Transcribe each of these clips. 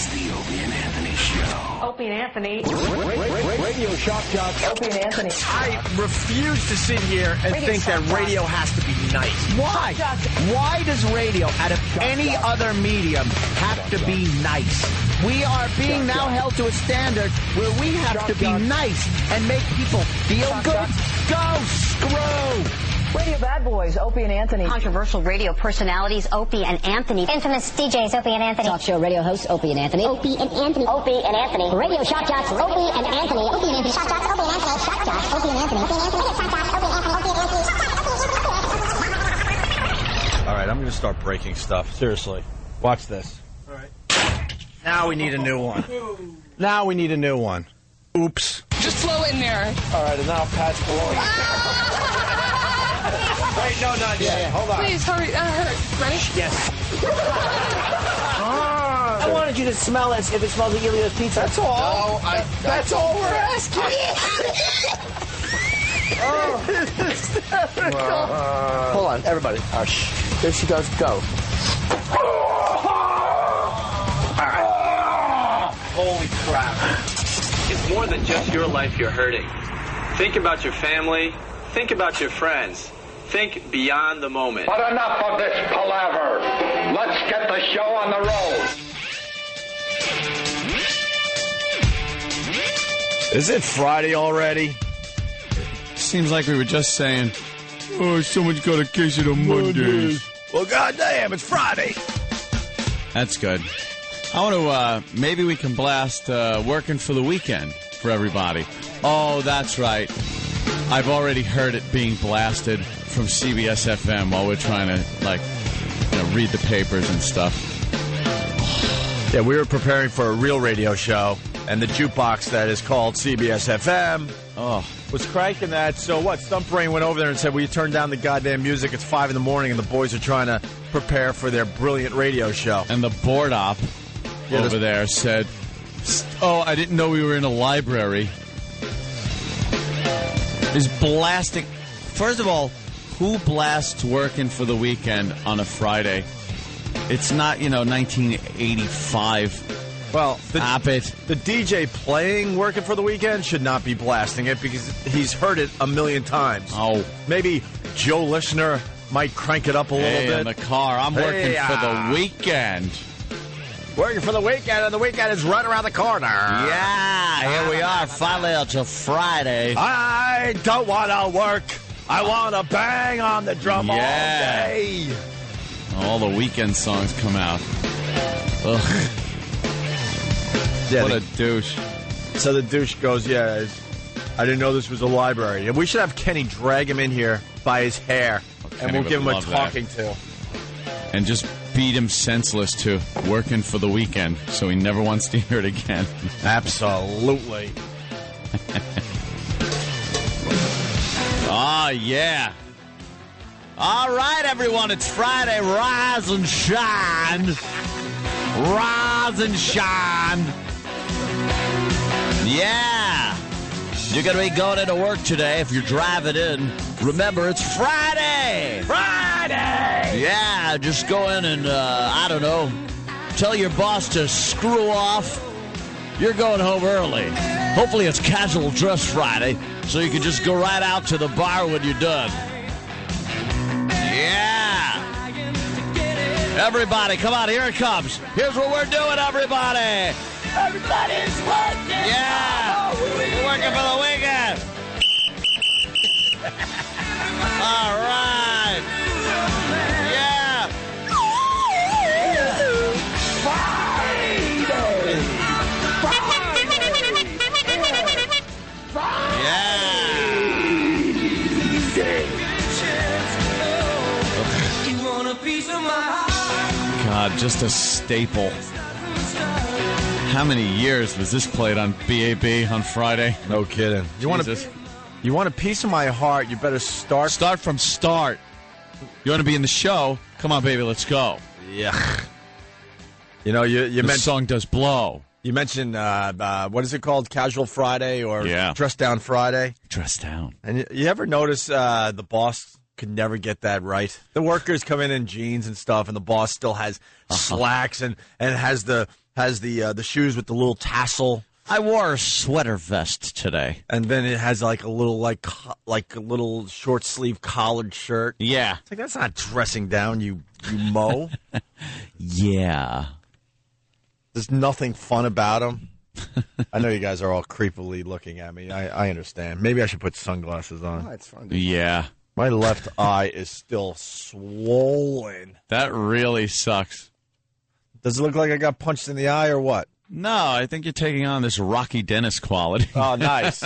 It's the Opie and Anthony Show. Opie and Anthony. Radio shock jocks. Opie and Anthony. I refuse to sit here and think that radio has to be nice. Why? Why does radio, out of any other medium, have to be nice? We are being now held to a standard where we have to be nice and make people feel good. Go screw! Radio bad boys, Opie and Anthony. Controversial radio personalities, Opie and Anthony. Infamous DJs, Opie and Anthony. Talk show radio hosts, Opie and Anthony. Opie and Anthony. Opie and Anthony. Radio shock jocks, Opie and Anthony. Opie and Anthony. Shock jocks, Opie and Anthony. Shock jocks, Opie and Anthony. Opie and Anthony. Shock jocks, Opie and Anthony. Opie and Anthony. All right, I'm going to start breaking stuff. Seriously. Watch this. All right. Now we need a new one. Now we need a new one. Oops. Just slow it in there. All right, and now patch below. Wait, no, not yet. Yeah, hold on. Please, hurry. Ready? Yes. I wanted you to smell it if it smells like Elio's pizza. That's all. No, that's all we're asking. Hold on, everybody. Shh. There she goes. Go. Holy crap. It's more than just your life you're hurting. Think about your family. Think about your friends. Think beyond the moment. But enough of this palaver. Let's get the show on the road. Is it Friday already? Seems like we were just saying, oh, someone's got a case of the Mondays. Well, goddamn, it's Friday. That's good. I want to, maybe we can blast Working for the Weekend for everybody. Oh, that's right. I've already heard it being blasted from CBS FM while we're trying to, read the papers and stuff. Yeah, we were preparing for a real radio show, and the jukebox that is called CBS FM was cranking that. So what? Stump Brain went over there and said, will you turn down the goddamn music? It's 5 in the morning, and the boys are trying to prepare for their brilliant radio show. And the board op over there said, oh, I didn't know we were in a library. Is blasting. First of all, who blasts Working for the Weekend on a Friday? It's not, 1985. Well, the DJ playing Working for the Weekend should not be blasting it because he's heard it a million times. Oh. Maybe Joe Listener might crank it up a little bit. In the car. I'm working for the weekend. Working for the weekend, and the weekend is right around the corner. Yeah, here we are. Finally, it's a Friday. I don't want to work. I want to bang on the drum all day. All the weekend songs come out. Ugh. Yeah, what a douche. So the douche goes, I didn't know this was a library. And we should have Kenny drag him in here by his hair, and we'll give him a talking to. And just beat him senseless to Working for the Weekend so he never wants to hear it again. Absolutely. Oh, yeah. All right, everyone, it's Friday. Rise and shine. Rise and shine. Yeah. You're going to be going into work today if you're driving in. Remember, it's Friday. Friday. Yeah, just go in and, tell your boss to screw off. You're going home early. Hopefully it's Casual Dress Friday, so you can just go right out to the bar when you're done. Yeah. Everybody, come on, here it comes. Here's what we're doing, everybody. Everybody's working. Yeah. We're working for the weekend. All right. Yeah. God, just a staple. How many years was this played on BAB on Friday? No kidding. You want a piece of my heart, you better start from start. You want to be in the show? Come on, baby, let's go. Yeah. You mentioned the song does blow. You mentioned, what is it called? Casual Friday or Dress Down Friday? Dress Down. And you ever notice the boss could never get that right. The workers come in jeans and stuff, and the boss still has slacks and has the shoes with the little tassel. I wore a sweater vest today, and then it has like a little like a little short sleeve collared shirt. Yeah, it's like that's not dressing down, you mo. Yeah, there's nothing fun about them. I know you guys are all creepily looking at me. I understand. Maybe I should put sunglasses on. Oh, it's fun. Yeah. My left eye is still swollen. That really sucks. Does it look like I got punched in the eye or what? No, I think you're taking on this Rocky Dennis quality. Oh, nice.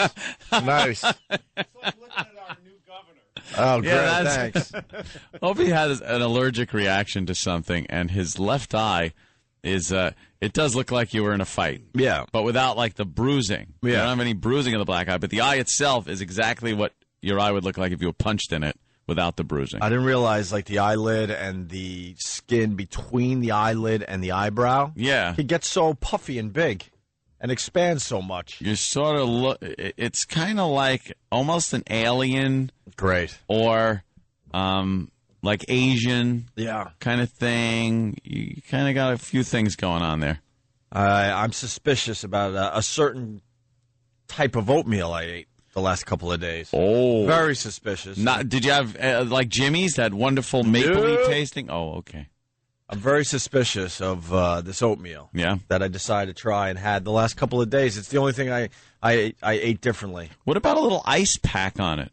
Nice. It's like looking at our new governor. Oh, great. Yeah, thanks. Opie has an allergic reaction to something, and his left eye is, it does look like you were in a fight. Yeah. But without, like, the bruising. Yeah. You don't have any bruising in the black eye, but the eye itself is exactly what your eye would look like if you were punched in it without the bruising. I didn't realize, like, the eyelid and the skin between the eyelid and the eyebrow. Yeah. It gets so puffy and big and expands so much. You sort of look, it's kind of like almost an alien. Great. Or, like Asian. Yeah. Kind of thing. You kind of got a few things going on there. I'm suspicious about a certain type of oatmeal I ate the last couple of days. Oh. Very suspicious. Did you have, like Jimmy's, that wonderful mapley tasting? Oh, okay. I'm very suspicious of this oatmeal. Yeah. That I decided to try and had the last couple of days. It's the only thing I ate differently. What about a little ice pack on it?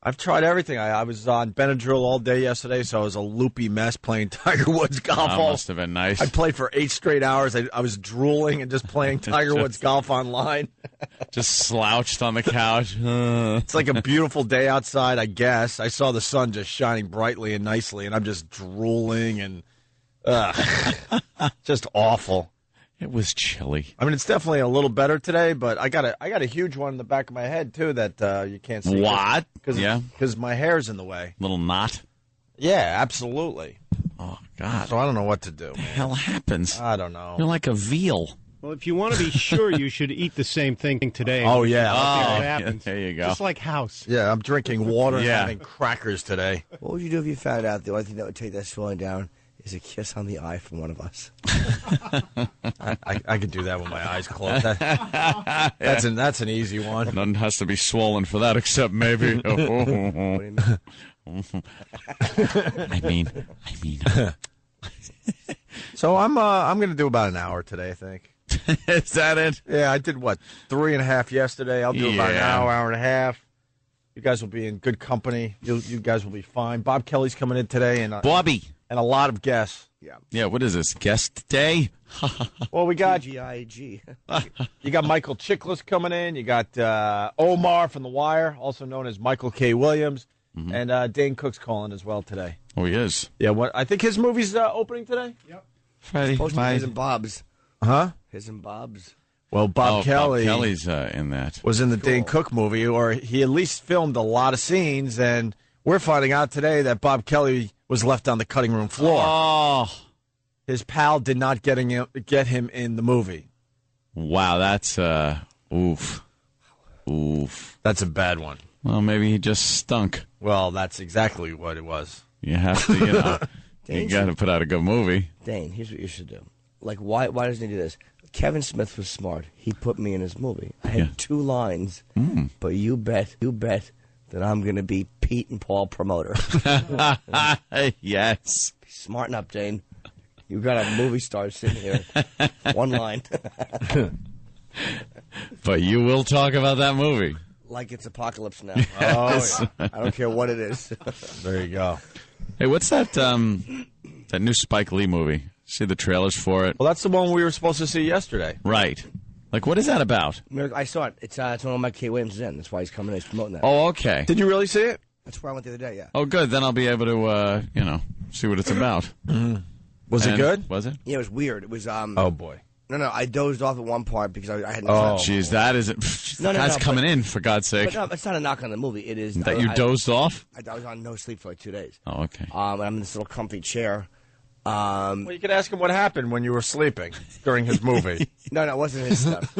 I've tried everything. I was on Benadryl all day yesterday, so I was a loopy mess playing Tiger Woods golf. That must have been nice. I played for 8 straight hours. I was drooling and just playing Tiger Woods golf online. Just slouched on the couch. It's like a beautiful day outside, I guess. I saw the sun just shining brightly and nicely, and I'm just drooling and just awful. It was chilly. I mean, it's definitely a little better today, but I got a huge one in the back of my head too that you can't see. What? Because my hair's in the way. Little knot. Yeah, absolutely. Oh God. So I don't know what to do. What the hell happens? I don't know. You're like a veal. Well, if you want to be sure, you should eat the same thing today. Oh yeah. What happens? There you go. Just like House. Yeah, I'm drinking water and having crackers today. What would you do if you found out the only thing that would take that swelling down is a kiss on the eye from one of us? I could do that with my eyes closed. That's an easy one. Nothing has to be swollen for that, except maybe. What do you mean? I mean. So I'm going to do about an hour today, I think. Is that it? Yeah, I did 3.5 yesterday. I'll do about an hour and a half. You guys will be in good company. You guys will be fine. Bob Kelly's coming in today, and Bobby, and a lot of guests. Yeah. What is this? Guest day? Well, we got GIG. You got Michael Chiklis coming in. You got Omar from The Wire, also known as Michael K. Williams, and Dane Cook's calling as well today. Oh, he is. Yeah. I think his movie's opening today. Yep. Friday. His and Bob's. Huh? His and Bob's. Well, Bob Kelly's in that. Was in the Dane Cook movie, or he at least filmed a lot of scenes, and we're finding out today that Bob Kelly was left on the cutting room floor. Oh. His pal did not get him in the movie. Wow, that's oof. That's a bad one. Well, maybe he just stunk. Well, that's exactly what it was. You have to, you got to put out a good movie. Dane, here's what you should do. Like, why doesn't he do this? Kevin Smith was smart. He put me in his movie. I had 2 lines, but you bet that I'm going to be Pete and Paul promoter. Yes. Smarten up, Dane. You got a movie star sitting here. 1 line. But you will talk about that movie. Like it's Apocalypse Now. Yes. Oh, yeah. I don't care what it is. There you go. Hey, what's that that new Spike Lee movie? See the trailers for it? Well, that's the one we were supposed to see yesterday. Right. Like, what is that about? I saw it. It's one Mike K. Williams is in. That's why he's coming in. He's promoting that. Oh, okay. Did you really see it? That's where I went the other day, yeah. Oh, good. Then I'll be able to, see what it's about. Was it good? Was it? Yeah, it was weird. It was, oh, boy. No, I dozed off at one part because I hadn't. Oh, jeez, that isn't. That's coming in, for God's sake. But no, it's not a knock on the movie. It is that you dozed off. I was on no sleep for like 2 days. Oh, okay. And I'm in this little comfy chair. Well, you could ask him what happened when you were sleeping during his movie. No, it wasn't his stuff.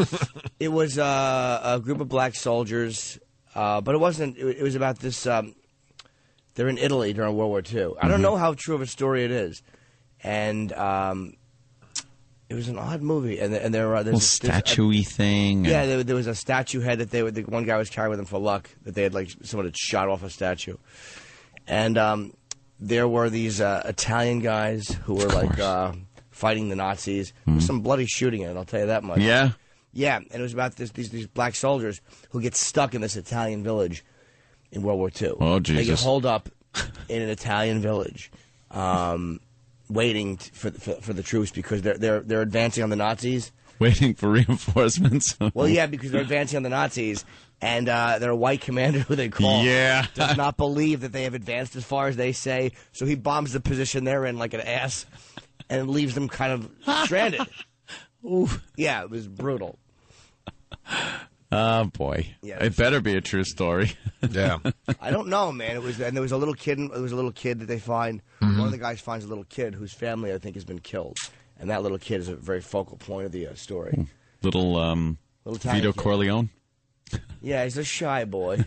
It was a group of black soldiers, but it wasn't. It was about this They're in Italy during World War II. I don't know how true of a story it is, and it was an odd movie. And there were little statue-y thing. Yeah, there was a statue head that the one guy was carrying with him for luck, that they had someone had shot off a statue, and there were these Italian guys who were fighting the Nazis. There was some bloody shooting in it, I'll tell you that much. Yeah. Yeah, and it was about these black soldiers who get stuck in this Italian village in World War II. Oh, Jesus. They get holed up in an Italian village, waiting for the troops because they're advancing on the Nazis. Waiting for reinforcements. Well, yeah, because they're advancing on the Nazis, and their white commander, who they call, does not believe that they have advanced as far as they say, so he bombs the position they're in like an ass and leaves them kind of stranded. Oof. Yeah, it was brutal. Oh, boy. Yeah, it better be a true story. Yeah. I don't know, man. And there was a little kid. There was a little kid that they find. One of the guys finds a little kid whose family, I think, has been killed, and that little kid is a very focal point of the story. Little Vito Corleone. Yeah, he's a shy boy,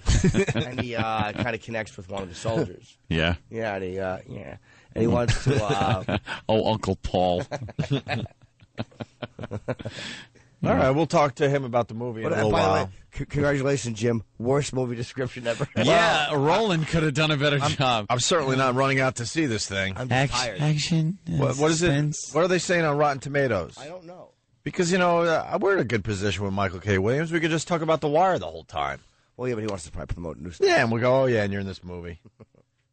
and he kind of connects with one of the soldiers. Yeah. Yeah, and he wants to. Uncle Paul. All right, we'll talk to him about the movie in a little while. By the way, congratulations, Jim. Worst movie description ever. Yeah, Roland could have done a better job. I'm certainly not running out to see this thing. I'm just tired. Action. What is it? What are they saying on Rotten Tomatoes? I don't know. Because, we're in a good position with Michael K. Williams. We could just talk about The Wire the whole time. Well, yeah, but he wants to probably promote new stuff. Yeah, and we'll go, and you're in this movie.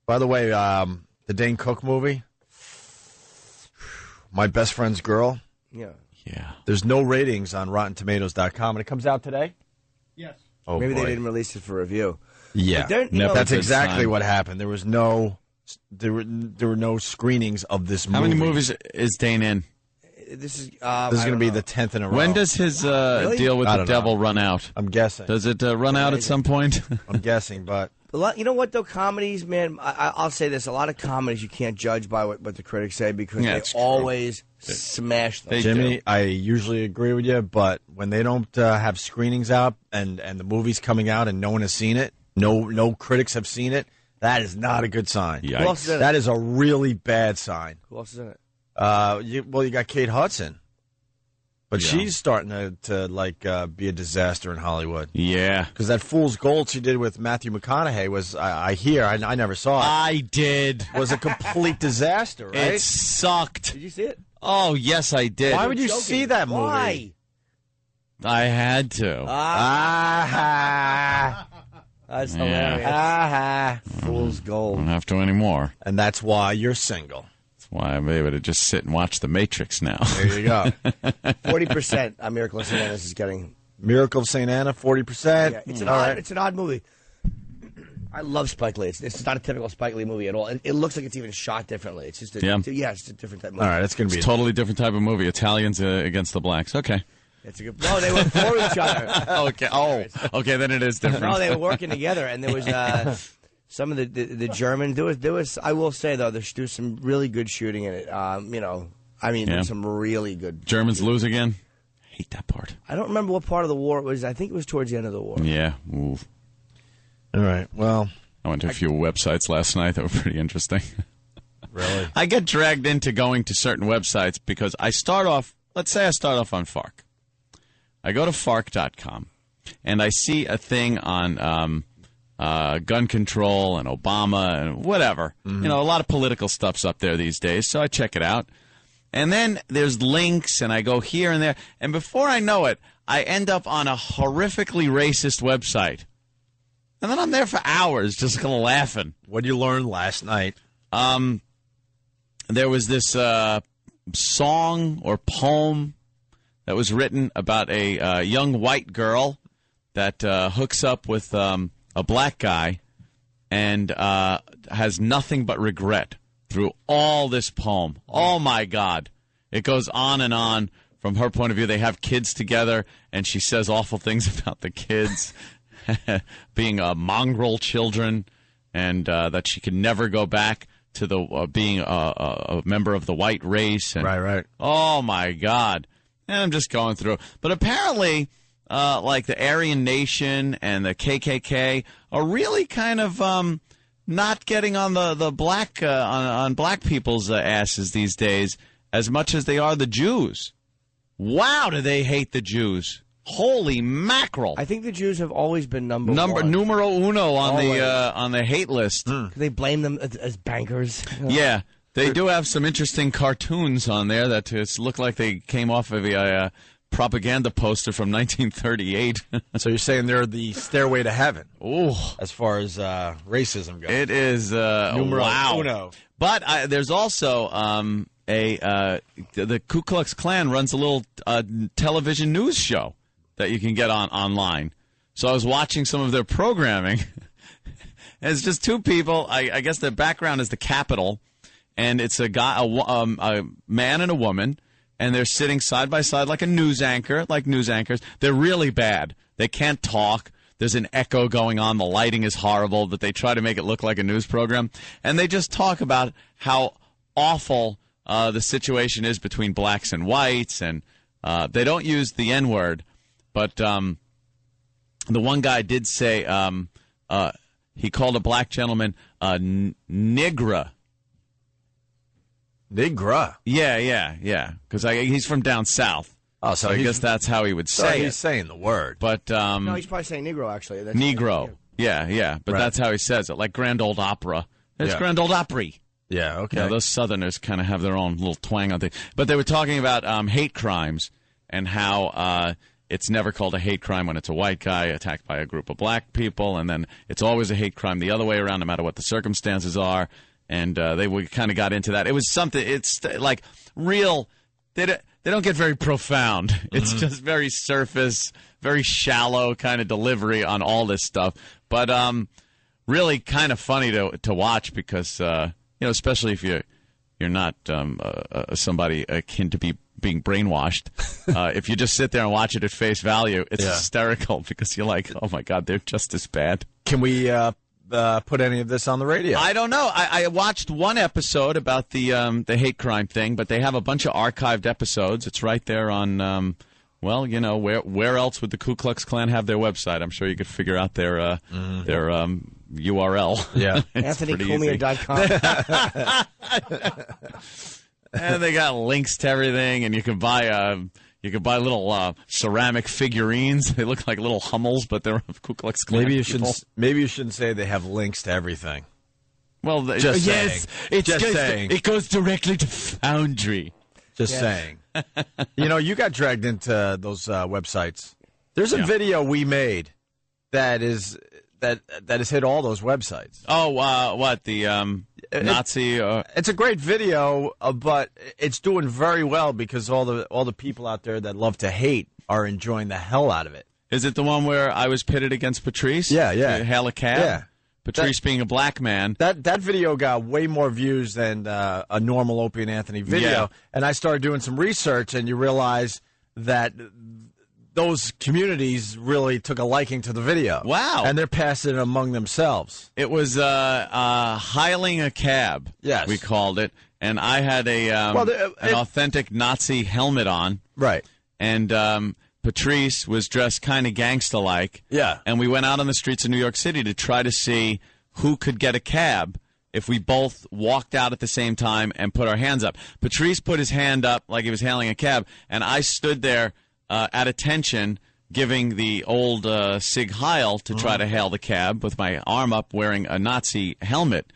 By the way, the Dane Cook movie, My Best Friend's Girl. Yeah. Yeah. There's no ratings on RottenTomatoes.com, and it comes out today? Yes. Oh, Maybe boy. they didn't release it for review. Yeah. That's exactly sign. what happened. There was there were no screenings of this movie. How many movies is Dane in? This is going to be the 10th in a row. When does his deal with the devil run out? I'm guessing. Does it run out at some point? I'm guessing, but... You know what, though? Comedies, man, I'll say this. A lot of comedies you can't judge by what the critics say because they always smash them. Jimmy, I usually agree with you, but when they don't have screenings out and the movie's coming out and no one has seen it, no critics have seen it, that is not a good sign. Who else is in it? That is a really bad sign. Who else is in it? You got Kate Hudson. But she's starting to be a disaster in Hollywood. Yeah. Because that Fool's Gold she did with Matthew McConaughey was, I never saw it. I did. Was a complete disaster, right? It sucked. Did you see it? Oh, yes, I did. Why would you see that movie? Why? I had to. That's hilarious. Fool's I Gold. don't have to anymore. And that's why you're single. Why I'm able to just sit and watch The Matrix now. There you go. 40% on Miracle of St. Anna's is getting. Miracle of St. Anna, 40%. Yeah, it's an odd movie. I love Spike Lee. It's not a typical Spike Lee movie at all. It looks like it's even shot differently. It's just it's a different type of movie. All right, it's going to be a totally different type of movie. Italians against the blacks. Okay. It's a good. No, they were for each other. Okay. Oh, okay. Then it is different. No, they were working together, and there was. Some of the German, there was. I will say though, there's some really good shooting in it. There's some really good. Germans lose again. I hate that part. I don't remember what part of the war it was. I think it was towards the end of the war. Yeah. Oof. All right. Well, I went to a few websites last night that were pretty interesting. Really? I get dragged into going to certain websites because I start off. Let's say I start off on Fark. I go to Fark.com, and I see a thing on. Gun control and Obama and whatever. Mm-hmm. A lot of political stuff's up there these days, so I check it out. And then there's links, and I go here and there. And before I know it, I end up on a horrifically racist website. And then I'm there for hours just kind of laughing. What did you learn last night? There was this song or poem that was written about a young white girl that hooks up with... a black guy, and has nothing but regret through all this poem. Oh, my God. It goes on and on. From her point of view, they have kids together, and she says awful things about the kids being mongrel children, and that she can never go back to the being a member of the white race. And, right. Oh, my God. And I'm just going through. But apparently... like the Aryan Nation and the KKK are really kind of not getting on the black on black people's asses these days as much as they are the Jews. Wow, do they hate the Jews? Holy mackerel! I think the Jews have always been number numero uno on the hate list. They blame them as bankers. Yeah, they do have some interesting cartoons on there that look like they came off of a propaganda poster from 1938. So you're saying they're the stairway to heaven? Oh, as far as racism goes, it is numero wow. uno. But there's also the Ku Klux Klan runs a little television news show that you can get online. So I was watching some of their programming. And it's just two people. I guess their background is the Capitol, and it's a guy, a man and a woman, and they're sitting side by side like news anchors. They're really bad. They can't talk. There's an echo going on. The lighting is horrible, but they try to make it look like a news program. And they just talk about how awful the situation is between blacks and whites, and they don't use the N-word. But the one guy did say he called a black gentleman nigger. Nigger? Yeah. Because he's from down south. Oh, so I guess that's how he would say it. He's saying the word. But no, he's probably saying Negro, actually. That's Negro. Yeah. But that's how he says it, like Grand Old Opera. It's Grand Old Opry. Yeah, okay. You know, those Southerners kind of have their own little twang on things. But they were talking about hate crimes and how it's never called a hate crime when it's a white guy attacked by a group of black people, and then it's always a hate crime the other way around, no matter what the circumstances are. And they kind of got into that. It was something. It's like real. They don't get very profound. It's just very surface, very shallow kind of delivery on all this stuff. But really kind of funny to watch because especially if you're not somebody akin to being brainwashed. If you just sit there and watch it at face value, it's hysterical because you're like, oh my God, they're just as bad. Can we put any of this on the radio? I don't know. I watched one episode about the hate crime thing, but they have a bunch of archived episodes. It's right there on, where else would the Ku Klux Klan have their website? I'm sure you could figure out their URL. Yeah. AnthonyCumia.com. And they got links to everything, and you can buy little ceramic figurines. They look like little Hummels, but they're Ku Klux Klan. Maybe you shouldn't say they have links to everything. Well, just yes, saying. It goes directly to Foundry. Just saying. You got dragged into those websites. There's a video we made that has hit all those websites. Oh, what the Nazi? It's a great video, but it's doing very well because all the people out there that love to hate are enjoying the hell out of it. Is it the one where I was pitted against Patrice? Yeah. Hail a cab? Yeah. Patrice being a black man. That video got way more views than a normal Opie and Anthony video. Yeah. And I started doing some research, and you realize that those communities really took a liking to the video. Wow. And they're passing it among themselves. It was hailing a cab, yes, we called it. And I had an authentic Nazi helmet on. Right. And Patrice was dressed kind of gangsta-like. Yeah. And we went out on the streets of New York City to try to see who could get a cab if we both walked out at the same time and put our hands up. Patrice put his hand up like he was hailing a cab, and I stood there at attention, giving the old Sig Heil to try to hail the cab with my arm up wearing a Nazi helmet.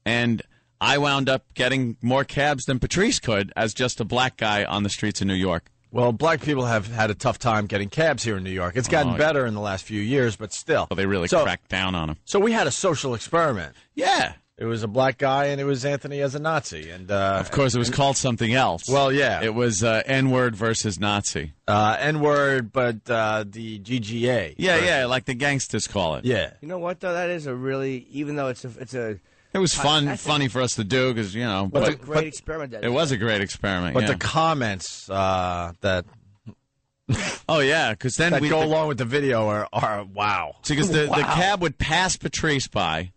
And I wound up getting more cabs than Patrice could as just a black guy on the streets of New York. Well, black people have had a tough time getting cabs here in New York. It's gotten better in the last few years, but still. Well, they really cracked down on them. So we had a social experiment. Yeah. It was a black guy, and it was Anthony as a Nazi. And of course, it was called something else. Well, yeah. It was N-word versus Nazi. N-word, but the GGA. Yeah, like the gangsters call it. Yeah. You know what, though? That is a really, even though it's a it was funny for us to do because, But a great experiment. It was a great experiment, But the comments that... Oh, yeah, because then that go along with the video are wow. Because the cab would pass Patrice by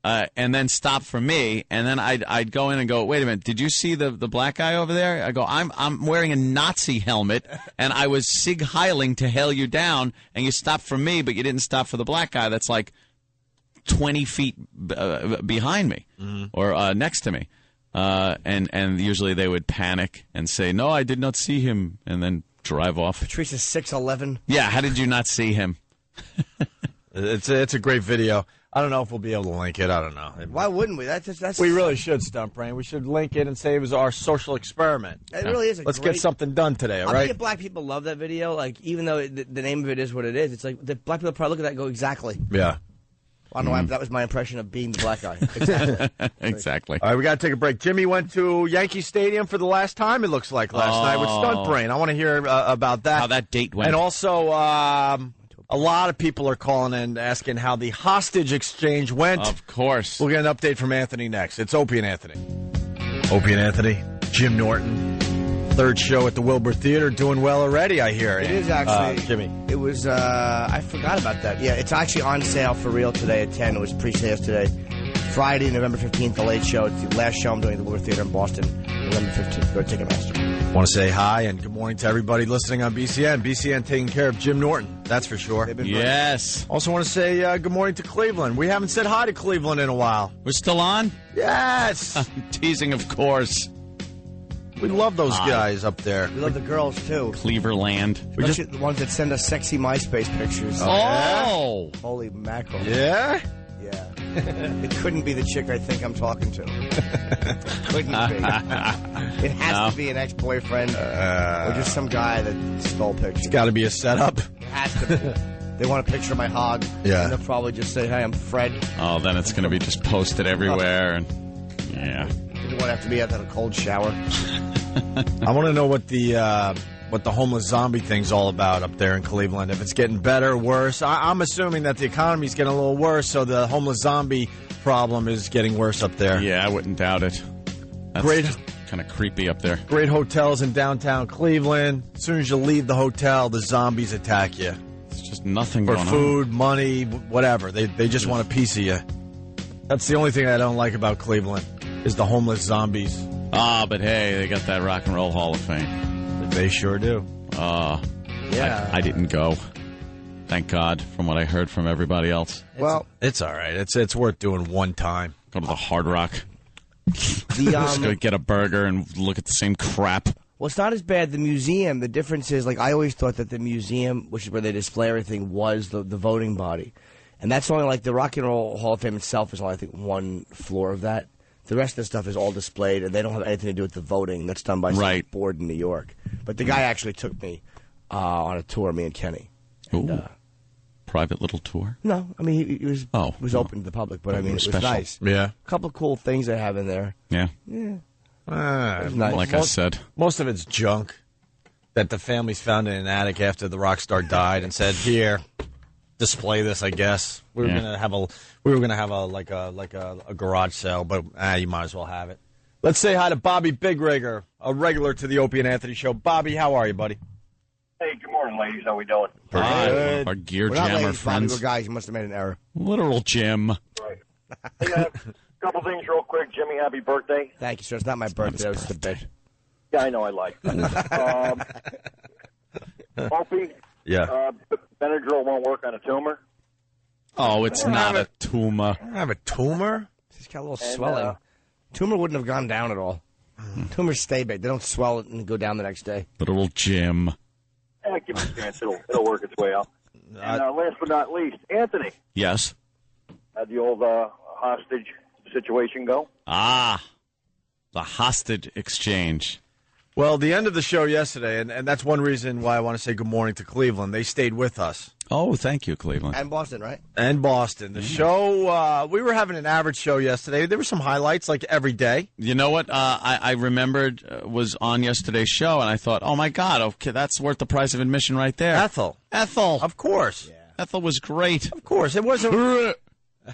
and then stop for me, and then I'd go in and go, wait a minute, did you see the black guy over there? I go, I'm wearing a Nazi helmet, and I was Sig Heiling to hail you down, and you stopped for me, but you didn't stop for the black guy that's like 20 feet behind me or next to me. And usually they would panic and say, "No, I did not see him," and then drive off. Patrice's 6'11". Yeah, how did you not see him? It's a great video. I don't know if we'll be able to link it. I don't know. Why wouldn't we? That's we really should, Stump Brain. We should link it and say it was our social experiment. It really is. Let's get something done today, all I right? think black people love that video. Like, even though the name of it is what it is, it's like the black people probably look at that and go, exactly. Yeah. I don't know why that was my impression of being the black guy. Exactly. Exactly. All right, we got to take a break. Jimmy went to Yankee Stadium for the last time, it looks like, last night with Stunt Brain. I want to hear about that. How that date went. And also, a lot of people are calling and asking how the hostage exchange went. Of course. We'll get an update from Anthony next. It's Opie and Anthony. Opie and Anthony, Jim Norton, third show at the Wilbur Theater, doing well already, I hear. It is actually. Jimmy. It was, I forgot about that. Yeah, it's actually on sale for real today at 10. It was pre-sales today. Friday, November 15th, the late show. It's the last show I'm doing at the Wilbur Theater in Boston, November 15th. Go to Ticketmaster. Want to say hi and good morning to everybody listening on BCN. BCN taking care of Jim Norton, that's for sure. Yes. Also want to say good morning to Cleveland. We haven't said hi to Cleveland in a while. We're still on? Yes. I'm teasing, of course. We love those guys up there. We love the girls, too. Cleveland. Especially the ones that send us sexy MySpace pictures. Oh! Yeah? Holy mackerel. Yeah? Yeah. It couldn't be the chick I think I'm talking to. Couldn't be. It has to be an ex-boyfriend or just some guy that stole pictures. It's got to be a setup. It has to be. They want a picture of my hog. Yeah. And they'll probably just say, "Hey, I'm Fred." Oh, then it's going to be just posted everywhere. And yeah. They want to have to be at a cold shower. I want to know what the homeless zombie thing's all about up there in Cleveland. If it's getting better, worse. I'm assuming that the economy's getting a little worse, so the homeless zombie problem is getting worse up there. Yeah, I wouldn't doubt it. That's Great. Kind of creepy up there. Great hotels in downtown Cleveland. As soon as you leave the hotel, the zombies attack you. It's just nothing For going food, money, whatever. They just want a piece of you. That's the only thing I don't like about Cleveland is the homeless zombies. Ah, but hey, they got that Rock and Roll Hall of Fame. They sure do. Yeah. I didn't go. Thank God, from what I heard from everybody else. Well, it's all right. It's worth doing one time. Go to the Hard Rock. Just go get a burger and look at the same crap. Well, it's not as bad. The museum, the difference is, like, I always thought that the museum, which is where they display everything, was the voting body. And that's only, like, the Rock and Roll Hall of Fame itself is only, I think, one floor of that. The rest of the stuff is all displayed, and they don't have anything to do with the voting. That's done by some board in New York. But the guy actually took me on a tour, me and Kenny. Ooh. Private little tour? No, I mean, he was open to the public, but I mean, it was special. nice. Yeah. A couple of cool things they have in there. Yeah. Yeah. Nice. Like I said. Most of it's junk that the families found in an attic after the rock star died and said, "Here, display this." I guess we were gonna have a garage sale, but you might as well have it. Let's say hi to Bobby Bigrigger, a regular to the Opie and Anthony show. Bobby, how are you, buddy? Hey, good morning, ladies. How we doing? Hi, our gear We're not jammer ladies, friends. Bobby, we're guys. You must have made an error. Literal Jim. Right. Hey, a couple things real quick. Jimmy, happy birthday. Thank you, sir. It's not my birthday. It was the bit. Yeah, I know. I like that. Opie? Yeah. Benadryl won't work on a tumor? Oh, it's not a tumor. I have a tumor? It's got a little swelling. Tumor wouldn't have gone down at all. Tumors stay big. They don't swell and go down the next day. Literal Jim. Give it a chance. It'll work its way out. And last but not least, Anthony. Yes. How'd the old hostage situation go? Ah, the hostage exchange. Well, the end of the show yesterday, and that's one reason why I want to say good morning to Cleveland. They stayed with us. Oh, thank you, Cleveland. And Boston, right? And Boston. The show, we were having an average show yesterday. There were some highlights, like every day. You know what I remembered was on yesterday's show, and I thought, oh, my God, okay, that's worth the price of admission right there. Ethel. Of course. Yeah. Ethel was great. Of course. It wasn't...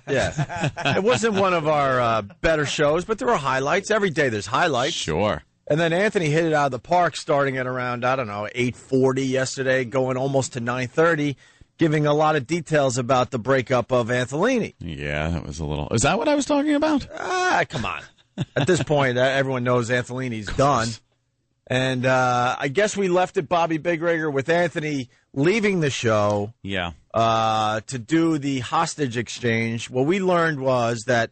Yeah. It wasn't one of our better shows, but there were highlights. Every day there's highlights. Sure. And then Anthony hit it out of the park starting at around, 8:40 yesterday, going almost to 9:30, giving a lot of details about the breakup of Anthony. Yeah, that was a little... Is that what I was talking about? Come on. At this point, everyone knows Anthony's done. And I guess we left it, Bobby Big Rigger, with Anthony leaving the show. Yeah. To do the hostage exchange. What we learned was that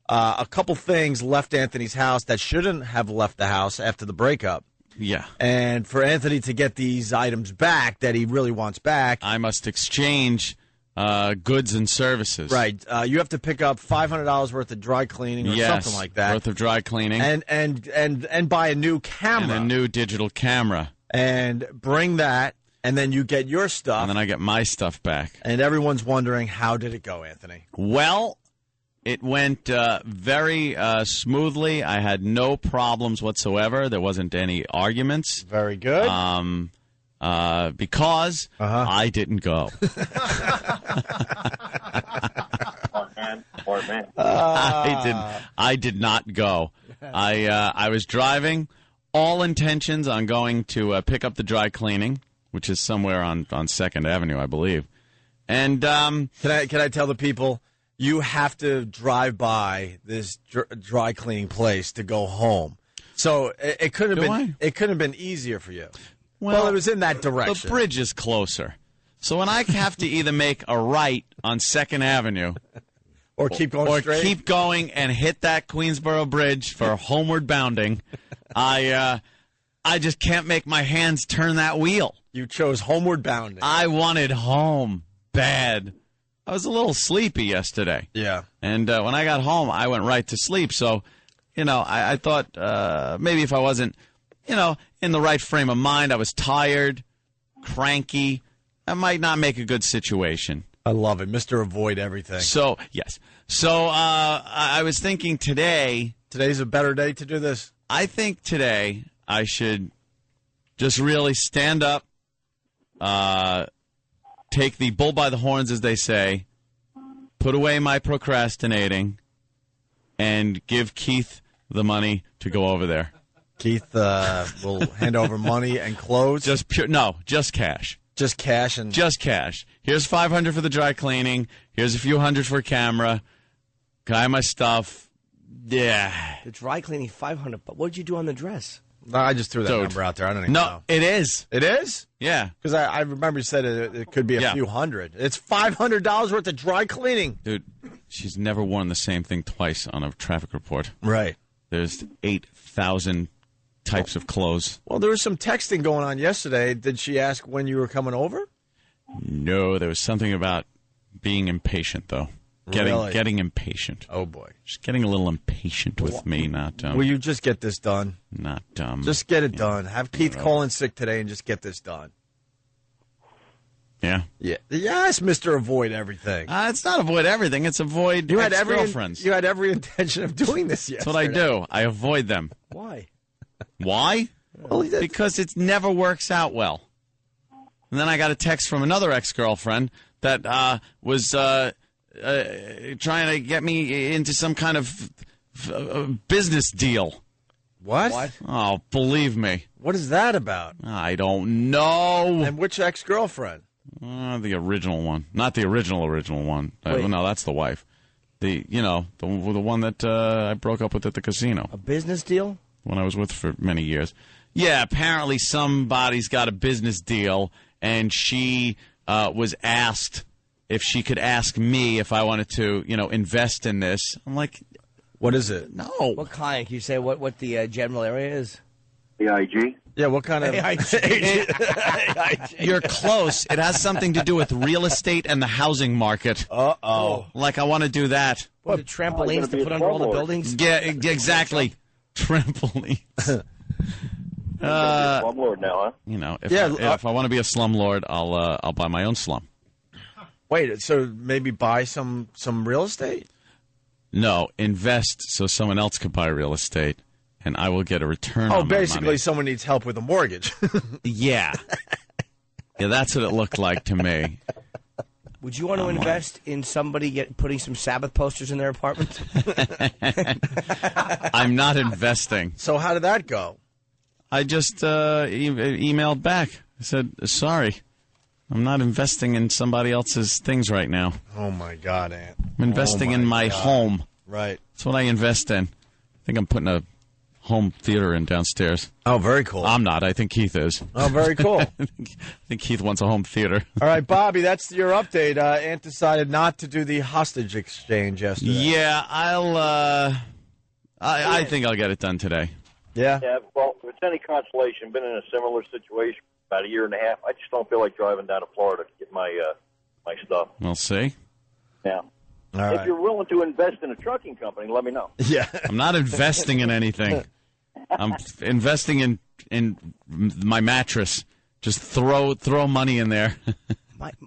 a couple things left Anthony's house that shouldn't have left the house after the breakup. Yeah. And for Anthony to get these items back that he really wants back, I must exchange goods and services. Right. You have to pick up $500 worth of dry cleaning or something like that. Worth of dry cleaning. And buy a new camera. And a new digital camera. And bring that, and then you get your stuff. And then I get my stuff back. And everyone's wondering, how did it go, Anthony? Well, it went very smoothly. I had no problems whatsoever. There wasn't any arguments. Very good. Because I didn't go. Poor man. I did not go. I was driving. All intentions on going to pick up the dry cleaning, which is somewhere on 2nd Avenue, I believe. And can I tell the people, you have to drive by this dry cleaning place to go home. So it couldn't have been easier for you. Well, it was in that direction. The bridge is closer. So when I have to either make a right on 2nd Avenue or keep going straight, or keep going and hit that Queensboro Bridge for homeward bounding, I just can't make my hands turn that wheel. You chose homeward bounding. I wanted home bad. I was a little sleepy yesterday. Yeah. And when I got home, I went right to sleep. So, I thought maybe if I wasn't, in the right frame of mind, I was tired, cranky, that might not make a good situation. I love it. Mr. Avoid Everything. So, yes. So, I was thinking today. Today's a better day to do this? I think today I should just really stand up, take the bull by the horns, as they say, put away my procrastinating, and give Keith the money to go over there. Keith will hand over money and clothes? Just cash. Just cash? Just cash. Here's $500 for the dry cleaning. Here's a few hundred for a camera. Buy my stuff. Yeah. The dry cleaning, $500. But what did you do on the dress? No, I just threw that number out there. I don't even know. No, it is. It is? Yeah. Because I remember you said it could be a few hundred. It's $500 worth of dry cleaning. Dude, she's never worn the same thing twice on a traffic report. Right. There's 8,000 types of clothes. Well, there was some texting going on yesterday. Did she ask when you were coming over? No, there was something about being impatient, though. Getting impatient. Oh, boy. Just getting a little impatient with me, not... Will you just get this done? Not... just get it done. Have Keith call in sick today and just get this done. Yeah? Yeah. Yes, Mr. Avoid Everything. It's not avoid everything. It's avoid ex-girlfriends. You had every intention of doing this yesterday. That's what I do. I avoid them. Why? Why? Well, because it never works out well. And then I got a text from another ex-girlfriend that was... trying to get me into some kind of business deal. What? Oh, believe me. What is that about? I don't know. And which ex-girlfriend? The original one. Not the original one. No, that's the wife. The one that I broke up with at the casino. A business deal? When I was with for many years. Yeah, apparently somebody's got a business deal, and she was asked if she could ask me if I wanted to, invest in this. I'm like, what is it? No. What kind? Can you say what the general area is? AIG? Yeah, what kind of... AIG. You're close. It has something to do with real estate and the housing market. Uh-oh. Like, I want to do that. What, the trampolines to put under all the buildings? Yeah, exactly. Trampolines. Slumlord now, huh? If I want to be a slumlord, I'll buy my own slum. Wait, so maybe buy some real estate? No, invest so someone else could buy real estate, and I will get a return on basically my money. Someone needs help with a mortgage. Yeah. Yeah, that's what it looked like to me. Would you want to invest in somebody putting some Sabbath posters in their apartment? I'm not investing. So how did that go? I just emailed back. I said, sorry. I'm not investing in somebody else's things right now. Oh, my God, Ant. I'm investing in my home. Right. That's what I invest in. I think I'm putting a home theater in downstairs. Oh, very cool. I'm not. I think Keith is. Oh, very cool. I think Keith wants a home theater. All right, Bobby, that's your update. Ant decided not to do the hostage exchange yesterday. Yeah, I think I'll get it done today. Yeah? Yeah, well, if it's any consolation, been in a similar situation for about a year and a half. I just don't feel like driving down to Florida to get my stuff. We'll see. Yeah. All right. If you're willing to invest in a trucking company, let me know. Yeah. I'm not investing in anything. I'm investing in my mattress. Just throw money in there.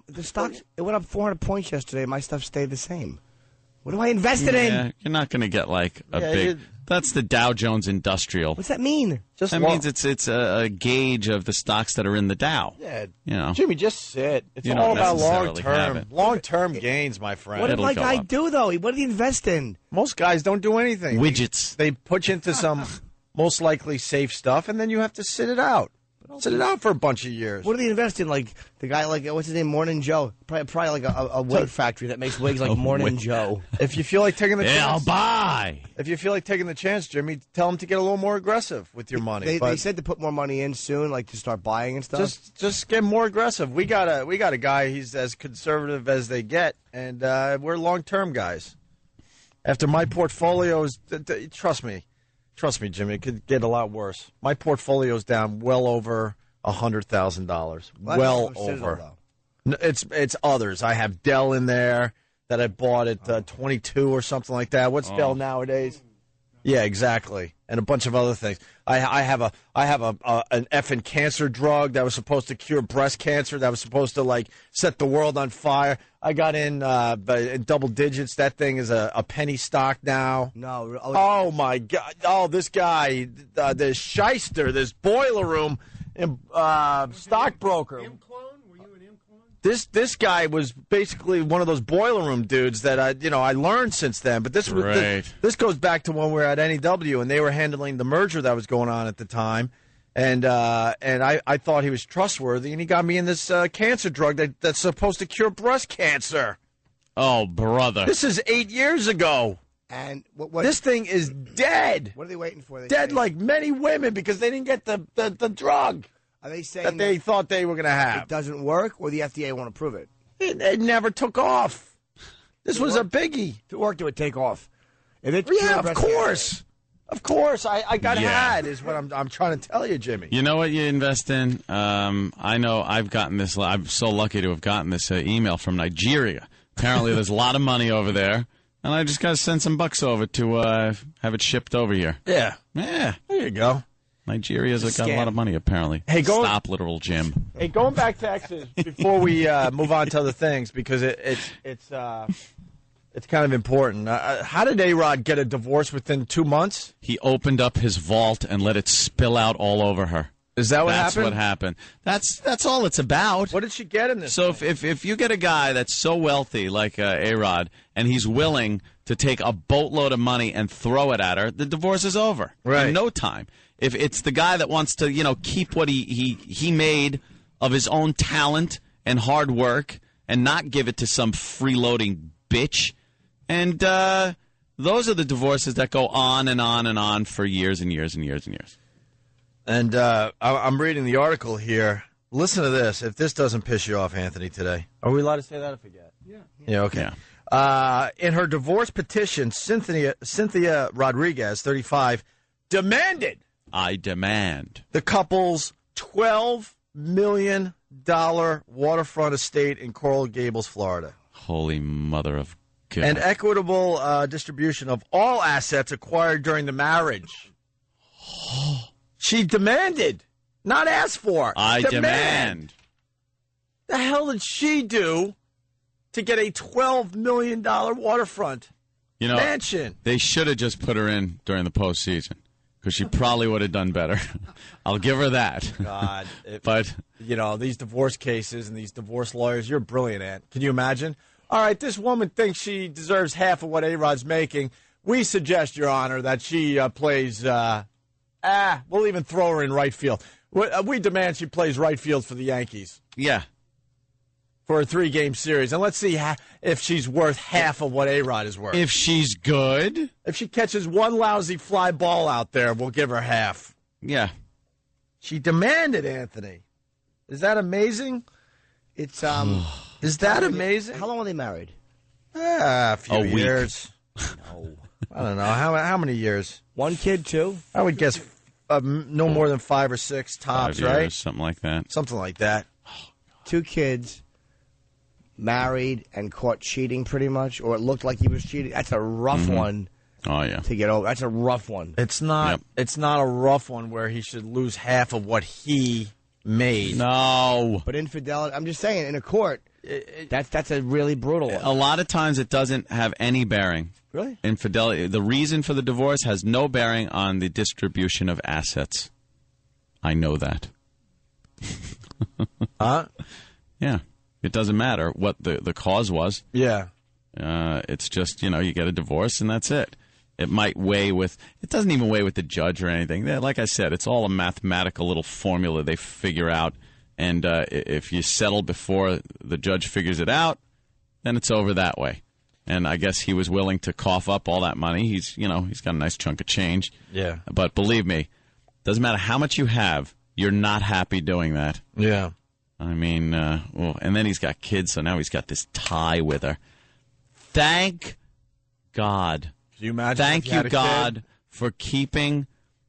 The stocks, it went up 400 points yesterday. My stuff stayed the same. What do I invest it in? You're not going to get like a big. That's the Dow Jones Industrial. What's that mean? That means it's a gauge of the stocks that are in the Dow. Yeah, you know, Jimmy, just sit. It's all about long-term gains, my friend. What did my guy do though? What did he invest in? Most guys don't do anything. Widgets. They put you into some most likely safe stuff, and then you have to sit it out. Sit it out for a bunch of years. What did he invest in? Like the guy, like what's his name, Morning Joe? Probably like a wig factory that makes wigs like Morning Joe. If you feel like taking the chance, I'll buy. If you feel like taking the chance, Jimmy, tell him to get a little more aggressive with your money. They said to put more money in soon, like to start buying and stuff. Just get more aggressive. We got a guy. He's as conservative as they get, and we're long-term guys. After my portfolios, trust me, Jimmy, it could get a lot worse. My portfolio's down well over $100,000. Well over. It's others. I have Dell in there that I bought at 22 or something like that. What's Dell nowadays? Yeah, exactly. And a bunch of other things. I have an effing cancer drug that was supposed to cure breast cancer. That was supposed to like set the world on fire. I got in double digits. That thing is a penny stock now. No. Oh my God. Oh, this guy, this shyster, this boiler room stockbroker. This guy was basically one of those boiler room dudes that I learned since then. But this goes back to when we were at NEW and they were handling the merger that was going on at the time, and I thought he was trustworthy, and he got me in this cancer drug that's supposed to cure breast cancer. Oh, brother! This is 8 years ago, and this thing is dead. What are they waiting for? Dead like many women because they didn't get the drug. Are they saying that they thought they were going to have? It doesn't work, or the FDA won't approve it? It never took off. This was a biggie. To work, to it take off? Of course. Of course. I got had is what I'm trying to tell you, Jimmy. You know what you invest in? I know I've gotten this. I'm so lucky to have gotten this email from Nigeria. Apparently, there's a lot of money over there, and I just got to send some bucks over to have it shipped over here. Yeah. Yeah. There you go. Nigeria's got a lot of money, apparently. Hey, Stop, literal Jim. Hey, going back to Texas before we move on to other things, because it's kind of important. How did A-Rod get a divorce within 2 months? He opened up his vault and let it spill out all over her. Is that what happened? That's what happened. That's all it's about. What did she get in this? So if you get a guy that's so wealthy like A-Rod, and he's willing to take a boatload of money and throw it at her, the divorce is over in no time. If it's the guy that wants to, keep what he made of his own talent and hard work and not give it to some freeloading bitch, and those are the divorces that go on and on and on for years and years and years and years. And I'm reading the article here. Listen to this. If this doesn't piss you off, Anthony, today. Are we allowed to say that if we get? Yeah. Yeah, okay. Yeah. In her divorce petition, Cynthia Rodriguez, 35, demanded. I demand. The couple's $12 million waterfront estate in Coral Gables, Florida. Holy mother of God. And equitable distribution of all assets acquired during the marriage. She demanded, not asked for. I demand. The hell did she do to get a $12 million waterfront mansion? They should have just put her in during the postseason. Because she probably would have done better. I'll give her that. God. But these divorce cases and these divorce lawyers, you're brilliant, Ant. Can you imagine? All right, this woman thinks she deserves half of what A-Rod's making. We suggest, Your Honor, that she plays, we'll even throw her in right field. We demand she plays right field for the Yankees. Yeah. for a 3-game series, and let's see if she's worth half of what A-Rod is worth. If she's good? If she catches one lousy fly ball out there, we'll give her half. Yeah. She demanded, Anthony. Is that amazing? It's Is that amazing? How long are they married? A few week. years. No. I don't know. How many years? One kid, too? I would guess no more than 5 or 6 tops, 5 years, right? something like that. Something like that. 2 kids, married and caught cheating pretty much, or it looked like he was cheating. That's a rough one Oh, yeah. to get over. That's a rough one. It's not. Yep. It's not a rough one where he should lose half of what he made. No. But infidelity, I'm just saying, in a court, that's a really brutal one. A lot of times it doesn't have any bearing. Really? Infidelity. The reason for the divorce has no bearing on the distribution of assets. I know that. Huh? Yeah. It doesn't matter what the cause was. Yeah. It's just, you get a divorce and that's it. It might weigh with, it doesn't even weigh with the judge or anything. Like I said, it's all a mathematical little formula they figure out. And if you settle before the judge figures it out, then it's over that way. And I guess he was willing to cough up all that money. He's got a nice chunk of change. Yeah. But believe me, doesn't matter how much you have, you're not happy doing that. Yeah. I mean, and then he's got kids, so now he's got this tie with her. Thank God. Can you imagine? Thank if you had you, a God, kid? for keeping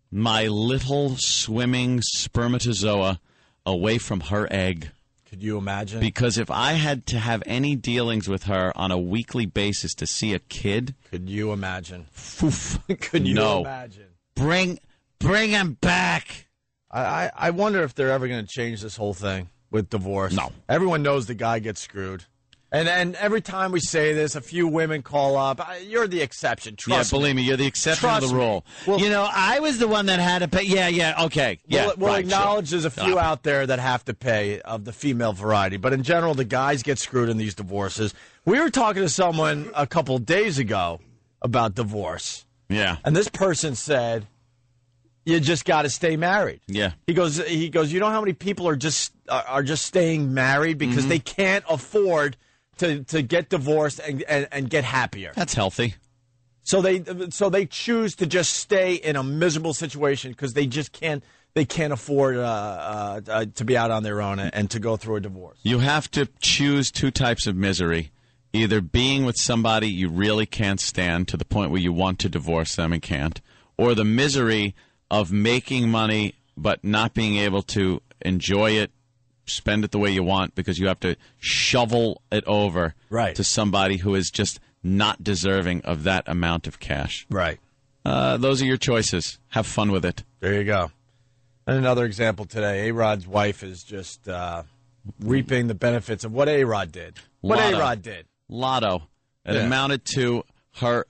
my little swimming spermatozoa away from her egg. Could you imagine? Because if I had to have any dealings with her on a weekly basis to see a kid, could you imagine? Could you imagine? Bring him back. I wonder if they're ever going to change this whole thing with divorce. No. Everyone knows the guy gets screwed. And every time we say this, a few women call up. You're the exception. Trust me. Believe me, you're the exception to Trust the rule. me. Well, I was the one that had to pay. Yeah, okay. Yeah, we'll right, acknowledge sure. there's a few out there that have to pay of the female variety. But in general, the guys get screwed in these divorces. We were talking to someone a couple days ago about divorce. Yeah. And this person said, you just got to stay married. Yeah. He goes, you know how many people are just staying married because they can't afford to get divorced and get happier. That's healthy. So they choose to just stay in a miserable situation because they just can't afford to be out on their own and to go through a divorce. You have to choose 2 types of misery. Either being with somebody you really can't stand to the point where you want to divorce them and can't, or the misery of making money but not being able to enjoy it, spend it the way you want because you have to shovel it over to somebody who is just not deserving of that amount of cash. Right. Those are your choices. Have fun with it. There you go. And another example today, A-Rod's wife is just reaping the benefits of what A-Rod did. What A-Rod did. Lotto. It amounted to her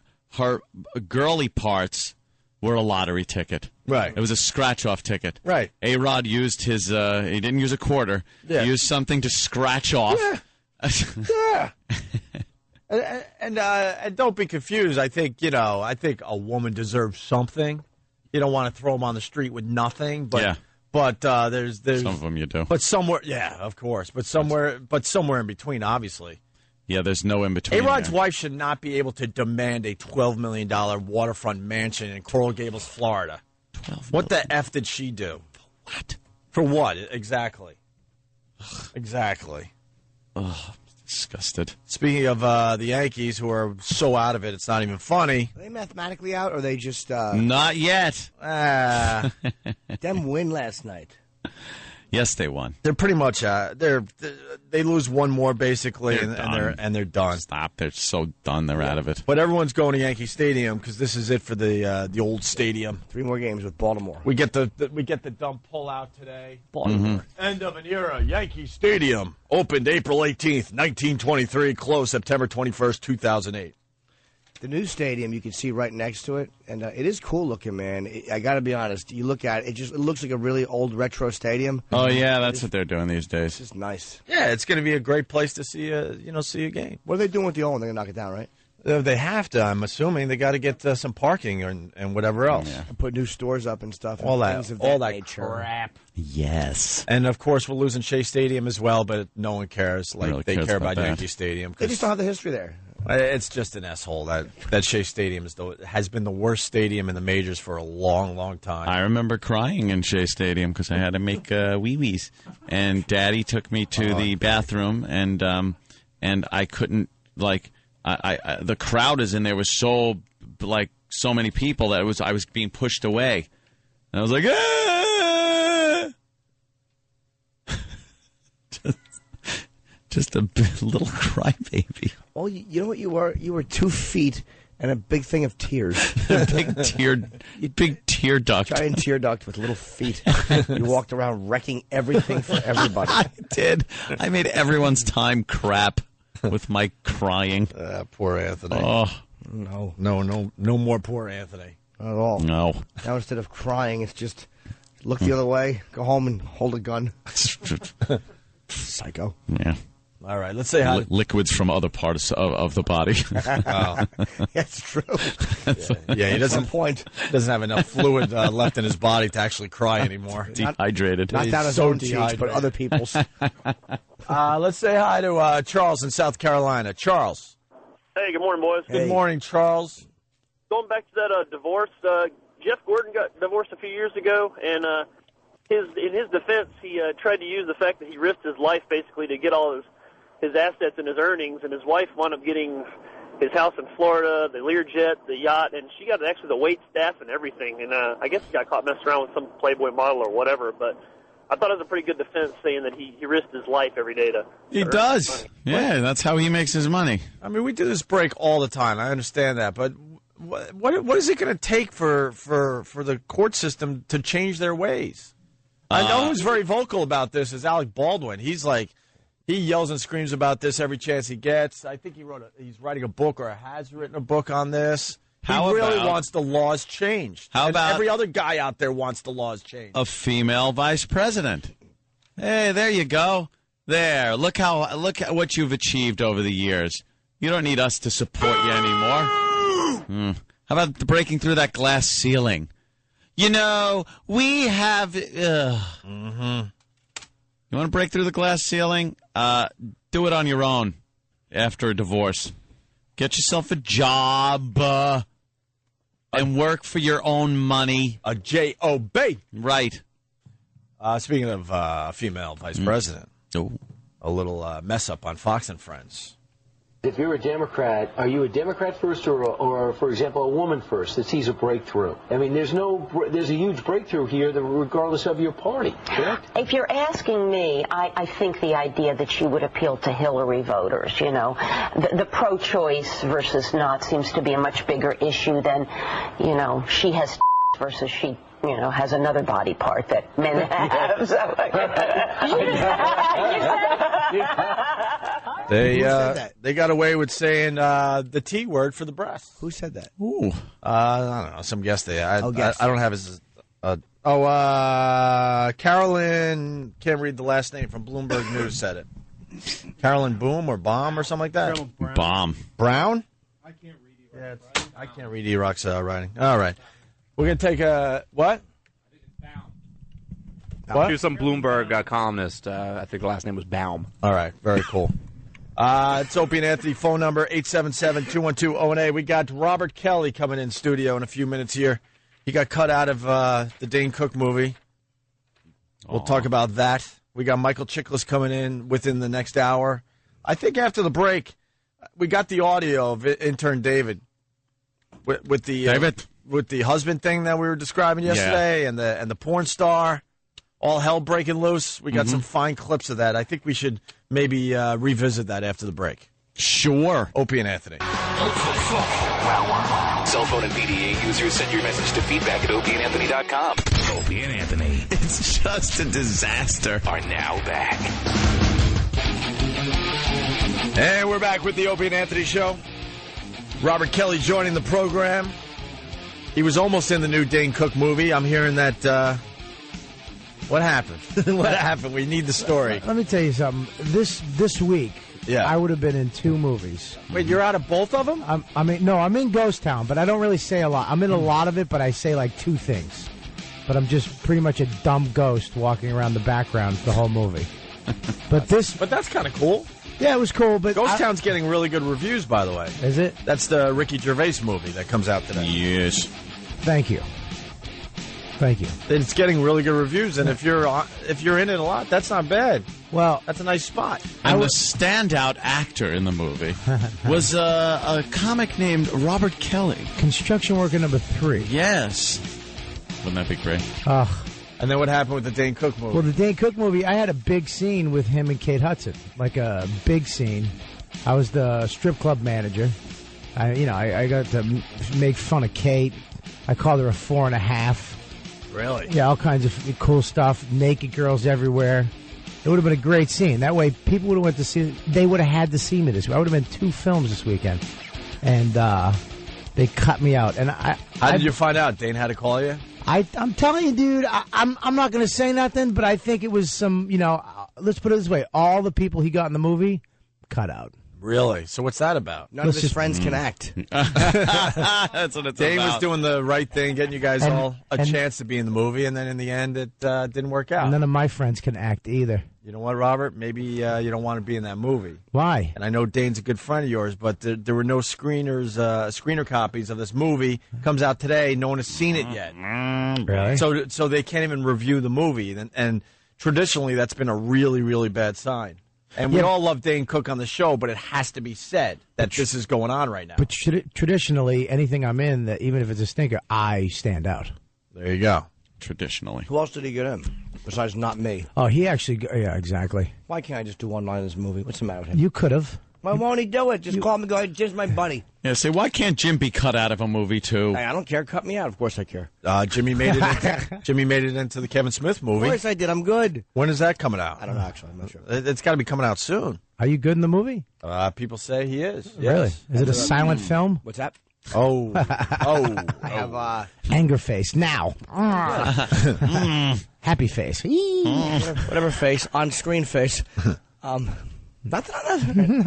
girly parts were a lottery ticket. Right. It was a scratch-off ticket. Right. A-Rod used his, he didn't use a quarter. Yeah. He used something to scratch off. Yeah. And don't be confused. I think a woman deserves something. You don't want to throw them on the street with nothing, but there's some of them you do. But somewhere, of course, but somewhere in between, obviously. Yeah, there's no in between. A-Rod's wife should not be able to demand a $12 million waterfront mansion in Coral Gables, Florida. What the F did she do? What? For what? Exactly. Exactly. Oh, disgusted. Speaking of the Yankees, who are so out of it, it's not even funny. Are they mathematically out, or are they just... Not yet. Them win last night. Yes, they won. They're pretty much they lose one more basically, and they're done. Stop! They're so done. They're out of it. But everyone's going to Yankee Stadium because this is it for the old stadium. 3 more games with Baltimore. We get the dumb pullout today. Baltimore. End of an era. Yankee Stadium opened April 18th, 1923. Closed September 21st, 2008. The new stadium you can see right next to it, and it is cool looking, man. I got to be honest. You look at it, it looks like a really old retro stadium. Oh yeah, that's what they're doing these days. It's just nice. Yeah, it's going to be a great place to see a game. What are they doing with the old one? They're going to knock it down, right? They have to. I'm assuming they got to get some parking and whatever else. Yeah. Put new stores up and stuff. All and that, things of all that that nature. crap. Yes. And of course, we're losing Shea Stadium as well, but no one cares. Like really they cares care about about that. Yankee Stadium. They just don't have the history there. It's just an asshole. That Shea Stadium has been the worst stadium in the majors for a long, long time. I remember crying in Shea Stadium because I had to make wee-wees. And Daddy took me to the bathroom, and I couldn't, like, the crowd is in there was so many people that I was being pushed away. And I was like, ah! just a little crybaby. Well, you know what you were? You were 2 feet and a big thing of tears. big tear duct. Giant tear duct with little feet. You walked around wrecking everything for everybody. I did. I made everyone's time crap with my crying. Poor Anthony. Oh. No more poor Anthony. Not at all. No. Now instead of crying, it's just look the other way, go home and hold a gun. Psycho. Yeah. All right, let's say hi. Liquids from other parts of the body. Oh. That's true. Yeah, he doesn't have enough fluid left in his body to actually cry anymore. Dehydrated. Not down his own cheeks, but other people's. Let's say hi to Charles in South Carolina. Charles. Hey, good morning, boys. Good morning, Charles. Going back to that divorce, Jeff Gordon got divorced a few years ago, and in his defense, he tried to use the fact that he risked his life basically to get all his assets and his earnings, and his wife wound up getting his house in Florida, the Learjet, the yacht, and she got actually the wait staff and everything. And I guess he got caught messing around with some Playboy model or whatever, but I thought it was a pretty good defense saying that he risked his life every day to He does. Yeah, that's how he makes his money. I mean, we do this break all the time. I understand that, but what is it going to take for the court system to change their ways? I know who's very vocal about this is Alec Baldwin. He's like, he yells and screams about this every chance he gets. I think he's writing a book or has written a book on this. He really wants the laws changed. How about every other guy out there wants the laws changed? A female vice president. Hey, there you go. There. Look at what you've achieved over the years. You don't need us to support you anymore. How about breaking through that glass ceiling? You know, we have... You want to break through the glass ceiling? Do it on your own after a divorce. Get yourself a job and work for your own money. A J-O-B. Right. Speaking of female vice president, a little mess up on Fox and Friends. If you're a Democrat, are you a Democrat first or for example, a woman first that sees a breakthrough? I mean, there's a huge breakthrough here regardless of your party, correct? If you're asking me, I think the idea that she would appeal to Hillary voters, you know, the pro-choice versus not seems to be a much bigger issue than, you know, she has versus she, you know, has another body part that men have. They got away with saying the T word for the breast. Who said that? Ooh. I don't know. Some guest there. I guess. don't have his. Carolyn, can't read the last name, from Bloomberg News said it. Carolyn Boom or Bomb or something like that? Bomb. Brown? I can't read E-Rock's writing. I can't read E-Rock's writing. All right. We're going to take a, what? What? He was some Bloomberg columnist. I think the last name was Baum. All right. Very cool. It's Opie and Anthony. Phone number 877-212-ONA. We got Robert Kelly coming in studio in a few minutes here. He got cut out of the Dane Cook movie. We'll talk about that. We got Michael Chiklis coming in within the next hour. I think after the break, we got the audio of intern David with the husband thing that we were describing yesterday, and the porn star. All hell breaking loose. We got some fine clips of that. I think we should maybe revisit that after the break. Sure. Opie and Anthony. Cell phone and PDA users, send your message to feedback at opieandanthony.com. Opie and Anthony. It's just a disaster. Are now back. And we're back with the Opie and Anthony Show. Robert Kelly joining the program. He was almost in the new Dane Cook movie. I'm hearing that... what happened? What happened? We need the story. Let me tell you something. This week, Yeah. I would have been in 2 movies. Wait, you're out of both of them? I'm in Ghost Town, but I don't really say a lot. I'm in a lot of it, but I say like 2 things. But I'm just pretty much a dumb ghost walking around the background the whole movie. But that's kind of cool. Yeah, it was cool. But Ghost Town's getting really good reviews, by the way. Is it? That's the Ricky Gervais movie that comes out today. Yes. Thank you. It's getting really good reviews, and if you're in it a lot, that's not bad. Well, that's a nice spot. And the standout actor in the movie was a comic named Robert Kelly. Construction Worker number 3. Yes. Wouldn't that be great? Ugh. And then what happened with the Dane Cook movie? Well, the Dane Cook movie, I had a big scene with him and Kate Hudson, like a big scene. I was the strip club manager. I got to make fun of Kate. I called her a 4.5. Really? Yeah, all kinds of cool stuff. Naked girls everywhere. It would have been a great scene. That way, people would have went to see. They would have had to see me this week. I would have been 2 films this weekend, and they cut me out. And how did you find out? Dane had to call you? I'm telling you, dude. I'm not going to say nothing, but I think it was some. Let's put it this way: all the people he got in the movie cut out. Really? So what's that about? None of his friends can act. That's what it's Dane about. was doing the right thing, getting you guys all a chance to be in the movie, and then in the end, it didn't work out. And none of my friends can act either. You know what, Robert? Maybe you don't want to be in that movie. Why? And I know Dane's a good friend of yours, but there were no screener copies of this movie. Comes out today. No one has seen it yet. Really? So they can't even review the movie, and traditionally that's been a really, really bad sign. And we all love Dane Cook on the show, but it has to be said that this is going on right now. But traditionally, anything I'm in, that even if it's a stinker, I stand out. There you go. Traditionally. Who else did he get in besides not me? Oh, he actually, yeah, exactly. Why can't I just do one line in this movie? What's the matter with him? You could have. Why won't he do it? Just call me and go, hey, Jim's my buddy. Yeah, say, why can't Jim be cut out of a movie, too? Hey, I don't care. Cut me out. Of course I care. Jimmy made it into the Kevin Smith movie. Of course I did. I'm good. When is that coming out? I don't know, actually. I'm not sure. It's got to be coming out soon. Are you good in the movie? People say he is. Yes. Really? Is it a silent film? What's that? Oh. I have anger face now. Happy face. whatever face, on screen face. Not really.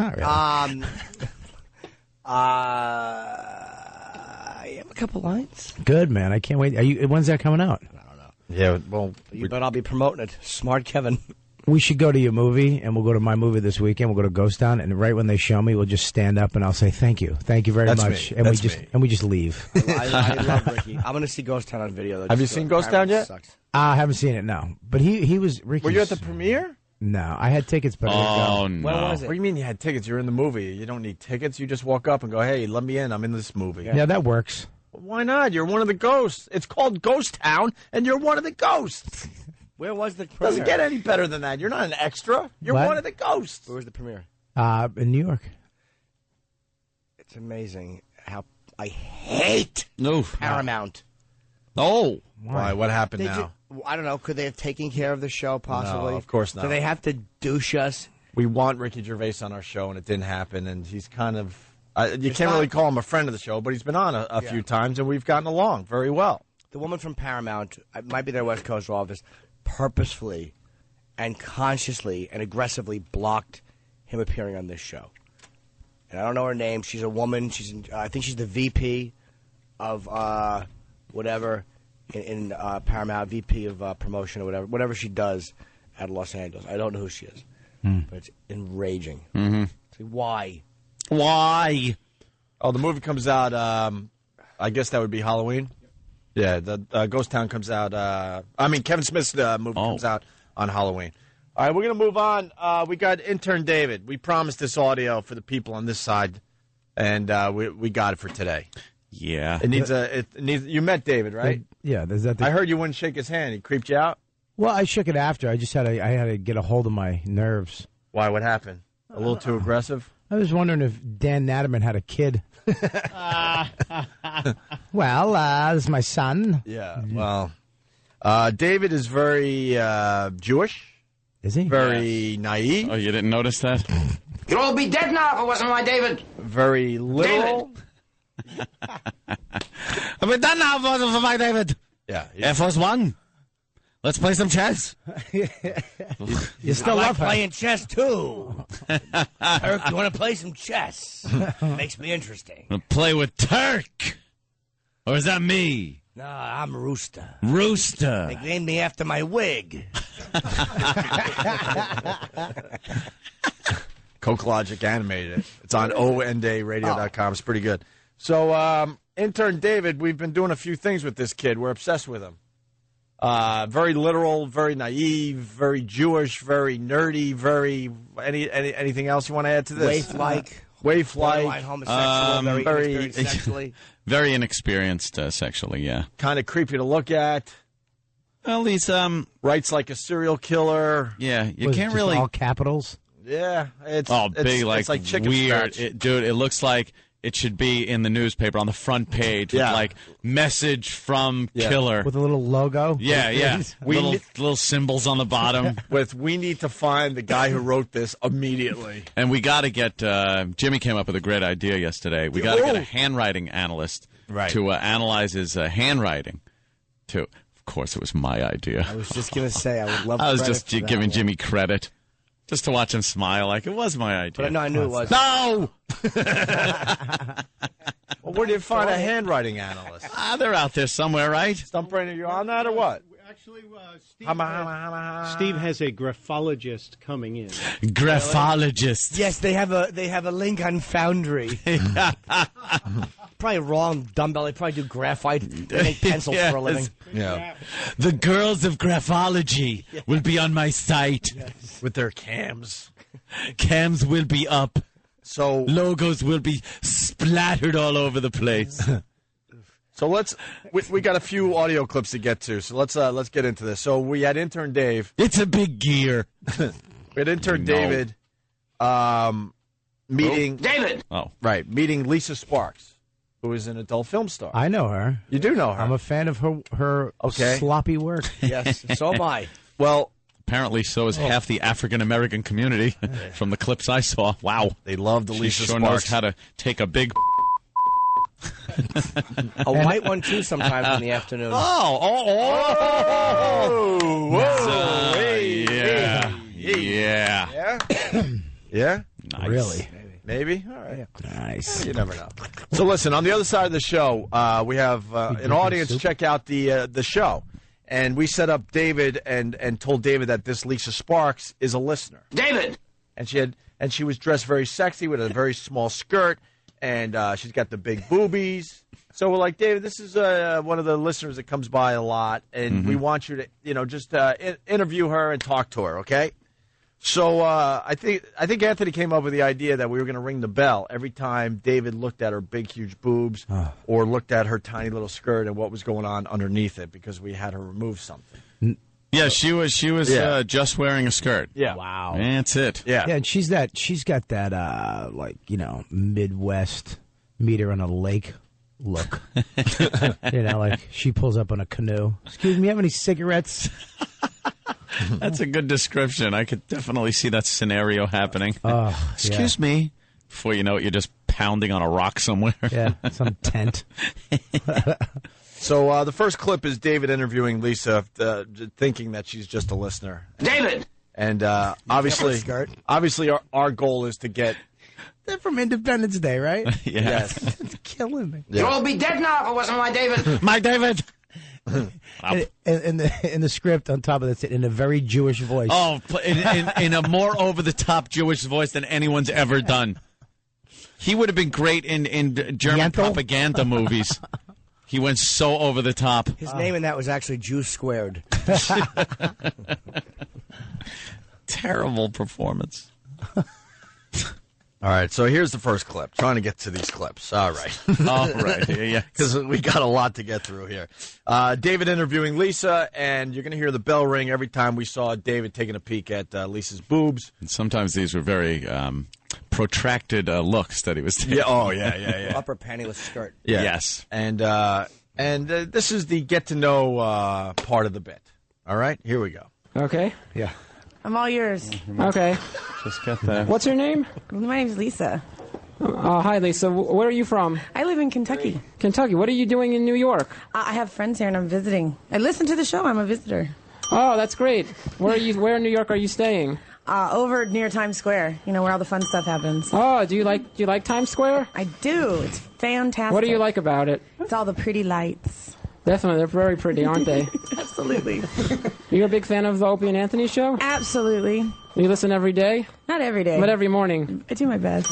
I have a couple lines. Good, man. I can't wait. When's that coming out? I don't know. Yeah, well, but I'll be promoting it. Smart Kevin. We should go to your movie, and we'll go to my movie this weekend. We'll go to Ghost Town, and right when they show me, we'll just stand up and I'll say thank you very much, me. and That's we just leave. I love Ricky. I'm going to see Ghost Town on video. Have you seen Ghost Town yet? Sucks. I haven't seen it, no. But he was Ricky. Were you at the premiere? No, I had tickets, but I didn't go. No. When was it? What do you mean you had tickets? You're in the movie. You don't need tickets. You just walk up and go, hey, let me in. I'm in this movie. Yeah, that works. Why not? You're one of the ghosts. It's called Ghost Town, and you're one of the ghosts. Where was the premiere? Doesn't get any better than that. You're not an extra. You're What? one of the ghosts. Where was the premiere? In New York. It's amazing how I hate Paramount. Oh. Why? What happened now? I don't know. Could they have taken care of the show, possibly? No, of course not. Do they have to douche us? We want Ricky Gervais on our show, and it didn't happen, and he's kind of... you can't really call him a friend of the show, but he's been on a few times, and we've gotten along very well. The woman from Paramount, it might be their West Coast office, purposefully and consciously and aggressively blocked him appearing on this show. And I don't know her name. She's a woman. I think she's the VP of whatever in Paramount, VP of promotion or whatever she does at Los Angeles. I don't know who she is, but it's enraging. Mm-hmm. See, why? Why? Oh, the movie comes out, I guess that would be Halloween. Yeah, the Ghost Town comes out, Kevin Smith's movie comes out on Halloween. All right, we're going to move on. We got intern David. We promised this audio for the people on this side, and we got it for today. Yeah. It needs. You met David, right? Yeah. I heard you wouldn't shake his hand. He creeped you out? Well, I shook it after. I just had to get a hold of my nerves. Why? What happened? A little too aggressive? I was wondering if Dan Natterman had a kid. Well, this is my son. Yeah, well, David is very Jewish. Is he? Very naive. Oh, you didn't notice that? You'd all be dead now if it wasn't my David. Very literal. We're done now for my David. Yeah. Air Force One. Let's play some chess. You still I love her. playing chess, too. Turk, you want to play some chess? Makes me interesting. Play with Turk. Or is that me? No, I'm Rooster. Rooster. They named me after my wig. Coke Logic animated it. It's on ondayradio.com. It's pretty good. So, intern David, we've been doing a few things with this kid. We're obsessed with him. Very literal, very naive, very Jewish, very nerdy, very anything else you want to add to this? Waif-like, homosexual, very inexperienced sexually. Very inexperienced sexually, yeah. Kind of creepy to look at. Well, he's writes like a serial killer. Yeah, you can't really all capitals. Yeah, it's big, it's like chicken weird, scratch. dude. It looks like it should be in the newspaper on the front page with like message from killer with a little logo. Yeah. Little symbols on the bottom. With we need to find the guy who wrote this immediately. And we got to get Jimmy came up with a great idea yesterday. We got to get a handwriting analyst to analyze his handwriting. Of course, it was my idea. I was just gonna say I would love. I was just giving Jimmy credit. Just to watch him smile like it was my idea. But no, I knew it was. No! Well, where do you find a handwriting analyst? They're out there somewhere, right? Stumpbrain, are you on that or what? Actually, Steve has a graphologist coming in. Graphologist. Yes, they have a link on Foundry. Probably wrong, dumbbell. They probably do graphite. They make pencils for a living. Yeah. The girls of graphology will be on my site. Yes. With their cams. Cams will be up. So logos will be splattered all over the place. So we got a few audio clips to get to. So let's get into this. So we had intern Dave. It's a big gear. We had intern David meeting David. Meeting Lisa Sparks, who is an adult film star. I know her. You do know her. I'm a fan of her sloppy work. Yes, so am I. Well, apparently so is half the African American community from the clips I saw. Wow. They love the Lisa Sparks. Sparks. Knows how to take a big a white one too sometimes in the afternoon. Yeah? Nice. Really? Maybe? All right. Nice. You never know. So listen, on the other side of the show, we have an audience check out the show. And we set up David and told David that this Lisa Sparks is a listener. David! And she was dressed very sexy with a very small skirt, and she's got the big boobies. So we're like, David, this is one of the listeners that comes by a lot, and we want you to, just interview her and talk to her, okay? So I think Anthony came up with the idea that we were going to ring the bell every time David looked at her big, huge boobs or looked at her tiny little skirt and what was going on underneath it, because we had her remove something. Yeah, she was just wearing a skirt. Yeah. Wow. That's it. Yeah. Yeah, and she's got that Midwest meet her on a lake look. Like she pulls up on a canoe. Excuse me, have any cigarettes? That's a good description. I could definitely see that scenario happening. Excuse me. Before you know it, you're just pounding on a rock somewhere. Yeah, some tent. So the first clip is David interviewing Lisa, thinking that she's just a listener. David! And obviously our goal is to get... They're from Independence Day, right? Yes. It's killing me. You'd all be dead now if it wasn't my David. My David! In the script on top of that, in a very Jewish voice. Oh, in a more over-the-top Jewish voice than anyone's ever done. He would have been great in German propaganda movies. He went so over the top. His name in that was actually Jew Squared. Terrible performance. All right, so here's the first clip. Trying to get to these clips. All right. All right. Yeah. Because we got a lot to get through here. David interviewing Lisa, and you're going to hear the bell ring every time we saw David taking a peek at Lisa's boobs. And sometimes these were very protracted looks that he was taking. Yeah. Oh, yeah. Upper pantyless skirt. Yeah. Yes. And this is the get-to-know part of the bit. All right, here we go. Okay. Yeah. I'm all yours. Okay. Just got that. What's your name? My name's Lisa. Hi, Lisa. Where are you from? I live in Kentucky. Kentucky. What are you doing in New York? I have friends here and I'm visiting. I listen to the show. I'm a visitor. Oh, that's great. Where in New York are you staying? Over near Times Square, you know, where all the fun stuff happens. Oh, do you like Times Square? I do. It's fantastic. What do you like about it? It's all the pretty lights. Definitely, they're very pretty, aren't they? Absolutely. You're a big fan of the Opie and Anthony show? Absolutely. You listen every day? Not every day. But every morning? I do my best.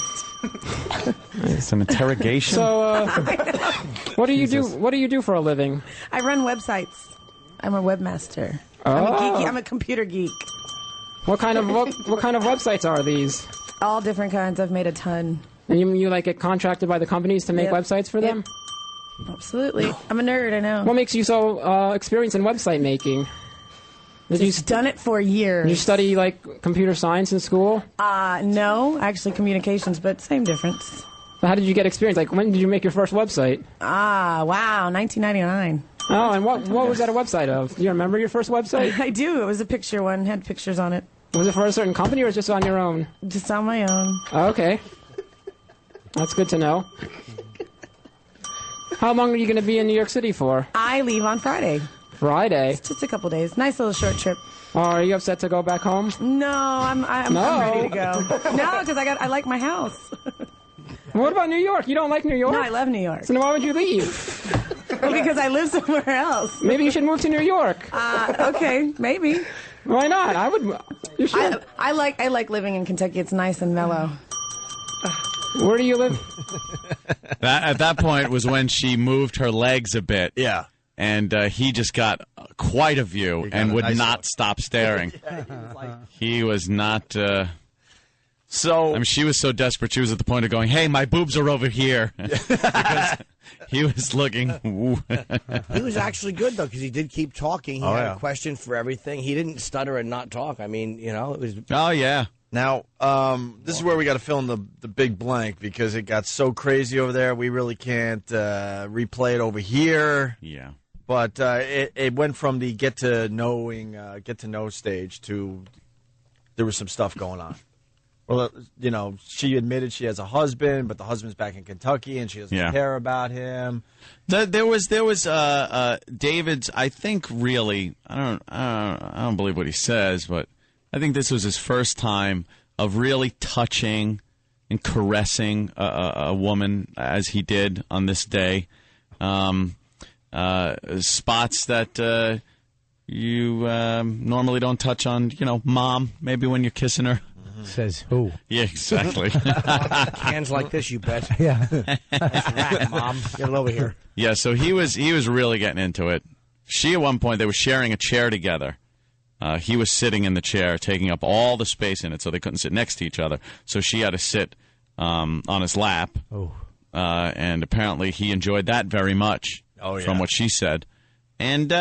It's an interrogation. So, what do you do? What do you do for a living? I run websites. I'm a webmaster. Oh. I'm a computer geek. What kind of websites are these? All different kinds. I've made a ton. And you like get contracted by the companies to make Yep. websites for them? Absolutely. I'm a nerd, I know. What makes you so experienced in website making? Just done it for years. Did you study like computer science in school? No, actually communications, but same difference. So how did you get experience? Like when did you make your first website? Wow, 1999. Oh, and what was that a website of? Do you remember your first website? I do. It was a picture one, had pictures on it. Was it for a certain company or was it just on your own? Just on my own. Oh, okay. That's good to know. How long are you going to be in New York City for? I leave on Friday. Friday? It's just a couple days. Nice little short trip. Oh, are you upset to go back home? No, I'm ready to go. No, because I like my house. What about New York? You don't like New York? No, I love New York. So then why would you leave? Well, because I live somewhere else. Maybe you should move to New York. Okay, maybe. Why not? I would. You should. I like living in Kentucky. It's nice and mellow. Where do you live? At that point was when she moved her legs a bit. Yeah. And he just got quite a view and would not stop staring. He was not... So, I mean, she was so desperate, she was at the point of going, hey, my boobs are over here. Because he was looking... He was actually good, though, because he did keep talking. He had yeah. a question for everything. He didn't stutter and not talk. I mean, you know, it was... Oh, yeah. Now, this is where we got to fill in the big blank because it got so crazy over there. We really can't replay it over here. Yeah. But it went from the get to know stage to there was some stuff going on. Well, you know, she admitted she has a husband, but the husband's back in Kentucky and she doesn't care about him. There was David's. I think really, I don't believe what he says, but I think this was his first time of really touching and caressing a woman as he did on this day. Spots that you normally don't touch on, you know, mom, maybe when you're kissing her. Says who? Yeah, exactly. Hands like this, you bet. Yeah. That's right, Mom. Get it over here. Yeah, so he was really getting into it. She, at one point, they were sharing a chair together. He was sitting in the chair, taking up all the space in it, so they couldn't sit next to each other. So she had to sit on his lap. Oh. And apparently he enjoyed that very much, from what she said. And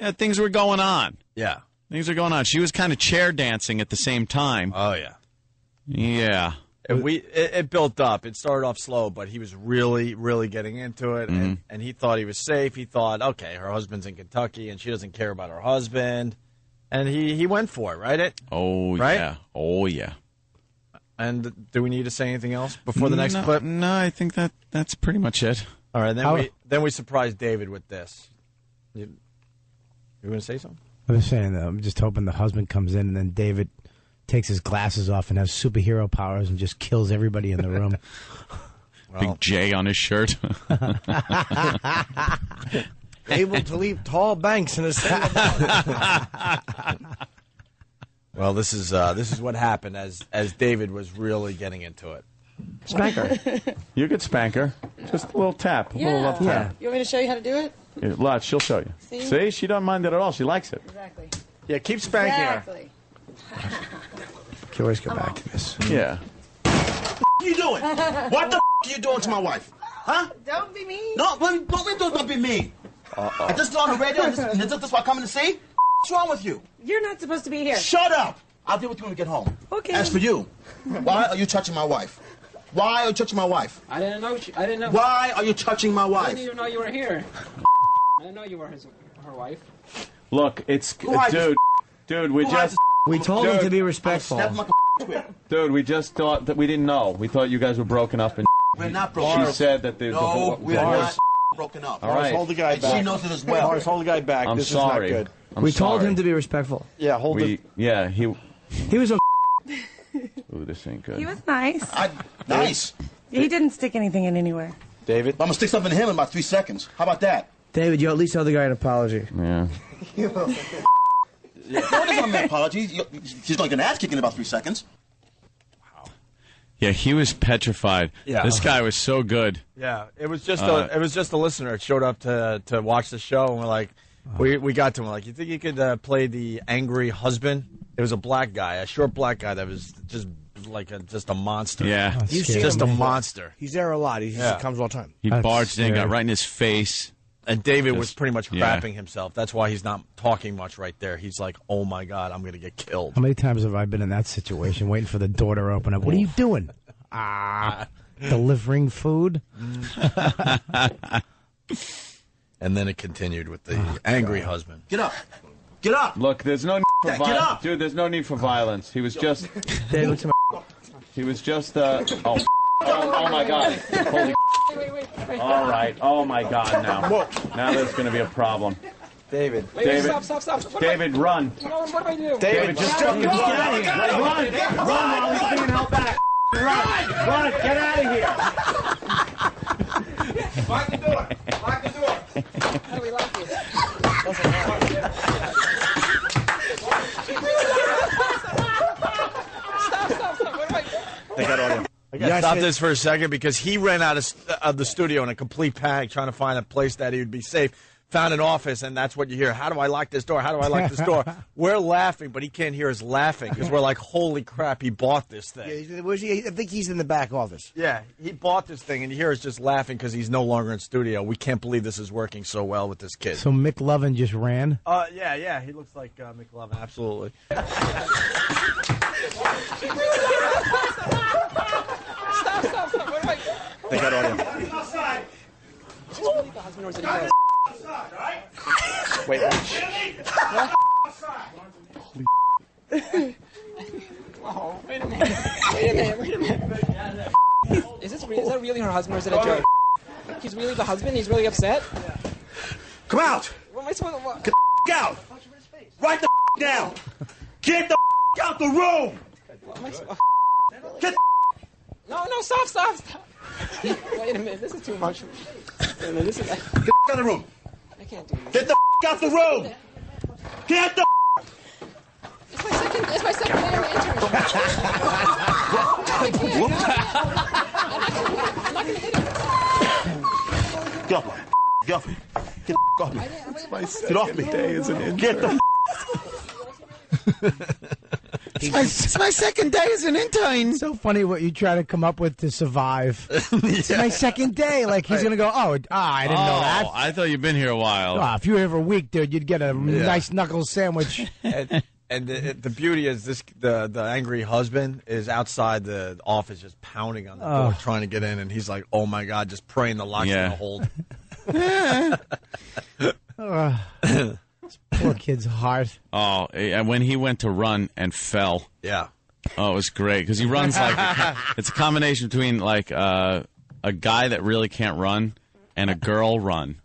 things were going on. Yeah. Things are going on. She was kind of chair dancing at the same time. Oh, yeah. Yeah. And it built up. It started off slow, but he was really, really getting into it. Mm-hmm. And he thought he was safe. He thought, okay, her husband's in Kentucky, and she doesn't care about her husband. And he went for it, right? Yeah. Oh, yeah. And do we need to say anything else before the next clip? No, I think that's pretty much it. All right, then we surprised David with this. You going to say something? I'm just saying that. I'm just hoping the husband comes in and then David takes his glasses off and has superhero powers and just kills everybody in the room. Big J on his shirt. Able to leap tall banks in a single Well, this is what happened as David was really getting into it. Spank her. You could spank her. Just a little tap. A little love tap. You want me to show you how to do it? Yeah, lots. She'll show you. See? She doesn't mind it at all. She likes it. Exactly. Yeah, keep spanking Exactly. Can always go back to this. Yeah. What you doing? What the are you doing to my wife? Huh? Don't be mean. No, don't be mean. I just on the radio and this is what I'm coming to see? What's wrong with you? You're not supposed to be here. Shut up. I'll deal with you when we get home. Okay. As for you, why are you touching my wife? Why are you touching my wife? I didn't know. I didn't know. Why are you touching my I wife? didn't even know you were here. I didn't know you were her wife. Look, it's dude. We told him to be respectful. Dude, we just thought that we didn't know. We thought you guys were broken up, and We're not broken up. she said that the No, we are not broken up. All right. Hold the guy And back. she knows it as well. Morris, hold the guy back. I'm this sorry. is not good. I'm We sorry. told him to be respectful. Yeah, hold it. Yeah, he He was a Ooh, this ain't good. He was nice. Nice. He didn't stick anything in anywhere. David? I'm going to stick something in him in about 3 seconds. How about that? David, you at least owe the guy an apology. Yeah. No, it doesn't mean an apology. He's like an ass kicking in about 3 seconds. Yeah, he was petrified. Yeah. This guy was so good. Yeah, it was just a listener that showed up to watch the show, and we're like, we got to him like, you think you could play the angry husband? It was a black guy, a short black guy that was just like just a monster. Yeah, You've just seen him a before. monster. He's there a lot. He comes all the time. He barged in, got right in his face. And David was Just- pretty much yeah. crapping himself. That's why he's not talking much right there. He's like, oh my God, I'm going to get killed. How many times have I been in that situation, waiting for the door to open up? What are you doing? Delivering food? And then it continued with the angry husband. Get up. Get up. Look, there's no need for Get violence. up. Dude, there's no need for violence. He was just... He was just, oh my God. Holy Wait. All right. Oh, my God, now. Now there's going to be a problem. David. Wait, stop. David, run. No, what do I do? David, just get out of here. Run while he's being held back. Run, get out of here. Lock the door. Lock the door. How do we lock it? Stop. What do I do? They got audio. I got to stop this for a second because he ran out of the studio in a complete panic trying to find a place that he would be safe. Found an office, and that's what you hear. How do I lock this door? How do I lock this door? We're laughing, but he can't hear us laughing because we're like, holy crap, he bought this thing. Yeah, where's he? I think he's in the back office. Yeah, he bought this thing, and you hear us just laughing because he's no longer in studio. We can't believe this is working so well with this kid. So Mick Lovin just ran? Yeah, he looks like McLovin, absolutely. Stop. What do I do? They got audio. Is this really the husband or is it a girl? Wait. Oh, wait a minute. Is that really her husband or is it a joke? He's really the husband? He's really upset? Come out. What am I supposed to... What? Get the out. Write the down. Get the out the room. What am I supposed... Get No, stop. Wait a minute, this is too much. Wait a minute, this is... Get the out of the room. I can't do this. Get the out the room. Get the It's my second day of internship. I'm not gonna hit him. Get off me. Get off me. Get the off me. Get off me. Get the It's my second day as an intern. So funny what you try to come up with to survive. It's my second day. Like he's gonna go. I didn't know that. I thought you'd been here a while. If you were here for a week, dude, you'd get a nice knuckle sandwich. And the beauty is the angry husband is outside the office just pounding on the door trying to get in, and he's like, oh my God, just praying the lock's gonna hold. Poor kid's heart. Oh, and when he went to run and fell. Yeah. Oh, it was great because he runs like it's a combination between like a guy that really can't run and a girl run.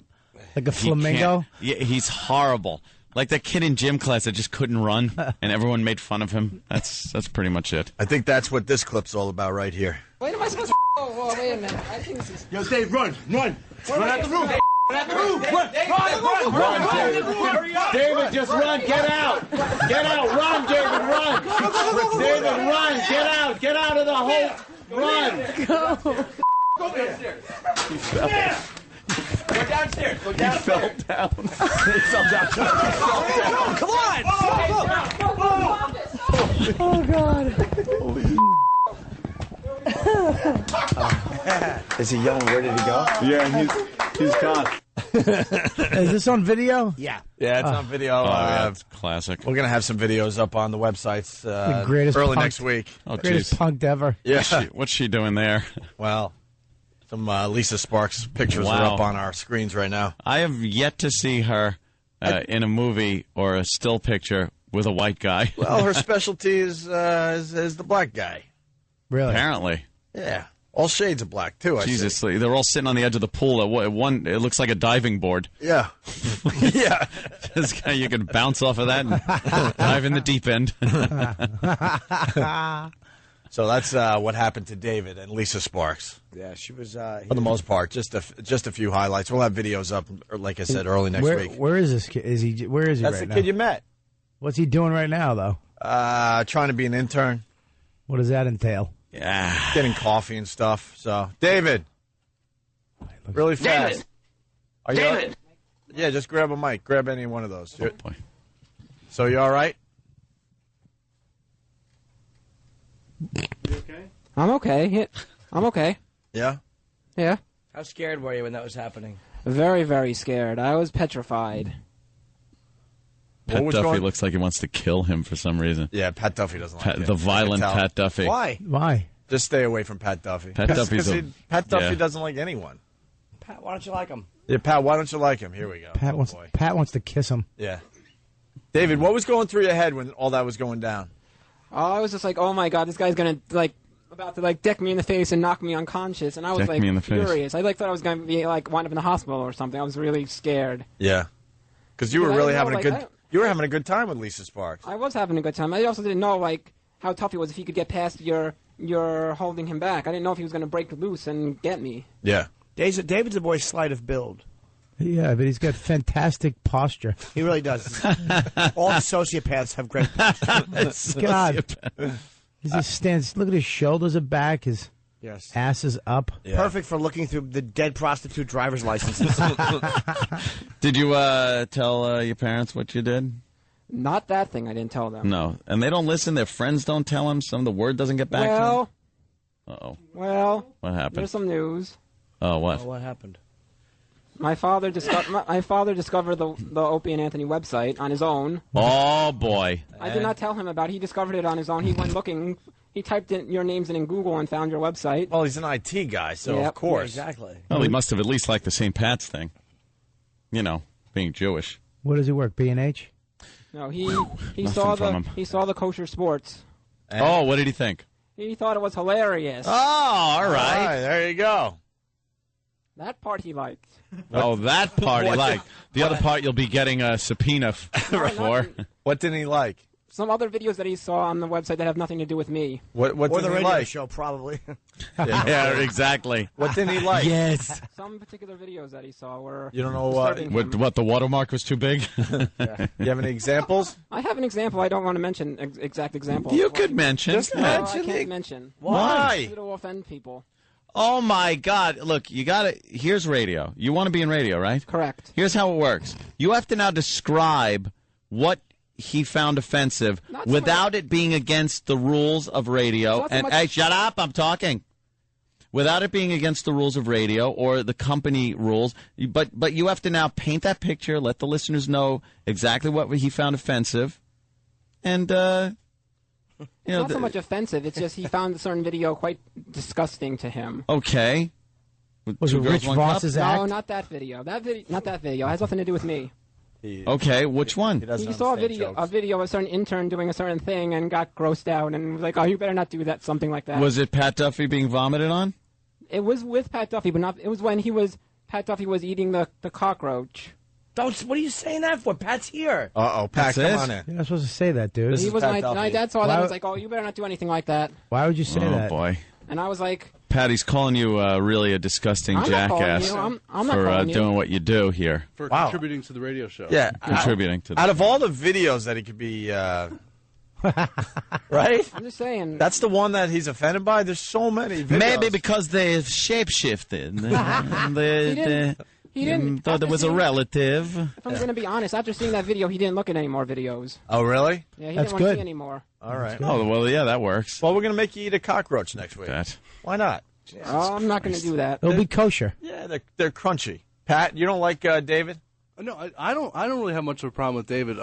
Like a flamingo? Yeah, he's horrible. Like that kid in gym class that just couldn't run, and everyone made fun of him. That's pretty much it. I think that's what this clip's all about right here. Wait, am I supposed to... Whoa, wait a minute. I think this is... Yo, Dave, run out the room. Run out the room. Run, David. David, just run. Get out. Run, David. Run. David, run. Get out of the hole. Run. Go downstairs. He fell. Go downstairs. Go down. He fell down. He fell down. Come on. Oh, God. Is he yelling, where did he go? Yeah, he's gone. Is this on video? Yeah. Yeah, it's on video. That's classic. We're gonna have some videos up on the websites The greatest early punk- next week. Oh, Greatest jeez. punked ever. Yeah. What's she doing there? Well, some Lisa Sparks pictures are Wow. up on our screens right now. I have yet to see her in a movie or a still picture with a white guy. Well, her specialty is the black guy. Really? Apparently. Yeah. All shades of black, too, I Jesus, see. they're all sitting on the edge of the pool. At one, it looks like a diving board. Yeah. Yeah. This guy, you can bounce off of that and dive in the deep end. So that's what happened to David and Lisa Sparks. Yeah, she was. For the most part, just a few highlights. We'll have videos up, like I said, early next week. Where is this kid? Where is he That's right the now? kid you met. What's he doing right now, though? Trying to be an intern. What does that entail? Yeah. Getting coffee and stuff. So, David. Really fast. David! Are you David! Yeah, just grab a mic. Grab any one of those. Oh, boy. So, you all right? I'm okay. I'm okay. Yeah? Yeah. How scared were you when that was happening? Very, very scared. I was petrified. Pat Duffy looks like he wants to kill him for some reason. Yeah, Pat Duffy doesn't like it. The violent I can tell. Pat Duffy. Why? Just stay away from Pat Duffy. Pat Duffy's Pat Duffy yeah. doesn't like anyone. Pat, why don't you like him? Yeah, Pat, why don't you like him? Here we go. Pat wants to kiss him. Yeah. David, what was going through your head when all that was going down? Oh, I was just like, oh my god, this guy's gonna about to deck me in the face and knock me unconscious, and I was Deck me in the face. furious. I thought I was gonna be wind up in the hospital or something. I was really scared. Yeah. Because you were Because I really didn't having know, a good. You were having a good time with Lisa Sparks. I was having a good time. I also didn't know how tough he was if he could get past your holding him back. I didn't know if he was gonna break loose and get me. Yeah. David's a boy slight of build. Yeah, but he's got fantastic posture. He really does. All the sociopaths have great posture. God. He just stands. Look at his shoulders are back. His ass is up. Perfect for looking through the dead prostitute driver's licenses. Did you tell your parents what you did? Not that thing. I didn't tell them. No. And they don't listen? Their friends don't tell them? Some of the word doesn't get back to them? Uh-oh. Well, What happened? there's some news. Oh, what? What happened? My father discovered the Opie and Anthony website on his own. Oh, boy. I did not tell him about it. He discovered it on his own. He went looking. He typed in your names in Google and found your website. Well, he's an IT guy, so Yep. of course. Yeah, exactly. Well, he must have at least liked the St. Pat's thing. You know, being Jewish. Where does he work? B&H? No, he Nothing saw from him. he saw the Kosher Sports. Oh, what did he think? He thought it was hilarious. Oh, all right. There you go. That part he liked. Oh, that part he liked. The other part you'll be getting a subpoena for. What didn't he like? Some other videos that he saw on the website that have nothing to do with me. What Or didn't the he radio like? show, probably. Yeah, exactly. What didn't he like? Yes. Some particular videos that he saw were You don't know disturbing him. What, the watermark was too big? You have any examples? I have an example. I don't want to mention exact examples. You could mention. Just No, mention I can't it. mention. Why? It'll offend people. Oh, my God. Look, you got to. Here's radio. You want to be in radio, right? Correct. Here's how it works. You have to now describe what he found offensive Not so without it being against the rules of radio. Not so And much- hey, shut up! I'm talking. Without it being against the rules of radio or the company rules, but you have to now paint that picture, let the listeners know exactly what he found offensive, and It's not so much offensive. It's just he found a certain video quite disgusting to him. Okay. Was Two it girls, Rich one cup? Voss's No, act? not that video. Not that video. It has nothing to do with me. Okay, which one? He saw a video of a certain intern doing a certain thing and got grossed out and was like, "Oh, you better not do that." Something like that. Was it Pat Duffy being vomited on? It was with Pat Duffy, but not. It was when Pat Duffy was eating the cockroach. What are you saying that for? Pat's here. Uh-oh, Pat, That's come it? on in. You're not supposed to say that, dude. He was Pat my Duffy. dad saw that and Why- was like, "Oh, you better not do anything like that." Why would you say Oh, that? boy. And I was like, Patty's calling you really a disgusting I'm not calling jackass you. I'm not for calling you. doing what you do here. For Wow. contributing to the radio show. Yeah. Contributing to Out of all the videos that he could be, right? I'm just saying. That's the one that he's offended by? There's so many videos. Maybe because they've shapeshifted. He didn't. Thought it was a relative. If I'm going to be honest, after seeing that video, he didn't look at any more videos. Oh, really? Yeah, he That's didn't want to good. see any more. All right. Oh, well, yeah, that works. Well, we're going to make you eat a cockroach next week. That. Why not? Oh, I'm not going to do that. It'll be kosher. Yeah, they're crunchy. Pat, you don't like David? No, I don't really have much of a problem with David.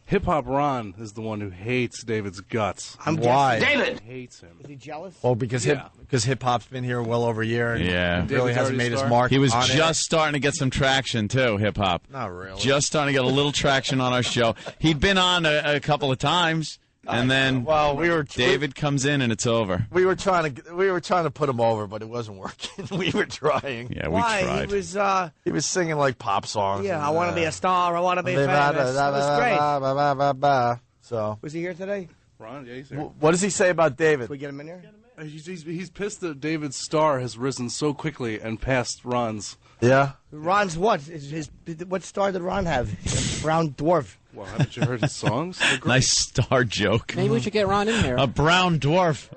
Hip Hop Ron is the one who hates David's guts. Why? David! Hates him. Is he jealous? Well, because hip hop's been here well over a year. And Yeah. really David's hasn't already made his star? mark. He was on just starting to get some traction, too, hip-hop. Not really. Just starting to get a little traction on our show. He'd been on a couple of times, and then David comes in, and it's over. We were trying to put him over, but it wasn't working. We were trying. Yeah, we Why? tried. He was singing like pop songs. I want to be a star. I want to be famous. It was great. great. So Was he here today? Ron, yeah, he's here. What does he say about David? Can we get him in here? He's pissed that David's star has risen so quickly and passed Ron's. Yeah. Ron's what? What star did Ron have? A brown dwarf. Well, haven't you heard his songs? Nice star joke. Maybe we should get Ron in here. A brown dwarf.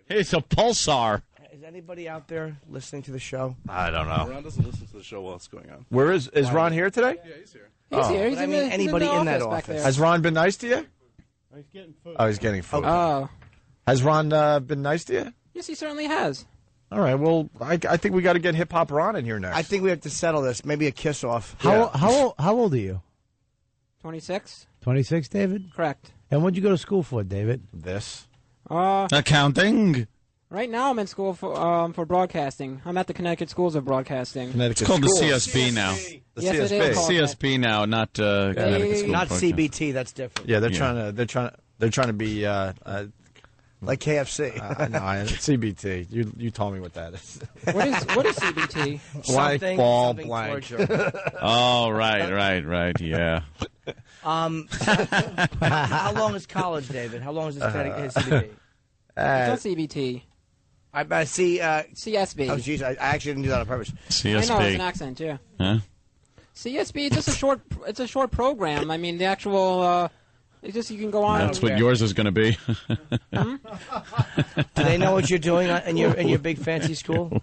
It's a pulsar. Is anybody out there listening to the show? I don't know. Ron doesn't listen to the show while it's going on. Where is Ron here today? Yeah, he's here. He's here. He's But I in mean, the, anybody he's in, in the that office. Back office. there. Has Ron been nice to you? He's getting food. Oh, he's getting food. Oh. Has Ron been nice to you? Yes, he certainly has. All right. Well, I think we got to get Hip Hop Ron in here next. I think we have to settle this. Maybe a kiss off. How old are you? 26? 26, David? Correct. And what'd you go to school for, David? This. Accounting. Right now I'm in school for broadcasting. I'm at the Connecticut Schools of Broadcasting. It's called the CSB now. The Yes, CSB. it is called CSB now, not Connecticut School Not of Broadcasting. CBT. That's different. Yeah, they're trying to be like KFC. no, CBT. You told me what that is. What is CBT? Blank Something- ball something blank. torture. Oh, right, yeah. How long is college, David? How long is this CBT? It's not CBT. I see. CSB. Oh, jeez, I actually didn't do that on purpose. CSB. I know it's an accent, yeah. Huh? CSB. It's just a short. It's a short program. I mean, the actual. It's just you can go on. That's what yours is going to be. Do they know what you're doing in your big fancy school?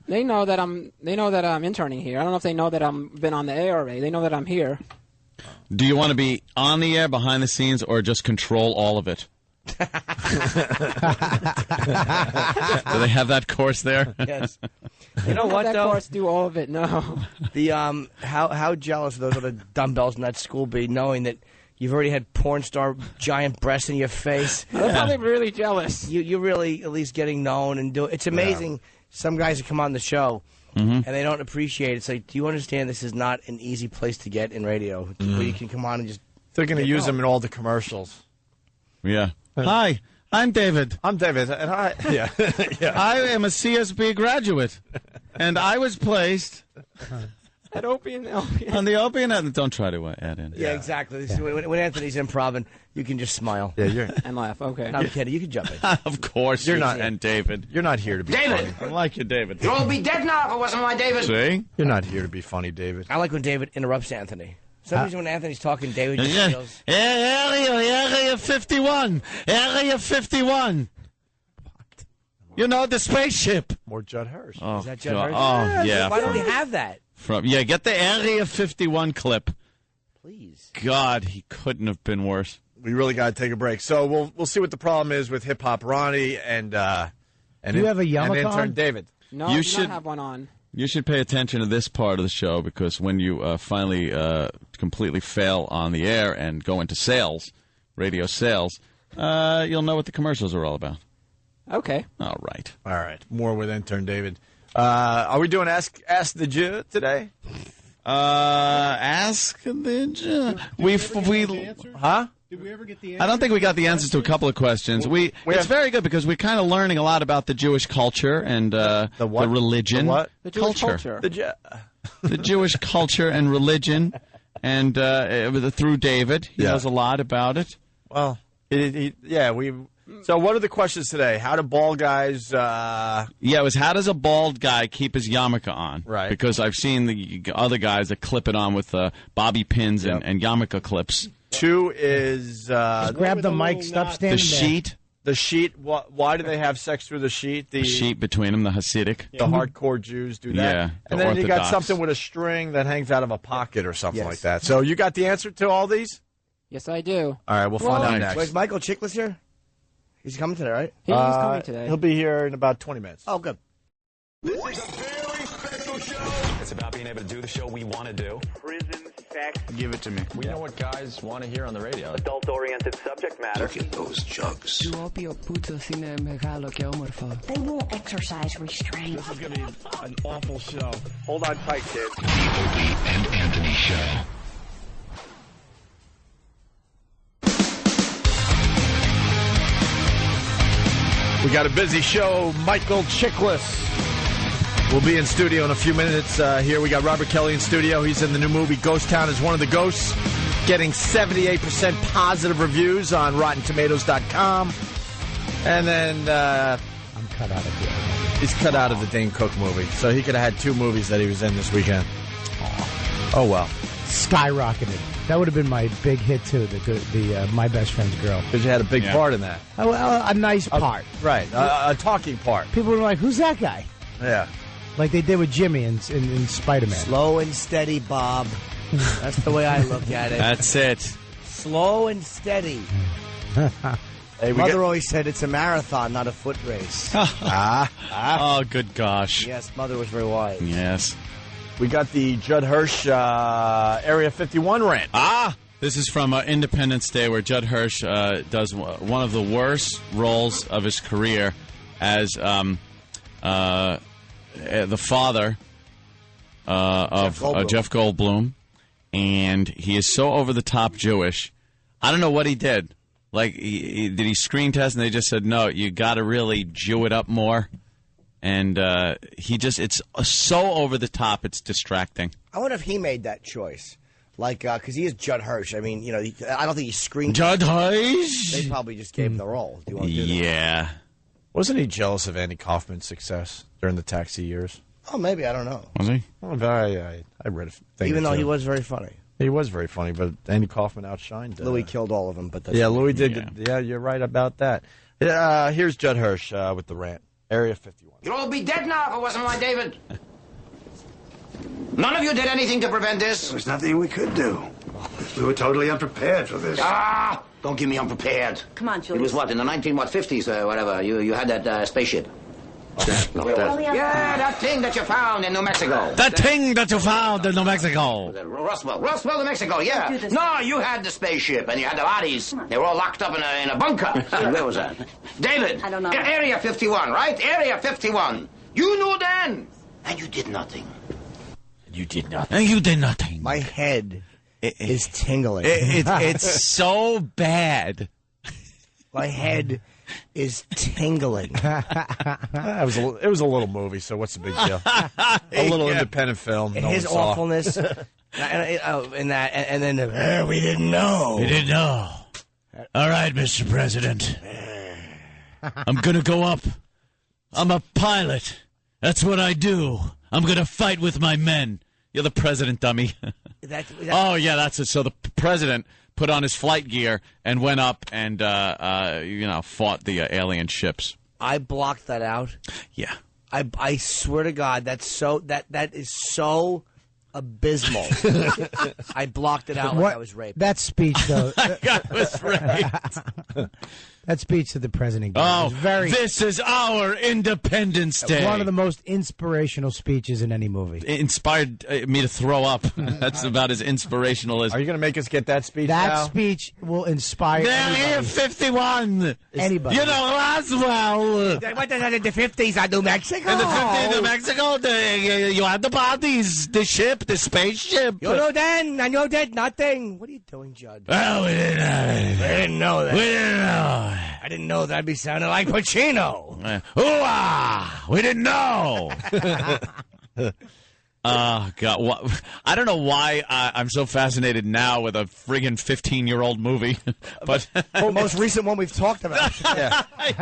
They know that I'm interning here. I don't know if they know that I'm been on the air already. They know that I'm here. Do you want to be on the air, behind the scenes, or just control all of it? Do they have that course there? Yes. You know what, that though? course do all of it. No. The how jealous those other dumbbells in that school be, knowing that you've already had porn star giant breasts in your face. They're probably really jealous. You're really at least getting known and do. It's amazing. Some guys that come on the show and they don't appreciate it. It's like, do you understand this is not an easy place to get in radio where you can come on and just. They're going to use them in all the commercials. Yeah. Hi, I'm David. I'm David, and I. Yeah. I am a CSB graduate, and I was placed At Opie and Elvie. on the Opie and don't try to add in. Yeah, exactly. This is when Anthony's improving, you can just smile. Yeah, you're. And laugh. Okay. No, I'm kidding. You can jump in. Of course, You're not- And David. You're not here to be David! funny. I like you, David. You'd all be dead now if it wasn't my David. See? You're not here to be funny, David. I like when David interrupts Anthony. Sometimes when Anthony's talking, David just Yeah. feels. Area 51. Area 51. You know, the spaceship. More Judd Hirsch. Oh, Is that Judd God. Hirsch? Oh, yeah. Why don't we have that? Get the Area 51 clip. Please. God, he couldn't have been worse. We really got to take a break. So we'll see what the problem is with Hip Hop Ronnie and Do you have a yarmulke and intern on? David. No, You I do should- not have one on. You should pay attention to this part of the show because when you finally completely fail on the air and go into sales, radio sales, you'll know what the commercials are all about. Okay. All right. All right. More with intern David. Are we doing Ask the Jew today? Ask the Jew. Huh? Did we ever get the answer? I don't think we got the answers to a couple of questions. It's very good because we're kind of learning a lot about the Jewish culture and the religion. The what? The Jewish culture. The Jewish culture and religion, and through David, he knows a lot about it. Well, So what are the questions today? How do bald guys? It was how does a bald guy keep his yarmulke on? Right. Because I've seen the other guys that clip it on with bobby pins and yarmulke clips. 2 is Grab the mic. Stop standing The there. sheet. the sheet. Why do they have sex through the sheet? The sheet between them, the Hasidic. The hardcore Jews do that. Yeah, and the then you got Orthodox. something with a string that hangs out of a pocket or something like that. So you got the answer to all these? Yes, I do. All right, we'll find out next. Wait, Michael Chiklis here? He's coming today, right? He's coming today. He'll be here in about 20 minutes. Oh, good. This is a very special show. It's about being able to do the show we want to do. Prison, sex. Give it to me. We know what guys want to hear on the radio. Adult-oriented subject matter. Look at those jugs. They won't exercise restraint. This is going to be an awful show. Hold on tight, kids. The Opie and Anthony Show. We got a busy show. Michael Chiklis will be in studio in a few minutes. Here we got Robert Kelly in studio. He's in the new movie Ghost Town as one of the ghosts. getting 78% positive reviews on RottenTomatoes.com. And then I'm cut out of it. He's cut out of the Dane Cook movie, so he could have had 2 movies that he was in this weekend. Oh well, skyrocketed. That would have been my big hit too. The My Best Friend's Girl, because you had a big part in that. Oh, well, a nice part, right? A talking part. People were like, "Who's that guy?" Yeah, like they did with Jimmy in Spider-Man. Slow and steady, Bob. That's the way I look at it. That's it. Slow and steady. Mother always said it's a marathon, not a foot race. Oh, good gosh. Yes, Mother was very wise. Yes. We got the Judd Hirsch Area 51 rant. This is from Independence Day, where Judd Hirsch does one of the worst roles of his career as the father of Jeff Goldblum. And he is so over-the-top Jewish. I don't know what he did. Like, did he screen test and they just said, no, you got to really Jew it up more? And it's so over the top, it's distracting. I wonder if he made that choice. Like, because he is Judd Hirsch. I mean, I don't think he screened. Judd Hirsch? They probably just gave him the role. Do you want to do that? Yeah. Wasn't he jealous of Andy Kaufman's success during the Taxi years? Oh, maybe. I don't know. Was he? Well, I read a thing. Even though he was very funny. He was very funny, but Andy Kaufman outshined. Louis killed all of them, but that's Louis did. Yeah, you're right about that. Here's Judd Hirsch with the rant. Area 51. You'd all be dead now if it wasn't my David. None of you did anything to prevent this. There was nothing we could do. We were totally unprepared for this. Don't give me unprepared. Come on, Julius. It was what, in the 1950s or whatever, you had that spaceship. Yeah, that thing that you found in New Mexico. That thing that you found in New Mexico. Roswell, New Mexico, yeah. No, you had the spaceship and you had the bodies. They were all locked up in a bunker. Where was that? David. I don't know. Area 51, right? Area 51. You knew then. And you did nothing. You did nothing. And you did nothing. My head is tingling. It's so bad. My head is tingling. It was a little movie, so what's the big deal? A little independent film. And his awfulness, and then we didn't know. We didn't know. All right, Mr. President. I'm going to go up. I'm a pilot. That's what I do. I'm going to fight with my men. You're the president, dummy. Oh, yeah, that's it. So the president put on his flight gear and went up and, fought the alien ships. I blocked that out. Yeah. I swear to God, that is so abysmal. I blocked it out like I was raped. That speech, though. I was raped. That speech that the president gave was very... This is our Independence Day. One of the most inspirational speeches in any movie. It inspired me to throw up. That's about as inspirational as... Are you going to make us get that speech That speech will inspire Area 51. Anybody. You know, Roswell. What in the 50s New Mexico? In the 50s New Mexico, you had the bodies, the ship, the spaceship. You know then, and you did nothing. What are you doing, Judd? Well, we didn't have anything. We didn't know that. We didn't know. I didn't know that'd be sounding like Pacino. We didn't know. Oh, God. I don't know why I'm so fascinated now with a friggin' 15-year-old movie. But the most recent one we've talked about. Yeah. I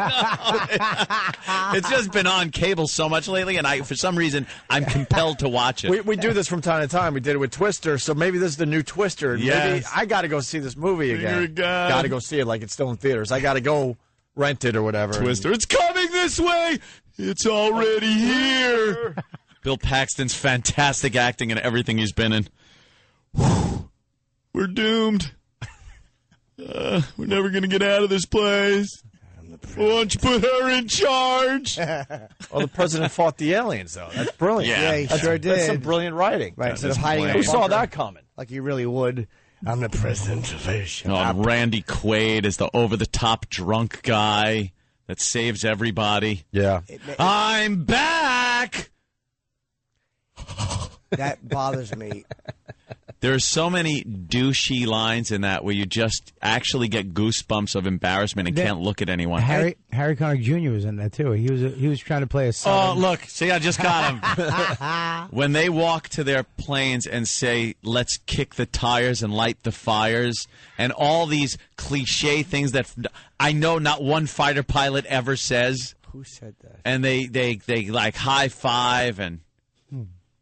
know. It's just been on cable so much lately, and for some reason, I'm compelled to watch it. We do this from time to time. We did it with Twister, so maybe this is the new Twister. Yes. Maybe I got to go see this movie again. Got to go see it like it's still in theaters. I got to go rent it or whatever. Twister, it's coming this way. It's already here. Bill Paxton's fantastic acting in everything he's been in. Whew. We're doomed. We're never going to get out of this place. Why don't you put her in charge? Well, the president fought the aliens, though. That's brilliant. Yeah, he sure did. That's some brilliant writing. Right, instead of hiding in a Who saw bunker that coming? like you really would. I'm the president of Asia. Oh, Randy Quaid is the over-the-top drunk guy that saves everybody. Yeah. I'm back! That bothers me There are so many douchey lines in that where you just actually get goosebumps of embarrassment and can't look at anyone. Harry Connick Jr. was in that too. He was trying to play a Southern. Oh, look. See, I just got him. When they walk to their planes and say, let's kick the tires and light the fires, and all these cliche things that I know not one fighter pilot ever says. Who said that? And they like high five, and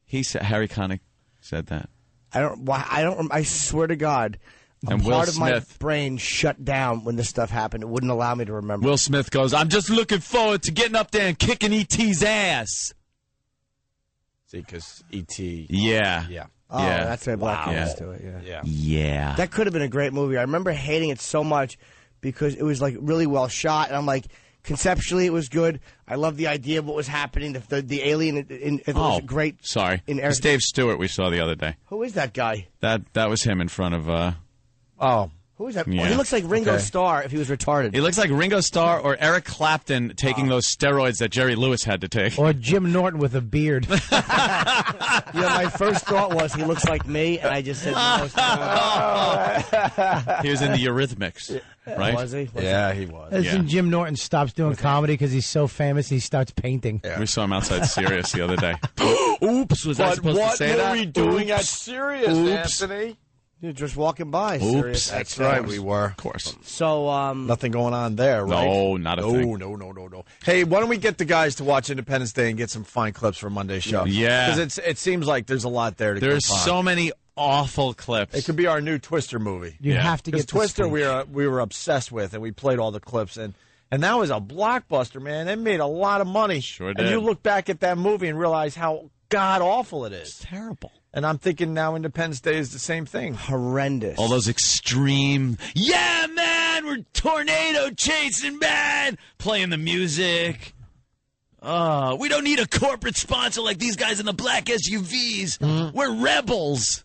he said, Harry Connick said that. I swear to God, And Will part of my Smith. brain shut down when this stuff happened. It wouldn't allow me to remember. Will Smith goes, I'm just looking forward to getting up there and kicking E.T.'s ass. See, because E.T. Yeah. Yeah. Oh, Yeah. that's why Black Wow. goes to it. Yeah. Yeah. That could have been a great movie. I remember hating it so much because it was like really well shot, and I'm like, conceptually it was good. I love the idea of what was happening. The alien, it was great. Sorry. In It's Dave Stewart we saw the other day. Who is that guy? That was him in front of. Who is that? Yeah. Oh, he looks like Ringo Okay. Starr if he was retarded. He looks like Ringo Starr or Eric Clapton taking those steroids that Jerry Lewis had to take. Or Jim Norton with a beard. My first thought was he looks like me, and I just said no. He was in the Eurythmics, right? Was he? Yeah, he was. As in Jim Norton stops doing comedy because he's so famous, he starts painting. We saw him outside Sirius the other day. Oops, was I supposed to say that? What were we doing at Oops. Sirius, Oops. Anthony? You're just walking by. Oops. Sirius That's XM. right, we were. Of course. So, nothing going on there, right? No, not a thing. No. Hey, why don't we get the guys to watch Independence Day and get some fine clips for Monday's show? Yeah. Because it seems like there's a lot there to There's clip on. so many awful clips. It could be our new Twister movie. You have to Because get the Twister speech. we were obsessed with, and we played all the clips, and that was a blockbuster, man. It made a lot of money. Sure And did. you look back at that movie and realize how god-awful it is. It's terrible. And I'm thinking now Independence Day is the same thing. Horrendous. All those extreme, yeah, man, we're tornado chasing, man, playing the music. We don't need a corporate sponsor like these guys in the black SUVs. We're rebels.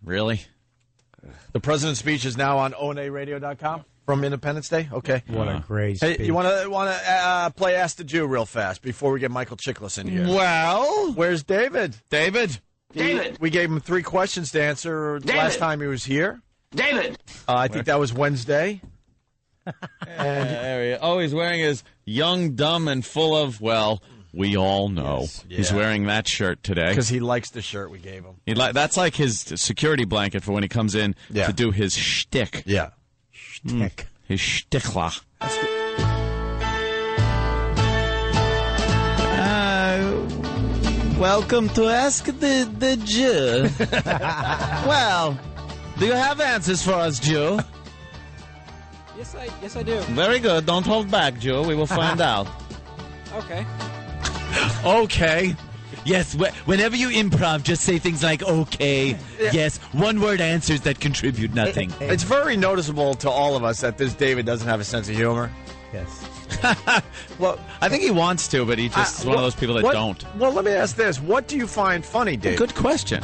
Really? The president's speech is now on onaradio.com from Independence Day. Okay. What a great Hey, speech. you want to play Ask the Jew real fast before we get Michael Chiklis in here? Well, Where's David? David. We gave him 3 questions to answer last time he was here. David. I think that was Wednesday. There he is. Oh, he's wearing his young, dumb, and full of, well, we all know. Yes. He's Yeah. wearing that shirt today. Because he likes the shirt we gave him. That's like his security blanket for when he comes in Yeah. to do his shtick. Yeah. Shtick. His shtickla. Welcome to Ask the Jew. Well, do you have answers for us, Jew? Yes, I do. Very good. Don't hold back, Jew. We will find out. Okay. Okay. Yes, whenever you improv, just say things like, okay, yes, one-word answers that contribute nothing. It's very noticeable to all of us that this David doesn't have a sense of humor. Yes. Well, I think he wants to, but he just is one of those people that don't. Well, let me ask this. What do you find funny, David? Good question.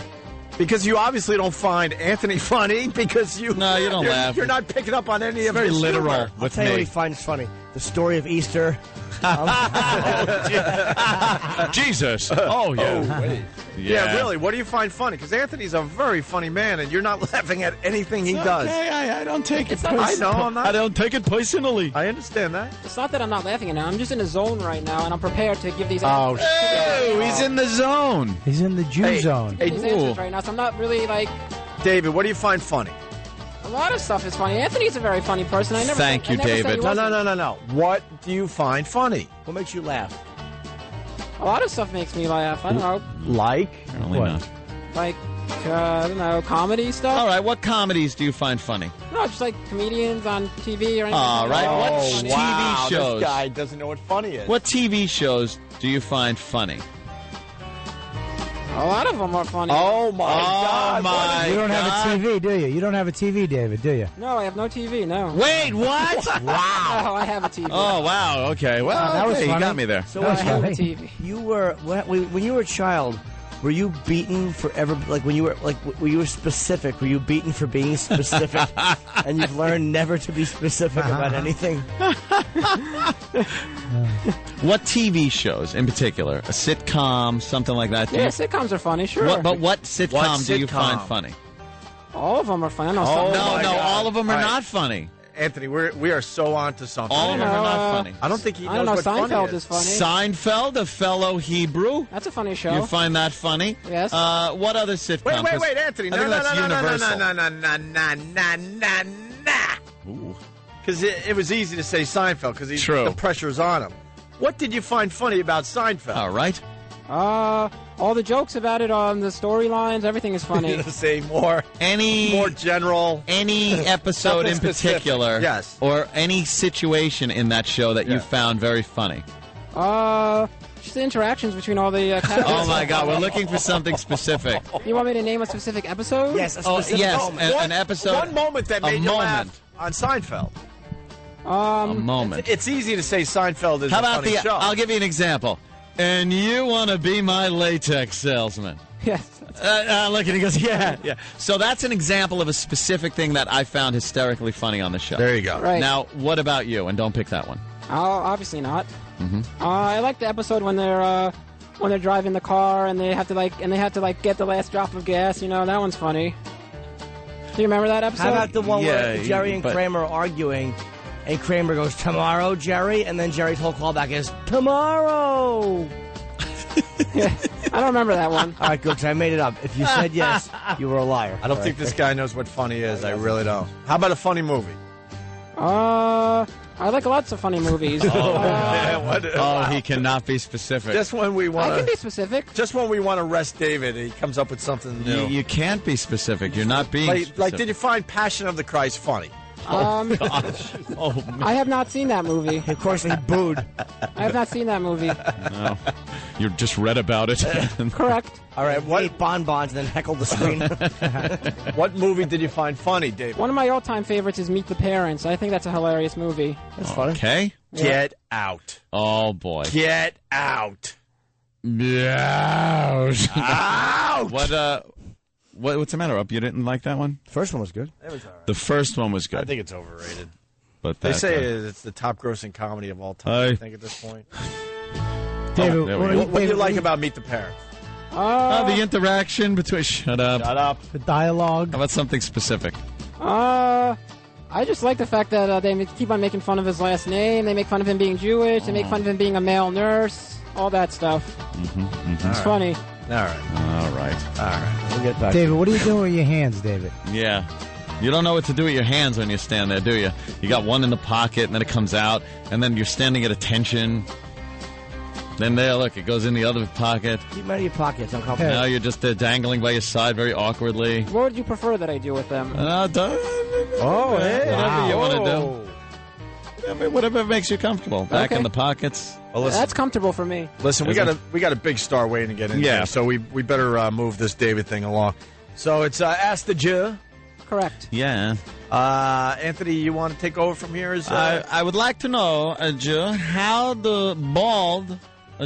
Because you obviously don't find Anthony funny because you No, you don't laugh. You're not picking up on any of Very his literal humor. I'll with tell you what he me. finds funny. The story of Easter. Jesus. Oh, yeah. Yeah, really. What do you find funny? Because Anthony's a very funny man, and you're not laughing at anything he does. Okay, I don't take it not- I know. I'm not. I don't take it personally. I understand that. It's not that I'm not laughing at it. I'm just in a zone right now, and I'm prepared to give these Oh, answers. Oh, he's in the zone. He's in the Jew zone. Hey, These answers right now, so I'm not really like. David, what do you find funny? A lot of stuff is funny. Anthony's a very funny person. I never. Thank I you, never said he David. wasn't. No. What do you find funny? What makes you laugh? A lot of stuff makes me laugh. I don't know, Like? Apparently What? not. like I don't know, comedy stuff. All right, what comedies do you find funny? No, just like comedians on TV or anything. All right, Oh, what funny. TV shows? This guy doesn't know what funny is. What TV shows do you find funny? A lot of them are funny. Oh, my God. my You don't have God. a TV, do you? You don't have a TV, David, do you? No, I have no TV. No. Wait, what? Wow. No, I have a TV. Oh, wow. Okay. Well, that was okay, you funny. got me there. So No, I when have a you, TV. you were when you were a child, were you beaten for ever? Like when you were specific? Were you beaten for being specific? And you've learned never to be specific about anything. What TV shows in particular? A sitcom, something like that? Do Yeah, you- sitcoms are funny. Sure. What, but what sitcom What do you sitcom? find funny? All of them are funny. I know Oh, some. my God. all of them are All right. not funny. Anthony, we are so on to something. All of them are not funny. I don't think he knows I don't know. what funny Seinfeld is. is funny. Seinfeld, a fellow Hebrew. That's a funny show. You find that funny? Yes. What other sitcom? Wait, Anthony. I think that's universal. No. Because it was easy to say Seinfeld because True. the pressure's on him. What did you find funny about Seinfeld? All right. All the jokes about it on the storylines, everything is funny. Say more general. Any episode in Something specific. particular, Yes. or any situation in that show that you found very funny. Just the interactions between all the characters. Oh my God, we're looking for something specific. You want me to name a specific episode? Yes, a Oh, specific yes, moment. an episode. One moment that made a you moment. laugh on Seinfeld. A moment. It's easy to say Seinfeld is How a about funny show. I'll give you an example. And you want to be my latex salesman? Yes. Look, and he goes, yeah. So that's an example of a specific thing that I found hysterically funny on the show. There you go. Right. Now, what about you? And don't pick that one. Oh, obviously not. Mm-hmm. I like the episode when they're driving the car and they have to get the last drop of gas. You know, that one's funny. Do you remember that episode? How about the one where Yeah, Jerry and but- Kramer are arguing, and Kramer goes, "Tomorrow, Jerry," and then Jerry's whole callback is, "Tomorrow." I don't remember that one. All right, good, 'cause I made it up. If you said yes, you were a liar. I don't think this guy knows what funny is. I really don't. How about a funny movie? I like lots of funny movies. He cannot be specific. Just when we I want can be specific. Just when we want to arrest David, he comes up with something new. You can't be specific. You're not being like, specific. did you find Passion of the Christ funny? Gosh. Oh, man. I have not seen that movie. Of course, they booed. I have not seen that movie. No. You just read about it. Correct. All right, What? Ate bonbons and then heckled the screen. what movie did you find funny, David? One of my all-time favorites is Meet the Parents. I think that's a hilarious movie. That's funny. Okay. Get Out. Oh, boy. Get Out. Yeah. Out. What's the matter, Up? You didn't like that one? First one was good. It was all right. The first one was good. I think it's overrated. But They that, say it's the top grossing comedy of all time, I think, at this point. David, there we what, go. What do you like about Meet the Parents? the interaction between... Shut up. Shut up. the dialogue. How about something specific? I just like the fact that they keep on making fun of his last name. They make fun of him being Jewish. They make fun of him being a male nurse. All that stuff. It's funny. All right. All right. All right. We'll get back. David, what are you doing with your hands, David? Yeah. You don't know what to do with your hands when you stand there, do you? You got one in the pocket, and then it comes out, and then you're standing at attention. Then there, look, it goes in the other pocket. Keep them out of your pockets. I'm comfortable. Now you're just dangling by your side very awkwardly. What would you prefer that I do with them? Oh, hey. Whatever you want to Whoa. do. Whatever makes you comfortable. Back Okay. in the pockets. Well, listen, That's comfortable for me. listen, we got a big star waiting to get in Yeah. here, so we better move this David thing along. So it's Ask the Jew. Correct. Yeah. Anthony, you want to take over from here? I would like to know, Jew, how the bald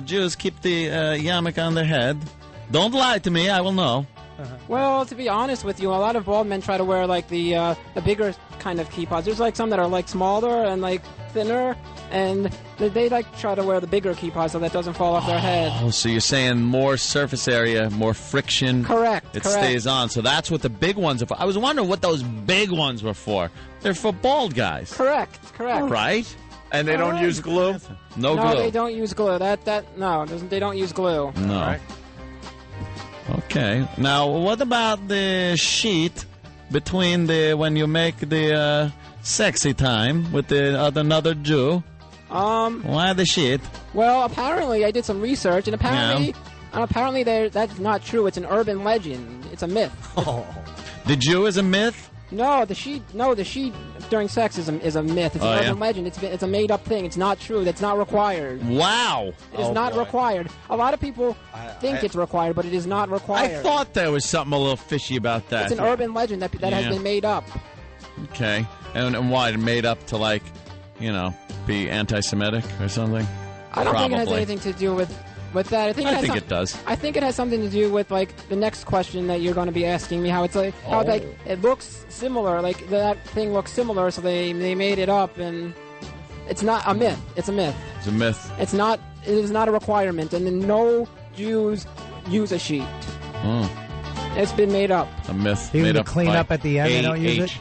Jews keep the yarmulke on their head. Don't lie to me. I will know. Well, to be honest with you, a lot of bald men try to wear like the bigger kind of kippas. There's like some that are like smaller and like thinner, and they like try to wear the bigger kippas so that doesn't fall off their head. Oh, so you're saying more surface area, more friction. Correct. It correct. stays on. So that's what the big ones are for. I was wondering what those big ones were for. They're for bald guys. Correct. Correct. Right? And they don't use glue? No No, glue. they don't use glue. They don't use glue. No. All right. Okay. Now, what about the sheet between when you make the sexy time with another Jew? Why the sheet? Well, apparently I did some research, and apparently that's not true. It's an urban legend. It's a myth. The Jew is a myth? No, the sheet during sex is a myth. It's an urban legend. It's a made up thing. It's not true. That's not required. Wow. It is not required. A lot of people think it's required, but it is not I required. thought there was something a little fishy about that. It's an urban legend that has Yeah. been made up. Okay. And why? Made up to, like, be anti-Semitic or something? I don't think it has Probably. anything to do with that. I think it does. I think it has something to do with like the next question that you're going to be asking me. How it's like it looks similar. Like that thing looks similar, so they made it up, and it's not a myth. It's a myth. It's a myth. It's not. It is not a requirement, and then no Jews use a sheet. It's been made up. A myth Even made the up clean by up at the end, they don't use it? A.H..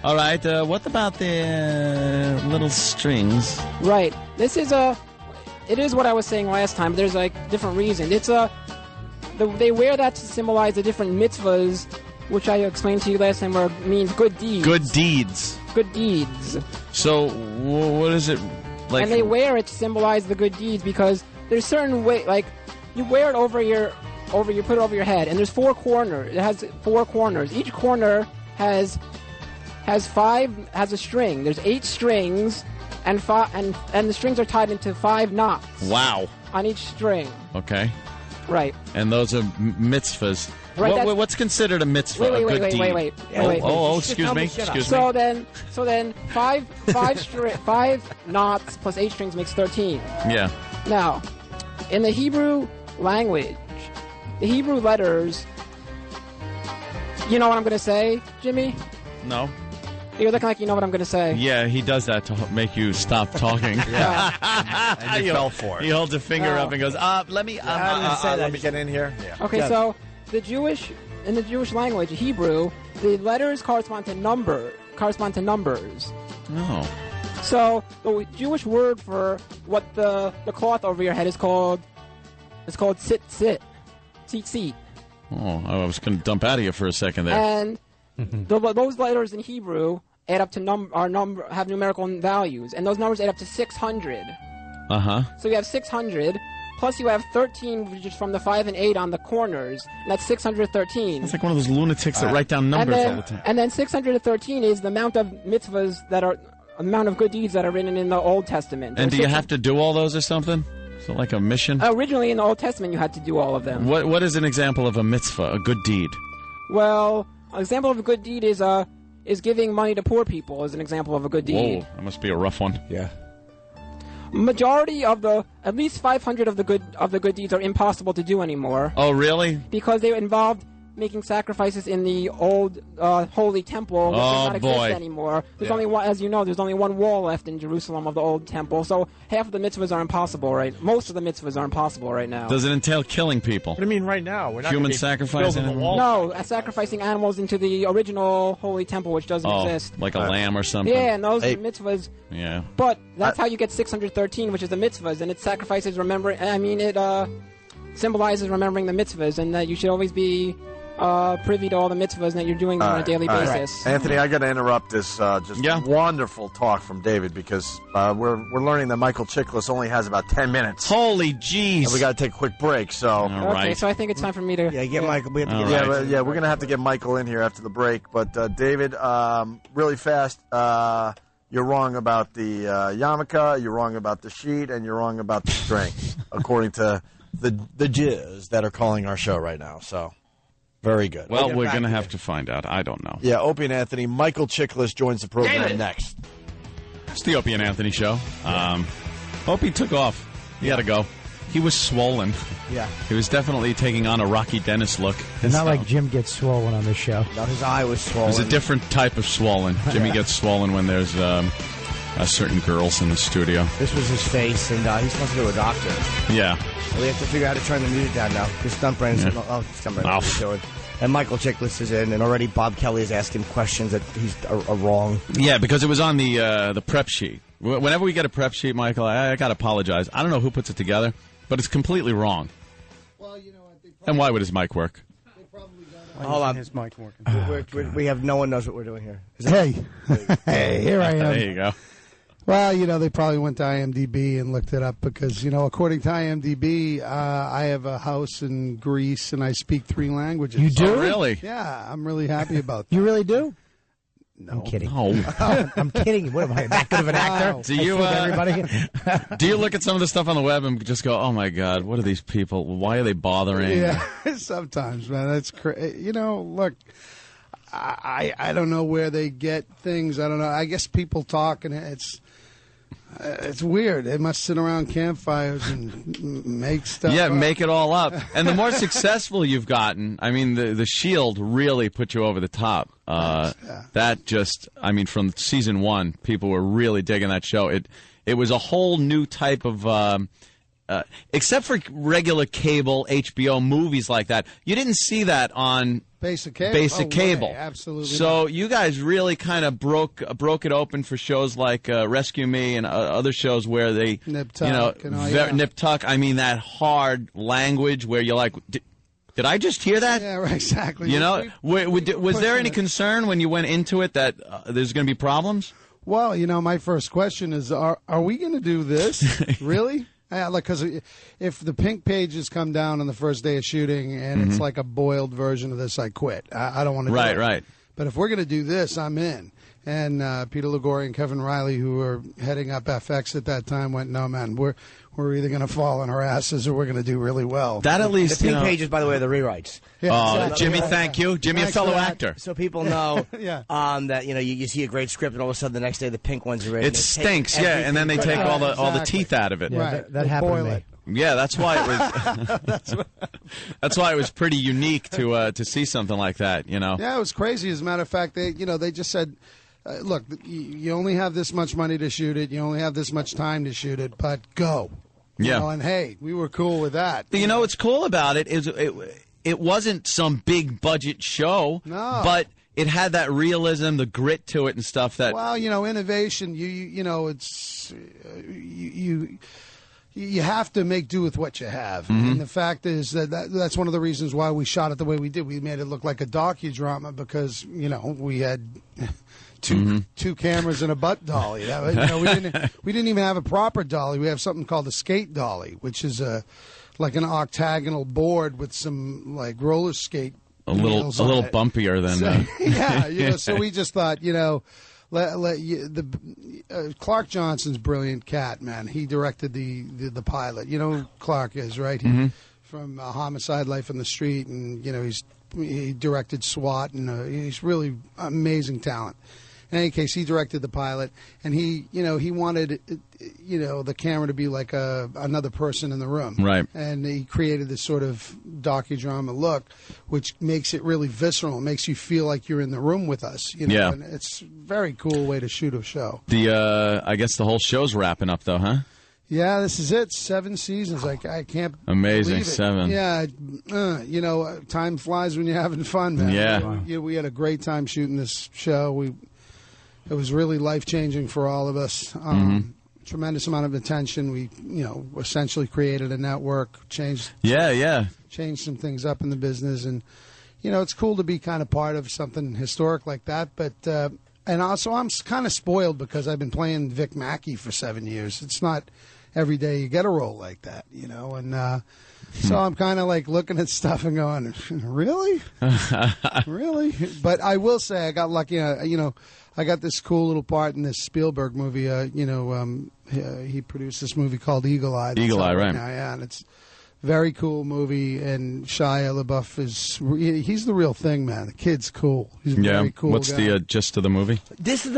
All right, what about the little strings? Right. This is it is what I was saying last time, but there's like different reasons. It's they wear that to symbolize the different mitzvahs, which I explained to you last time, where it means good deeds. Good deeds. Good deeds. So, what is it like? And they wear it to symbolize the good deeds because there's certain way, like you wear it over you put it over your head, and there's 4 corners. It has 4 corners. Each corner has a string. There's 8 strings, and the strings are tied into 5 knots. Wow. On each string. Okay. Right. And those are mitzvahs. Right, what's considered a mitzvah? Wait, a good deed? Wait. Oh, excuse me. So then, 5 knots plus 8 strings makes 13. Yeah. Now, in the Hebrew language, the Hebrew letters. You know what I'm going to say, Jimmy? No. You're looking like you know what I'm going to say. Yeah, he does that to make you stop talking. And you fell for it. He holds a finger up and goes, let me get in here. Yeah. Okay, so in the Jewish language, Hebrew, the letters correspond to numbers. No. So the Jewish word for what the cloth over your head is called seat. Oh, I was going to dump out of you for a second there. And those letters in Hebrew add up to have numerical values, and those numbers add up to 600. So you have 600, plus you have 13, which is from the 5 and 8 on the corners, and that's 613. It's like one of those lunatics that write down numbers all the time. And then 613 is the amount of mitzvahs amount of good deeds that are written in the Old Testament. And do you have to do all those or something? So like a mission? Originally in the Old Testament, you had to do all of them. What is an example of a mitzvah, a good deed? Well, an example of a good deed is giving money to poor people is an example of a good deed. Whoa, that must be a rough one. Yeah. Majority of at least 500 of the good deeds are impossible to do anymore. Oh, really? Because they involved making sacrifices in the old holy temple, which does not exist anymore. There's only one, as you know, there's only one wall left in Jerusalem of the old temple, so half of the mitzvahs are impossible, right? Most of the mitzvahs are impossible right now. Does it entail killing people? What do you mean right now? We're not human sacrifice? No, sacrificing animals into the original holy temple, which doesn't exist. Like a lamb or something? Yeah, and those are mitzvahs. Yeah. But that's how you get 613, which is the mitzvahs, and it sacrifices it symbolizes remembering the mitzvahs, and that you should always be privy to all the mitzvahs that you're doing on a daily basis. Right. Anthony, I got to interrupt this wonderful talk from David because we're learning that Michael Chiklis only has about 10 minutes. Holy jeez! And we got to take a quick break. So Okay, so I think it's time for me to get Michael. We have to we're going to have to get Michael in here after the break. But David, really fast. You're wrong about the yarmulke, you're wrong about the sheet, and you're wrong about the string, according to the Jews that are calling our show right now. So. Very good. Well, we're going to have to find out. I don't know. Yeah, Opie and Anthony. Michael Chiklis joins the program next. It's the Opie and Anthony show. Opie took off. He had to go. He was swollen. Yeah. He was definitely taking on a Rocky Dennis look. It's not like Jim gets swollen on this show. No, his eye was swollen. There's a different type of swollen. Jimmy gets swollen when there's certain girls in the studio. This was his face, and he's supposed to go to a doctor. Yeah. We have to figure out how to turn the music down now. Because Stuntbrain's and Michael Chiklis is in, and already Bob Kelly is asking questions that he's wrong. Yeah, because it was on the prep sheet. Whenever we get a prep sheet, Michael, I got to apologize. I don't know who puts it together, but it's completely wrong. Well, and why would his mic work? Hold on. His mic working. We have no one knows what we're doing here. Hey, here I am. There you go. Well, they probably went to IMDb and looked it up because, according to IMDb, I have a house in Greece and I speak 3 languages. You do? Oh, really? Yeah, I'm really happy about that. You really do? No. I'm kidding. No. I'm kidding. What am I, that good of an actor? Do you do you look at some of the stuff on the web and just go, oh, my God, what are these people? Why are they bothering? Yeah, sometimes, man. That's crazy. Look. I don't know where they get things. I don't know. I guess people talk, and it's weird. They must sit around campfires and make stuff up. Make it all up. And the more successful you've gotten, I mean, the Shield really put you over the top. That just, from season 1, people were really digging that show. It was a whole new type of except for regular cable HBO movies like that, you didn't see that on Basic cable. Cable. Absolutely. So you guys really kind of broke it open for shows like Rescue Me and other shows where they, Nip Tuck Nip Tuck. I mean, that hard language where you're like, did I just hear that? Yeah, right, exactly. You know, was there any concern when you went into it that there's going to be problems? Well, my first question is, are we going to do this? Really? Because if the pink pages come down on the first day of shooting and it's like a boiled version of this, I quit. I don't want to do it. Right. But if we're going to do this, I'm in. And Peter Liguori and Kevin Riley, who were heading up FX at that time, went, no, man, we're either going to fall on our asses or we're going to do really well. That at least, the pink pages, by the way, are the rewrites. Yeah, exactly. Jimmy, thank you. Jimmy, Thanks a fellow for that. actor. So people know Yeah. That you see a great script and all of a sudden the next day the pink ones are in. It stinks, and then they take all the teeth out of it. Yeah, Right. that happened to Boil me. it. Yeah, that's why it was. That's why it was pretty unique to see something like that. Yeah, it was crazy. As a matter of fact, they just said, look, you only have this much money to shoot it. You only have this much time to shoot it, but go. Yeah. And hey, we were cool with that. What's cool about it is it wasn't some big budget show. No. But it had that realism, the grit to it and stuff that. Well, innovation, it's you have to make do with what you have. Mm-hmm. And the fact is that's one of the reasons why we shot it the way we did. We made it look like a docudrama because, we had two cameras and a butt dolly. We didn't even have a proper dolly. We have something called a skate dolly, which is like an octagonal board with some like roller skate a little wheels on it. bumpier than yeah, so we just thought, Clark Johnson's brilliant cat, man. He directed the pilot. You know who Clark is, right? From Homicide: Life on the Street, and he directed SWAT, and he's really amazing talent. In any case, he directed the pilot, and he wanted, the camera to be like another person in the room. Right. And he created this sort of docudrama look, which makes it really visceral. It makes you feel like you're in the room with us. Yeah. And it's a very cool way to shoot a show. I guess the whole show's wrapping up, though, huh? Yeah, this is it. 7 seasons. I can't Amazing, believe it. 7. Yeah, time flies when you're having fun, man. Yeah. We had a great time shooting this show. It was really life-changing for all of us. Tremendous amount of attention. We, essentially created a network, changed some things up in the business. And, it's cool to be kind of part of something historic like that. But, and also I'm kind of spoiled because I've been playing Vic Mackey for 7 years. It's not every day you get a role like that, and so I'm kind of like looking at stuff and going, really? Really? But I will say I got lucky, I got this cool little part in this Spielberg movie. He produced this movie called Eagle Eye. Eagle Eye, right? Yeah, and it's a very cool movie. And Shia LaBeouf he's the real thing, man. The kid's cool. He's a very cool What's guy. the gist of the movie? This is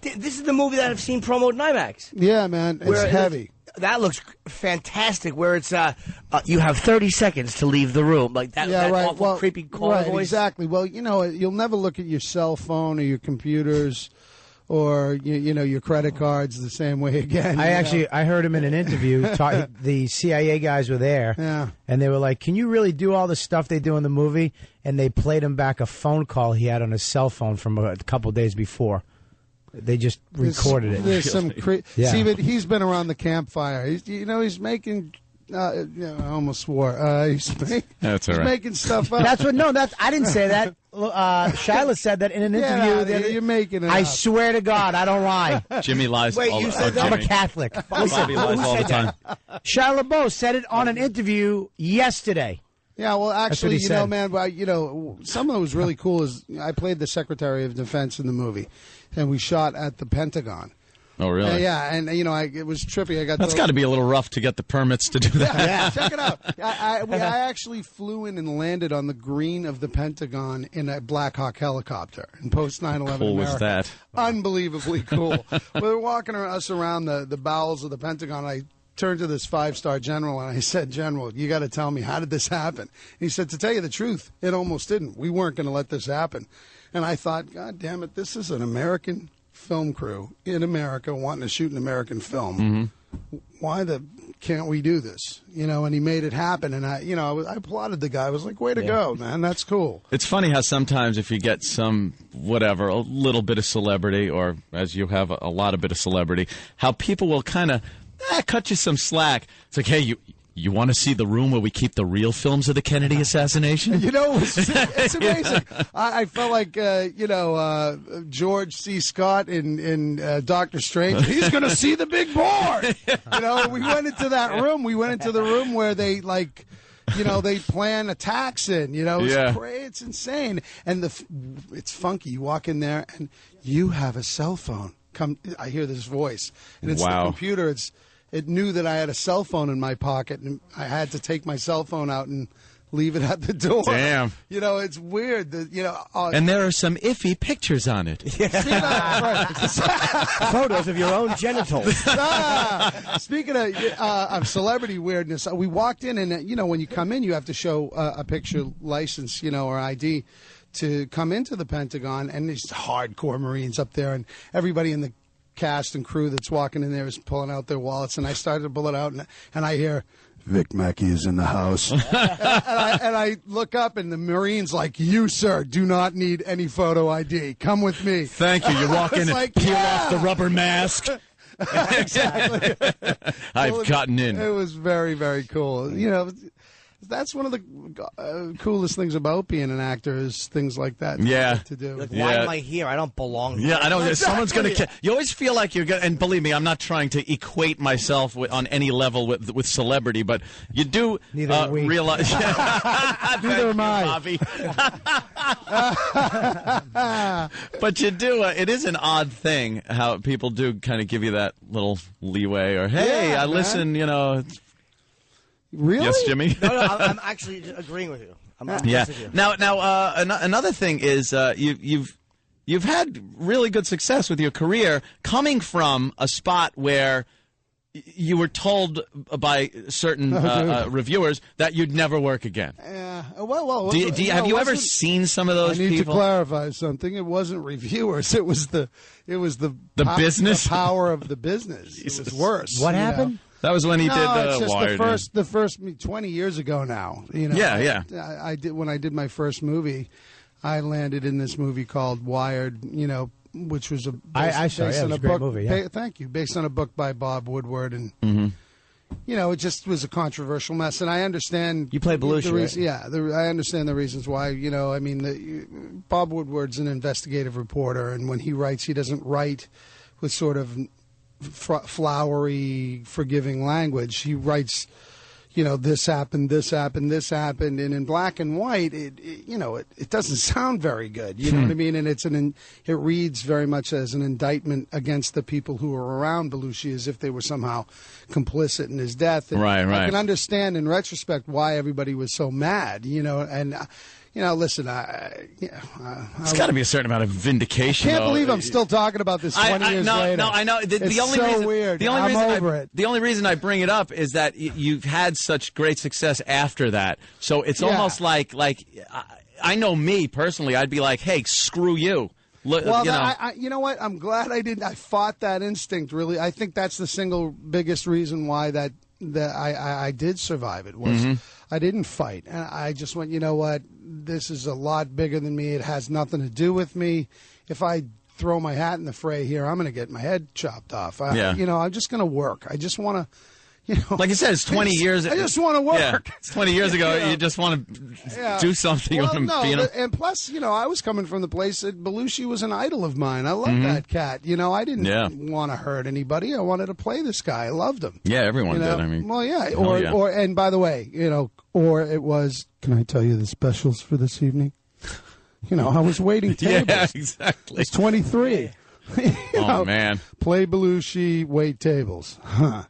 this is the movie that I've seen promoted in IMAX. Yeah, man, it's heavy. That looks fantastic. Where it's you have 30 seconds to leave the room, like that. Yeah, that right. awful, creepy call right, voice. Exactly. Well, you'll never look at your cell phone or your computers or your credit cards the same way again. I heard him in an interview. The CIA guys were there, and they were like, "Can you really do all the stuff they do in the movie?" And they played him back a phone call he had on his cell phone from a couple days before. They just recorded it. There's some see, but he's been around the campfire. He's making. I almost swore. That's all right. He's making stuff up. I didn't say that. Shiloh said that in an interview. You're making it I up. swear to God, I don't lie. Jimmy lies. Wait, you said that? I'm a Catholic. Bobby lies all the time. Shia LaBeouf said it on an interview yesterday. Yeah, well, actually, said. man, something that was really cool is I played the Secretary of Defense in the movie, and we shot at the Pentagon. Oh, really? Yeah, and it was trippy. That's got to be a little rough to get the permits to do that. Yeah, check it out. I actually flew in and landed on the green of the Pentagon in a Black Hawk helicopter in post 9/11 Cool America. was that? Unbelievably cool. We were walking us around the bowels of the Pentagon. I turned to this 5-star general and I said, "General, you got to tell me, how did this happen?" He said, "To tell you the truth, it almost didn't. We weren't going to let this happen." And I thought, God damn it, this is an American film crew in America wanting to shoot an American film. Why the can't we do this? You know, and he made it happen. And I applauded the guy. I was like, way to go, man. That's cool. It's funny how sometimes if you get some, whatever, a little bit of celebrity, or as you have a lot of bit of celebrity, how people will kind of cut you some slack. It's like, hey, you want to see the room where we keep the real films of the Kennedy assassination? You know, it's amazing. I felt like, George C. Scott in Doctor Strange. He's going to see the big board. You know, we went into that room. We went into the room where they, like, you know, they plan attacks in. You know, it's insane. And it's funky. You walk in there, and you have a cell phone. I hear this voice. And it's the computer. It knew that I had a cell phone in my pocket, and I had to take my cell phone out and leave it at the door. Damn. You know, it's weird. That, you know, and there are some iffy pictures on it. Photos of your own genitals. Speaking of celebrity weirdness, we walked in, and, you know, when you come in, you have to show a picture license, you know, or ID to come into the Pentagon, and there's hardcore Marines up there, and everybody in the cast and crew that's walking in there is pulling out their wallets, and I started to pull it out, and I hear, Vic Mackey is in the house. and I look up, and the Marine's like, you, sir, do not need any photo ID. Come with me. Thank you. You walk in and like, peel off the rubber mask. Exactly. I've gotten in. It was very, very cool. You know, that's one of the coolest things about being an actor is things like that. To do. Like, why am I here? I don't belong here. Yeah, I don't. Exactly. Someone's going to. You always feel like you're going. And believe me, I'm not trying to equate myself on any level with celebrity, but you do realize. Neither am I, Bobby. But you do. It is an odd thing how people do kind of give you that little leeway, or hey, I listen. You know. Really? Yes, Jimmy? No, I'm actually agreeing with you. With you. Now, another thing is you've had really good success with your career coming from a spot where you were told by certain reviewers that you'd never work again. Yeah. Well. Have you ever seen some of those people? I need to clarify something. It wasn't reviewers. It was the business, the power of the business. It was worse. What happened? That was when he did Wired. The first 20 years ago now. You know, I did when I did my first movie. I landed in this movie called Wired. You know, which was based on a book. Movie, yeah. Thank you. Based on a book by Bob Woodward, and you know, it just was a controversial mess. And I understand you play Belushi, right? I understand the reasons why. You know, I mean, Bob Woodward's an investigative reporter, and when he writes, he doesn't write with sort of flowery, forgiving language. He writes, you know, this happened, and in black and white, it doesn't sound very good. You know what I mean? And it reads very much as an indictment against the people who were around Belushi, as if they were somehow complicit in his death. And right. I can understand in retrospect why everybody was so mad. You know, and. You know, listen, it's got to be a certain amount of vindication. I can't believe I'm still talking about this 20 years later. No, I know. It's so weird. I'm over it. The only reason I bring it up is that you've had such great success after that. So it's almost like I know me personally, I'd be like, hey, screw you. Well, you know what? I'm glad I didn't. I fought that instinct, really. I think that's the single biggest reason why that I did survive it was I didn't fight. And I just went, you know what? This is a lot bigger than me. It has nothing to do with me. If I throw my hat in the fray here, I'm going to get my head chopped off. You know, I'm just going to work. I just want to. You know, like you said, it's 20 years. I just want to work. Yeah, it's 20 years ago. You just want to do something. And plus, you know, I was coming from the place that Belushi was an idol of mine. I loved that cat. You know, I didn't want to hurt anybody. I wanted to play this guy. I loved him. Yeah, everyone did. I mean, well, yeah. Or and by the way, you know, or it was. Can I tell you the specials for this evening? You know, I was waiting tables. Yeah, exactly. It's 23. Man, play Belushi, wait tables. Huh.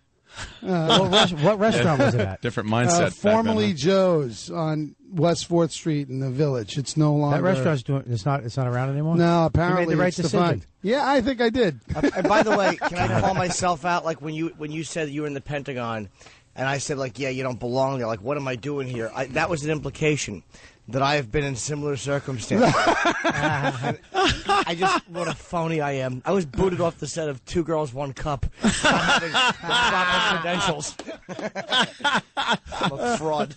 What restaurant was it at? Different mindset. Formerly Joe's on West 4th Street in the Village. It's no longer. That restaurant's it's not around anymore? No, apparently you made the right it's decision. defunct. Yeah, I think I did. And by the way, can I call myself out? Like when you said that you were in the Pentagon, And I said, like, yeah, you don't belong there. Like, what am I doing here? That was an implication that I have been in similar circumstances. What a phony I am. I was booted off the set of Two Girls, One Cup. Not having the proper credentials. I'm a fraud.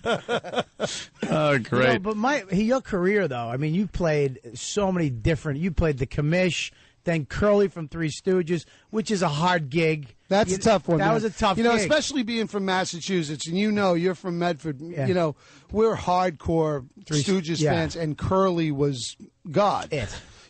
Oh, great. But your career, though, I mean, you played so many different. You played the Commish, then Curly from Three Stooges, which is a hard gig. That's a tough one. That man. was a tough You know, gig. especially being from Massachusetts, and you're from Medford. Yeah. You know, we're hardcore Stooges fans, and Curly was God.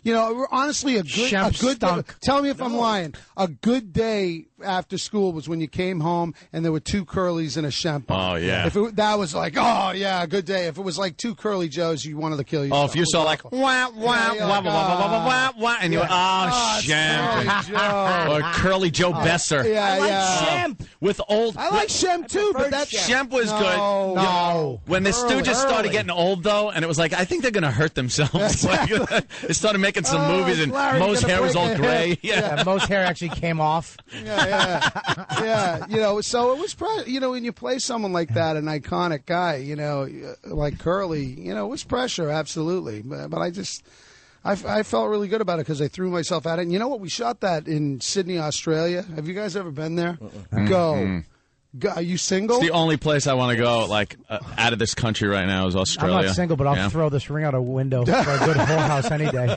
You know, honestly, a good day. Tell me if I'm lying. A good day after school was when you came home and there were 2 Curlys and a Shemp. Oh, yeah. That was like, oh, yeah, a good day. If it was like 2 Curly Joes, you wanted to kill yourself. Oh, if you saw like, wah, wah, wah, wah, wah, wah, wah, and you went, Shemp. Or Curly Joe Besser. Yeah, I like Shemp. With old. I like Shemp, too, but that Shemp was good. No. When the Stooges started getting old, though, and it was like, I think they're going to hurt themselves. They started making some movies, and Moe's hair was all gray. Yeah, Moe's hair actually came off. Yeah. You know, so it was, you know, when you play someone like that, an iconic guy, you know, like Curly, you know, it was pressure, absolutely. But I felt really good about it because I threw myself at it. And you know what? We shot that in Sydney, Australia. Have you guys ever been there? Go. Are you single? It's the only place I want to go, like, out of this country right now is Australia. I'm not single, but I'll throw this ring out a window for a good whorehouse any day.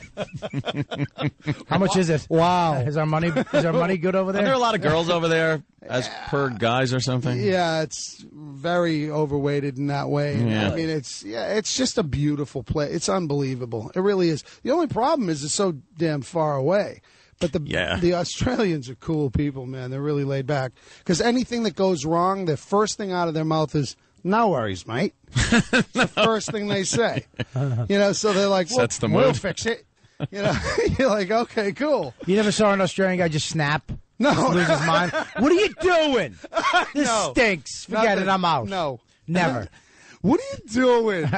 How much is it? Wow. Is our money good over there? Are there a lot of girls over there as per guys or something? Yeah, it's very overweighted in that way. Yeah. I mean, it's just a beautiful place. It's unbelievable. It really is. The only problem is it's so damn far away. But the Australians are cool people, man. They're really laid back. Because anything that goes wrong, the first thing out of their mouth is, "No worries, mate." It's the first thing they say. You know, so they're like, Sets the we'll mood. fix it. You know, you're like, okay, cool. You never saw an Australian guy just snap? No. Just lose his mind? What are you doing? This stinks. Forget it. I'm out. No. Never. What are you doing?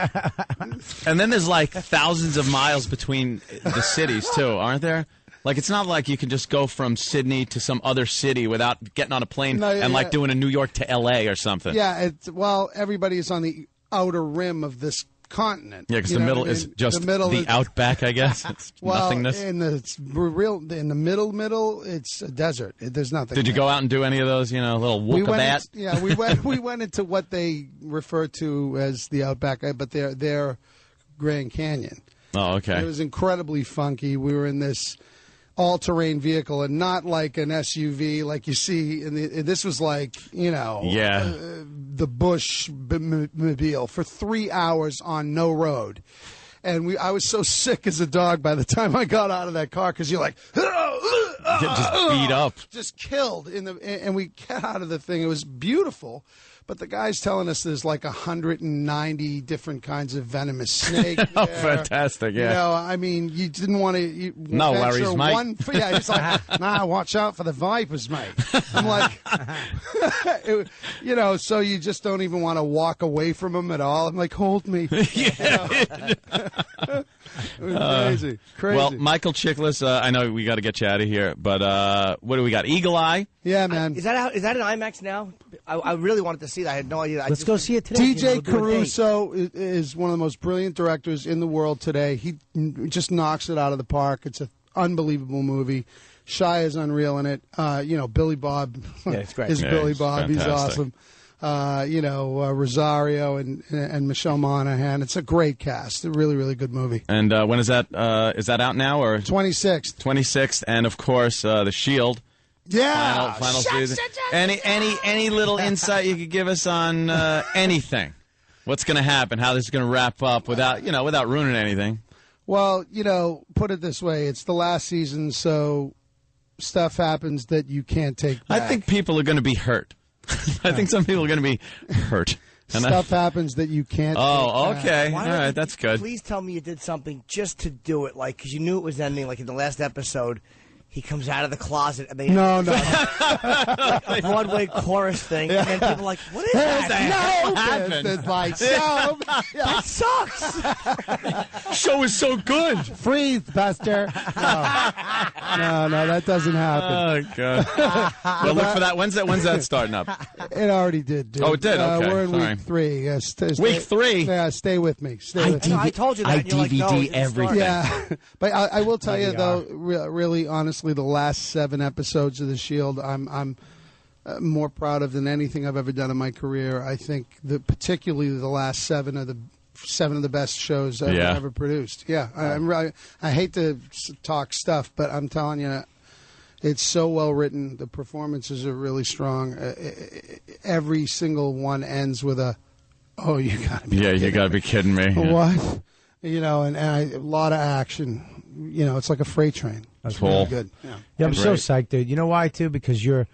And then there's like thousands of miles between the cities, too, aren't there? Like, it's not like you can just go from Sydney to some other city without getting on a plane and, like, doing a New York to L.A. or something. Yeah, everybody is on the outer rim of this continent. Yeah, because the middle is just the outback, I guess. It's nothingness. In the middle, it's a desert. There's nothing. Did you go out and do any of those, little wookabat? We went into what they refer to as the outback, but they're Grand Canyon. Oh, okay. It was incredibly funky. We were in this all-terrain vehicle and not like an SUV like you see this was like the Bush mobile for 3 hours on no road, and I was so sick as a dog by the time I got out of that car because you're like just beat up, just killed and we got out of the thing. It was beautiful. But the guy's telling us there's like 190 different kinds of venomous snake. Oh, fantastic! Yeah. You know, I mean, you didn't want to. No, Larry's mate. Yeah, he's like, nah, watch out for the vipers, mate. I'm like, so you just don't even want to walk away from him at all. I'm like, hold me. It was crazy. Well, Michael Chiklis, I know we got to get you out of here, but what do we got? Eagle Eye? Yeah, man. Is that out? Is that an IMAX now? I really wanted to see that. I had no idea. Let's go see it today. DJ Caruso is one of the most brilliant directors in the world today. He just knocks it out of the park. It's an unbelievable movie. Shia is unreal in it. Billy Bob it's great. is Billy Bob. He's fantastic. awesome. Rosario and Michelle Monaghan. It's a great cast. A really, really good movie. And when is that? Is that out now or 26th? 26th, and of course The Shield. Yeah. Final season. Any little insight you could give us on anything? What's going to happen? How this is going to wrap up without ruining anything? Well, put it this way: it's the last season, so stuff happens that you can't take back. I think people are going to be hurt. I think some people are going to be hurt. Stuff happens that you can't. Oh, take okay. back. All right, that's good. Please tell me you did something just to do it, because you knew it was ending, like in the last episode. he comes out of the closet and they No. a Broadway chorus thing, and then people are like, what is that? No, it's like, so, That sucks. Show is so good. Freeze, Buster. No, that doesn't happen. Oh God. Well, look for that. When's that starting up? It already did, dude. Oh, it did? Okay, we're in sorry. week 3. Week 3? Yeah, stay with me. I told you that. I and you're like, no, DVD it's everything. Yeah, but I will tell you though, really honestly, the last 7 episodes of The Shield, I'm more proud of than anything I've ever done in my career. I think particularly the last 7 of the best shows ever produced. Yeah, I hate to talk stuff, but I'm telling you, it's so well written. The performances are really strong. Every single one ends with a, "Oh, you gotta be kidding you gotta be kidding me." Yeah. What? And a lot of action. It's like a freight train. That's cool. Really good. Yeah, I'm so psyched, dude. You know why, too? Because you're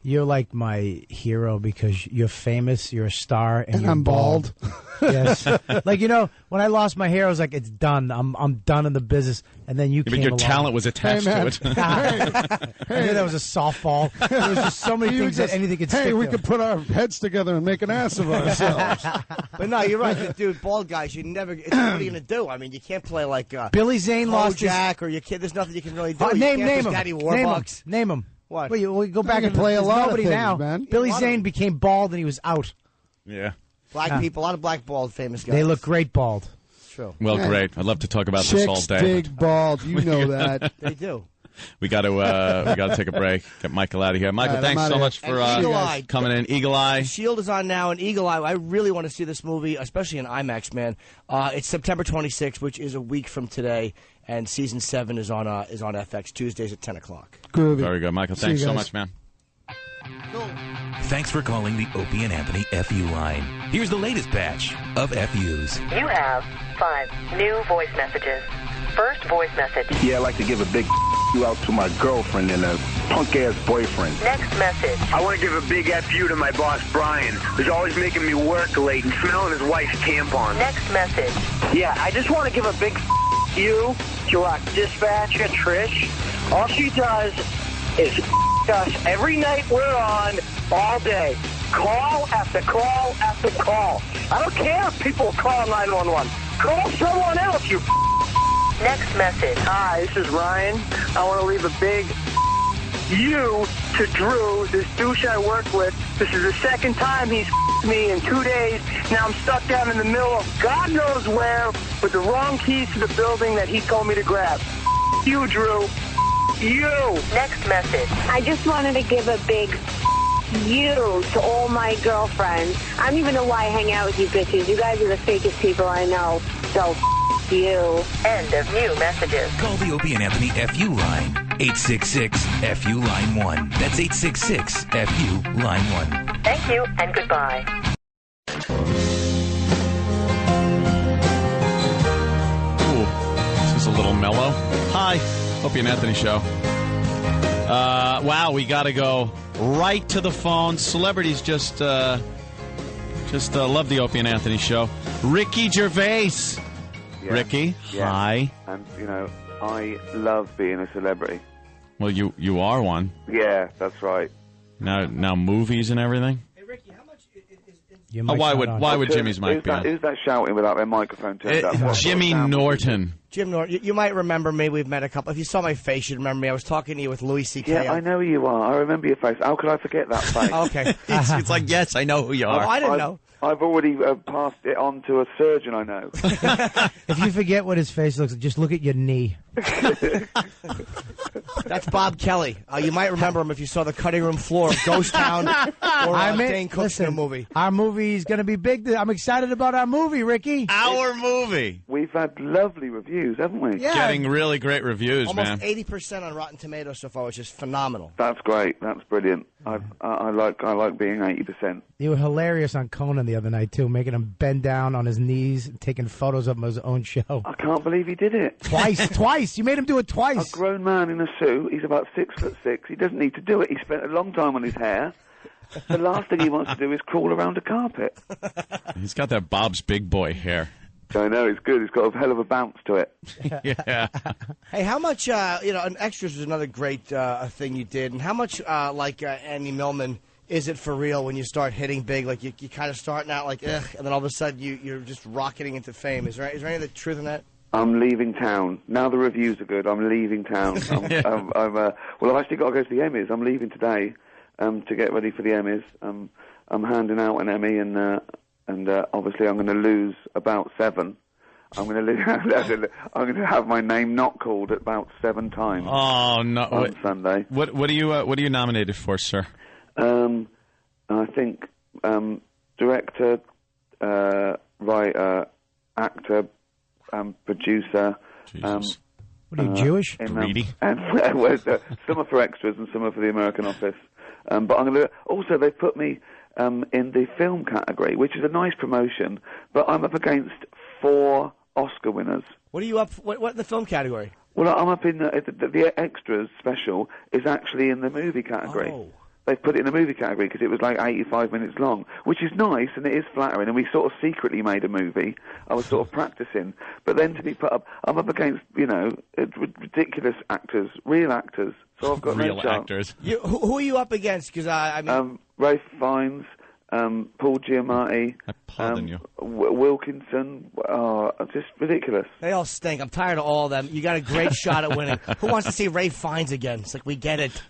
like my hero because you're famous, you're a star, and you're I'm bald. Yes. Like, when I lost my hair, I was like, it's done. I'm done in the business. And then you came But your along. talent was attached to it. I knew that was a softball. There was just so many things that anything could stick Hey, we to. could put our heads together and make an ass of ourselves. But no, you're right, dude. Bald guys, what are you gonna do? I mean, you can't play like Billy Zane lost his... Jack or your kid. There's nothing you can really do. Name him. him. Daddy Name Warbucks. him. Name him. What? Well, we go back You and can play a there's lot of nobody things, now. man. Billy A lot of Zane them. became bald and he was out. Yeah. Black people, a lot of black bald famous guys. They look great bald. True. Well, Yeah. great. I'd love to talk about this all Chicks day. dig bald. You know that. They do. We got to take a break. Get Michael out of here. Michael, All right, I'm thanks outta so here. much for And Eagle Eye. coming in. Eagle Eye. Shield is on now, and Eagle Eye. I really want to see this movie, especially in IMAX, man. It's September 26th, which is a week from today, and season 7 is on FX Tuesdays at 10 o'clock. Groovy. Very good, Michael. See Thanks you so guys. much, man. Thanks for calling the Opie and Anthony FU line. Here's the latest batch of FUs. You have 5 new voice messages. First voice message. Yeah, I'd like to give a big you out to my girlfriend and a punk-ass boyfriend. Next message. I want to give a big FU to my boss, Brian, who's always making me work late and smelling his wife's tampon. Next message. Yeah, I just want to give a big you to our dispatcher, Trish. All she does is us every night we're on, all day. Call after call after call. I don't care if people call 911. Call someone else, you Next message. Hi, this is Ryan. I want to leave a big you to Drew, this douche I work with. This is the second time he's me in 2 days. Now I'm stuck down in the middle of God knows where with the wrong keys to the building that he told me to grab. You, Drew. You. Next message. I just wanted to give a big you to all my girlfriends. I don't even know why I hang out with you bitches. You guys are the fakest people I know. So you. End of new messages. Call the Opie and Anthony FU line. 866-FU line 1. That's 866-FU line 1. Thank you and goodbye. Ooh, this is a little mellow. Hi, Opie and Anthony show. Wow, we got to go right to the phone. Celebrities just love the Opie and Anthony show. Ricky Gervais. Yeah. Ricky, Yeah. hi. And, I love being a celebrity. Well, you are one. Yeah, that's right. Now movies and everything. Why would Jimmy's mic be on? Who's that shouting without their microphone turned up? What Jimmy sound was it? Norton. Jim Norton, you might remember me. We've met a couple. If you saw my face, you'd remember me. I was talking to you with Louis C.K. Yeah, I know who you are. I remember your face. How could I forget that face? Okay. It's like, yes, I know who you are. Oh, I didn't know. I've already passed it on to a surgeon I know. If you forget what his face looks like, just look at your knee. That's Bob Kelly. You might remember him if you saw the cutting room floor of Ghost Town or Dane Cook's new movie. Our movie is going to be big. I'm excited about our movie, Ricky. Our movie. We've had lovely reviews, haven't we? Yeah. Getting really great reviews, Almost man. 80% on Rotten Tomatoes so far, which is phenomenal. That's great. That's brilliant. I like being 80%. You were hilarious on Conan the other night, too, making him bend down on his knees, taking photos of him on his own show. I can't believe he did it. Twice. You made him do it twice. A grown man in a suit. He's about 6'6". He doesn't need to do it. He spent a long time on his hair. The last thing he wants to do is crawl around a carpet. He's got that Bob's Big Boy hair. I know, it's good. It's got a hell of a bounce to it. Yeah. Hey, how much, and Extras was another great thing you did, and how much, like Andy Millman, is it for real when you start hitting big? Like, you kind of starting out like, ugh, and then all of a sudden you're just rocketing into fame. Is there any of the truth in that? I'm leaving town. Now the reviews are good, I'm leaving town. I've actually got to go to the Emmys. I'm leaving today to get ready for the Emmys. I'm handing out an Emmy, and obviously I'm going to lose about 7. I'm going to have my name not called about 7 times. Oh no! On Sunday. What are you nominated for, sir? I think director, writer, actor, producer. What are you, Jewish? Greedy. Some are for Extras and some are for the American Office. But I'm going to also they've put me in the film category, which is a nice promotion. But I'm up against 4 Oscar winners. What are you up? What in the film category? Well, I'm up in the Extras special is actually in the movie category. Oh. They put it in the movie category because it was like 85 minutes long, which is nice and it is flattering. And we sort of secretly made a movie. I was sort of practicing, but then to be put up, I'm up against ridiculous actors, real actors. So I've got real no chance. actors. Who are you up against? Because I mean, Ralph Fiennes, Paul Giamatti, Wilkinson. Just ridiculous. They all stink. I'm tired of all of them. You got a great shot at winning. Who wants to see Ray Fiennes again? It's like we get it.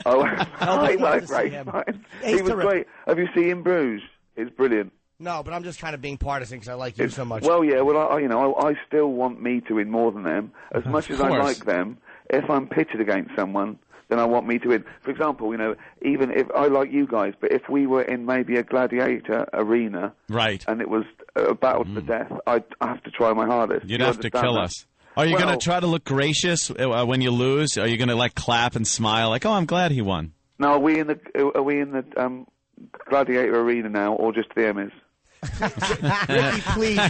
Oh, I like Ray Fiennes. He was great. Have you seen In Bruges? It's brilliant. No, but I'm just kind of being partisan because I like you so much. Well, yeah. Well, I still want me to win more than them. As much as I like them, if I'm pitted against someone, then I want me to win. For example, even if I like you guys, but if we were in maybe a gladiator arena, right, and it was a battle to the death, I'd have to try my hardest. You'd have to kill us. Are you going to try to look gracious when you lose? Are you going to clap and smile like, "Oh, I'm glad he won"? No, are we in the gladiator arena now, or just the Emmys? Ricky, please.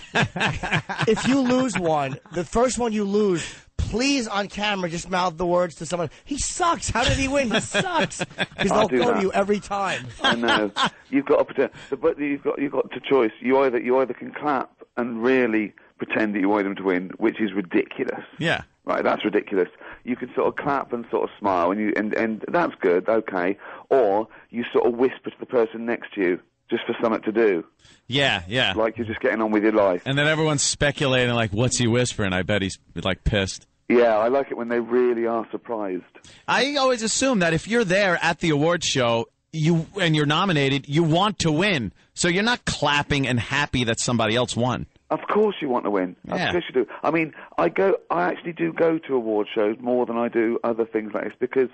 If you lose one, the first one you lose, please on camera just mouth the words to someone. He sucks. How did he win? He sucks. Because they'll go to you every time. I know. You've got to pretend, but you've got to choice. You either can clap and really pretend that you want them to win, which is ridiculous. Yeah. Right, that's ridiculous. You can sort of clap and sort of smile, and that's good, okay. Or you sort of whisper to the person next to you just for something to do. Yeah, yeah. Like you're just getting on with your life. And then everyone's speculating, like, what's he whispering? I bet he's, pissed. Yeah, I like it when they really are surprised. I always assume that if you're there at the award show and you're nominated, you want to win. So you're not clapping and happy that somebody else won. Of course you want to win. Yeah. Of course you do. I mean, I actually do go to award shows more than I do other things like this because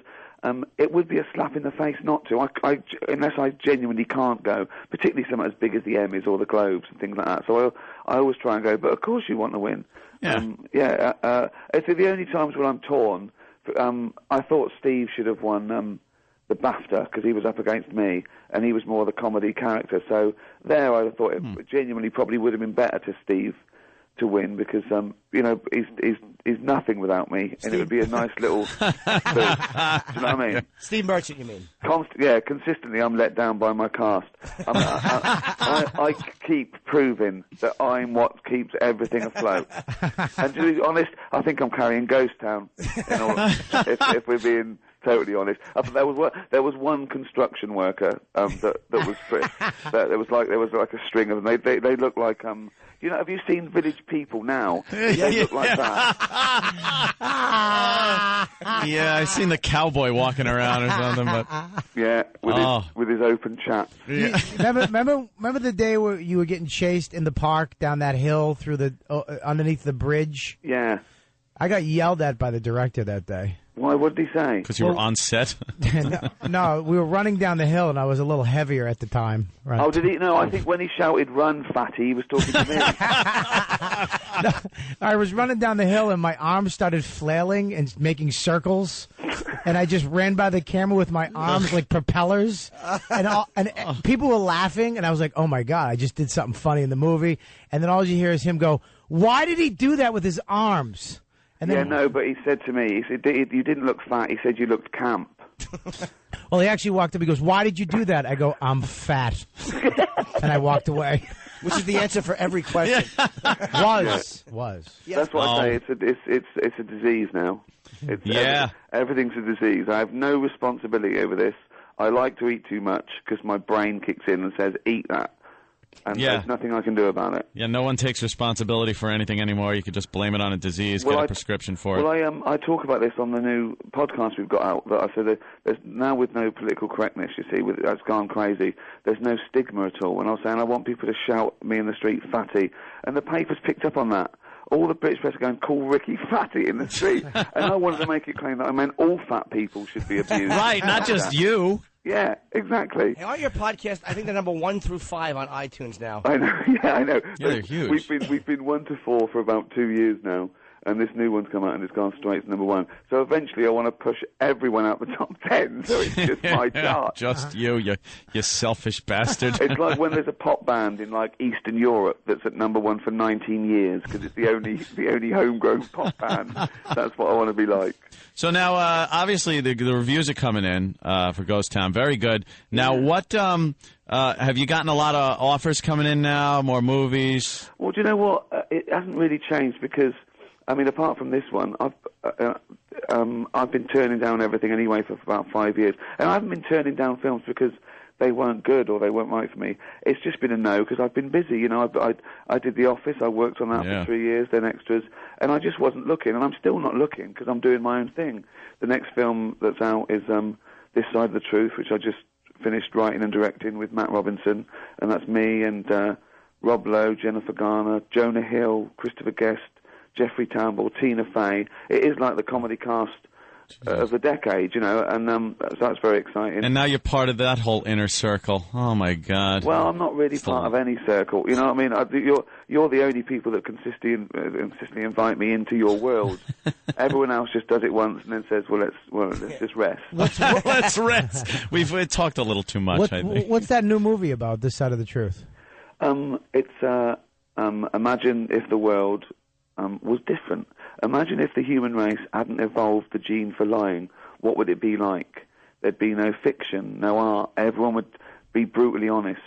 it would be a slap in the face not to. Unless I genuinely can't go, particularly something as big as the Emmys or the Globes and things like that. So I always try and go, but of course you want to win. Yeah. It's the only times when I'm torn. I thought Steve should have won the BAFTA because he was up against me and he was more the comedy character. So there I thought it genuinely probably would have been better to Steve to win because, he's nothing without me and it would be a nice little boost. Do you know what I mean? Steve Merchant, you mean? Consistently I'm let down by my cast. I keep proving that I'm what keeps everything afloat. And to be honest, I think I'm carrying Ghost Town, if we're being totally honest. There was one construction worker that was there was like a string of them. They look like have you seen Village People now? They look like that. Yeah, I've seen the cowboy walking around or something, but yeah, with his open chat. Yeah. Remember the day where you were getting chased in the park down that hill through the underneath the bridge? Yeah. I got yelled at by the director that day. Why? What did he say? Because you were on set? No, we were running down the hill, and I was a little heavier at the time. Right? Oh, did he? No, I think when he shouted, "Run, fatty," he was talking to me. No, I was running down the hill, and my arms started flailing and making circles, and I just ran by the camera with my arms like propellers, and people were laughing, and I was like, oh, my God, I just did something funny in the movie. And then all you hear is him go, why did he do that with his arms? And then, but he said to me, he said, you didn't look fat. He said you looked camp. Well, he actually walked up. He goes, why did you do that? I go, I'm fat. And I walked away. which is the answer for every question. Was. That's what I say. It's a disease now. Everything's a disease. I have no responsibility over this. I like to eat too much because my brain kicks in and says, eat that. And there's nothing I can do about it. Yeah, no one takes responsibility for anything anymore. You could just blame it on a disease, get a prescription for it. Well, I talk about this on the new podcast we've got out. That I said there's now, with no political correctness, you see, that's gone crazy. There's no stigma at all. And I was saying I want people to shout me in the street fatty, and the papers picked up on that. All the British press are going, call Ricky fatty in the street. And I wanted to make it claim that I meant all fat people should be abused. Right, not just you. Yeah, exactly. Hey, on your podcast, I think they're number 1 through 5 on iTunes now. I know. Yeah, I know. Yeah, they're huge. We've been 1 to 4 for about 2 years now, and this new one's come out and it's gone straight to number 1. So eventually, I want to push everyone out the top 10. So it's just my chart. Just you selfish bastard. It's like when there's a pop band in like Eastern Europe that's at number 1 for 19 years because it's the only homegrown pop band. That's what I want to be like. So now, obviously, the reviews are coming in for Ghost Town. Very good. Now, what have you gotten a lot of offers coming in now? More movies? Well, do you know what? It hasn't really changed because, I mean, apart from this one, I've been turning down everything anyway for about 5 years, and I haven't been turning down films because they weren't good or they weren't right for me. It's just been a no because I've been busy. You know, I did The Office. I worked on that for 3 years, then Extras, and I just wasn't looking, and I'm still not looking because I'm doing my own thing. The next film that's out is This Side of the Truth, which I just finished writing and directing with Matt Robinson, and that's me and Rob Lowe, Jennifer Garner, Jonah Hill, Christopher Guest, Jeffrey Tambor, Tina Fey. It is like the comedy cast of the decade, you know, and so that's very exciting. And now you're part of that whole inner circle. Oh my God! Well, I'm not really part of any circle. You know what I mean? You're the only people that consistently invite me into your world. Everyone else just does it once and then says, let's just rest. Let's rest. We've talked a little too much. I think. What's that new movie about? This Side of the Truth. It's imagine if the world was different. Imagine if the human race hadn't evolved the gene for lying. What would it be like? There'd be no fiction, no art. Everyone would be brutally honest.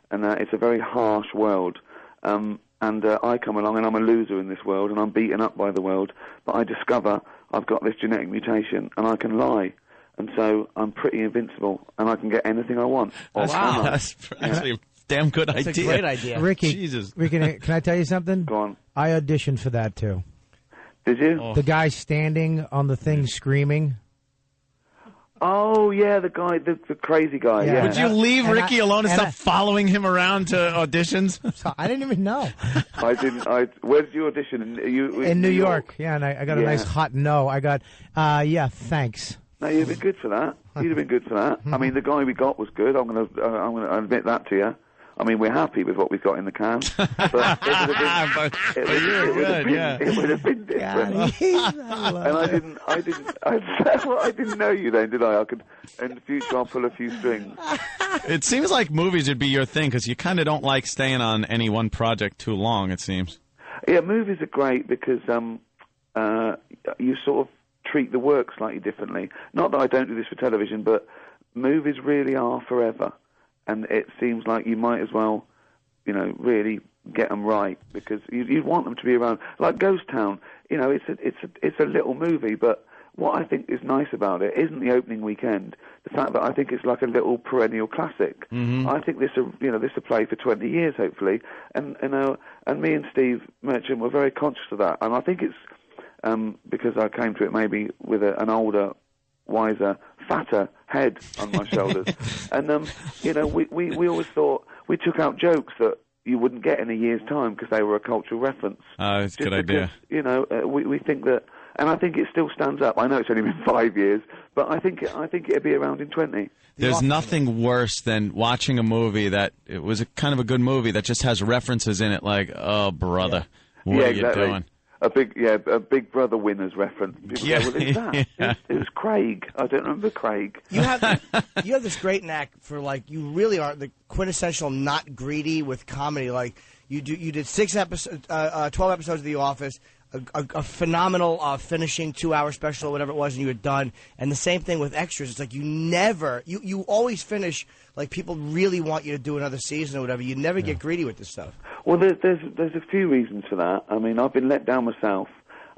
And it's a very harsh world. And I come along and I'm a loser in this world and I'm beaten up by the world. But I discover I've got this genetic mutation and I can lie. And so I'm pretty invincible and I can get anything I want. That's actually a damn good idea. That's a great idea. Ricky, Jesus. Ricky, can I tell you something? Go on. I auditioned for that too. Did you? The guy standing on the thing screaming. Oh, yeah, the guy, the crazy guy, yeah. Would you leave Ricky alone and stop following him around to auditions? I didn't even know. I didn't. Where did you audition? In New York. Yeah, and I got a nice hot no. I got, thanks. No, you'd have been good for that. You'd have been good for that. I mean, the guy we got was good. I'm gonna admit that to you. I mean, we're happy with what we've got in the can, but it would have been different. And I didn't know you then, did I? In the future, I'll pull a few strings. It seems like movies would be your thing because you kind of don't like staying on any one project too long. It seems. Yeah, movies are great because you sort of treat the work slightly differently. Not that I don't do this for television, but movies really are forever. And it seems like you might as well, you know, really get them right because you want them to be around. Like Ghost Town, you know, it's a little movie, but what I think is nice about it isn't the opening weekend. The fact that I think it's like a little perennial classic. Mm-hmm. I think this will play for 20 years hopefully, and me and Steve Merchant were very conscious of that, and I think it's because I came to it maybe with an older, wiser, fatter head on my shoulders. And, you know, we always thought we took out jokes that you wouldn't get in a year's time because they were a cultural reference. It's a good idea. You know, we think that, and I think it still stands up. I know it's only been 5 years, but I think it'll be around in 20. There's nothing worse than watching a movie that it was kind of a good movie that just has references in it like, oh, brother, what are you doing? A Big Brother winners reference. People go, well, who's that? It was Craig. I don't remember Craig. You have this great knack for, like, you really are the quintessential not greedy with comedy. Like, you did 12 episodes of The Office. a phenomenal finishing 2-hour special or whatever it was, and you were done. And the same thing with extras. It's like you always finish like people really want you to do another season or whatever. You never get greedy with this stuff. Well, there's a few reasons for that. I mean, I've been let down myself.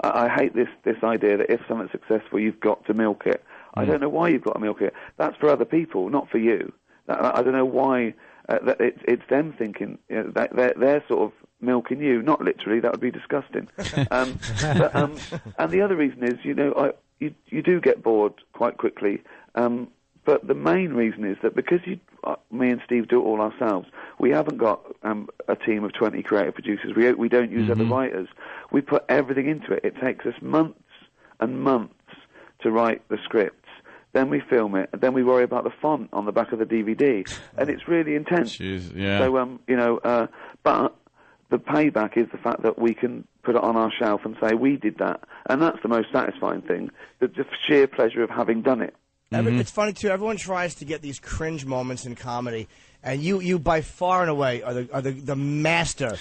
I hate this idea that if something's successful, you've got to milk it. I don't know why you've got to milk it. That's for other people, not for you. I don't know why it's them thinking that they're sort of milking you. Not literally, that would be disgusting. And the other reason is, you do get bored quite quickly. But the main reason is that because me and Steve do it all ourselves, we haven't got a team of 20 creative producers. We don't use other writers. We put everything into it. It takes us months and months to write the scripts. Then we film it, and then we worry about the font on the back of the DVD, and it's really intense. Jeez, yeah. So, but the payback is the fact that we can put it on our shelf and say we did that, and that's the most satisfying thing. The sheer pleasure of having done it. It's funny too. Everyone tries to get these cringe moments in comedy, and you by far and away are the master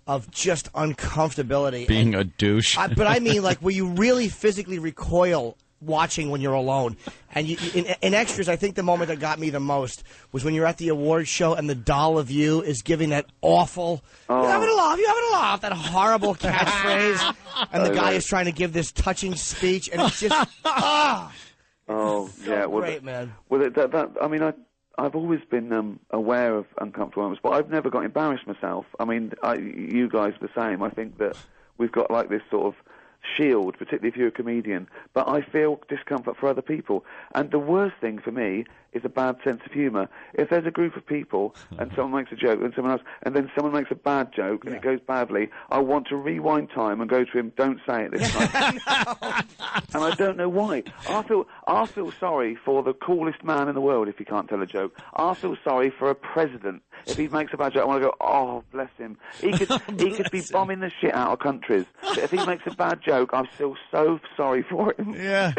of just uncomfortability, being a douche. But I mean, like, where you really physically recoil watching when you're alone. And in extras, I think the moment that got me the most was when you're at the awards show and the doll of you is giving that awful, you having a laugh, that horrible catchphrase, and the guy is trying to give this touching speech, and it's just, Oh, yeah. Well, great, man. Well, I mean, I've always been aware of uncomfortable moments, but I've never got embarrassed myself. I mean, you guys are the same. I think that we've got like this sort of shield, particularly if you're a comedian, but I feel discomfort for other people. And the worst thing for me is a bad sense of humour. If there's a group of people and someone makes a joke and someone else, and then someone makes a bad joke and it goes badly, I want to rewind time and go to him, don't say it this time. And I don't know why. I'll feel sorry for the coolest man in the world if he can't tell a joke. I'll feel sorry for a president. If he makes a bad joke, I want to go, oh, bless him. He could be bombing the shit out of countries. But if he makes a bad joke, I feel so sorry for him. Yeah.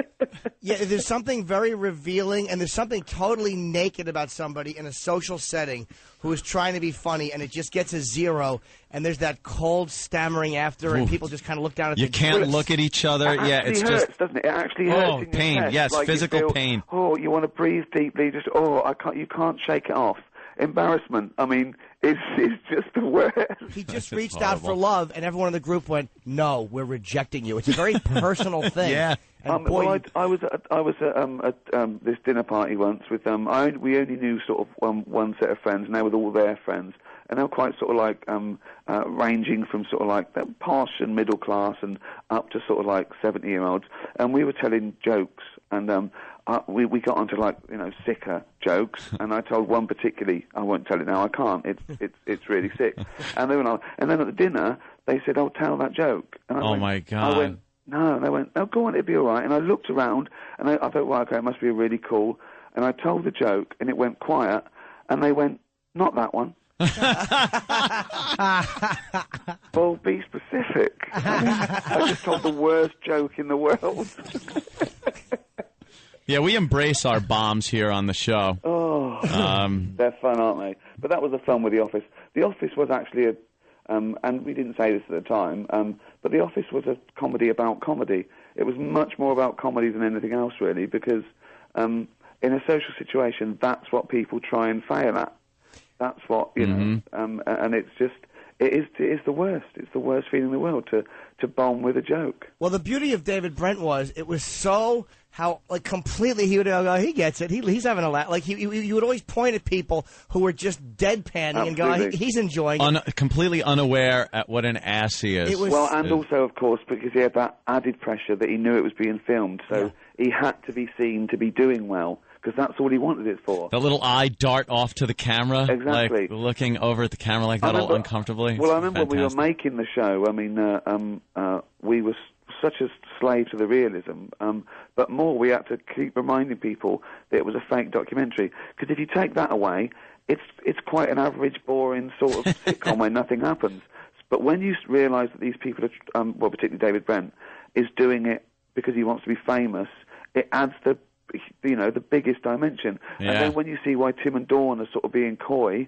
Yeah, there's something very revealing, and there's something totally naked about somebody in a social setting who is trying to be funny, and it just gets a 0, and there's that cold stammering after, and people just kind of look down at you can't look at each other. It it's hurts, just doesn't it? It actually hurts. Oh, in your pain. chest. Yes, like physical pain. Oh, you want to breathe deeply. Just you can't shake it off. Embarrassment. I mean, it's just the worst. He just reached out for love, and everyone in the group went, "No, we're rejecting you." It's a very personal thing. Yeah. Well, I was at this dinner party once with we only knew sort of one set of friends, and they were all their friends, and they were quite sort of like ranging from sort of like the posh and middle class and up to sort of like 70-year-olds, and we were telling jokes, and we got onto like sicker jokes, and I told one particularly. I won't tell it now. I can't. It's really sick. And then at the dinner they said, "Oh, tell that joke." And I went, my God. I went, no, and they went, "No, go on, it'll be all right." And I looked around, and I thought, well, okay, it must be really cool. And I told the joke, and it went quiet, and they went, "Not that one." Well, be specific. I just told the worst joke in the world. Yeah, we embrace our bombs here on the show. Oh, they're fun, aren't they? But that was the fun with The Office. The Office was actually and we didn't say this at the time, but The Office was a comedy about comedy. It was much more about comedy than anything else, really, because in a social situation, that's what people try and fail at. That's what, know, and it's just, it is the worst. It's the worst feeling in the world to bomb with a joke. Well, the beauty of David Brent was, it was so, how, like, completely, he would go, he gets it, he's having a laugh. Like, you would always point at people who were just deadpanning and go, he's enjoying it. Completely unaware at what an ass he is. And also, of course, because he had that added pressure that he knew it was being filmed, so he had to be seen to be doing well, because that's all he wanted it for. The little eye dart off to the camera, exactly, like looking over at the camera like that all uncomfortably. Well, I remember when we were making the show, I mean, we were such a slave to the realism, but more we had to keep reminding people that it was a fake documentary, because if you take that away, it's quite an average, boring sort of sitcom where nothing happens. But when you realise that these people are, well, particularly David Brent, is doing it because he wants to be famous, it adds the biggest dimension. Yeah. And then when you see why Tim and Dawn are sort of being coy,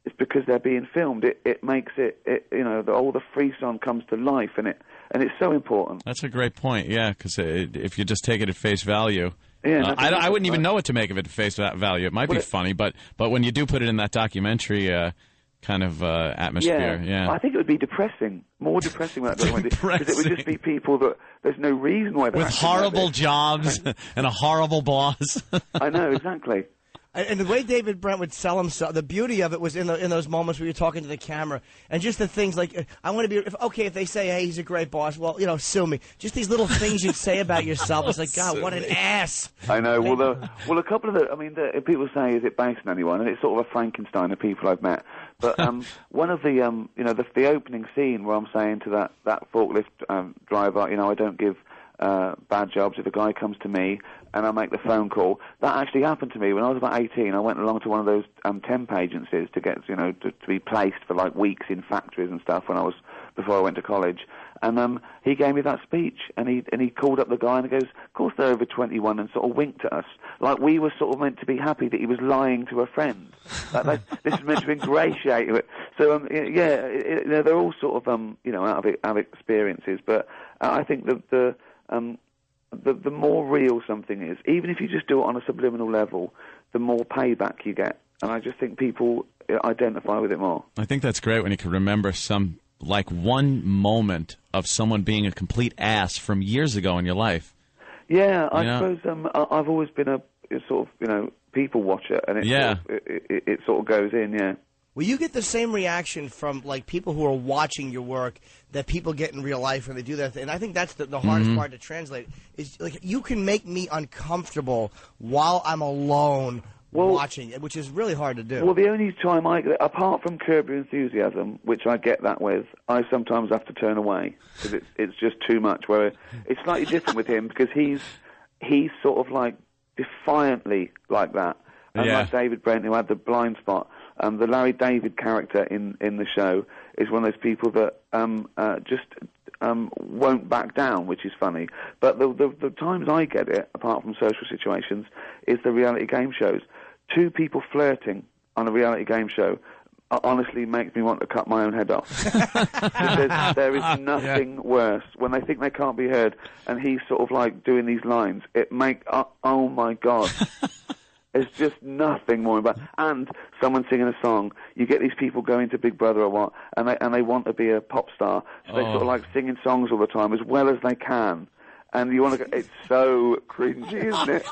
it's because they're being filmed. It makes it you know, all the frisson comes to life, and it's so important. That's a great point, yeah, because if you just take it at face value... Yeah, I wouldn't even know what to make of it at face value. It might be funny, but when you do put it in that documentary kind of atmosphere, yeah. I think it would be depressing, more depressing than that, because it would just be people that there's no reason why they're with horrible jobs and a horrible boss. I know, exactly. And the way David Brent would sell himself, the beauty of it was in those moments where you're talking to the camera, and just the things like, I want to be, if they say, hey, he's a great boss, well, you know, sue me. Just these little things you'd say about yourself. It's like, God, what an ass. I know. Well, a couple of the people say, is it based on anyone? And it's sort of a Frankenstein of people I've met. But one of the, you know, the opening scene where I'm saying to that forklift driver, you know, I don't give bad jobs. If a guy comes to me and I make the phone call, that actually happened to me when I was about 18. I went along to one of those temp agencies to get, you know, to be placed for like weeks in factories and stuff before I went to college. And he gave me that speech, and he called up the guy and he goes, of course they're over 21, and sort of winked at us like we were sort of meant to be happy that he was lying to a friend. This is meant to ingratiate it. So you know, they're all sort of you know, out of experiences, but I think the more real something is, even if you just do it on a subliminal level, the more payback you get. And I just think people identify with it more. I think that's great when you can remember one moment of someone being a complete ass from years ago in your life. Yeah, I suppose I've always been a sort of, you know, people watcher, and it sort of goes in, yeah. Well, you get the same reaction from like people who are watching your work that people get in real life when they do that. And I think that's the hardest part to translate. Is like you can make me uncomfortable while I'm alone watching it, which is really hard to do. Well, the only time apart from Curb Your Enthusiasm, which I get that with, I sometimes have to turn away because it's just too much. Where it's slightly different with him because he's sort of like defiantly like that. And like David Brent, who had the blind spot. The Larry David character in the show is one of those people that just won't back down, which is funny. But the times I get it, apart from social situations, is the reality game shows. Two people flirting on a reality game show honestly makes me want to cut my own head off. There is nothing worse when they think they can't be heard, and he's sort of like doing these lines. It oh my God. There's just nothing more about, and someone singing a song. You get these people going to Big Brother or what, and they want to be a pop star, so they sort of like singing songs all the time as well as they can, and you want to. It's so cringy, isn't it?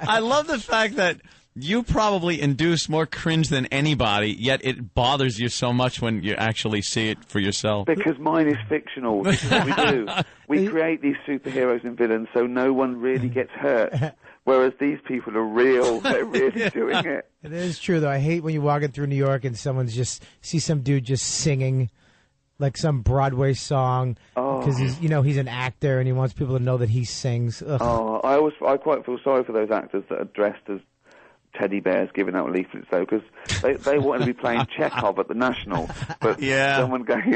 I love the fact that you probably induce more cringe than anybody, yet it bothers you so much when you actually see it for yourself. Because mine is fictional. This is what we do. We create these superheroes and villains so no one really gets hurt. Whereas these people are real, they're really doing it. It is true, though. I hate when you walk in through New York and see some dude just singing like some Broadway song because he's an actor and he wants people to know that he sings. Ugh. Oh, I quite feel sorry for those actors that are dressed as teddy bears giving out leaflets, though, because they want to be playing Chekhov at the National, but someone going,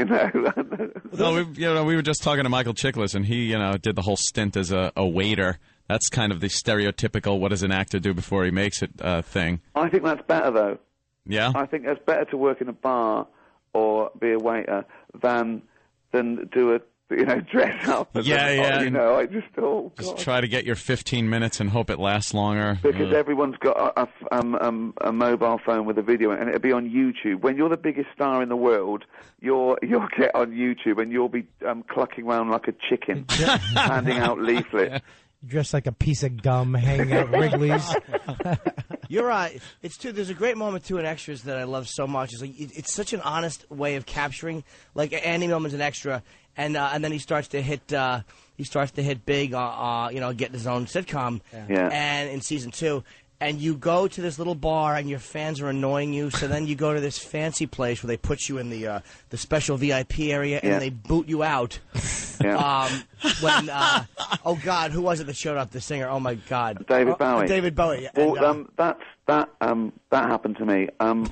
we were just talking to Michael Chiklis, and he, did the whole stint as a waiter. That's kind of the stereotypical "what does an actor do before he makes it" thing. I think that's better, though. Yeah, I think it's better to work in a bar or be a waiter than do dress up. I just try to get your 15 minutes and hope it lasts longer. Because everyone's got a mobile phone with a video, and it'll be on YouTube. When you're the biggest star in the world, you'll get on YouTube, and you'll be clucking around like a chicken, handing out leaflets. Dressed like a piece of gum, hanging out Wrigley's. You're right. It's too. There's a great moment too in Extras that I love so much. It's such an honest way of capturing. Like Andy Millman's an extra, and then he starts to hit. He starts to hit big. Getting his own sitcom. Yeah. And in season 2. And you go to this little bar, and your fans are annoying you. So then you go to this fancy place where they put you in the special VIP area, and they boot you out. Yeah. Oh God, who was it that showed up? The singer. Oh my God, David Bowie. David Bowie. Well, that happened to me. My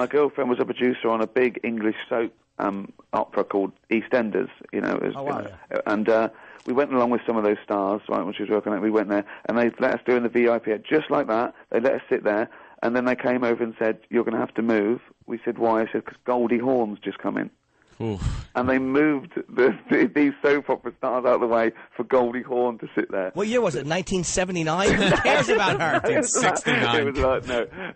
girlfriend was a producer on a big English soap opera called EastEnders. And we went along with some of those stars, right, when she was working on it. We went there, and they let us do in the VIP, just like that. They let us sit there, And then they came over and said, "You're going to have to move." We said, "Why?" I said, "Because Goldie Hawn's just come in." Oof. And they moved these soap opera stars out of the way for Goldie Hawn to sit there. What year was it? 1979? Who cares about her? 1969. It was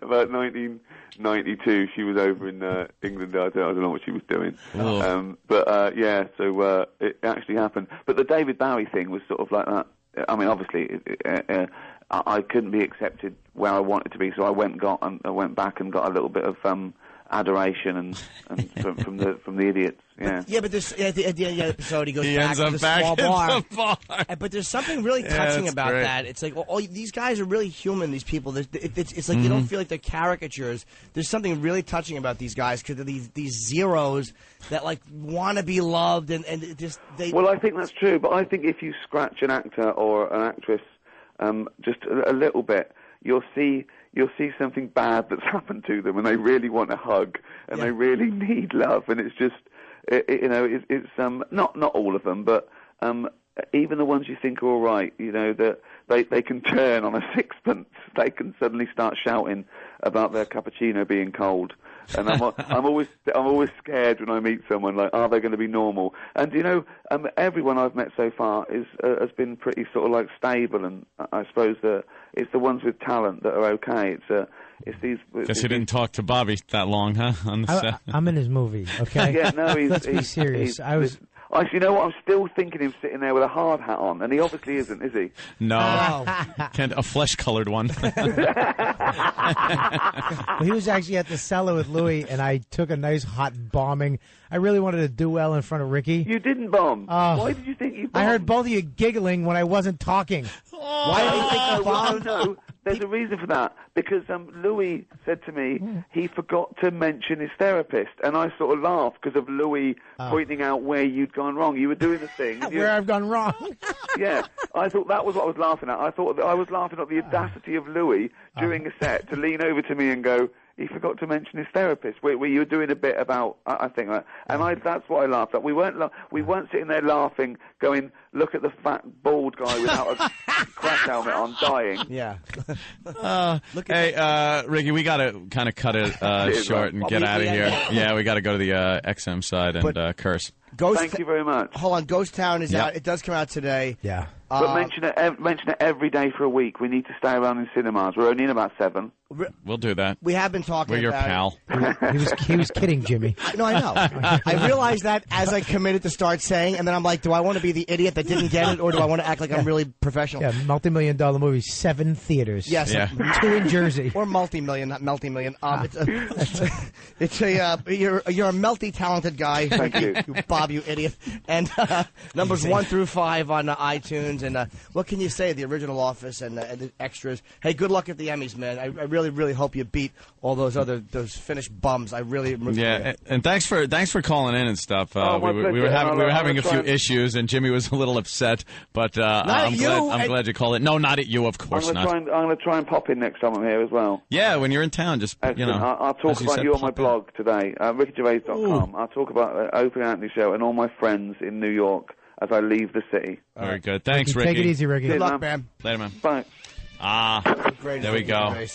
about 1992. She was over in England. I don't know what she was doing. So it actually happened. But the David Bowie thing was sort of like that. I mean, obviously, I couldn't be accepted where I wanted to be, so I went back and got a little bit of adoration and from the idiots. Yeah. But there's at the end of the episode he goes He back ends to up the back small at bar. the bar. But there's something really touching that's about great. that. It's like these guys are really human. These people. It's like you don't feel like they're caricatures. There's something really touching about these guys because they're these zeros that like want to be loved and just they. Well, I think that's true, but I think if you scratch an actor or an actress just a little bit, you'll see something bad that's happened to them, and they really want a hug, and they really need love, and it's just, it's not all of them, but even the ones you think are all right, that they can turn on a sixpence, they can suddenly start shouting about their cappuccino being cold. And I'm always scared when I meet someone, like, are they going to be normal? And everyone I've met so far has been pretty sort of like stable, and I suppose it's the ones with talent that are okay. It's these. Guess you didn't talk to Bobby that long, huh? On the set. I'm in his movie, okay? Yeah, no, Let's be serious. You know what? I'm still thinking him sitting there with a hard hat on, and he obviously isn't, is he? No, a flesh-colored one. Well, he was actually at the cellar with Louis, and I took a nice hot bombing. I really wanted to do well in front of Ricky. You didn't bomb. Why did you think you bombed? I heard both of you giggling when I wasn't talking. Why do you think you bombed? No, there's a reason for that. Because Louis said to me he forgot to mention his therapist, and I sort of laughed because of Louis pointing out where you'd gone wrong. You were doing the thing. Where I've gone wrong. Yeah, I thought that was what I was laughing at. I thought that I was laughing at the audacity of Louis during a set to lean over to me and go, he forgot to mention his therapist. Where you were doing a bit about, I think, and that's what I laughed at. We weren't sitting there laughing, going, look at the fat bald guy without a crash helmet on, dying. Yeah. Ricky, we got to kind of cut it short and get out of here. Yeah, we got to go to the XM side and curse. Thank you very much. Hold on, Ghost Town is out. It does come out today. Yeah. But mention it every day for a week. We need to stay around in cinemas. We're only in about 7. We'll do that. We have been talking. We're your about pal. He was kidding, Jimmy. No, I know. I realized that as I committed to start saying, and then I'm like, do I want to be the idiot that didn't get it, or do I want to act like I'm really professional? Yeah, multi-million-dollar movie, 7 theaters. Yes, yeah. 2 in Jersey. Or multi-million, not multi-million. You're a melty talented guy. Thank you. Bob, you idiot. And numbers 1 through 5 on iTunes. And what can you say? The original Office and the extras. Hey, good luck at the Emmys, man. I really, really hope you beat all those Finnish bums. I really. Yeah, and thanks for calling in and stuff. We were having a few issues, and Jimmy was a little upset. But I'm glad you called it. No, not at you, of course not. I'm going to try and pop in next time I'm here as well. Yeah, when you're in town, just I'll talk about you on my blog today, RickyGervais.com. I'll talk about the Open Anthony Show and all my friends in New York as I leave the city. Very good. Thanks, Ricky. Take it easy, Ricky. Good luck, man. Later, man. Bye. There we go.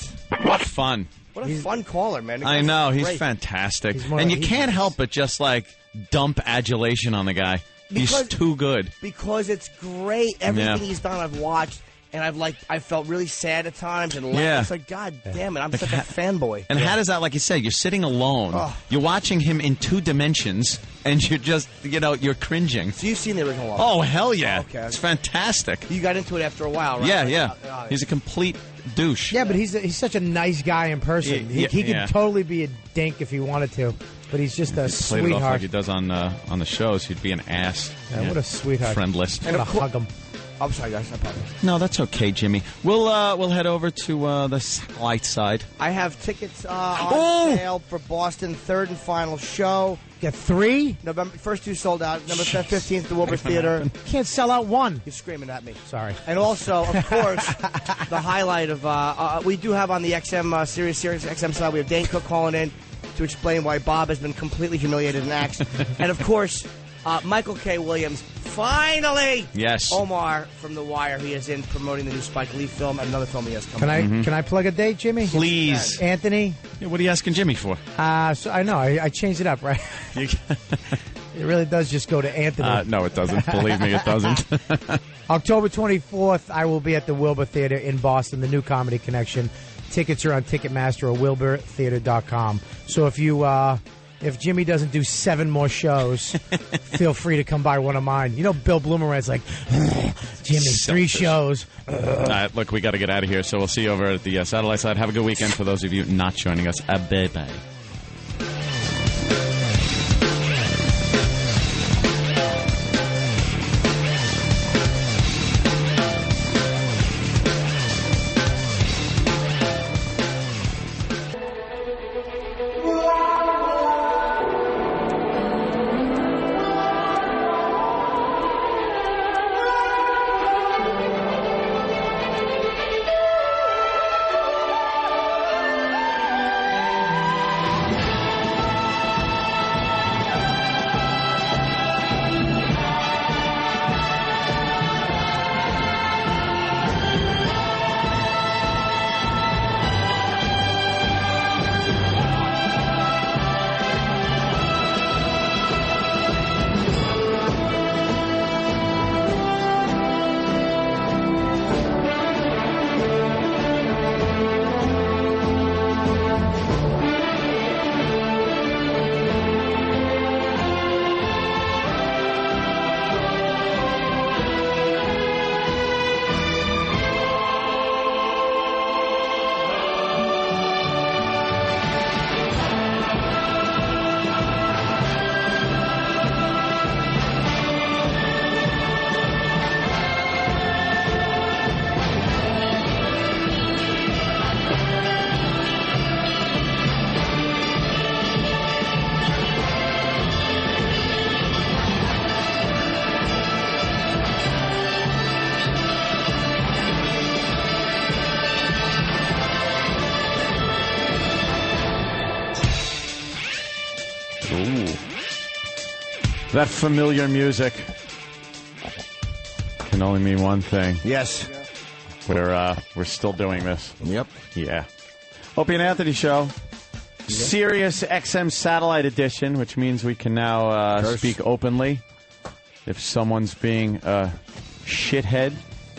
What fun. What a fun caller, man. I know. He's fantastic. And you can't help but just, dump adulation on the guy. He's too good. Because it's great. Everything he's done, I've watched. And I felt really sad at times and it's like, God damn it, I'm such a fanboy. And how does that, like you said, you're sitting alone, you're watching him in 2 dimensions, and you're just, you're cringing. So you've seen the original Office? Oh, hell yeah. Okay. It's fantastic. You got into it after a while, right? Yeah. He's a complete douche. Yeah, but he's such a nice guy in person. He could totally be a dink if he wanted to, but he's just a sweetheart. Played it off like he does on the shows. He'd be an ass. Yeah, what a sweetheart. Friendless. I'm going to hug him. I'm sorry, guys. I apologize. No, that's okay, Jimmy. We'll head over to the satellite side. I have tickets on sale for Boston, 3rd and final show. Get 3? November first 2 sold out. November 15th, the Wilbur Theater. Can't sell out 1. You're screaming at me. Sorry. And also, of course, the highlight of we do have on the XM Sirius XM side. We have Dane Cook calling in to explain why Bob has been completely humiliated and axed. And of course. Michael K. Williams, finally! Yes. Omar from The Wire. He is in promoting the new Spike Lee film and another film he has coming. Can I plug a date, Jimmy? Please. Anthony? Yeah, what are you asking Jimmy for? So I know. I changed it up, right? It really does just go to Anthony. No, it doesn't. Believe me, it doesn't. October 24th, I will be at the Wilbur Theater in Boston, the new Comedy Connection. Tickets are on Ticketmaster or wilburtheater.com. So if Jimmy doesn't do 7 more shows, feel free to come by one of mine. You know, Bill Bloomerang's like, Jimmy, 3 shows. Look, we got to get out of here, so we'll see you over at the Satellite Side. Have a good weekend for those of you not joining us. Bye-bye. That familiar music can only mean one thing. Yes. We're still doing this. Yep. Yeah. Opie and Anthony Show. Sirius XM Satellite Edition, which means we can now speak openly. If someone's being a shithead,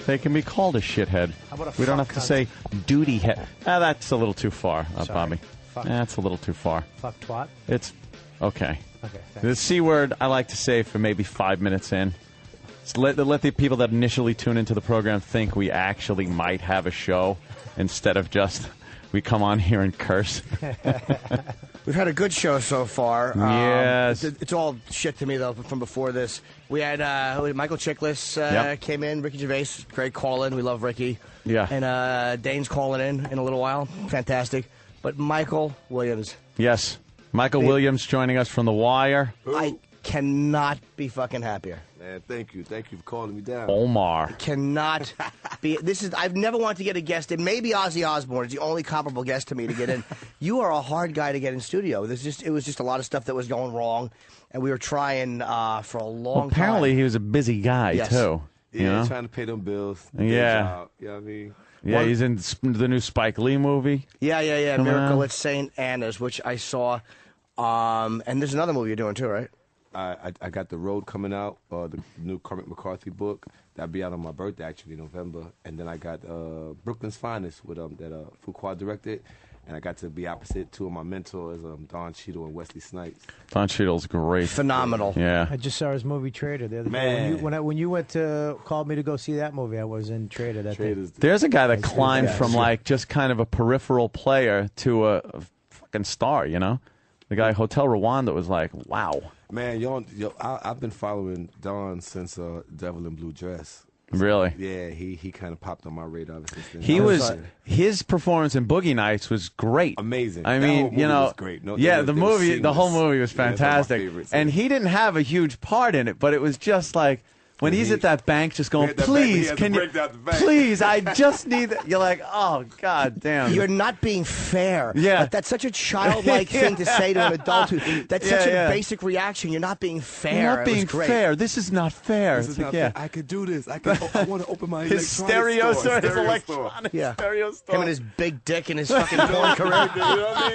they can be called a shithead. We don't have to say duty head. That's a little too far, Bobby. That's a little too far. Fuck twat. It's okay. Okay, thanks. The C word I like to say for maybe 5 minutes in. Let the people that initially tune into the program think we actually might have a show instead of just we come on here and curse. We've had a good show so far. Yes. It's all shit to me, though, from before this. We had Michael Chiklis came in, Ricky Gervais, great call-in. We love Ricky. Yeah. And Dane's calling in a little while. Fantastic. But Michael Williams. Yes. Michael Williams joining us from The Wire. I cannot be fucking happier. Man, thank you. Thank you for calling me down. Omar. Cannot be. I've never wanted to get a guest in. Maybe Ozzy Osbourne is the only comparable guest to me to get in. You are a hard guy to get in studio. It was just a lot of stuff that was going wrong, and we were trying for a long time. Apparently, he was a busy guy, too. Yeah, you know? trying to pay them bills. Yeah. Job, you know what I mean? Yeah, he's in the new Spike Lee movie. Yeah. Miracle at St. Anna's, which I saw. And there's another movie you're doing, too, right? I got The Road coming out, the new Cormac McCarthy book. That'll be out on my birthday, actually, November. And then I got Brooklyn's Finest with that Fuqua directed. And I got to be opposite 2 of my mentors, Don Cheadle and Wesley Snipes. Don Cheadle's great. Phenomenal. Yeah. I just saw his movie Trader the other Man. day. When you called me to go see that movie, I was in Trader that day. There's a guy that climbed from just kind of a peripheral player to a fucking star, you know? The guy Hotel Rwanda was like, wow. Man, I've been following Don since Devil in Blue Dress. Really? Yeah, he kind of popped on my radar since then. His performance in Boogie Nights was great. Amazing. I mean, whole movie was great. The whole movie was fantastic. And he didn't have a huge part in it, but it was just like, When he's at that bank just going, At that bank, please, he has to can you, break down the bank. please, I just need that. You're like, oh, God damn. You're not being fair. Yeah. Like, that's such a childlike thing to say to an adult. That's such a basic reaction. You're not being fair. You're not being It was great. fair. This is not fair. This It's is like, not yeah. fair. I could do this. I want to open my His electronics stereo store, his stereo electronic Yeah. stereo store. Him and his big dick and his fucking porn career. You know what I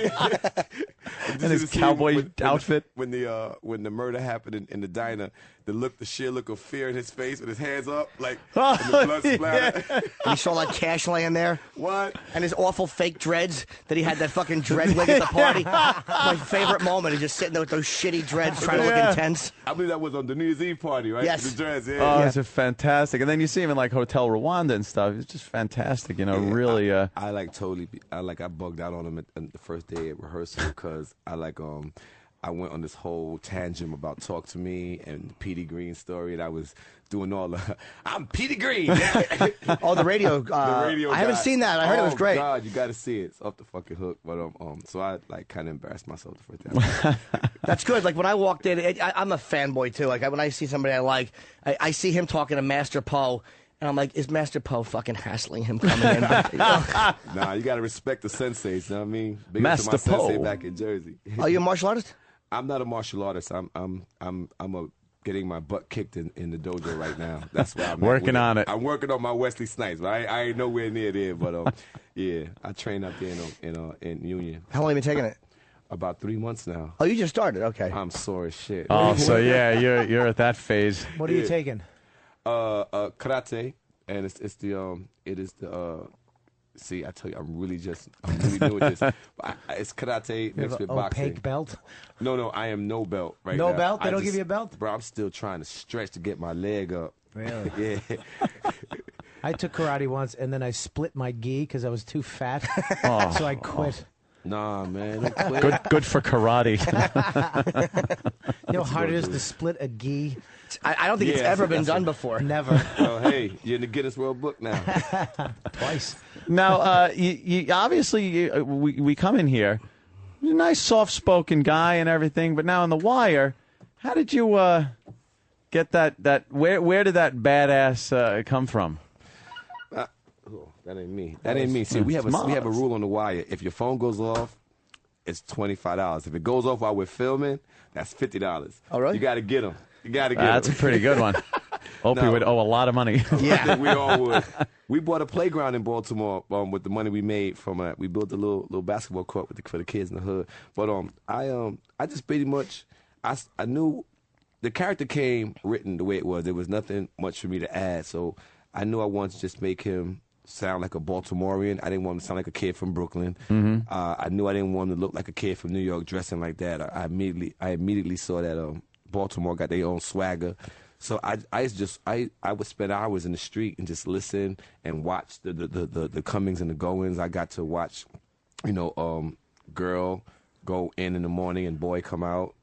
mean? And his cowboy outfit. When the murder happened in the diner, the sheer look of fear in his face with his hands up, like and the blood splatter. And you saw that cash laying there. What? And his awful fake dreads that he had that fucking dread wig at the party. My favorite moment is just sitting there with those shitty dreads trying to look intense. I believe that was on the New Year's Eve party, right? Yes. The dreads, yeah. Oh, it's a fantastic. And then you see him in like Hotel Rwanda and stuff. It's just fantastic, you know, really. I like totally. I bugged out on him at the first day at rehearsal because I went on this whole tangent about Talk to Me and the Petey Green story, and I was doing all the I'm Petey Green. Oh, the radio. The radio I haven't guy. seen that. I heard it was great. Oh God, you got to see it. It's off the fucking hook. But so I like kind of embarrassed myself the first day. That's good. Like when I walked in, I'm a fanboy too. Like when I see somebody I like, I see him talking to Master Poe. And I'm like, is Master Poe fucking hassling him coming in? Nah, you got to respect the senseis. You know what I mean? Big up to Master my Poe. sensei back in Jersey. Are you a martial artist? I'm not a martial artist. I'm getting my butt kicked in the dojo right now. That's why I'm Working on it. I'm working on my Wesley Snipes. Right? I ain't nowhere near there, but yeah, I train out there in Union. How long have you been taking it? About 3 months now. Oh, you just started. Okay. I'm sore as shit. Oh, so yeah, you're at that phase. What are you taking? Karate, and it is the. See, I tell you, I'm really new at this. It's karate mixed with boxing. Opaque belt? No, I am no belt right No now. belt? They don't give you a belt? Bro, I'm still trying to stretch to get my leg up. Really? Yeah. I took karate once, and then I split my gi because I was too fat, Oh. so I quit. Nah, man, don't quit. Good for karate. You know how hard it is to split a gi? I don't think it's ever been done before. Never. Oh, hey, you're in the Guinness World Book now. Twice. Now, you obviously we come in here, you're a nice, soft-spoken guy and everything, but now on The Wire, how did you get that? Where did that badass come from? That ain't me. That ain't me. See, we have a rule on The Wire. If your phone goes off, it's $25. If it goes off while we're filming, that's $50. Oh, really? You got to get them. You got to get them. That's a pretty good one. Opie would owe a lot of money. Yeah, we all would. We bought a playground in Baltimore with the money we made from we built a little basketball court for the kids in the hood. But I just pretty much I knew the character came written the way it was. There was nothing much for me to add, so I knew I wanted to just make him sound like a Baltimorean. I didn't want him to sound like a kid from Brooklyn. Mm-hmm. I knew I didn't want him to look like a kid from New York dressing like that. I immediately saw that Baltimore got their own swagger. So I would spend hours in the street and just listen and watch the comings and the goings. I got to watch, girl go in the morning and boy come out.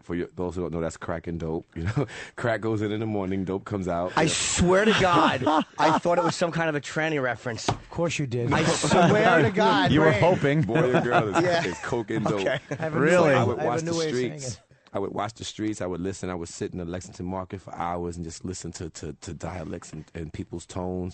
For those who don't know, that's crack and dope. Crack goes in the morning, dope comes out. I swear to God, I thought it was some kind of a tranny reference. Of course you did. I swear to God. You were hoping. Boy or girl is coke and dope. Okay. Really? I would watch the streets. I would watch the streets. I would listen. I would sit in the Lexington Market for hours and just listen to dialects and people's tones.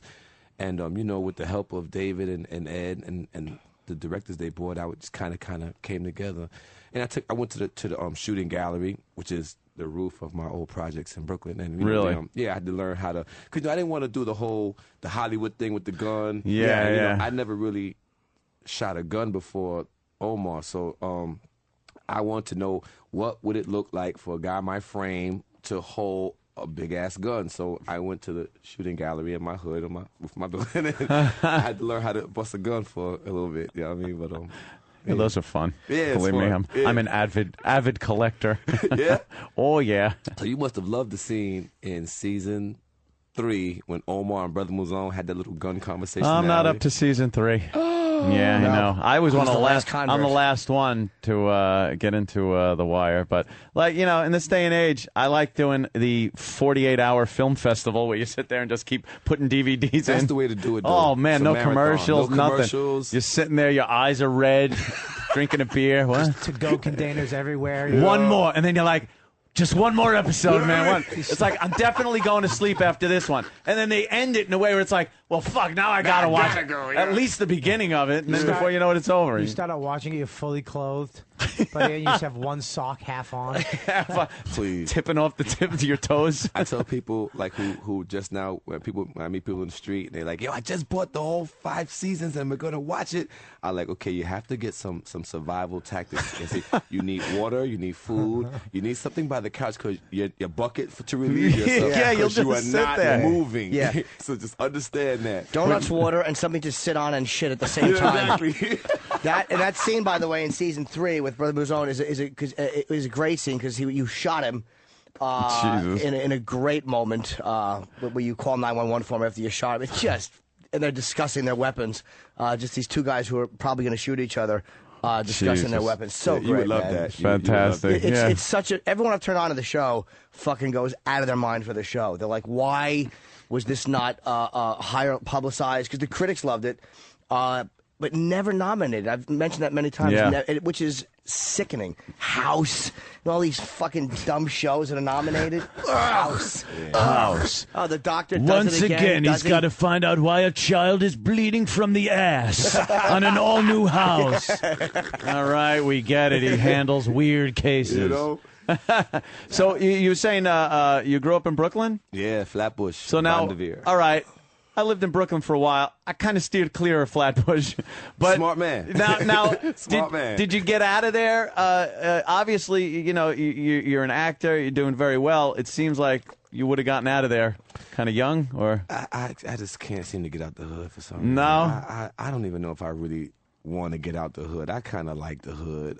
And with the help of David and Ed and the directors they brought, I would just kind of came together. And I went to the shooting gallery, which is the roof of my old projects in Brooklyn. And really? I had to learn how to, because I didn't want to do the Hollywood thing with the gun. Yeah. I never really shot a gun before Omar, so I want to know what would it look like for a guy my frame to hold a big ass gun. So I went to the shooting gallery in my hood with my building. I had to learn how to bust a gun for a little bit. You know what I mean? But Yeah, those are fun. Yeah, believe me, I'm an avid collector. Yeah. Oh yeah. So you must have loved the scene in season 3 when Omar and Brother Muzon had that little gun conversation. I'm not up to season 3. Yeah, No. I know. I was one of the last. convert? I'm the last one to get into The Wire, but in this day and age, I like doing the 48-hour film festival where you sit there and just keep putting DVDs in. That's the way to do it, though. Oh man, It's a no marathon. commercials, No nothing. commercials. You're sitting there, your eyes are red, drinking a beer. What? To-go containers everywhere. One more, and then you're like, Just one more episode, man. It's like, I'm definitely going to sleep after this one. And then they end it in a way where it's like, well, fuck, now I got to watch at least the beginning of it. And then before you know it, it's over. You start out watching it, you're fully clothed, but then you just have one sock half on. Please. Tipping off the tip of your toes. I tell people like who just now, when I meet people in the street, and they're like, yo, I just bought the whole 5 seasons and we're going to watch it. I'm like, okay, you have to get some survival tactics. And say, you need water, you need food, you need something by the couch because your bucket to relieve yourself. Yeah, because you'll just you are sit not there. moving. Yeah. So just understand that. Donuts, water, and something to sit on and shit at the same time. Exactly. that scene, by the way, in season 3 with Brother Bouzone it was a great scene because you shot him in a great moment where you call 911 for him after you shot him. It's just, and they're discussing their weapons. Just these two guys who are probably going to shoot each other. Discussing their weapons. So great, you would love man. that. Fantastic. It's such a. Everyone I've turned on to the show fucking goes out of their mind for the show. They're like, why was this not higher publicized? Because the critics loved it, but never nominated. I've mentioned that many times, which is sickening. House and all these fucking dumb shows that are nominated. House. House. Oh, the doctor does Once it again, he's got to find out why a child is bleeding from the ass on an all-new house. All right, we get it. He handles weird cases. You know? So you were saying you grew up in Brooklyn? Yeah, Flatbush. So now, Vanderveer. all right. I lived in Brooklyn for a while. I kind of steered clear of Flatbush, but smart man. Now, Smart man. Did you get out of there? Obviously, you know you're an actor. You're doing very well. It seems like you would have gotten out of there kind of young, or I just can't seem to get out the hood for some reason. No, I don't even know if I really want to get out the hood. I kind of like the hood.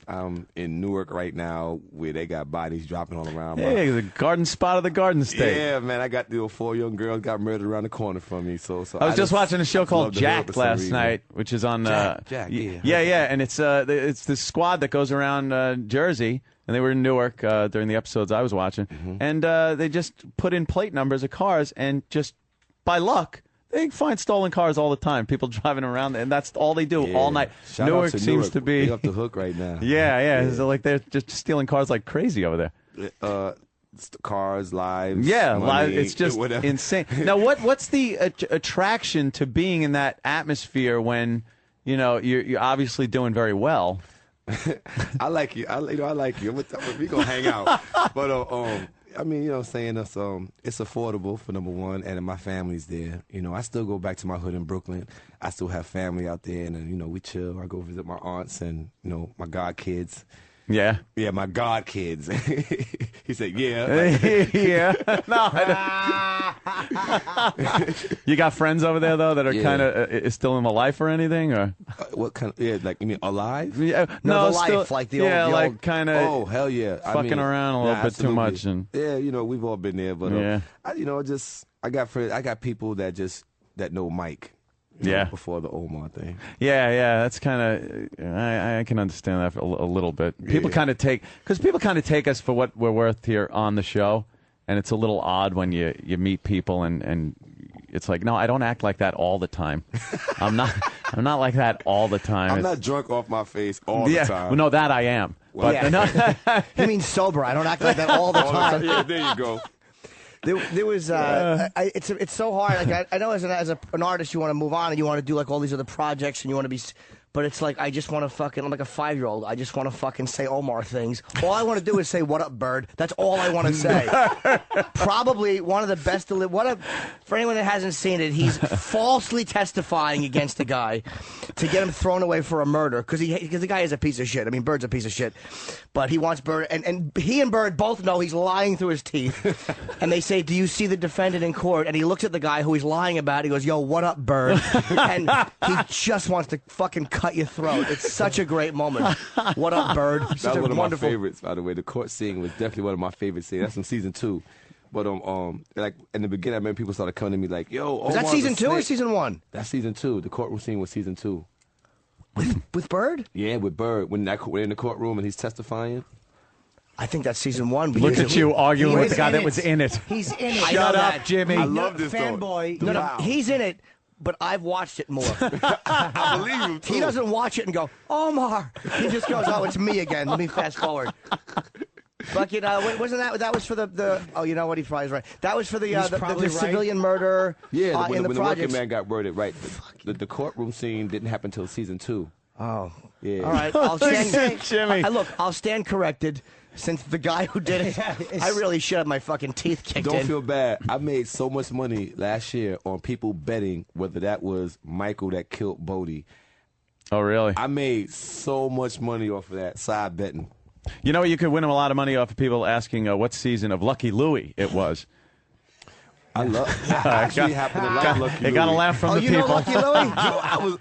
I'm in Newark right now where they got bodies dropping all around. Hey, the garden spot of the Garden State. Yeah, man, I got the 4 young girls got murdered around the corner from me. So I was just watching a show called Jack last night, which is on Jack, yeah, and it's this squad that goes around Jersey. And they were in Newark during the episodes I was watching. And they just put in plate numbers of cars, and just by luck, they find stolen cars all the time. People driving around, and that's all they do all night. Shout Newark out to seems Newark. to be They up the hook right now. Yeah. So like they're just stealing cars like crazy over there. Cars, lives. Yeah, money, it's just whatever. insane. Now, what's the attraction to being in that atmosphere when you're obviously doing very well? I like you. I like you. We gonna hang out, but I mean, what I'm saying, it's affordable for number one, and my family's there. I still go back to my hood in Brooklyn. I still have family out there, and we chill. I go visit my aunts and my god kids. Yeah, my god kids. He said, yeah, yeah. No, you got friends over there though that are kind of still in the life or anything, or what kind of? Yeah, like you mean alive? Yeah, no, the still, life, like the old, like kind of. Oh hell yeah, fucking around a little bit absolutely. too much, and we've all been there, but I got friends. I got people that know Mike. Before the Omar thing. Yeah, that's kind of. I can understand that a little bit. People kind of take us for what we're worth here on the show, and it's a little odd when you meet people and it's like, no, I don't act like that all the time. I'm not like that all the time. I'm not drunk off my face all the time. Well, no, that I am. Well, but he means sober. I don't act like that all the time. Yeah, there you go. There was it's so hard. Like I know as an artist you want to move on and you want to do like all these other projects and you want to be, but it's like I just want to fucking. I'm like a 5-year-old. I just want to fucking say Omar things. All I want to do is say "What up, bird?" That's all I want to say. Probably one of the best. For anyone that hasn't seen it, he's falsely testifying against a guy to get him thrown away for a murder because the guy is a piece of shit. I mean, Bird's a piece of shit, but he wants Bird, and he and Bird both know he's lying through his teeth. And they say, "Do you see the defendant in court?" And he looks at the guy who he's lying about. He goes, "Yo, what up, Bird?" And he just wants to fucking cut your throat. It's such a great moment. What up, Bird? That's one of my favorites, by the way. The court scene was definitely one of my favorite scenes. That's from season 2. But like in the beginning, I remember people started coming to me like, "Yo, was that season 2 or season 1?" That's season 2. The courtroom scene was season 2. With Bird? Yeah, with Bird. When we're in the courtroom and he's testifying. I think that's season 1. Look at you arguing with the guy that was in it. He's in it. Shut up, Jimmy. I love this fanboy. No, he's in it. But I've watched it more. I believe him too. He doesn't watch it and go, Omar. He just goes, oh, it's me again. Let me fast forward. Fucking, wasn't that was for the oh, you know what, he probably is right. That was for the probably right. civilian murder Yeah, in when the the working projects. man got murdered, right? The courtroom scene didn't happen until season 2. Oh. Yeah. All right, I'll stand. Jimmy. Look, I'll stand corrected. Since the guy who did it, I really should have my fucking teeth kicked Don't in. feel bad. I made so much money last year on people betting whether that was Michael that killed Bodie. Oh, really? I made so much money off of that side betting. You know, you could win a lot of money off of people asking what season of Lucky Louie it was. I love. I actually happen to like Lucky Louie. It got a laugh from the you people. know Lucky Louie? I was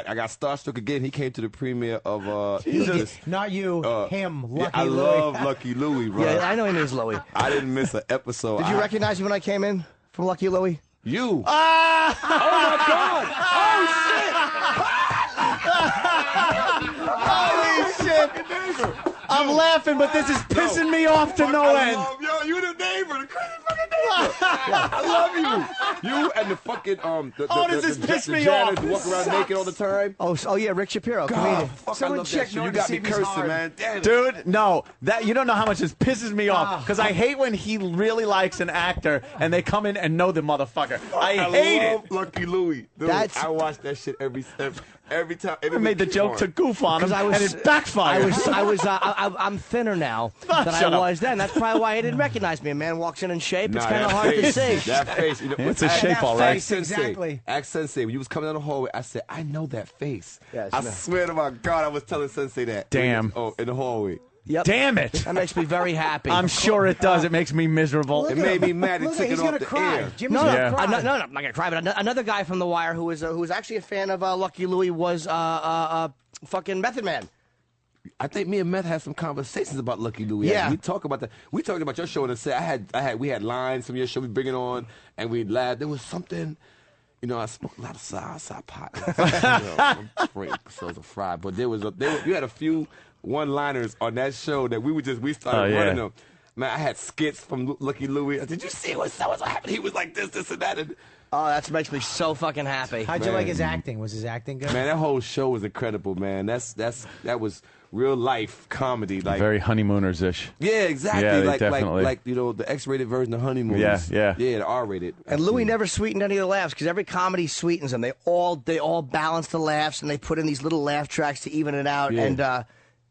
I got starstruck again. He came to the premiere of Not you, him, Lucky I Louie. love Lucky Louie, bro. Yeah, I know he means Louie. I didn't miss an episode. Did you recognize me when I came in from Lucky Louie? You? Ah! Holy shit! I'm laughing, but this is pissing me off to no end. Yo, you the neighbor, the crazy fucking neighbor. I love you. You and the fucking this is piss me janitor off. who walk around naked all the time. Oh yeah, Rick Shapiro, comedian. Fuck, I love that shit. You got me cursing, man. Damn it. Dude, no, that you don't know how much this pisses me off because I hate when he really likes an actor and they come in and know the motherfucker. I hate love it. Lucky Louie. Dude, I watch that shit every time. I made the joke to goof on him, and it backfired. I'm thinner now than I was then. That's probably why he didn't recognize me. A man walks in shape. It's kind of hard to see. That face. You know, it's a shape, all right. Exactly. Ask Sensei. When you was coming down the hallway, I said, I know that face. Yes, I swear to my God, I was telling Sensei that. Damn. In the hallway. Yep. Damn it. That makes me very happy. I'm sure it does. It makes me miserable. It made me mad. It took it off the air. Jimmy's No, gonna cry. I'm not gonna cry. But another guy from The Wire who was actually a fan of Lucky Louie was fucking Method Man. I think me and Meth had some conversations about Lucky Louie. Yeah. We talk about that. We talked about your show and I said we had lines from your show we bring it on and we laughed. There was something, you know, I smoked a lot of side pot. I'm afraid episodes of fried, but you had a few one-liners on that show that we started running them. Man, I had skits from Lucky Louie. Did you see what happened? He was like this, and that. And, oh, that makes me so fucking happy. How'd you like his acting? Was his acting good? man, that whole show was incredible, man. That was real life comedy, like Very honeymooners-ish. yeah, exactly. Yeah, definitely. like you know the X-rated version of Honeymoons. Yeah. the R-rated. And Louis never sweetened any of the laughs because every comedy sweetens them. They all balance the laughs and they put in these little laugh tracks to even it out. Yeah. And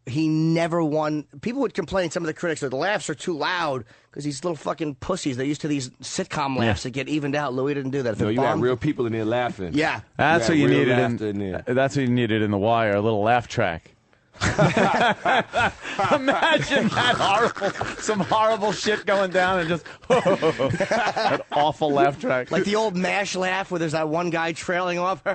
he never won. People would complain, some of the critics, that the laughs are too loud because these little fucking pussies, they're used to these sitcom laughs that get evened out. Louis didn't do that. If No, it you had bombed- real people in there laughing. Yeah. That's what you real needed laughter in there. That's what you needed in The Wire, a little laugh track. Imagine that some horrible shit going down and just that awful laugh track. Like the old MASH laugh where there's that one guy trailing off. They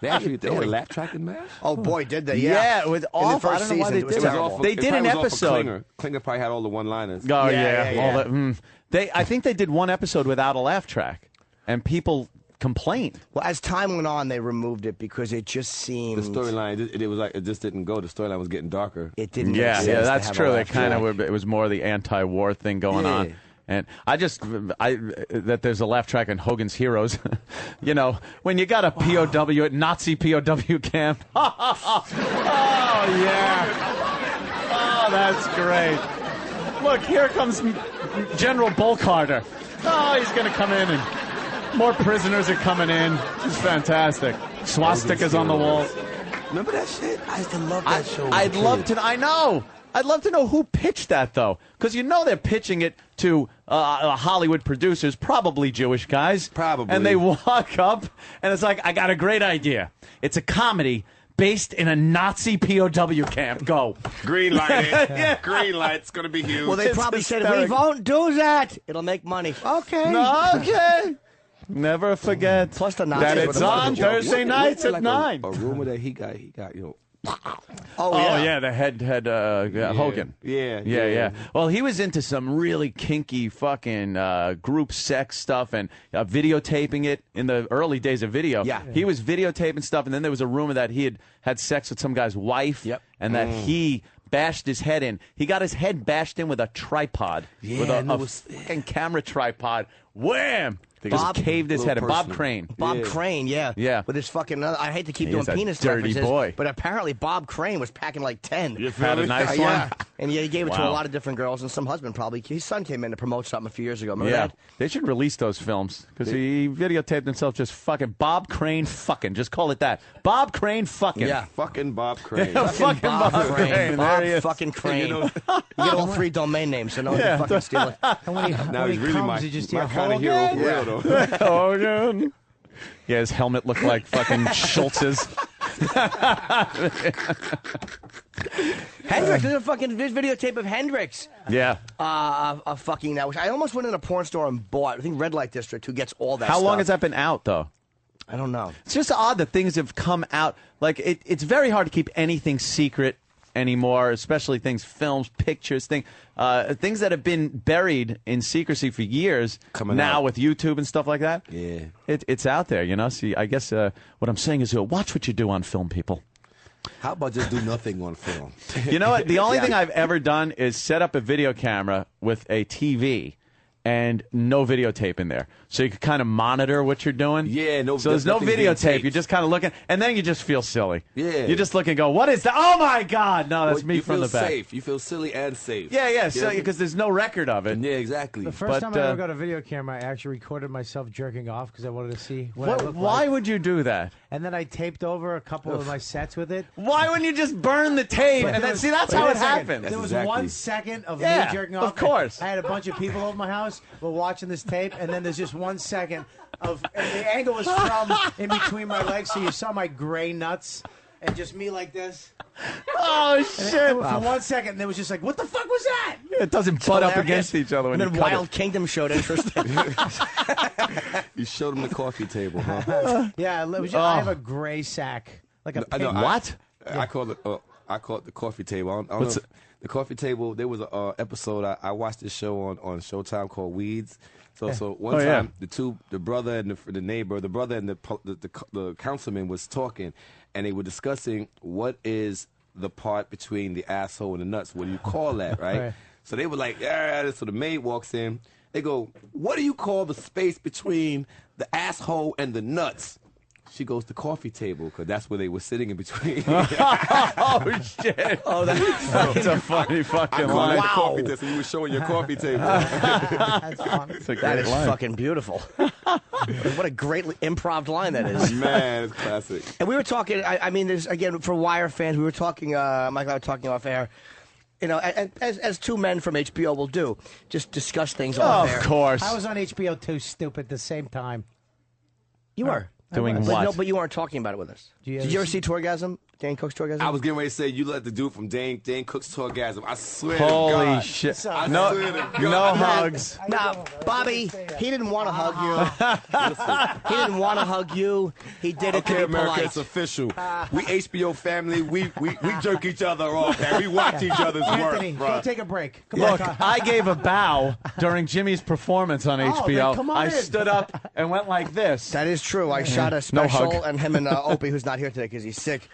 had a laugh track in MASH? Oh, boy, did they? Yeah, it was In awful. the first I don't know why season, they it was did it. terrible. They did an episode. Klinger probably had all the one-liners. Oh Yeah. All that, I think they did one episode without a laugh track, and people complained. Well, as time went on, they removed it because it just seemed... The storyline, it was like it just didn't go. The storyline was getting darker. It didn't. Yeah, make sense to that's have a true. They laugh kind track. of it was more the anti-war thing going on. And that there's a laugh track in Hogan's Heroes. You know, when you got a POW at Nazi POW camp. Oh, yeah. Oh, that's great. Look, here comes General Bull Carter. Oh, he's going to come in and more prisoners are coming in. It's fantastic. Swastikas on the walls. Remember that shit? I used to love that show. I'd love to. I know. I'd love to know who pitched that, though, because you know they're pitching it to Hollywood producers, probably Jewish guys. Probably. And they walk up, and it's like, I got a great idea. It's a comedy based in a Nazi POW camp. Go. Green light it. Yeah. Green light. It's going to be huge. Well, they It's probably said, we hysterical. won't do that. It'll make money. Okay. No, okay. Never forget Plus the Nazis that were it's the on fucking joke. Thursday nights at like 9. A rumor that he got, you know. Oh yeah, the head Hogan. Yeah. Well, he was into some really kinky fucking group sex stuff and videotaping it in the early days of video. Yeah. He was videotaping stuff, and then there was a rumor that he had sex with some guy's wife, and that he bashed his head in. He got his head bashed in with a tripod, with a fucking camera tripod. Wham! Just caved his head in. Bob Crane. Bob Crane, yeah. Yeah. With his fucking, I hate to keep He doing is a penis dirty references, boy. but apparently Bob Crane was packing like 10. Had a nice one. And yeah, he gave it to a Wow. lot of different girls, and some husband probably. His son came in to promote something a few years ago. Remember Yeah, that? they should release those films because he videotaped himself just fucking Bob Crane fucking. Just call it that. Bob Crane fucking. Yeah. Fucking Bob Crane. Fucking Bob Crane. There he Bob is. fucking Crane. You You, know- get all 3 domain names, so no one can fucking steal it. And when he, Now when he's he really comes, my, you just my hear kind of hero for real, though. Hogan. Yeah, his helmet looked like fucking Schultz's. Hendrix, there's a fucking videotape of Hendrix. Yeah. Fucking that. Which I almost went in a porn store and bought. I think Red Light District, who gets all that How long stuff. has that been out, though? I don't know. It's just odd that things have come out. Like, it's very hard to keep anything secret anymore, especially films, pictures, things that have been buried in secrecy for years. Coming now out. with YouTube and stuff like that. Yeah. It's out there, you know? See, I guess what I'm saying is watch what you do on film, people. How about just do nothing on film? You know what? The only thing I've ever done is set up a video camera with a TV and no videotape in there. So you can kind of monitor what you're doing. Yeah, no. So there's no nothing's being videotape. taped. You're just kind of looking, and then you just feel silly. Yeah. You just look and go, what is that? Oh, my God. No, that's Well, me you from feel the back. safe. You feel silly and safe. Yeah. So Yeah. because there's no record of it. Yeah, exactly. The first time I ever got a video camera, I actually recorded myself jerking off because I wanted to see what I looked Why like. would you do that? And then I taped over a couple of my sets with it. Why wouldn't you just burn the tape? But And there then was- see, that's wait how a it second. happens. There was Exactly. 1 second of Yeah, me jerking of off. course. I had a bunch of people over my house. We're watching this tape, and then there's just 1 second of, and the angle was from in between my legs, so you saw my gray nuts. And just me like this. Oh, And shit. it- for 1 second, there was just like, what the fuck was that? It doesn't butt up hilarious. against each other when And you then cut Wild it. Kingdom showed interest. You showed him the coffee table, huh? Yeah, it was just, I have a gray sack. Like a I know, pink. What? I call it. I call it the coffee table. I don't know What's if- the coffee table. There was a episode. I watched this show on Showtime called Weeds. So one Oh, yeah. time the brother and the neighbor, the brother and the councilman was talking, and they were discussing what is the part between the asshole and the nuts. What do you call that, right? Right. So they were like, yeah. So the maid walks in. They go, what do you call the space between the asshole and the nuts? She goes to coffee table because that's where they were sitting in between. Oh, shit. Oh, That's a funny I fucking call line. it the coffee table. So you were showing your coffee table. That's fun. It's a That great is line. fucking beautiful. What a great improv line that is. Man, it's classic. And we were talking, I mean, there's, again, for Wire fans, we were talking, Michael and I were talking off air, you know, as 2 men from HBO will do, just discuss things off air. Of course. I was on HBO too, stupid, at the same time. You were. Doing But what? no, but you weren't talking about it with us. Did you ever see Tourgasm? Dan Cook's Tourgasm? I was getting ready to say you let the dude from Dane Cook's Tourgasm. I swear Holy to God. shit. I No, swear to God. no hugs. Nah, Bobby, he didn't want to hug you. He didn't want to hug you. He did it Okay, to be America, polite. it's official. We HBO family. We jerk each other off, man. We watch each other's Anthony, work, go bro. take a break. Come Look, on. I gave a bow during Jimmy's performance on HBO. then come on I in. stood up and went like this. That is true. I shot a No special, hug. and him and Opie, who's not here today because he's sick,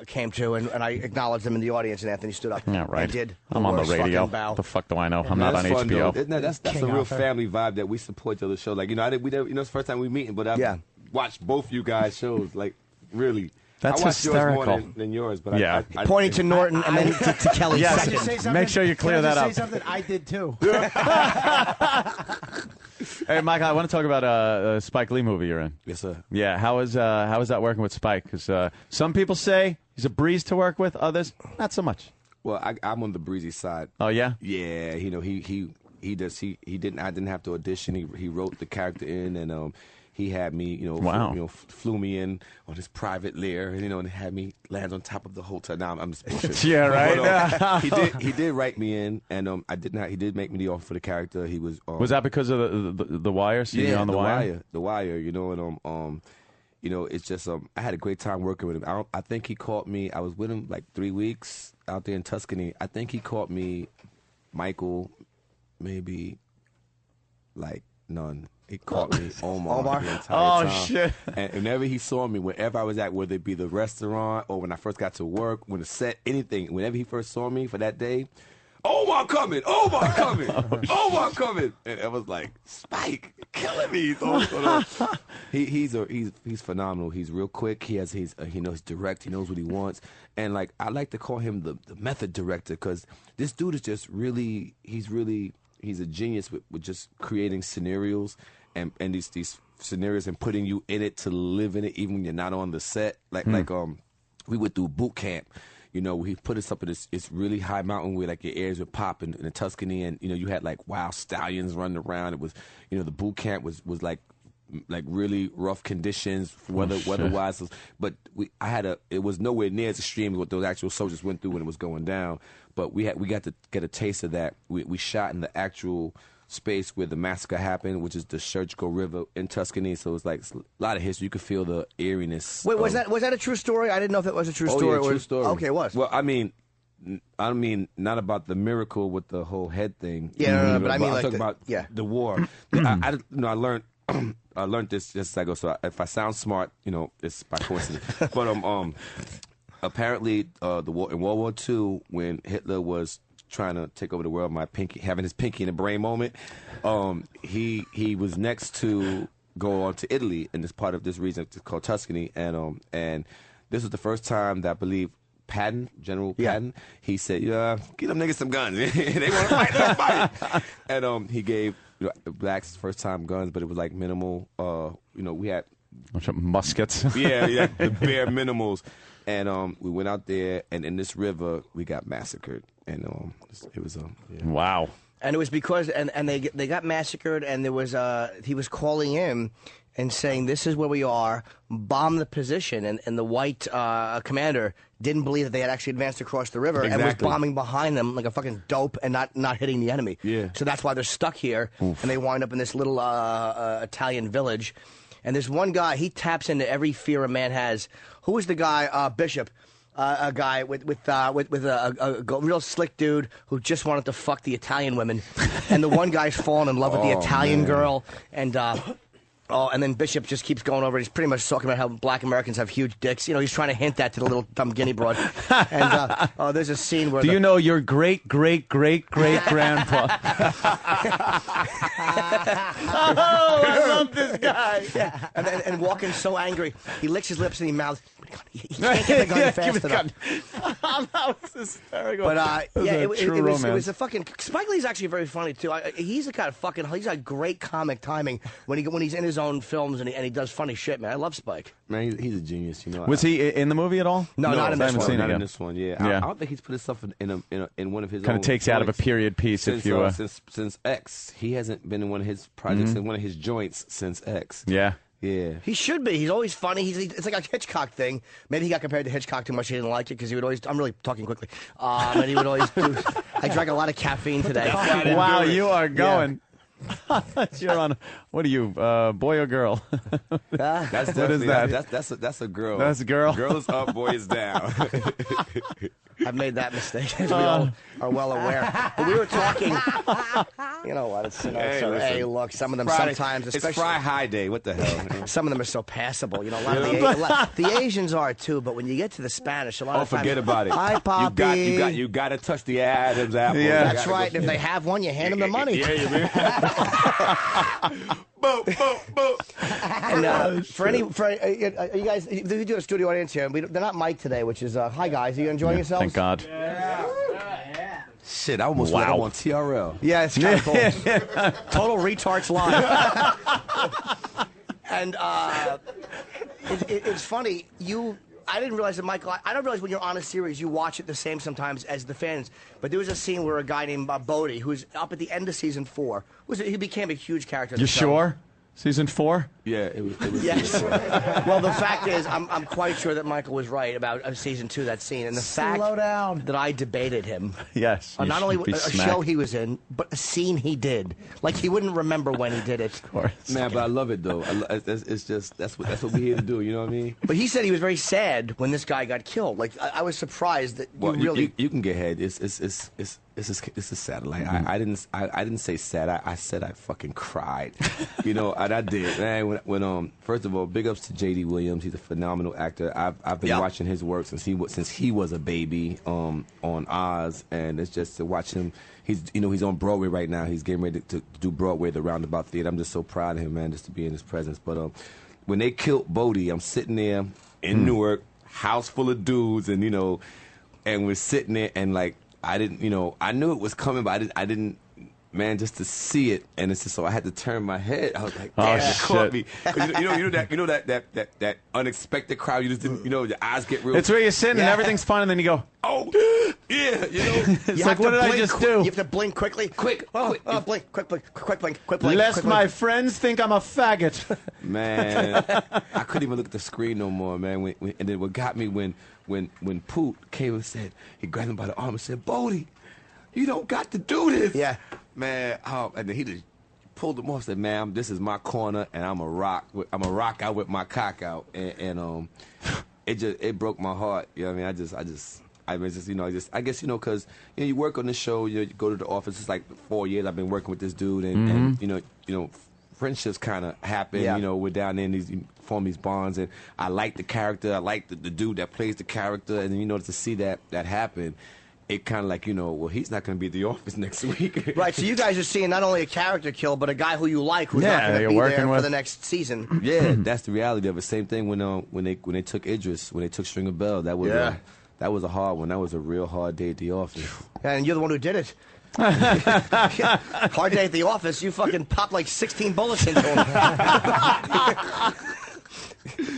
came to, and I acknowledged him in the audience, and Anthony stood up. Yeah, right. I did. I'm on the worst radio. fucking bow. The fuck do I know? I'm Man, not on that's fun, HBO. though. Isn't that's King a real Arthur. family vibe that we support each other's show. Like, you know, we never, you know, it's the first time we meeting, but I've Yeah. watched both you guys' shows. Like, really. That's I watched yours more hysterical. than yours, but Yeah. I Pointing to Norton and then to Kelly Yes. Can I just say second. something? Make sure you clear Can I that just up. say something? I did too. Hey, Michael, I want to talk about a Spike Lee movie you're in. Yes, sir. Yeah, how is that working with Spike? Because some people say he's a breeze to work with, others not so much. Well, I'm on the breezy side. Oh yeah, Yeah, you know, he didn't. I didn't have to audition. He wrote the character in, and he had me, you know, Wow. flew me in on his private lair, you know, and had me land on top of the hotel. Now I'm just bullshit. Yeah, right. But, he did write me in, and he did make me the offer for the character. He was Was that because of the Wire? Seeing you on the Wire? The Wire, you know, and you know, it's just I had a great time working with him. I think he caught me. I was with him like 3 weeks out there in Tuscany. I think he caught me, Michael, maybe like none. He caught me Omar the entire time. Shit. And whenever he saw me, wherever I was at, whether it be the restaurant or when I first got to work, when the set, anything, whenever he first saw me for that day, Omar coming, Omar coming, Omar coming. And I was like, Spike, you're killing me. He's phenomenal. He's real quick. He knows direct. He knows what he wants. And like I like to call him the method director because this dude is just really he's a genius with just creating scenarios and these scenarios and putting you in it to live in it even when you're not on the set. Like we went through boot camp. You know, he put us up in this really high mountain where like your ears would pop in the Tuscany, and you know you had like wild stallions running around. It was, you know, the boot camp was like really rough conditions weather-wise. But it was nowhere near as extreme as what those actual soldiers went through when it was going down. But we got to get a taste of that. We shot in the actual space where the massacre happened, which is the Sherchko River in Tuscany. So it's like a lot of history. You could feel the eeriness. Wait, was that a true story? I didn't know if it was a true story. Yeah, true story. Okay, it was. Well, I mean, not about the miracle with the whole head thing. Yeah, no, but I mean, I'm like talking about the war. I learned. I learned this just as I go. So if I sound smart, you know, it's by coincidence. But apparently, in World War II, when Hitler was trying to take over the world, having his pinky in the brain moment, he was next to go on to Italy in this part of this region called Tuscany, and this was the first time that I believe General Patton, he said, give them niggas some guns. They want to fight, let's fight. And he gave blacks first time guns, but it was like minimal. We had muskets. yeah, the bare minimals. And we went out there, and in this river, we got massacred. And it was wow. And it was because and they got massacred, and there was he was calling in and saying, "This is where we are. Bomb the position." And the white commander didn't believe that they had actually advanced across the river and was bombing behind them like a fucking dope and not hitting the enemy. Yeah. So that's why they're stuck here, and they wind up in this little Italian village. And there's one guy, he taps into every fear a man has. Who was the guy? Bishop. A guy with a real slick dude who just wanted to fuck the Italian women. And the one guy's fallen in love with the Italian girl. And then Bishop just keeps going over. He's pretty much talking about how black Americans have huge dicks. You know, he's trying to hint that to the little dumb guinea broad. And there's a scene where... Do you know your great-great-great-great-grandpa? Oh, I love this guy. Yeah. And walking so angry, he licks his lips and he mouths... He can't get the gun fast enough. That was hysterical. But it was a fucking... Spike Lee's actually very funny too. He's the kind of fucking... He's got great comic timing when he's in his own films and he does funny shit, man. I love Spike. Man, he's a genius. You know. Was he in the movie at all? No, not in this one. Not in this one. Yeah. I don't think he's put himself in one of his. Kind of takes out of a period piece. Since X, he hasn't been in one of his projects in one of his joints since X. Yeah. Yeah. He should be. He's always funny. It's like a Hitchcock thing. Maybe he got compared to Hitchcock too much. He didn't like it because he would always... I'm really talking quickly. And he would always do... I drank a lot of caffeine today. Wow, you are going... You're on... What are you, boy or girl? What is that? That's a girl. That's a girl? Girl is up, boy is down. I've made that mistake, as we all are well aware. But we were talking... You know what? Hey, look, some of them sometimes... It's Fry High Day. What the hell? Some of them are so passable. You know, a lot of the Asians are, too. But when you get to the Spanish, a lot of times... forget about it. Hi, Poppy. You got to touch the Adam's apple. Yeah. That's right. And if they have one, you hand them the money. Yeah, you mean? And for you guys, we do a studio audience here. They're not mic'd today, which is hi guys. Are you enjoying yourselves? Thank God. Yeah. Shit, I almost went on TRL. Yeah, it's kind of cool. Total retards live. And it's funny. I didn't realize that, Michael. I don't realize when you're on a series, you watch it the same sometimes as the fans. But there was a scene where a guy named Bodie, who's up at the end of season 4, he became a huge character. You sure? Season 4? Yeah, it was. Yes. Well, the fact is, I'm quite sure that Michael was right about season 2, that scene, and the fact that I debated him. Yes. On not only a show he was in, but a scene he did. Like he wouldn't remember when he did it. Of course. Man, but I love it though. It's just that's what we're here to do. You know what I mean? But he said he was very sad when this guy got killed. Like I was surprised that you can get head. It's This is sad. Like I didn't say sad. I said I fucking cried. You know, and I did. Man, when first of all, big ups to J.D. Williams. He's a phenomenal actor. I've been watching his work since he was a baby on Oz, and it's just to watch him. He's on Broadway right now. He's getting ready to do Broadway, the Roundabout Theater. I'm just so proud of him, man, just to be in his presence. But when they killed Bodie, I'm sitting there in Newark, house full of dudes, and and we're sitting there, and like I knew it was coming, but I didn't. Man, just to see it, and it's just so I had to turn my head. I was like, "Damn, it caught me." That unexpected crowd. You just didn't, your eyes get real. It's where you're sitting and everything's fine, and then you go, "Oh, yeah," It's like, what did I just do? You have to blink quickly. Quick, blink, quick blink. Lest my friends think I'm a faggot. Man, I couldn't even look at the screen no more, man. And then what got me when Poot came and said, he grabbed him by the arm and said, "Bodie, you don't got to do this." Yeah. Man, and then he just pulled him off and said, "Man, this is my corner, and I'm a rock out with my cock out." And it broke my heart. You know what I mean? I guess, because you work on the show, you go to the office. It's like 4 years I've been working with this dude, and friendships kind of happen. Yeah. We're down there and you form these bonds, and I like the character. I like the dude that plays the character, and to see that happen. It kind of like, well, he's not going to be at the office next week. Right, so you guys are seeing not only a character kill, but a guy who you like who's not going to be there for the next season. Yeah, that's the reality of it. Same thing when they took Idris, when they took Stringer Bell. That was a hard one. That was a real hard day at the office. And you're the one who did it. Hard day at the office. You fucking popped like 16 bullets into him.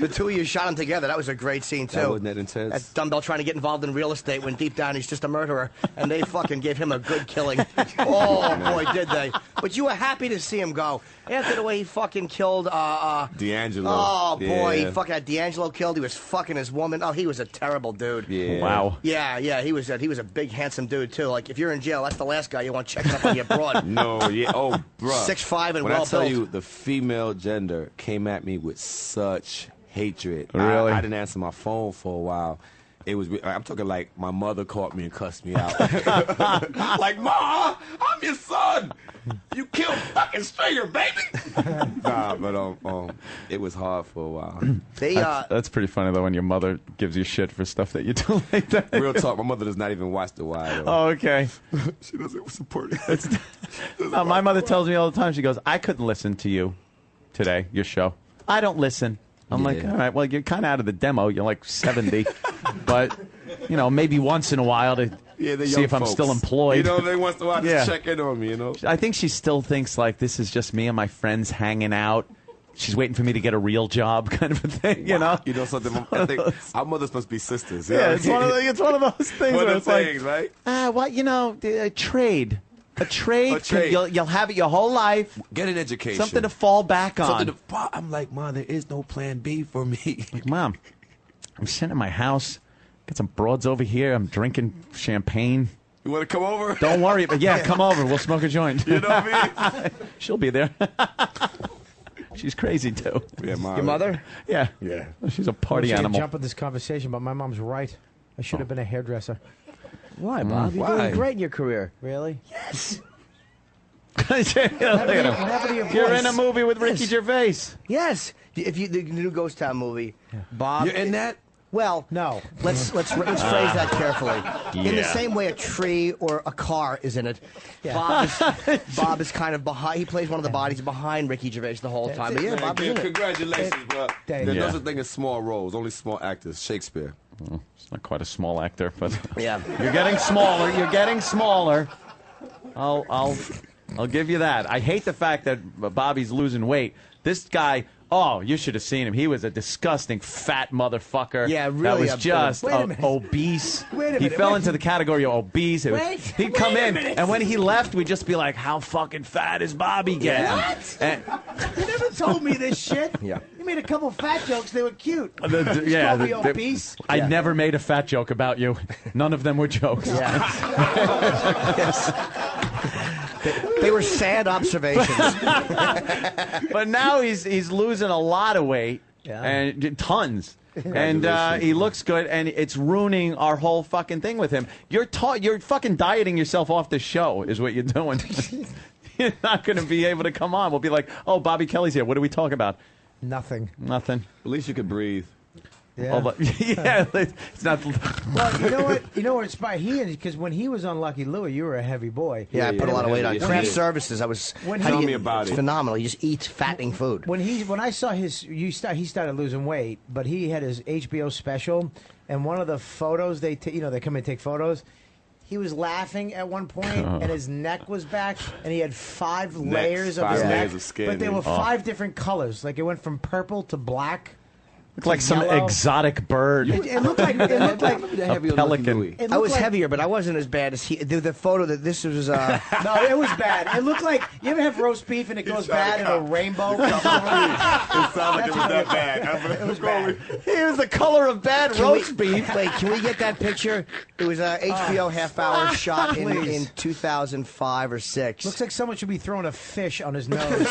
The two of you shot him together. That was a great scene, too. That wasn't that intense. That dumbbell trying to get involved in real estate when deep down he's just a murderer. And they fucking gave him a good killing. Oh, boy, did they. But you were happy to see him go. After the way he fucking killed... D'Angelo. Oh, boy. He fucking had D'Angelo killed. He was fucking his woman. Oh, he was a terrible dude. Yeah. Wow. Yeah, he was a big, handsome dude, too. Like, if you're in jail, that's the last guy you want checking up on your broad. No, yeah. Oh, bro. 6'5" and when well I tell built. you, the female gender came at me with such hatred. Really? I didn't answer my phone for a while. I'm talking like my mother caught me and cussed me out. Like, "Ma, I'm your son. You killed fucking Stringer, baby." Nah, but it was hard for a while. That's pretty funny though when your mother gives you shit for stuff that you do like that. Real talk, my mother does not even watch The Wire. Oh, okay. She doesn't support it. No, my mother tells me all the time. She goes, "I couldn't listen to you today, your show. I don't listen." I'm like, all right, well, you're kind of out of the demo. You're like 70. But, maybe once in a while to see if I'm still employed. They once in a while to check in on me, I think she still thinks, like, this is just me and my friends hanging out. She's waiting for me to get a real job kind of a thing, Wow. You know something? I think our mothers must be sisters. Yeah, it's one of those things One where of it's the things, like, right? a trade. A trade. trade. You'll have it your whole life. Get an education. Something to fall back on. I'm like, "Mom, there is no plan B for me." Like, Mom, I'm sitting in my house. Got some broads over here. I'm drinking champagne. You want to come over? Don't worry. But come over. We'll smoke a joint. You know what I mean? She'll be there. She's crazy, too. Yeah, Mom. Your mother? Yeah. Yeah. She's a party animal. Jump at this conversation, but my mom's right. I should have been a hairdresser. Why, Bob? You're doing great in your career. Really? Yes. Look at him. You're in a movie with Ricky Gervais. Yes. The new Ghost Town movie. Bob. You're in that? Well, no. Let's phrase that carefully. In the Yeah. same way a tree or a car is in it, Bob is kind of behind. He plays one of the bodies behind Ricky Gervais the whole time. But yeah, Bob is in it. Congratulations, bro. There's Yeah. no such thing as small roles, only small actors. Shakespeare. It's not quite a small actor, but Yeah. you're getting smaller. You're getting smaller. I'll give you that. I hate the fact that Bobby's losing weight. This guy. Oh, you should have seen him. He was a disgusting fat motherfucker. Yeah, really. That was just Wait a minute. obese. Wait a He minute, fell wait. into the category of obese. He'd come wait a in, minute. and when he left, we'd just be like, how fucking fat is Bobby getting? What? And, You never told me this shit. Yeah. You made a couple fat jokes. They were cute. yeah, called me obese. I never made a fat joke about you. None of them were jokes. Yes. They were sad observations. But now he's losing a lot of weight. Yeah. and tons. And he looks good, and it's ruining our whole fucking thing with him. You're fucking dieting yourself off the show, is what you're doing. You're not going to be able to come on. We'll be like, oh, Bobby Kelly's here. What do we talk about? Nothing. Nothing. At least you could breathe. Yeah. Yeah, it's not. Well, you know what? You know what inspired because when he was on Lucky Louie, you were a heavy boy. Yeah, I put a lot of weight on. Yeah. Craft services. I was. Tell me about it's it. phenomenal. He just eats fattening food. When I saw he started losing weight, but he had his HBO special, and one of the photos they come in and take photos. He was laughing at one point, and his neck was back, and he had 5 layers of his neck, of skin, but they were 5 different colors. Like it went from purple to black. Looked like some exotic bird. It looked like a pelican. I was heavier, but I wasn't as bad as he. The photo that this was. No, it was bad. It looked like you ever have roast beef and it goes bad and a rainbow comes over. It sounded like it was that bad. It was bad. Here's the color of bad roast beef. Wait, can we get that picture? It was a HBO half-hour shot in 2005 or 6. Looks like someone should be throwing a fish on his nose.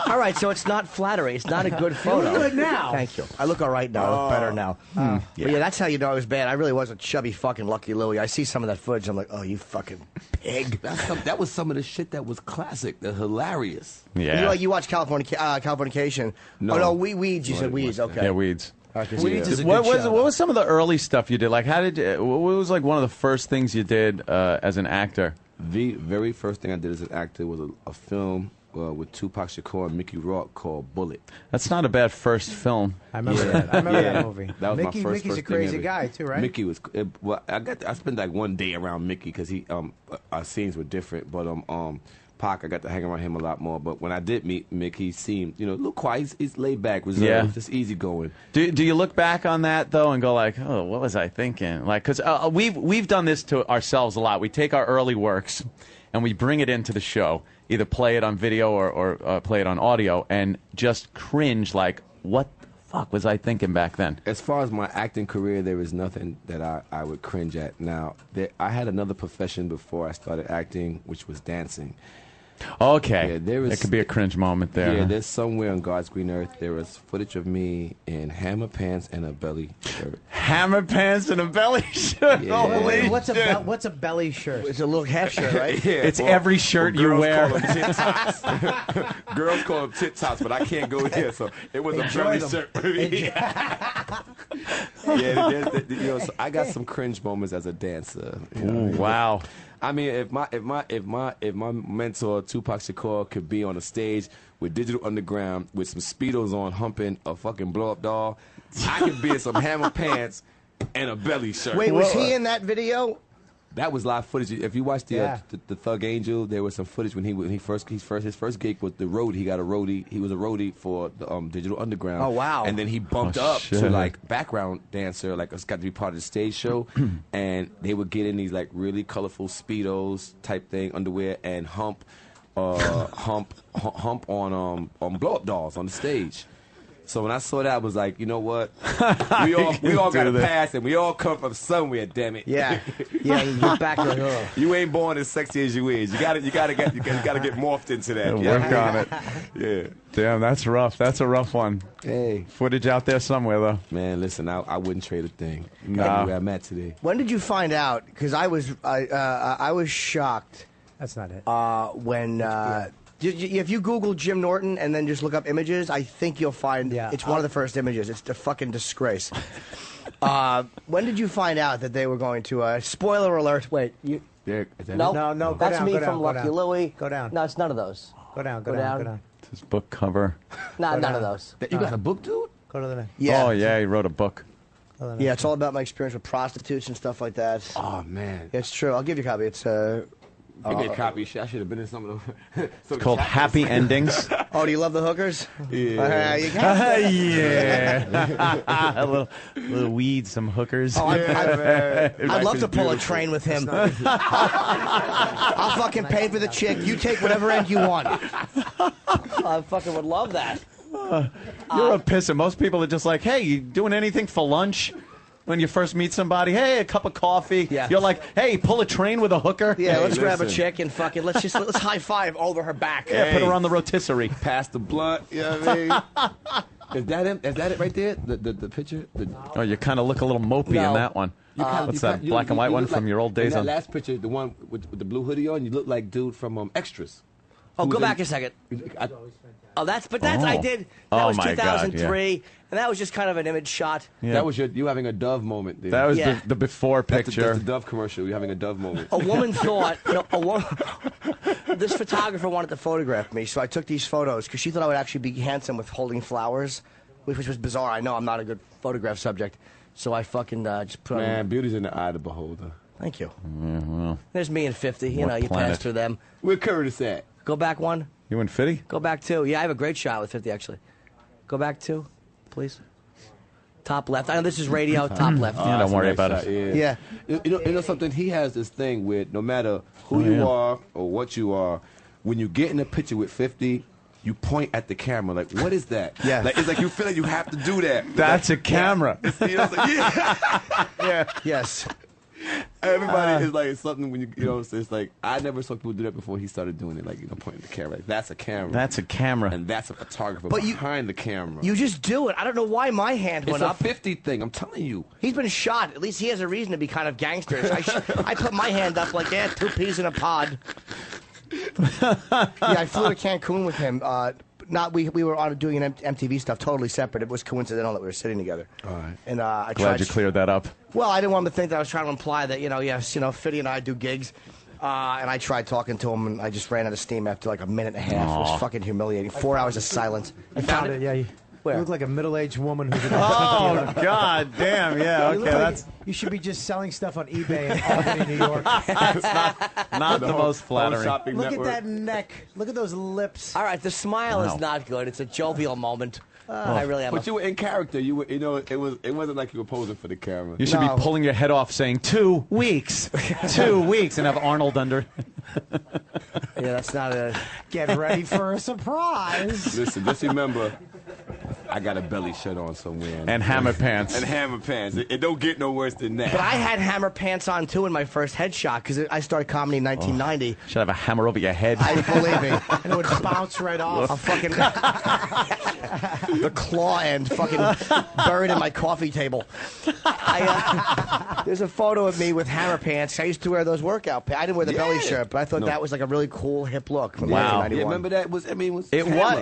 All right, so it's not flattery. It's not a good photo. You look good now. Thank you. I look all right now. I look better now. But yeah, that's how you know I was bad. I really was a chubby fucking Lucky Louie. I see some of that footage. I'm like, oh, you fucking pig. That was some of the shit that was classic. They're hilarious. Yeah. You watch Californication. No. Oh, no, Weeds. You said Weeds. Okay. Yeah, Weeds. Weeds is a What good show. was some of the early stuff you did? Like, what was like one of the first things you did as an actor? The very first thing I did as an actor was a film with Tupac Shakur and Mickey Rourke called Bullet. That's not a bad first film. I remember that. I remember that movie. That was Mickey's my first a thing crazy ever. guy too, right? Mickey was. I spent like one day around Mickey because our scenes were different. But Pac, I got to hang around him a lot more. But when I did meet Mick, he seemed, a little quiet. He's laid back, reserved, just easy going. Do you look back on that though and go like, oh, what was I thinking? Like, because we've done this to ourselves a lot. We take our early works and we bring it into the show, either play it on video or play it on audio, and just cringe like, what the fuck was I thinking back then? As far as my acting career, there is nothing that I would cringe at. Now, I had another profession before I started acting, which was dancing. Okay. Yeah, it could be a cringe moment there. Yeah, huh? there's somewhere on God's green earth, there was footage of me in hammer pants and a belly shirt. Hammer pants and a belly shirt? Yeah. Holy What's shit. what's a belly shirt? It's a little half shirt, right? Yeah, It's every shirt you wear. Call them tit tops. Girls call them tit tops, but I can't go there, so it was Enjoy a belly them. shirt for me. So I got some cringe moments as a dancer. Ooh, wow. I mean, if my mentor Tupac Shakur could be on a stage with Digital Underground with some Speedos on, humping a fucking blow up doll, I could be in some hammer pants and a belly shirt. Wait, was he in that video? That was live footage. If you watch the Thug Angel, there was some footage when his first gig was the roadie. He got a roadie. He was a roadie for the Digital Underground. Oh wow! And then he bumped up to like background dancer, like it's got to be part of the stage show. And they would get in these like really colorful Speedos type thing, underwear, and hump on blow up dolls on the stage. So when I saw that, I was like, you know what? We all got a pass, and we all come from somewhere. Damn it! Yeah, yeah. You get back like, oh. You ain't born as sexy as you is. You gotta get morphed into that. Work on it. Yeah. Damn, that's rough. That's a rough one. Hey, footage out there somewhere though. Man, listen, I wouldn't trade a thing. Nah. Where I'm at today. When did you find out? Because I was shocked. That's not it. When. If you Google Jim Norton and then just look up images, I think you'll find it's one of the first images. It's a fucking disgrace. When did you find out that they were going to? Spoiler alert! Wait, you? No. No. That's me go down, from go Lucky down. Louie. Go down. No, it's none of those. Go down. It's his book cover. No, Go none of down. those. You got a book, dude? Go to the next. Yeah. Oh yeah, he wrote a book. Yeah, it's all about my experience with prostitutes and stuff like that. Oh man, it's true. I'll give you a copy. It's Give me a copy. I should have been in some of those. It's called Happy Endings. Oh, do you love the hookers? Yeah. You got it. Yeah. a little weed, some hookers. Oh, I'd love to pull a train with him. I'll fucking pay for the chick. You take whatever end you want. I fucking would love that. You're a pisser. Most people are just like, hey, you doing anything for lunch? When you first meet somebody, hey, a cup of coffee. Yeah. You're like, hey, pull a train with a hooker. Yeah, let's grab a chick and fucking let's high five over her back. Yeah, put her on the rotisserie. Pass the blunt. You know what I mean? Is that him? Is that it right there? The picture? Oh, you kind of look a little mopey in that one. What's that black and white one from your old days? In On that last picture, the one with the blue hoodie on, you look like dude from Extras. Oh, go back a second. I did. That was 2003, and that was just kind of an image shot. Yeah. That was you having a Dove moment. Dude. That was the before picture. That's the Dove commercial. You're having a Dove moment. A woman thought, this photographer wanted to photograph me, so I took these photos because she thought I would actually be handsome with holding flowers, which was bizarre. I know I'm not a good photograph subject, so I fucking just put on. Beauty's in the eye of the beholder. Thank you. Well, there's me and 50. You know, you pass through them. Where Curtis at? Go back one. You and 50? Go back two. Yeah, I have a great shot with 50, actually. Go back two, please. Top left. I know this is radio. Top left. Yeah, don't worry about it. Yeah. You know something? He has this thing with no matter who you are or what you are, when you get in a picture with 50, you point at the camera. Like, what is that? Yeah. Like, it's like you feel like you have to do that. That's a camera. You know, it's like, yeah. Yes. Everybody is like something when you know. So it's like I never saw people do that before he started doing it. Like pointing the camera. Like, that's a camera. That's a camera. And that's a photographer but behind the camera. You just do it. I don't know why my hand went up. It's a 50 thing. I'm telling you. He's been shot. At least he has a reason to be kind of gangsterish. I put my hand up like two peas in a pod. I flew to Cancun with him. We were on doing an MTV stuff, totally separate. It was coincidental that we were sitting together. All right. And I Glad you cleared that up. Well, I didn't want him to think that I was trying to imply that Fiddy and I do gigs. And I tried talking to him, and I just ran out of steam after like a minute and a half. It was fucking humiliating. 4 hours of silence. I found it. Yeah. Where? You look like a middle-aged woman who's. Oh God, damn! Yeah, okay. You should be just selling stuff on eBay in Albany, New York. That's not the most flattering. Look at that neck. Look at those lips. All right, the smile is not good. It's a jovial moment. I really am. But you were in character. You were, it wasn't like you were posing for the camera. You should be pulling your head off, saying 2 weeks, 2 weeks, and have Arnold under. Yeah, that's not a. Get ready for a surprise. Listen, just remember, I got a belly shirt on somewhere. And hammer pants. And hammer pants. It don't get no worse than that. But I had hammer pants on, too, in my first headshot, because I started comedy in 1990. Should have a hammer over your head. I believe me. And it would bounce right off. A fucking... the claw end fucking buried in my coffee table. There's a photo of me with hammer pants. I used to wear those workout pants. I didn't wear the belly shirt, but I thought that was like a really cool, hip look. From 1991. Yeah, remember that? It was,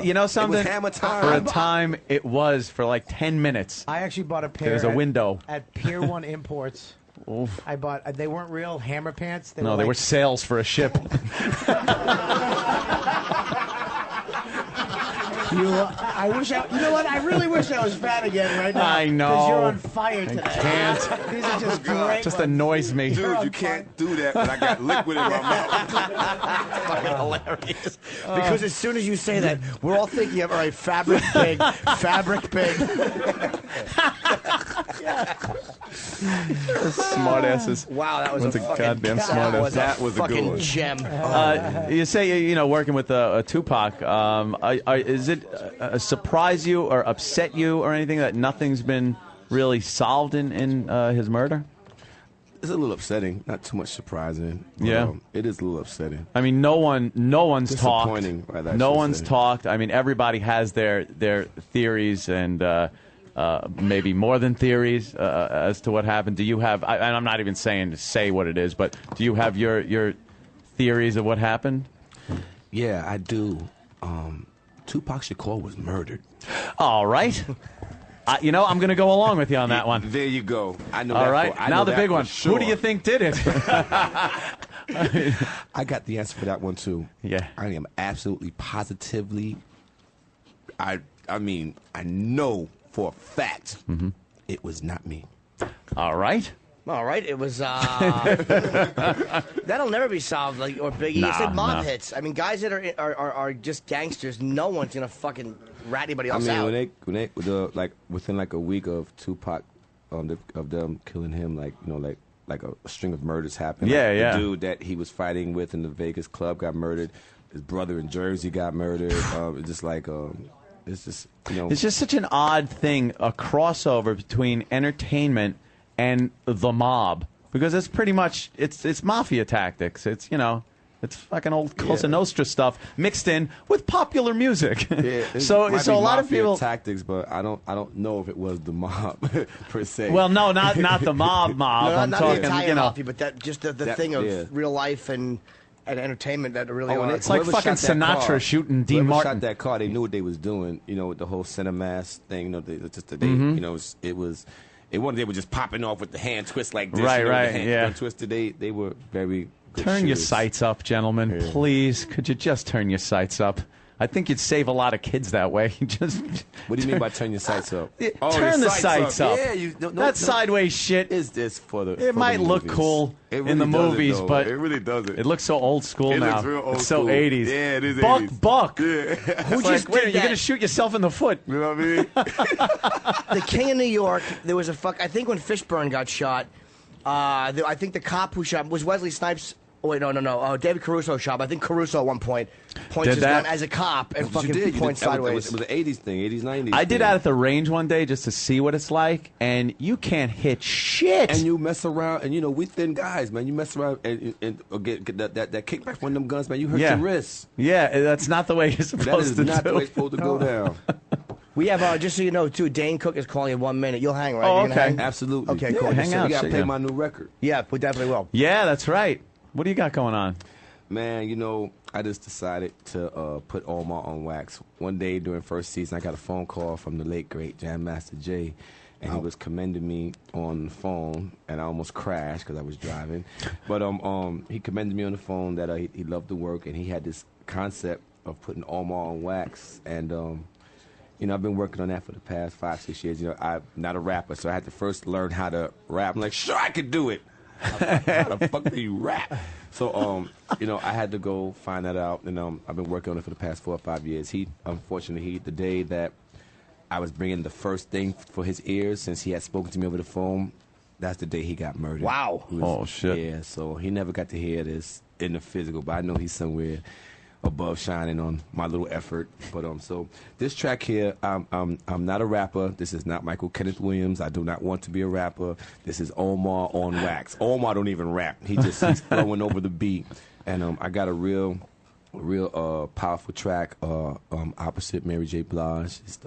you know something? It was hammer time. For a time, it was for like 10 minutes. I actually bought a pair. There's a window. At Pier 1 Imports. Oof. I bought, they weren't real hammer pants. They were sales for a ship. You know what? I really wish I was fat again right now. I know. Because you're on fire today. I can't. These are just great. Just annoys me. Dude, you can't do that when I got liquid in my mouth. Fucking hilarious. Because as soon as you say that, we're all thinking of, all right, fabric big, fabric big. Smart asses. Wow, that was a goddamn smart ass. That was a good one. Gem. You say, working with Tupac, is it surprise you or upset you or anything that nothing's been really solved in his murder? It's a little upsetting, not too much surprising. Yeah, it is a little upsetting. I mean, no one's talked. Right, no one's talked. I mean, everybody has their theories and maybe more than theories as to what happened. Do you have? And I'm not even saying to say what it is, but do you have your theories of what happened? Yeah, I do. Tupac Shakur was murdered. All right. I'm going to go along with you on that one. There you go. I know. All that right. Now the big one. Sure. Who do you think did it? I got the answer for that one too. Yeah. I am absolutely positively. I mean, I know for a fact it was not me. All right. All right, it was. That'll never be solved. Like or Biggie, you said mob hits. I mean, guys that are just gangsters. No one's gonna fucking rat anybody else out. when they within like a week of Tupac, of them killing him, like a string of murders happened. Yeah, like, yeah. The dude that he was fighting with in the Vegas club got murdered. His brother in Jersey got murdered. It's just like it's just It's just such an odd thing, a crossover between entertainment and the mob, because it's pretty much it's mafia tactics. It's It's fucking old Cosa Nostra stuff mixed in with popular music. Yeah, so might a be lot of mafia people. tactics, but I don't know if it was the mob per se. Well, no, not the mob. No, I'm not talking, the Italian you know. mafia, but the thing of real life and entertainment that really are. It's like fucking Sinatra shooting Dean Whoever Martin. shot that car, they knew what they was doing. You know, with the whole Cinemass thing. You know, Mhm. you know, it was. It wasn't they were just popping off with the hand twist like this. Right, you know, right, the hand yeah. twisted. They were very good Turn your shooters. sights up, gentlemen. Please, could you just turn your sights up? I think you'd save a lot of kids that way. Just What do you mean by turn your sights up? turn the sights up. Yeah, that sideways shit is this for the. It might look cool in the movies, but it really doesn't. It looks so old school It now. looks real old it's so school. 80s. Yeah, it is Buck, 80s. Buck. Yeah. Who It's just like, wait, did you're that? gonna shoot yourself in the foot. You know what I mean? The King of New York. There was I think when Fishburne got shot, I think the cop who shot was Wesley Snipes. Oh, wait, no. David Caruso shot. I think Caruso at one point points Did his that? gun as a cop and You fucking did. points sideways. It was an 80s thing, 80s, 90s. I did thing. that at the range one day just to see what it's like, and you can't hit shit. And you mess around, and you know we thin guys, man. You mess around and get that kickback from them guns, man. You hurt your wrists. Yeah, that's not the way you're supposed That is to not do the way it. it's supposed to go down. We have, just so you know, too, Dane Cook is calling in 1 minute. You'll hang, right? Oh, You're gonna okay. hang? Absolutely. Okay, Yeah, cool. hang out. You gotta Shit, play yeah. my new record. Yeah, we definitely will. Yeah, that's right. What do you got going on? Man, you know, I just decided to put Omar on wax. One day during first season, I got a phone call from the late, great Jam Master Jay, and he was commending me on the phone, and I almost crashed because I was driving. But he commended me on the phone that he loved the work, and he had this concept of putting Omar on wax. And, you know, I've been working on that for the past 5-6 years. You know, I'm not a rapper, so I had to first learn how to rap. I'm like, sure, I could do it. How the fuck do you rap? So, you know, I had to go find that out, and I've been working on it for the past 4 or 5 years. Unfortunately, the day that I was bringing the first thing for his ears, since he had spoken to me over the phone, that's the day he got murdered. Wow. Oh, shit. Yeah, so he never got to hear this in the physical, but I know he's somewhere above shining on my little effort. But so this track here, I'm not a rapper. This is not Michael Kenneth Williams. I do not want to be a rapper. This is Omar on wax. Omar don't even rap. He's throwing over the beat. And I got a real powerful track opposite Mary J. Blige. It's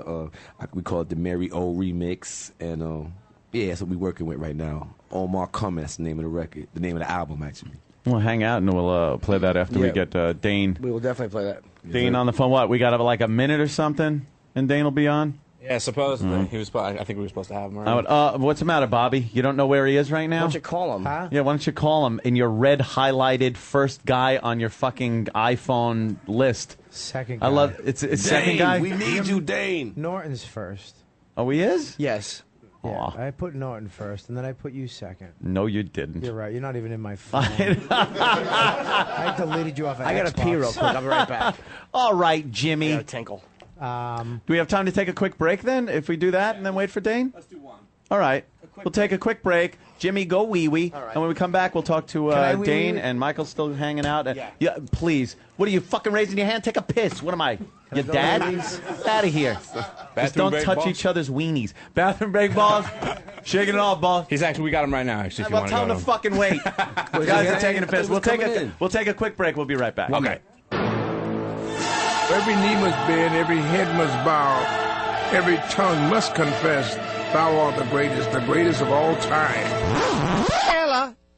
we call it the Mary O remix. And yeah, that's what we're working with right now. Omar Coming, that's the name of the record, the name of the album actually. We'll hang out and we'll play that after we get Dane. We will definitely play that. Dane on the phone. What? We got like a minute or something, and Dane will be on. Yeah, supposedly. Mhm. He was. I think we were supposed to have him around. What's the matter, Bobby? You don't know where he is right now? Why don't you call him? Huh? Yeah, why don't you call him in your red highlighted first guy on your fucking iPhone list? Second I guy. love it's Dane, second guy. we need you, Dane. Norton's first. Oh, he is? Yes. Yeah, Aw. I put Norton first, and then I put you second. No, you didn't. You're right. You're not even in my phone. I deleted you off of I gotta Xbox. pee real quick. I'll be right back. All right, Jimmy. Yeah, tinkle. Do we have time to take a quick break then? If we do that and then wait for Dane? Let's do one. All right. We'll take a quick break. Jimmy, go wee-wee. All right. And when we come back, we'll talk to Can I Dane wee-wee? and Michael's still hanging out. Yeah. Please. What are you fucking raising your hand? Take a piss. What am I? Your go dad? wee-wee? Get out of here. Just don't break, touch boss? each other's weenies. Bathroom break, boss. Shaking it off, boss. He's actually. We got him right now. Actually, if you Well, want tell him to go. fucking wait. The guys are taking a piss. We'll take a quick break. We'll be right back. Okay. Every knee must bend, every head must bow, every tongue must confess, thou art the greatest of all time.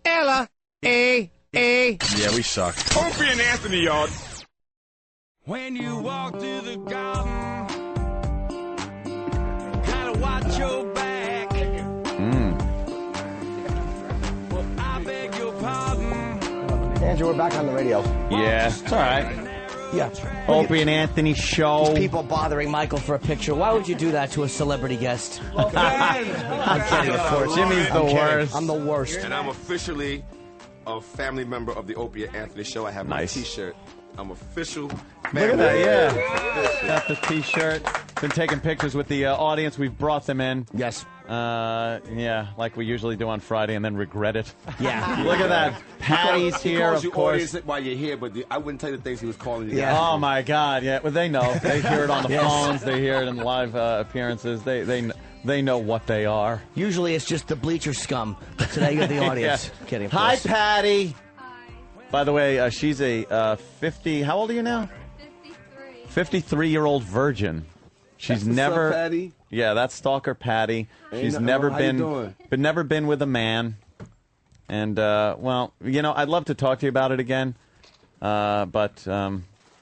Ella, A. Yeah, we suck. Opie and Anthony, y'all. When you walk through the garden, gotta watch your back. Well, I beg your pardon. Andrew, we're back on the radio. Yeah, it's all right. Yeah. Opie and Anthony show. People bothering Michael for a picture. Why would you do that to a celebrity guest? I'm kidding, of course. Jimmy's the I'm kidding. worst. I'm the worst. And I'm officially a family member of the Opie and Anthony show. I have my Nice. T-shirt. I'm official. Look at that, yeah. Got the T-shirt. Been taking pictures with the audience. We've brought them in. Yes. Yeah, like we usually do on Friday, and then regret it. Yeah. Look at that. Patty's He here, calls of you course. audience while you're here, but I wouldn't tell you the things he was calling you. Yeah. Oh my God! Yeah, well they know. They hear it on the Yes. phones. They hear it in live appearances. They know what they are. Usually it's just the bleacher scum. But today you're the audience. Yeah. Kidding. Of Hi, course. Patty. By the way, she's a 50. How old are you now? 53-year-old virgin. She's never. Patty? Yeah, that's Stalker Patty. She's never never been with a man. And well, I'd love to talk to you about it again, but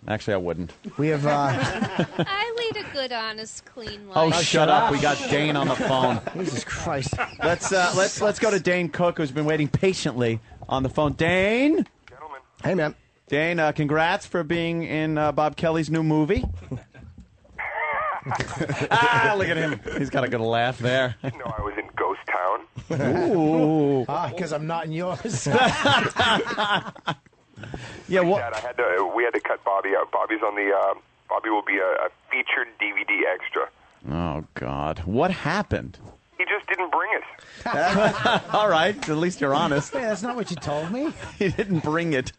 actually, I wouldn't. We have. I lead a good, honest, clean life. Oh, shut up! We got Dane on the phone. Jesus Christ! Let's go to Dane Cook, who's been waiting patiently on the phone. Dane. Gentlemen. Hey, man. Dane, congrats for being in Bob Kelly's new movie. Look at him. He's got a good laugh there. You know I was in Ghost Town. Ooh. Because I'm not in yours. Yeah, what? We had to cut Bobby out. Bobby's on the. Bobby will be a featured DVD extra. Oh God! What happened? He just didn't bring it. All right, at least you're honest. Hey, that's not what you told me. He didn't bring it.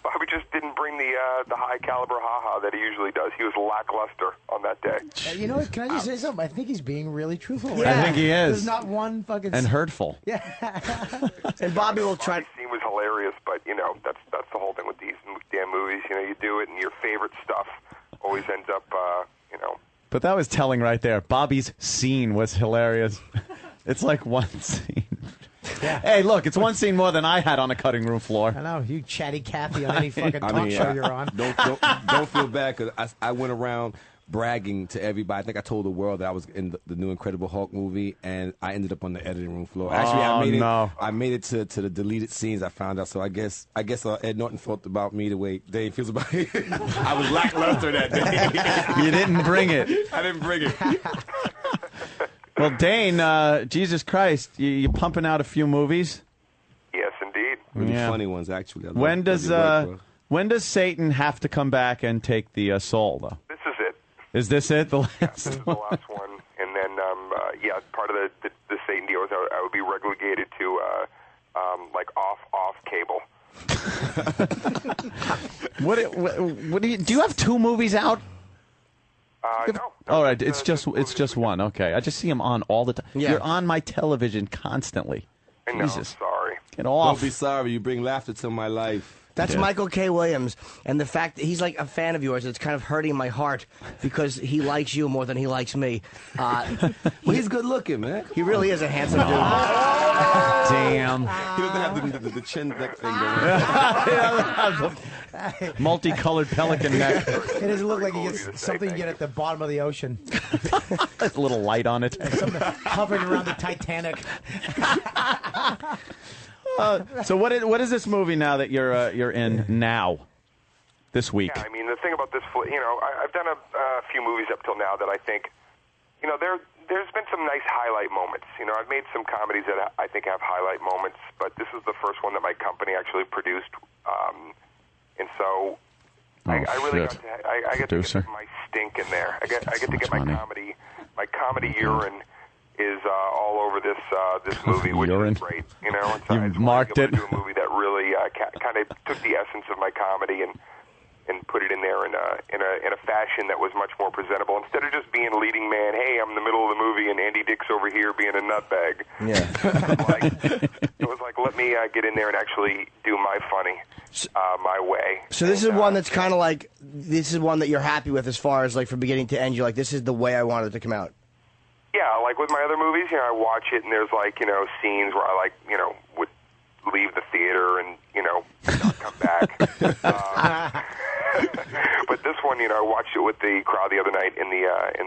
Bobby just didn't bring the high caliber ha-ha that he usually does. He was lackluster on that day. You know what? Can I just say something? I think he's being really truthful. Yeah. I think he is. There's not one fucking... And hurtful. Yeah. And Bobby will try... The scene was hilarious, but, that's the whole thing with these damn movies. You do it, and your favorite stuff always ends up, But that was telling right there. Bobby's scene was hilarious. It's like one scene. Yeah. Hey, look, it's one scene more than I had on a cutting room floor. I know, you chatty Cathy on any fucking talk show you're on. Don't feel bad, because I went around bragging to everybody. I think I told the world that I was in the new Incredible Hulk movie, and I ended up on the editing room floor. Actually, I made it to the deleted scenes. I found out, so I guess Ed Norton felt about me the way Dave feels about it. I was lackluster that day. You didn't bring it. I didn't bring it. Well, Dane, Jesus Christ, you pumping out a few movies? Yes, indeed. Really funny ones, actually. When does Satan have to come back and take the soul, though? This is it. Is this it? The last this is the last one. And then, part of the Satan deal is I would be relegated to, off cable. What do you have two movies out? No. All right, it's just one. Okay, I just see him on all the time. Yeah. You're on my television constantly. I know. Jesus. Sorry. Get off. Don't be sorry. You bring laughter to my life. That's Michael K. Williams, and the fact that he's like a fan of yours, it's kind of hurting my heart because he likes you more than he likes me. He's good looking, man. He really is a handsome dude. Damn. He doesn't have the chin neck thing going. Multicolored pelican neck. It doesn't look like he gets something you get at the bottom of the ocean. There's a little light on it. Something hovering around the Titanic. So what is this movie now that you're in now, this week? Yeah, I mean, the thing about this, I've done a few movies up till now that I think, there's been some nice highlight moments. I've made some comedies that I think have highlight moments, but this is the first one that my company actually produced, and so I really I get to get my stink in there. I get to get my comedy urine is all over this movie, which is great. You marked it. Do a movie that really kind of took the essence of my comedy and put it in there in a fashion that was much more presentable. Instead of just being leading man, hey, I'm in the middle of the movie and Andy Dick's over here being a nutbag. Yeah. It was like, let me get in there and actually do my funny my way. So this is one that's kind of like, this is one that you're happy with as far as like from beginning to end. You're like, this is the way I wanted it to come out. Yeah, like with my other movies, I watch it and there's scenes where I would leave the theater and not come back. But this one, I watched it with the crowd the other night in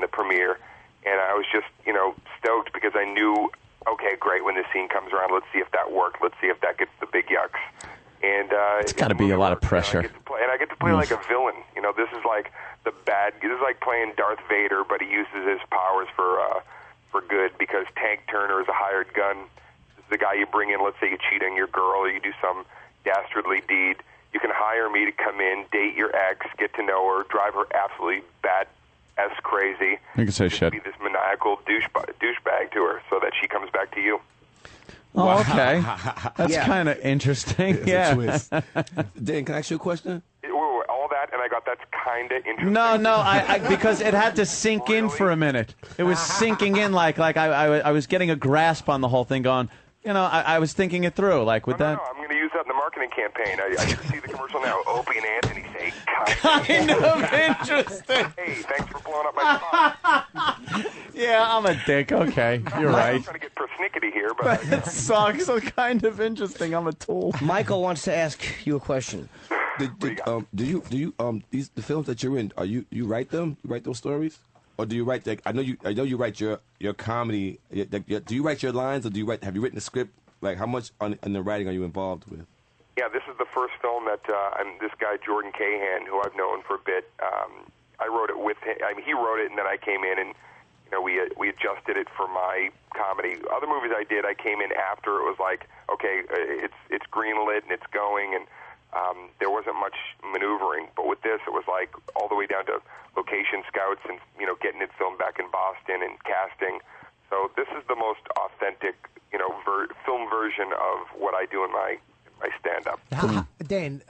the premiere, and I was just stoked because I knew, okay, great, when this scene comes around, let's see if that worked. Let's see if that gets the big yucks. And it's got to be a lot of pressure. I get to play like a villain. This is like the bad. This is like playing Darth Vader, but he uses his powers for good because Tank Turner is a hired gun. This is the guy you bring in. Let's say you cheat on your girl or you do some dastardly deed. You can hire me to come in, date your ex, get to know her, drive her absolutely bad-ass crazy. You can say shit. Be this maniacal douchebag to her so that she comes back to you. Oh, wow. Okay. That's kind of interesting. Yeah. Twist. Dan, can I ask you a question? All that, and I got that's kind of interesting. No, I because it had to sink in for a minute. It was sinking in like I was getting a grasp on the whole thing going, I was thinking it through. Like with that. No, I'm going to use that the marketing campaign. I see the commercial now. Opie and Anthony say, Kind of interesting. Hey, thanks for blowing up my spot. Yeah, I'm a dick. Okay, you're right. I'm trying to get persnickety here, but It sucks. So kind of interesting. I'm a tool. Michael wants to ask you a question. Do you the films that you're in? Are you write them? You write those stories, or do you write? Like, I know you write your comedy. Do you write your lines, or have you written the script? Like, how much in the writing are you involved with? yeah, this is the first film that this guy Jordan Cahan, who I've known for a bit. I wrote it with him. I mean, he wrote it, and then I came in and we adjusted it for my comedy. Other movies I did, I came in after it was like, okay, it's greenlit and it's going and. There wasn't much maneuvering, but with this, it was like all the way down to location scouts and getting it filmed back in Boston and casting. So this is the most authentic, film version of what I do in my stand-up. Dane,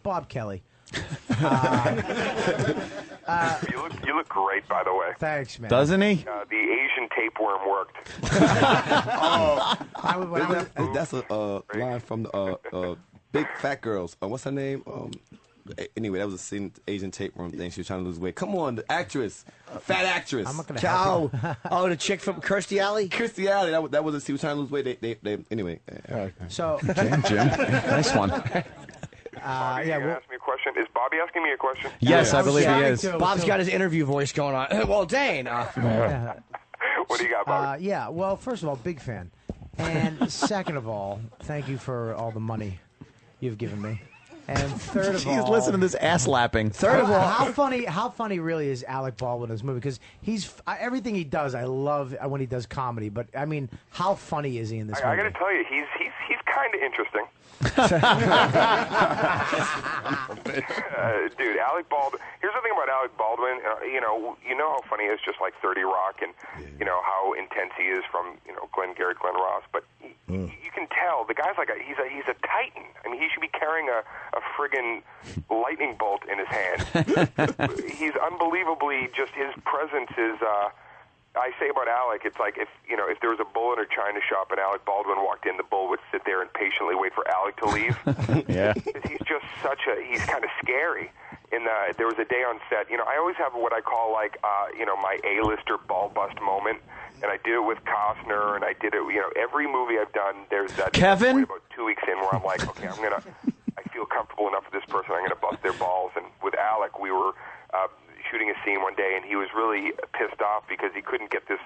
Bob Kelly. You look great, by the way. Thanks, man. Doesn't he? The Asian tapeworm worked. That's a line from the Big Fat Girls. What's her name? Anyway, that was a scene, Asian tapeworm thing. She was trying to lose weight. Come on, the actress, fat actress. I'm not gonna help you. Oh, the chick from Kirstie Alley. Kirstie Alley. That was. She was trying to lose weight. They anyway. So, Jim, nice one. Bobby, you gonna ask me a question? Is Bobby asking me a question? Yes, I believe he is. Bob's got his interview voice going on. Well, Dane. What do you got, Bobby? Yeah. Well, first of all, big fan, and second of all, thank you for all the money you've given me. And third of all, Jeez, listen to this ass lapping. Third of all, how funny really is Alec Baldwin in this movie? Because everything he does, I love when he does comedy. But I mean, how funny is he in this movie? I got to tell you, he's kind of interesting. Dude, Alec Baldwin. Here's the thing about Alec Baldwin. You know how funny he is, just like 30 Rock, and how intense he is from Glenn Ross. But you can tell the guy's like he's a titan. I mean, he should be carrying a friggin' lightning bolt in his hand. He's unbelievably just his presence is. I say about Alec, it's like if there was a bull in a china shop and Alec Baldwin walked in, the bull would sit there and patiently wait for Alec to leave. Yeah, he's just he's kind of scary. There was a day on set. I always have what I call my A-lister ball bust moment, and I did it with Costner, and I did it. Every movie I've done, there's that. Kevin. About 2 weeks in, where I'm like, okay, I feel comfortable enough with this person. I'm gonna bust their balls. And with Alec, we were. Shooting a scene one day, and he was really pissed off because he couldn't get this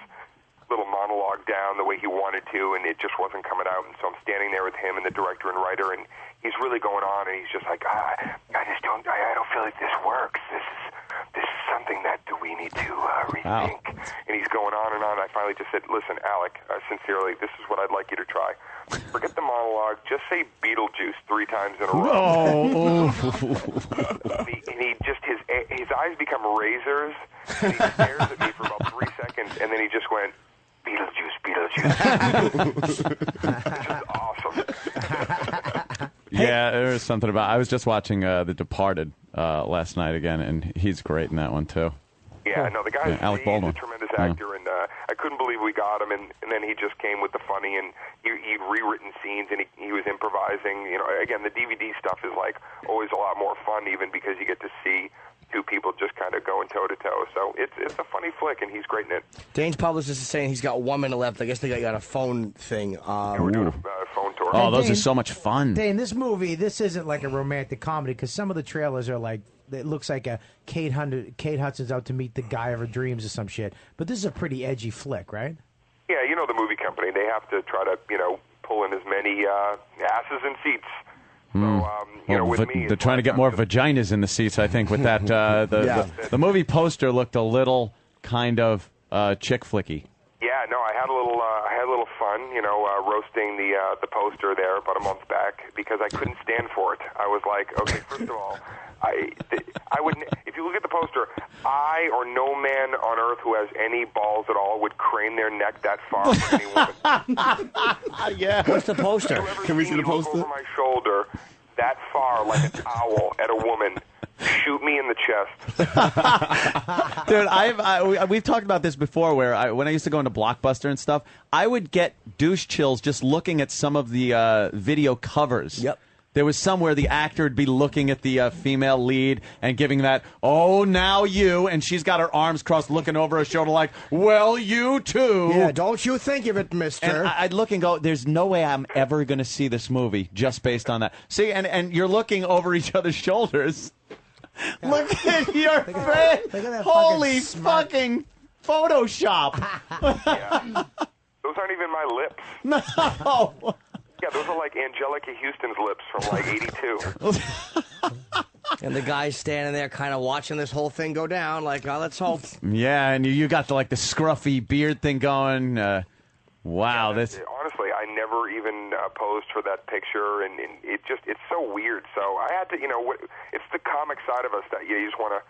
little monologue down the way he wanted to, and it just wasn't coming out. And so I'm standing there with him and the director and writer, and he's really going on, and he's just like, I don't feel like this works. This is something that we need to rethink. Wow. And he's going on and on. I finally just said, listen, Alec, sincerely, this is what I'd like you to try. Forget the monologue. Just say Beetlejuice 3 times in a row. And he just his eyes become razors. And he stares at me for about 3 seconds, and then he just went, Beetlejuice. Which is awesome. Yeah, there was something about. I was just watching The Departed last night again, and he's great in that one too. Yeah, no, the guy's Alec Baldwin. He's a tremendous actor, and I couldn't believe we got him. And then he just came with the funny, and he'd rewritten scenes, and he was improvising. Again, the DVD stuff is like always a lot more fun, even because you get to see two people just kind of going toe to toe. So it's a funny flick, and he's great in it. Dane's publicist is saying he's got 1 minute left. I guess they got a phone thing. We're doing a phone tour. Oh, those are so much fun. Dane, this movie, this isn't like a romantic comedy because some of the trailers are like, it looks like a Kate Hudson's out to meet the guy of her dreams or some shit. But this is a pretty edgy flick, right? Yeah, the movie company, they have to try to, pull in as many asses in seats. So, with me... They're trying to get more vaginas in the seats, I think, with that. The movie poster looked a little kind of chick flicky. Yeah, no, I had a little fun, roasting the poster there about a month back because I couldn't stand for it. I was like, okay, first of all, I would, if you look at the poster, I or no man on earth who has any balls at all would crane their neck that far for any woman. Yeah. What's the poster? Can we see the poster? Over my shoulder, that far, like an owl at a woman. Shoot me in the chest. Dude, we've talked about this before where when I used to go into Blockbuster and stuff, I would get douche chills just looking at some of the video covers. Yep. There was somewhere the actor would be looking at the female lead and giving that, oh, now you, and she's got her arms crossed looking over her shoulder like, well, you too. Yeah, don't you think of it, mister. And I'd look and go, there's no way I'm ever going to see this movie just based on that. See, and you're looking over each other's shoulders. Look at your face. Holy fucking Photoshop. Yeah. Those aren't even my lips. No. Yeah, those are like Angelica Houston's lips from like 82. And the guy's standing there kind of watching this whole thing go down like, oh, let's hope. Yeah, and you got the scruffy beard thing going. Wow, yeah, this. Honestly, I never even posed for that picture, and it's so weird. So I had to, it's the comic side of us that you just want to,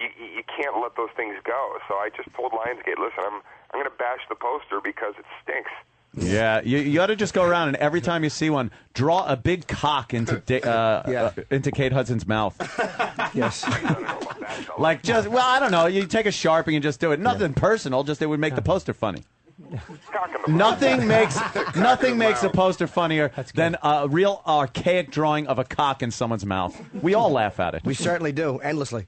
you can't let those things go. So I just told Lionsgate, listen, I'm going to bash the poster because it stinks. Yeah, you ought to just go around and every time you see one, draw a big cock into Kate Hudson's mouth. Yes. Like I don't know. You take a Sharpie and just do it. Nothing personal. Just it would make the poster funny. Nothing makes the poster funnier than a real archaic drawing of a cock in someone's mouth. We all laugh at it. We certainly do, endlessly.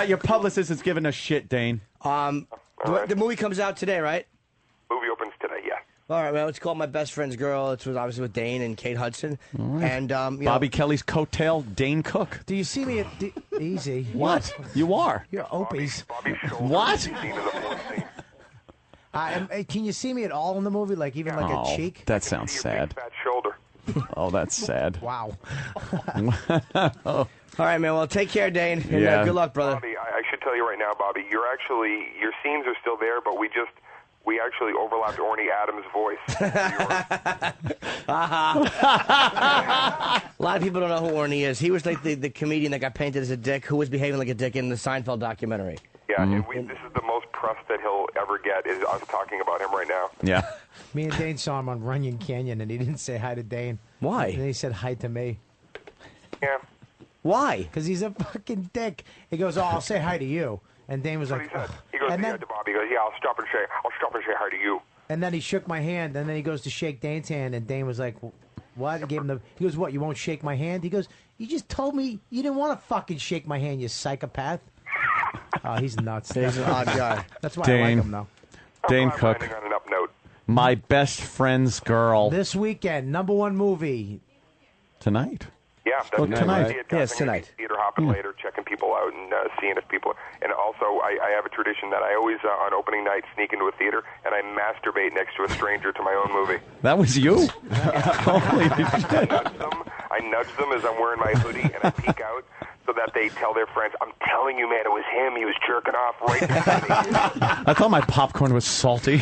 Your publicist is giving us shit, Dane. The movie comes out today, right? Movie opens today, yeah. All right, well, it's called My Best Friend's Girl. It's obviously with Dane and Kate Hudson. Right. And Bobby Kelly's coatail, Dane Cook. Do you see me at Easy? What? You are. You're Opie's. What? Can you see me at all in the movie? Like even like a cheek? That sounds sad. Fat shoulder. Oh, that's sad. Wow. All right, man. Well, take care, Dane. And, good luck, brother. Bobby, I should tell you right now, Bobby, your scenes are still there, but we actually overlapped Orny Adams' voice. A lot of people don't know who Orny is. He was like the comedian that got painted as a dick, who was behaving like a dick in the Seinfeld documentary. Yeah, and this is the most press that he'll ever get is us talking about him right now. Yeah. Me and Dane saw him on Runyon Canyon, and he didn't say hi to Dane. Why? And he said hi to me. Yeah. Why? Because he's a fucking dick. He goes, "Oh, I'll say hi to you." And Dane was like, he goes to Bobby. He goes, "Yeah, I'll stop and say hi to you." And then he shook my hand, and then he goes to shake Dane's hand, and Dane was like, "What?" He gave him he goes, "What? You won't shake my hand?" He goes, "You just told me you didn't want to fucking shake my hand, you psychopath." Oh, he's nuts. He's an odd guy. That's why I like him, though. Dane Cook. On an up note. My Best Friend's Girl. This weekend, #1 movie. Tonight. Yeah, that's tonight. Yes, tonight. Theater hopping later, checking people out and seeing if people. And also, I have a tradition that I always on opening night sneak into a theater and I masturbate next to a stranger to my own movie. That was you. Holy shit! I nudge them as I'm wearing my hoodie and I peek out so that they tell their friends, "I'm telling you, man, it was him. He was jerking off right next to me." I thought my popcorn was salty.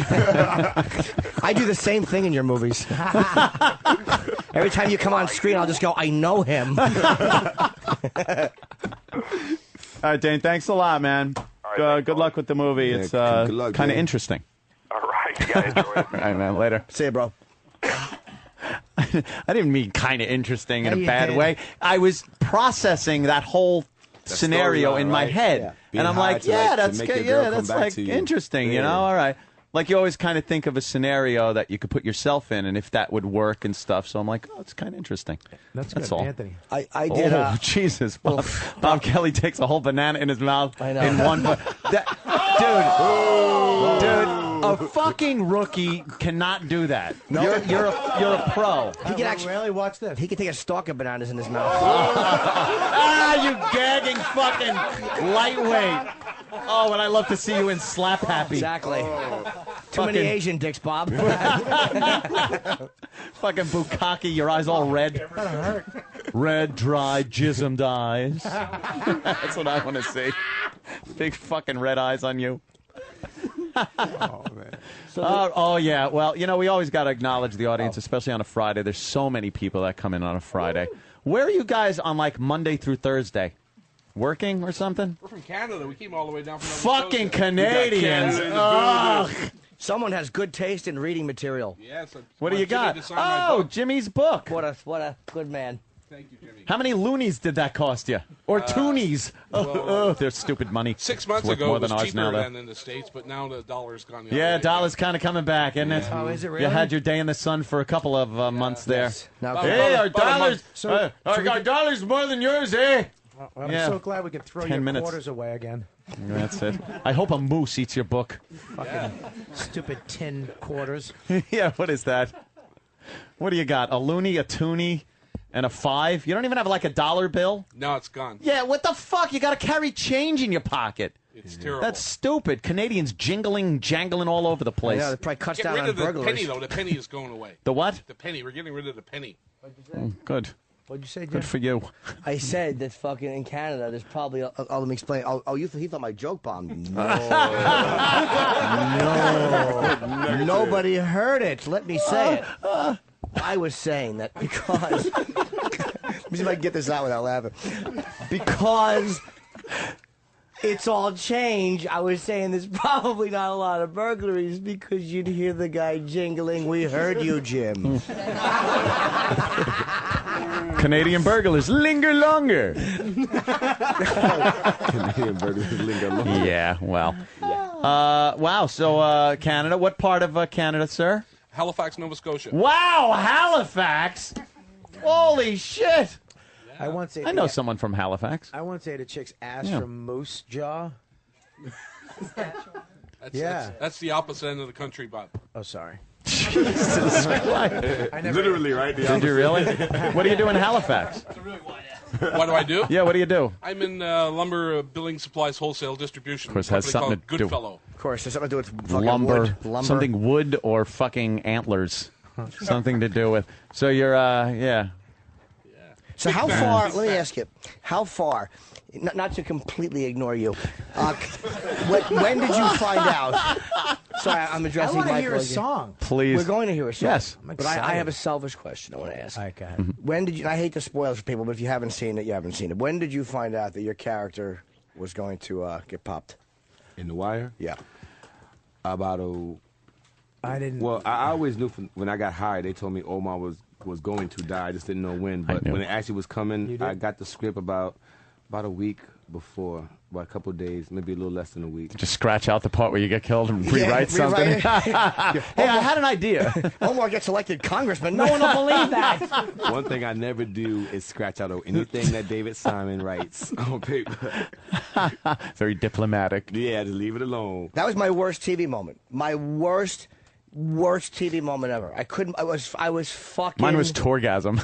I do the same thing in your movies. Every time you come on screen, I'll just go, "I know him." All right, Dane, thanks a lot, man. Right, good luck with the movie. Yeah, It's good luck, kind of man. interesting. All right, yeah, enjoy it. All right, man, later. See you, bro. I didn't mean kind of interesting in Yeah, a you bad did. way. I was processing that whole scenario storyline, in my right? head. Yeah. And I'm Being like, hard to, yeah, to that's make good. your girl Yeah, come that's back like to you. interesting, you Yeah. know? All right. Like you always kind of think of a scenario that you could put yourself in and if that would work and stuff. So I'm like, oh, it's kind of interesting. That's That's good, all. Anthony. I did. Oh, Jesus. Bob Kelly takes a whole banana in his mouth I know. in one. Dude, a fucking rookie cannot do that. No. You're a pro. He could actually Really? Watch this. He could take a stalk of bananas in his mouth. You gagging fucking lightweight. Oh, and I love to see you in Slap Happy. Exactly. Too many Fucking- Asian dicks, Bob. Fucking bukkake, your eyes all red. Red, dry, jismed eyes. That's what I want to see. Big fucking red eyes on you. Oh, man. Oh, yeah. Well, you know, we always got to acknowledge the audience, especially on a Friday. There's so many people that come in on a Friday. Where are you guys on, like, Monday through Thursday? Working or something? We're from Canada. We came all the way down from Fucking Canadians. Canada in the Ugh. Someone has good taste in reading material. Yes. What do you got? Oh, Jimmy's book. What a good man. Thank you, Jimmy. How many loonies did that cost you? Or toonies? They're stupid money. 6 months It's worth ago, more it was than ours cheaper now, though. than in the States, but now the dollar's gone the Yeah, other way. dollar's kind of coming back, isn't it? Oh, is it really? You had your day in the sun for a couple of months there. Yes. Now, Hey, our about a month. dollars, So our dollars more than yours, eh? Well, I'm Yeah. so glad we could throw 10 your minutes. quarters away again. That's it. I hope a moose eats your book. Fucking stupid tin quarters. Yeah, what is that? What do you got? A loony, a toonie, and a 5? You don't even have like a dollar bill? No, it's gone. Yeah, what the fuck? You got to carry change in your pocket. It's terrible. That's stupid. Canadians jangling all over the place. Yeah, it probably cuts Get down rid on of the burglaries. penny, though. The penny is going away. The what? The penny. We're getting rid of the penny. Good. What'd you say, Jim? Good for you. I said that fucking in Canada, there's probably. Let me explain. He thought my joke bombed. No. No. Nobody heard it. Let me say it. I was saying that because. Let me see if I can get this out without laughing. Because it's all change. I was saying there's probably not a lot of burglaries because you'd hear the guy jingling. We heard you, Jim. Canadian burglars linger longer. Canadian burglars linger longer. Yeah, well. Wow, so Canada. What part of Canada, sir? Halifax, Nova Scotia. Wow, Halifax. Holy shit. I once ate I know someone from Halifax. I once ate a chick's ass Yeah. from Moose Jaw. That's the opposite end of the country, Bob. Oh, sorry. Jesus Christ. Literally, right? Did you really? What do you do in Halifax? What do I do? Yeah, what do you do? I'm in lumber building supplies wholesale distribution. Of course, has company something to called do. Goodfellow. Of course, there's something to do with fucking Lumber. wood. Something wood or fucking antlers. Something to do with. So you're, yeah. So how far? Let me ask you, how far? Not to completely ignore you. When did you find out? Sorry, I'm addressing I want to Michael hear a again. song. Please. We're going to hear a song. Yes. But I have a selfish question I want to ask. Okay. When did you? I hate to spoil it for people, but if you haven't seen it, you haven't seen it. When did you find out that your character was going to get popped? In The Wire? Yeah. About I didn't. Well, I always knew when I got hired, they told me Omar was going to die. I just didn't know when. But when it actually was coming, I got the script about a week before, about a couple of days, maybe a little less than a week. Just scratch out the part where you get killed and rewrite something. Hey, I had an idea. Omar gets elected congressman. No one will believe that. One thing I never do is scratch out anything that David Simon writes on paper. Very diplomatic. Yeah, just leave it alone. That was my worst TV moment. My worst TV moment ever. I couldn't. I was fucking. Mine was Torgasm.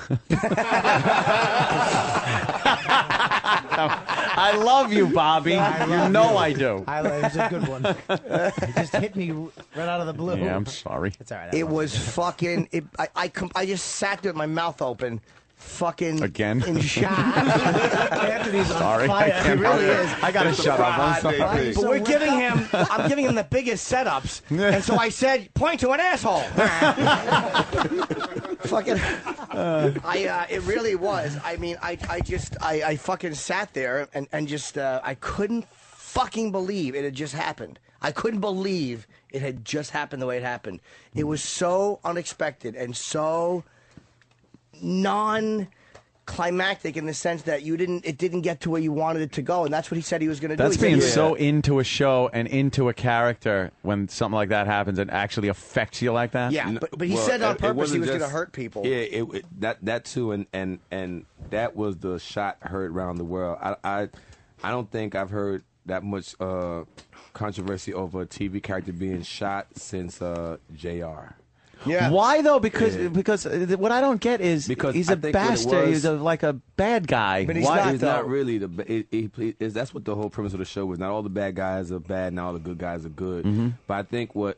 I love you, Bobby. You know I do. It was a good one. It just hit me right out of the blue. Yeah, I'm sorry. It's all right. It was fucking. I just sat there with my mouth open, fucking Again? in shock. Anthony's on Sorry. fire. I can't He really help it. is. I gotta shut up. I'm sorry. But we're giving him. I'm giving him the biggest setups, and so I said, "Point to an asshole." Fucking. It really was. I mean, I fucking sat there and just I couldn't fucking believe it had just happened. I couldn't believe it had just happened the way it happened. It was so unexpected and so non-climactic in the sense that it didn't get to where you wanted it to go, and that's what he said he was going to do. That's He said being he was- so into a show and into a character when something like that happens and actually affects you like that. Yeah, but he said on purpose he was going to hurt people. Yeah, that too, and that was the shot heard around the world. I don't think I've heard that much controversy over a TV character being shot since JR. Yeah. Why though? Because what I don't get is Because he's I a think what it bastard. was- He's like a bad guy. But he's Why not, is though. not really that's what the whole premise of the show was. Not all the bad guys are bad, and all the good guys are good. Mm-hmm. But I think what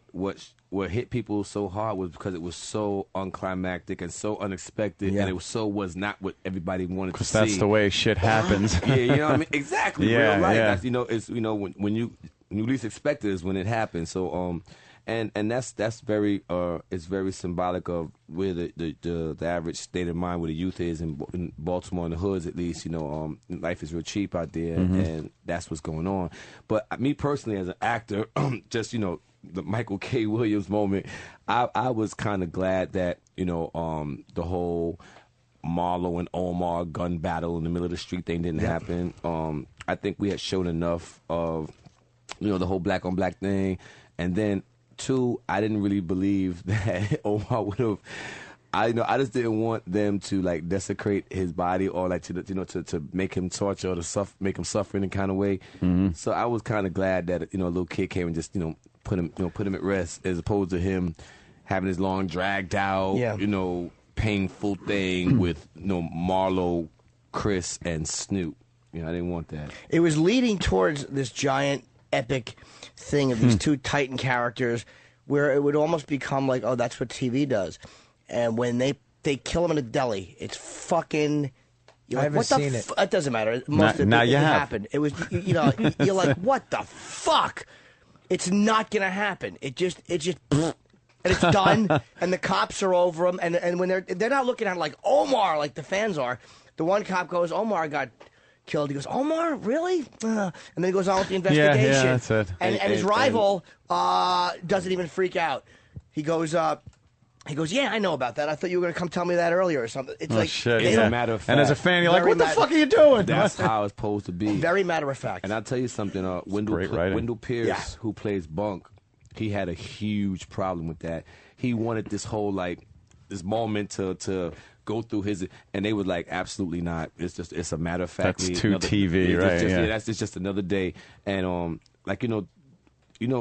hit people so hard was because it was so unclimactic and so unexpected, and it was not what everybody wanted to see. That's the way shit happens. Yeah, you know what I mean? Exactly. Yeah, real life. yeah. That's, it's when you least expect it is when it happens. So and that's very it's very symbolic of where the average state of mind where the youth is in Baltimore, in the hoods at least. Life is real cheap out there, and that's what's going on. But me personally, as an actor, just the Michael K. Williams moment, I was kind of glad that the whole Marlo and Omar gun battle in the middle of the street thing didn't happen. I think we had shown enough of, the whole black on black thing. And then, 2, I didn't really believe that Omar would have. I just didn't want them to like desecrate his body or like to make him torture or to make him suffer in a kind of way. Mm-hmm. So I was kind of glad that a little kid came and just put him at rest, as opposed to him having his long dragged out painful thing with Marlo, Chris, and Snoop. I didn't want that. It was leading towards this giant epic thing of these two Titan characters, where it would almost become like, oh, that's what TV does. And when they kill him in a deli, it's fucking. You're I like, haven't what the seen it. It doesn't matter. Most of now it you have. happened. It was, you're like, what the fuck? It's not gonna happen. It just, and it's done. And the cops are over him. And when they're not looking at it like Omar, like the fans are. The one cop goes, Omar got killed. He goes, Omar, really? And then he goes on with the investigation. Yeah, that's it. And his rival doesn't even freak out. He goes, yeah, I know about that. I thought you were going to come tell me that earlier or something. It's like, shit. It's a matter of fact. And as a fan, you're like, what the fuck are you doing? That's how it's supposed to be. Very matter of fact. And I'll tell you something, Wendell Pierce, who plays Bunk, he had a huge problem with that. He wanted this whole, this moment to go through his, and they were like, absolutely not. It's a matter of fact. That's too TV, right? That's just another day. And,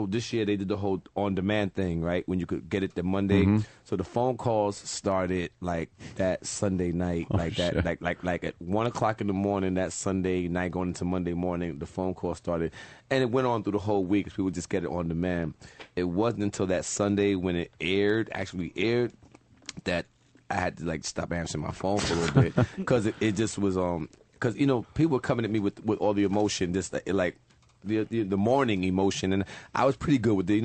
this year they did the whole on-demand thing, right? When you could get it the Monday. Mm-hmm. So the phone calls started like that Sunday night, like at 1 o'clock in the morning that Sunday night going into Monday morning. The phone call started, and it went on through the whole week because people just get it on demand. It wasn't until that Sunday when it actually aired, that I had to stop answering my phone for a little bit because it just was because people were coming at me with all the emotion, just the morning emotion, and I was pretty good with it.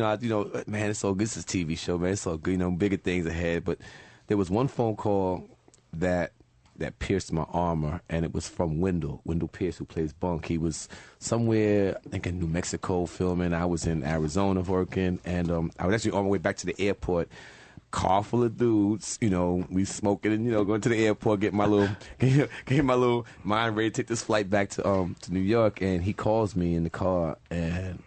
Man, it's so good. This is a TV show, man. It's so good. Bigger things ahead. But there was one phone call that pierced my armor, and it was from Wendell Pierce, who plays Bunk. He was somewhere, I think in New Mexico filming. I was in Arizona working, and I was actually on my way back to the airport. Car full of dudes, we smoking and going to the airport, get my little mind ready to take this flight back to New York. And he calls me in the car, and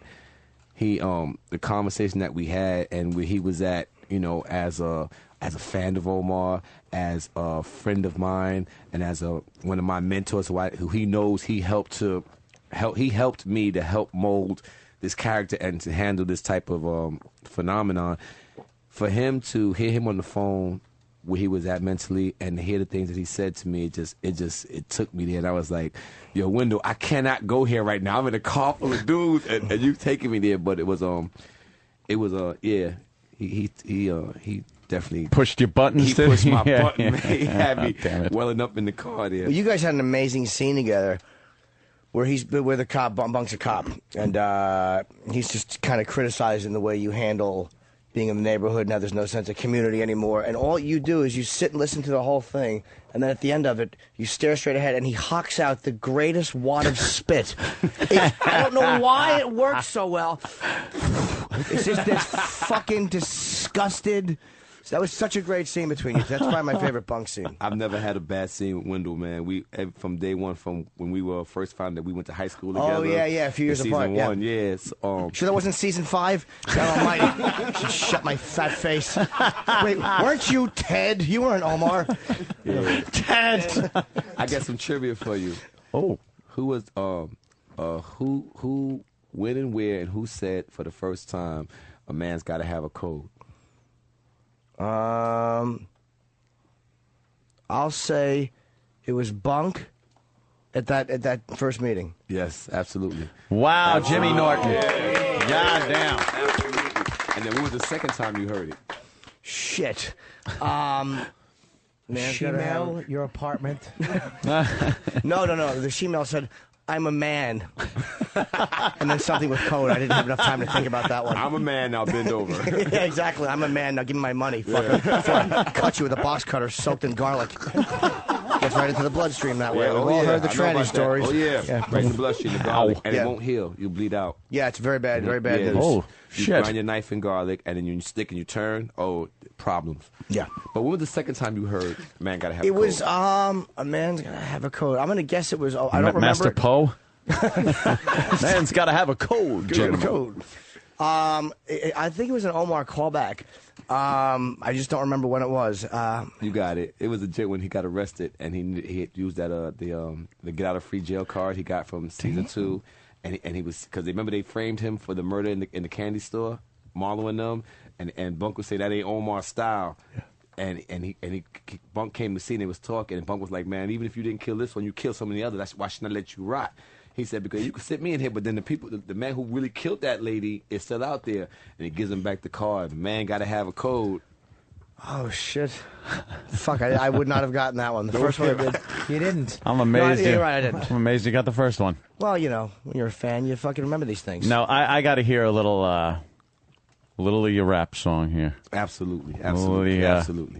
he the conversation that we had and where he was at, as a fan of Omar, as a friend of mine, and as one of my mentors who he knows he helped me to help mold this character and to handle this type of phenomenon. For him to hear him on the phone where he was at mentally and to hear the things that he said to me, it took me there. And I was like, yo, Wendell, I cannot go here right now. I'm in a car full of dudes and you taking me there. But he definitely pushed your buttons. He pushed my button. Man. He had me welling up in the car there. Well, you guys had an amazing scene together where the cop, Bunk's a cop, and he's just kind of criticizing the way you handle being in the neighborhood. Now there's no sense of community anymore, and all you do is you sit and listen to the whole thing, and then at the end of it you stare straight ahead and he hawks out the greatest wad of spit. I don't know why it works so well. It's just this fucking disgusted. That was such a great scene between you. That's probably my favorite Bunk scene. I've never had a bad scene with Wendell, man. We from day one, from when we were first found that we went to high school together. Oh yeah, a few years apart. Season 1, yes. Sure, that wasn't season 5. God Almighty, should shut my fat face. Wait, weren't you Ted? You weren't Omar. Yeah. Ted. I got some trivia for you. Oh, who was who, when and where, and who said for the first time a man's got to have a code? I'll say it was Bunk at that first meeting. Yes, absolutely. Wow, absolutely. Jimmy Norton. Yeah. God damn. Absolutely. And then what was the second time you heard it? Shit. Shemale, your apartment. No. The shemale said, I'm a man. And then something with code. I didn't have enough time to think about that one. I'm a man, now bend over. Yeah, exactly. I'm a man, now give me my money. Fucker. Before I cut you with a box cutter soaked in garlic. Gets right into the bloodstream that way. We've all heard the tranny stories. Oh, yeah. Right in the bloodstream, the garlic. And it won't heal. You'll bleed out. Yeah, it's very bad news. Oh, you shit. grind your knife in garlic, and then you stick and you turn. Oh, problems. Yeah. But when was the second time you heard Man Gotta Have a It Code? was a man's gotta have a code. I'm gonna guess it was. I don't remember. Master it. Poe. Man's got to have a code, gentlemen. Code. I think it was an Omar callback. I just don't remember when it was. You got it. It was legit when he got arrested and he had used that the get out of free jail card he got from season 2, and he was because remember they framed him for the murder in the candy store, Marlo and them, and Bunk would say that ain't Omar's style. Yeah. And Bunk came to see and they was talking and Bunk was like, man, even if you didn't kill this one, you killed so many others. That's why shouldn't I let you rot? He said, because you can sit me in here, but then the man who really killed that lady is still out there. And he gives him back the card. The man got to have a code. Oh, shit. Fuck, I would not have gotten that one. The first one I did. You didn't. I'm amazed. No, you're right, I didn't. I'm amazed you got the first one. Well, you know, when you're a fan, you fucking remember these things. No, I got to hear a little of your rap song here. Absolutely.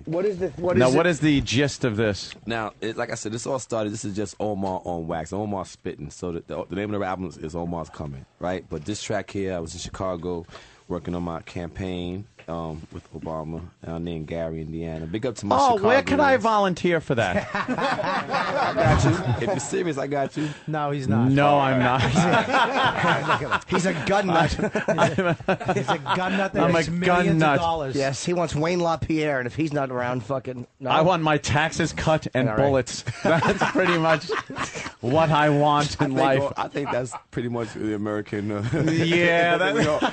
What is what is the gist of this? Now, like I said, this all started. This is just Omar on wax. Omar spitting. So the name of the album is Omar's Coming, right? But this track here, I was in Chicago working on my campaign with Obama named Gary, Indiana. Big up to my Chicago. Where can I volunteer for that? I got you. If you're serious, I got you. No, he's not. No, I'm not. He's a gun nut. He's a gun nut that I'm makes a millions gun of nut. dollars. Yes, he wants Wayne LaPierre, and if he's not around, fucking... No. I want my taxes cut and All right. bullets. That's pretty much what I want in life. I think that's pretty much the American... Yeah.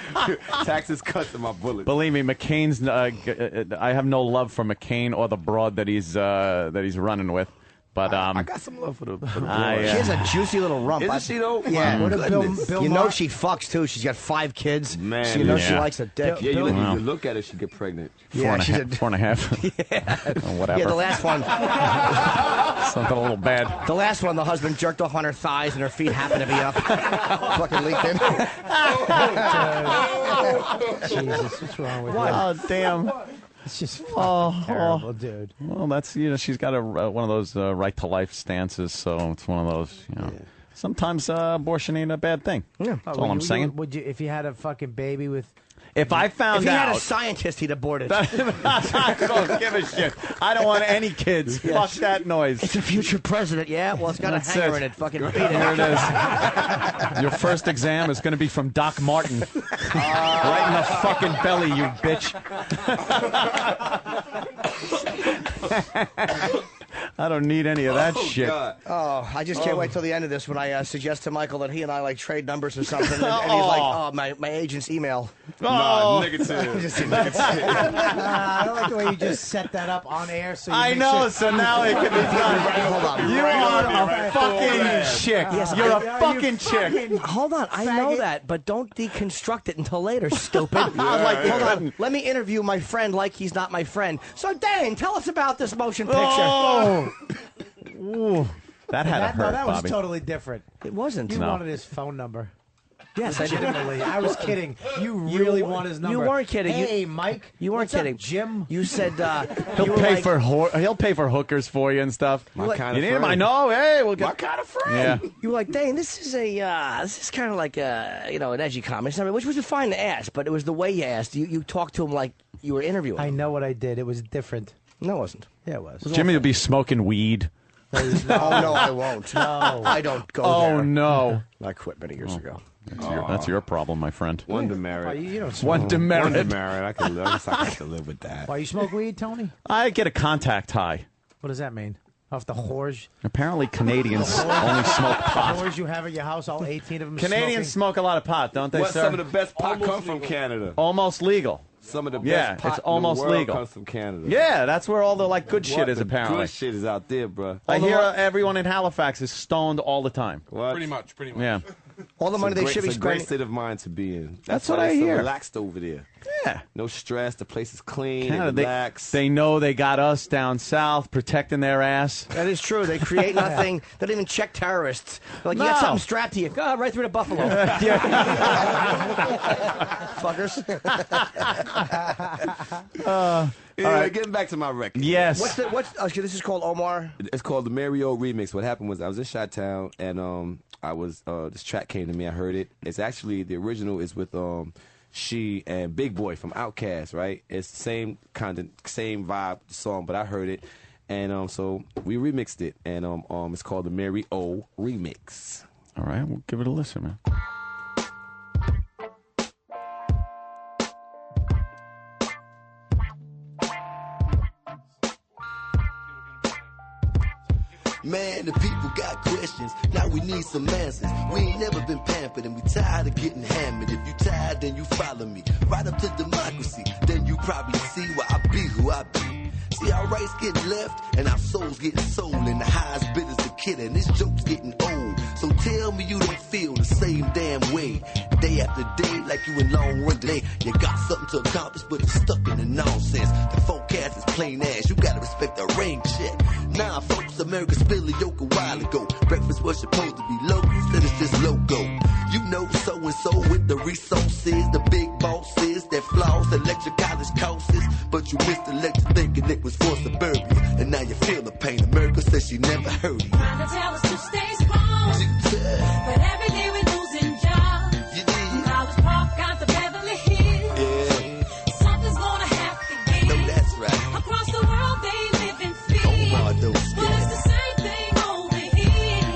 Taxes cut and my bullets. Believe me, McCain's. I have no love for McCain or the broad that he's running with. But I got some love for the broad. She has a juicy little rump. Isn't she though? Yeah. My What goodness. you know she fucks too. She's got 5 kids. Man, so you know she likes a dick. Yeah, you look at her, she get pregnant. Yeah, she's 4.5. Yeah. Oh, whatever. Yeah, the last one. Something a little bad. The last one, the husband jerked off on her thighs and her feet happened to be up. Fucking leaked in. Jesus, what's wrong with you? Oh, damn. It's just fucking terrible, dude. Well, that's she's got one of those right to life stances, so it's one of those. Sometimes abortion ain't a bad thing. Yeah, that's all I'm saying. Would you, if you had a fucking baby with? If I found if he out, had a scientist, he'd abort it. I don't give a shit. I don't want any kids. Yes. Fuck that noise. It's a future president. Yeah, well, it's got That's a hanger it. in it. Fucking beat it. There it is. Your first exam is going to be from Doc Martin. Right in the fucking belly, you bitch. I don't need any of that shit. God. Oh, I just can't wait till the end of this when I suggest to Michael that he and I like trade numbers or something, and he's like, "Oh, my agent's email." Nah, negative. Just negative. I don't like the way you just set that up on air. So you I make know, sure- so now it can be done. Hold on. You are a fucking chick. Yes, You're I- a fucking chick. Hold on, I know that, but don't deconstruct it until later, stupid. I'm like, hold on, let me interview my friend like he's not my friend. So, Dane, tell us about this motion picture. Oh. Ooh, that had to hurt, that was Bobby. totally different. It wasn't. You No. wanted his phone number. Yes, I did. Legitimately. I was kidding. You really want his number. You weren't kidding. Hey, Mike. You weren't what's up, kidding. Jim. You said He'll you were pay like, he'll pay for hookers for you and stuff. My kind You of need him? friend. I know. Hey, we'll get. My kind of friend. Yeah. You were like, Dane, this is kind of like an edgy comment, which was fine to ask, but it was the way you asked. You talked to him like you were interviewing I him. know what I did. It was different. No, it wasn't. Yeah, it was. Jimmy will be smoking weed. Oh no, I won't. No. I don't go Oh there. no. I quit many years ago. That's your problem, my friend. One demerit. You don't One smoke. One demerit. demerit. I can live with that. Why you smoke weed, Tony? I get a contact high. What does that mean? Off the whores? Apparently, Canadians only smoke pot. Whores you have at your house, all 18 of them Canadians smoke a lot of pot, don't they, What, sir? some of the best pot come from Canada. Almost legal. Some of the best Yeah, pot it's almost in the world legal. comes from Canada. Yeah, that's where all the good shit What is the apparently. Good shit is out there, bro. I hear everyone in Halifax is stoned all the time. What? Pretty much. Yeah. All the money they should be It's a great spending. state of mind to be in. That's why what I they're so hear. relaxed over there. Yeah. No stress. The place is clean. Canada, Relax. they know they got us down south protecting their ass. That is true. They create nothing. They don't even check terrorists. They're like, you got No. something strapped to you. Go right through to Buffalo. Fuckers. Anyway, getting back to my record. Yes. This is called Omar. It's called the Mario Remix. What happened was I was in Chi-Town and I was this track came to me. I heard it. It's actually the original is with She and Big Boy from Outkast, right? It's the same vibe song, but I heard it, and so we remixed it, and it's called the Mary O Remix. All right, we'll give it a listen, man. Man, the people got questions. Now we need some answers. We ain't never been pampered and we tired of getting hammered. If you tired, then you follow me. Right up to democracy. Then you probably see why I be who I be. See, our rights getting left and our souls getting sold. And the highs bid is the kid and this joke's getting old. So tell me you don't feel the same damn way. Day after day, like you in long run day. You got something to accomplish, but you're stuck in the nonsense. The forecast is plain ass. You gotta respect the rain check. Nah, folks, America spilled the yoke a while ago. Breakfast was supposed to be local, instead it's just loco. You know so-and-so with the resources, the big bosses, that flaws, electric college courses. But you missed the lecture thinking it was for suburbia. And now you feel the pain. America says she never heard of you. Trying to tell us to stay strong. But every day we're losing jobs. From College Park out to Beverly Hills. Yeah. Something's gonna have to give. No, that's right. Across the world they live in fear. Oh, don't but it's the same thing over here.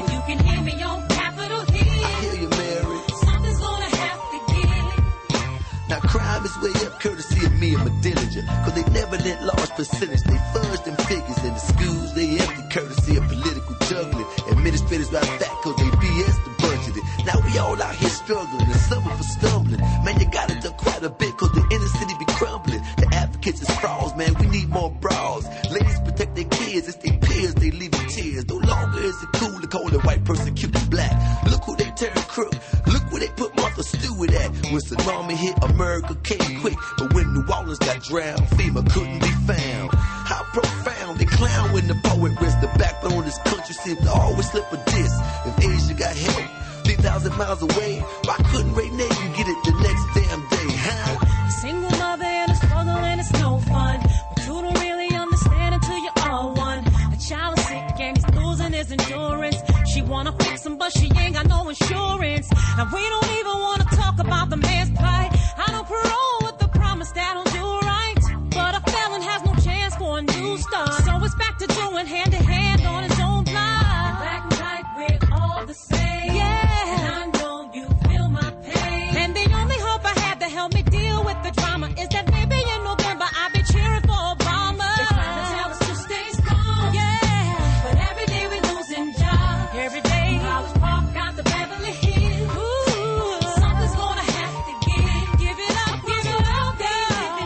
If you can hear me on Capitol Hill. I hear you, Mary. Something's gonna have to give. Now crime is way up courtesy of me and my Dillinger. Cause they never lent large percentage. They fudged them figures in the schools. They empty courtesy of political juggling. Administrators right back cause they BS the budgeted. Now we all out here struggling and some for stumbling. Man, you gotta do quite a bit cause the inner city be crumbling. The advocates is frauds, man, we need more bras. Ladies protect their kids, it's their peers, they leave in tears. No longer is it cool to call a white person cute and black. Look who they turn crook, look where they put Martha Stewart at. When tsunami hit, America came quick. But when New Orleans got drowned, FEMA couldn't be found. How profound, they clown when the poet rests. The backbone of this country seems to always slip a diss. If Asia got help 3,000 miles away, why couldn't Ray Nagin get it the next damn day, huh? A single mother and a struggle and it's no fun. But you don't really understand until you're all one. A child is sick and he's losing his endurance. She wanna fix him but she ain't got no insurance. And we don't even wanna talk about the man's plight. I don't parole with the promise that I'll do right. But a felon has no chance for a new start. So it's back to doing hand to hand on his own block. Black and white, we're all the same. Yeah. And I know you feel my pain. And the only hope I have to help me deal with the drama is that maybe in November I'll be cheering for Obama. They're trying to tell us to stay strong. Yeah. But every day we're losing jobs. Every day. College Park out to Beverly Hills. Ooh. Something's gonna have to give. Give it up, give it up, baby.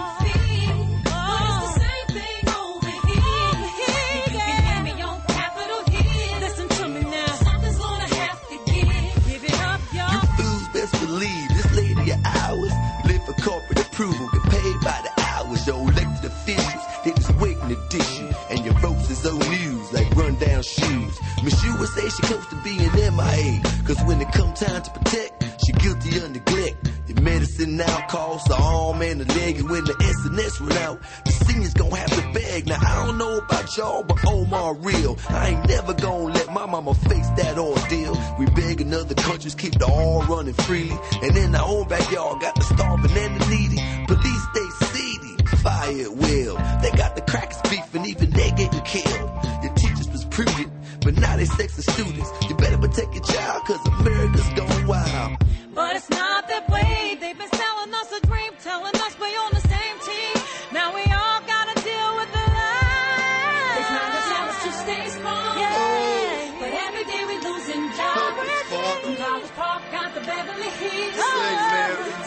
But it's the same thing over here. If you can hear me on Capitol Hill. Listen to me now. Something's gonna have to give. Give it up, y'all. You fools best believe this lady of ours live for corporate approval, get paid by the hours. Your elected officials, they just waiting to dish you. And your votes is old news like rundown shoes. Miss you would say she close to being MIA. Cause when it come time to protect, she guilty of neglect. Your medicine now costs the arm and the leg. And when the SNS run out, the seniors gon' have to beg. Now I don't know about y'all, but Omar real. I ain't never gonna let my mama face that ordeal. We begging other countries keep the all running freely. And in our own backyard got the starving and the needy. Police stay seedy, fire it well. They got the crackers beefing, even they getting killed. Your teachers was prudent, but now they sexing students. You better protect your child, cause America's going wild. But it's not that way. They've been selling us a dream, telling us we're on the same team. Now we all gotta deal with the lies. They're trying to tell us to stay strong. Yeah. But every day we're losing jobs. From College Park out to Beverly Hills.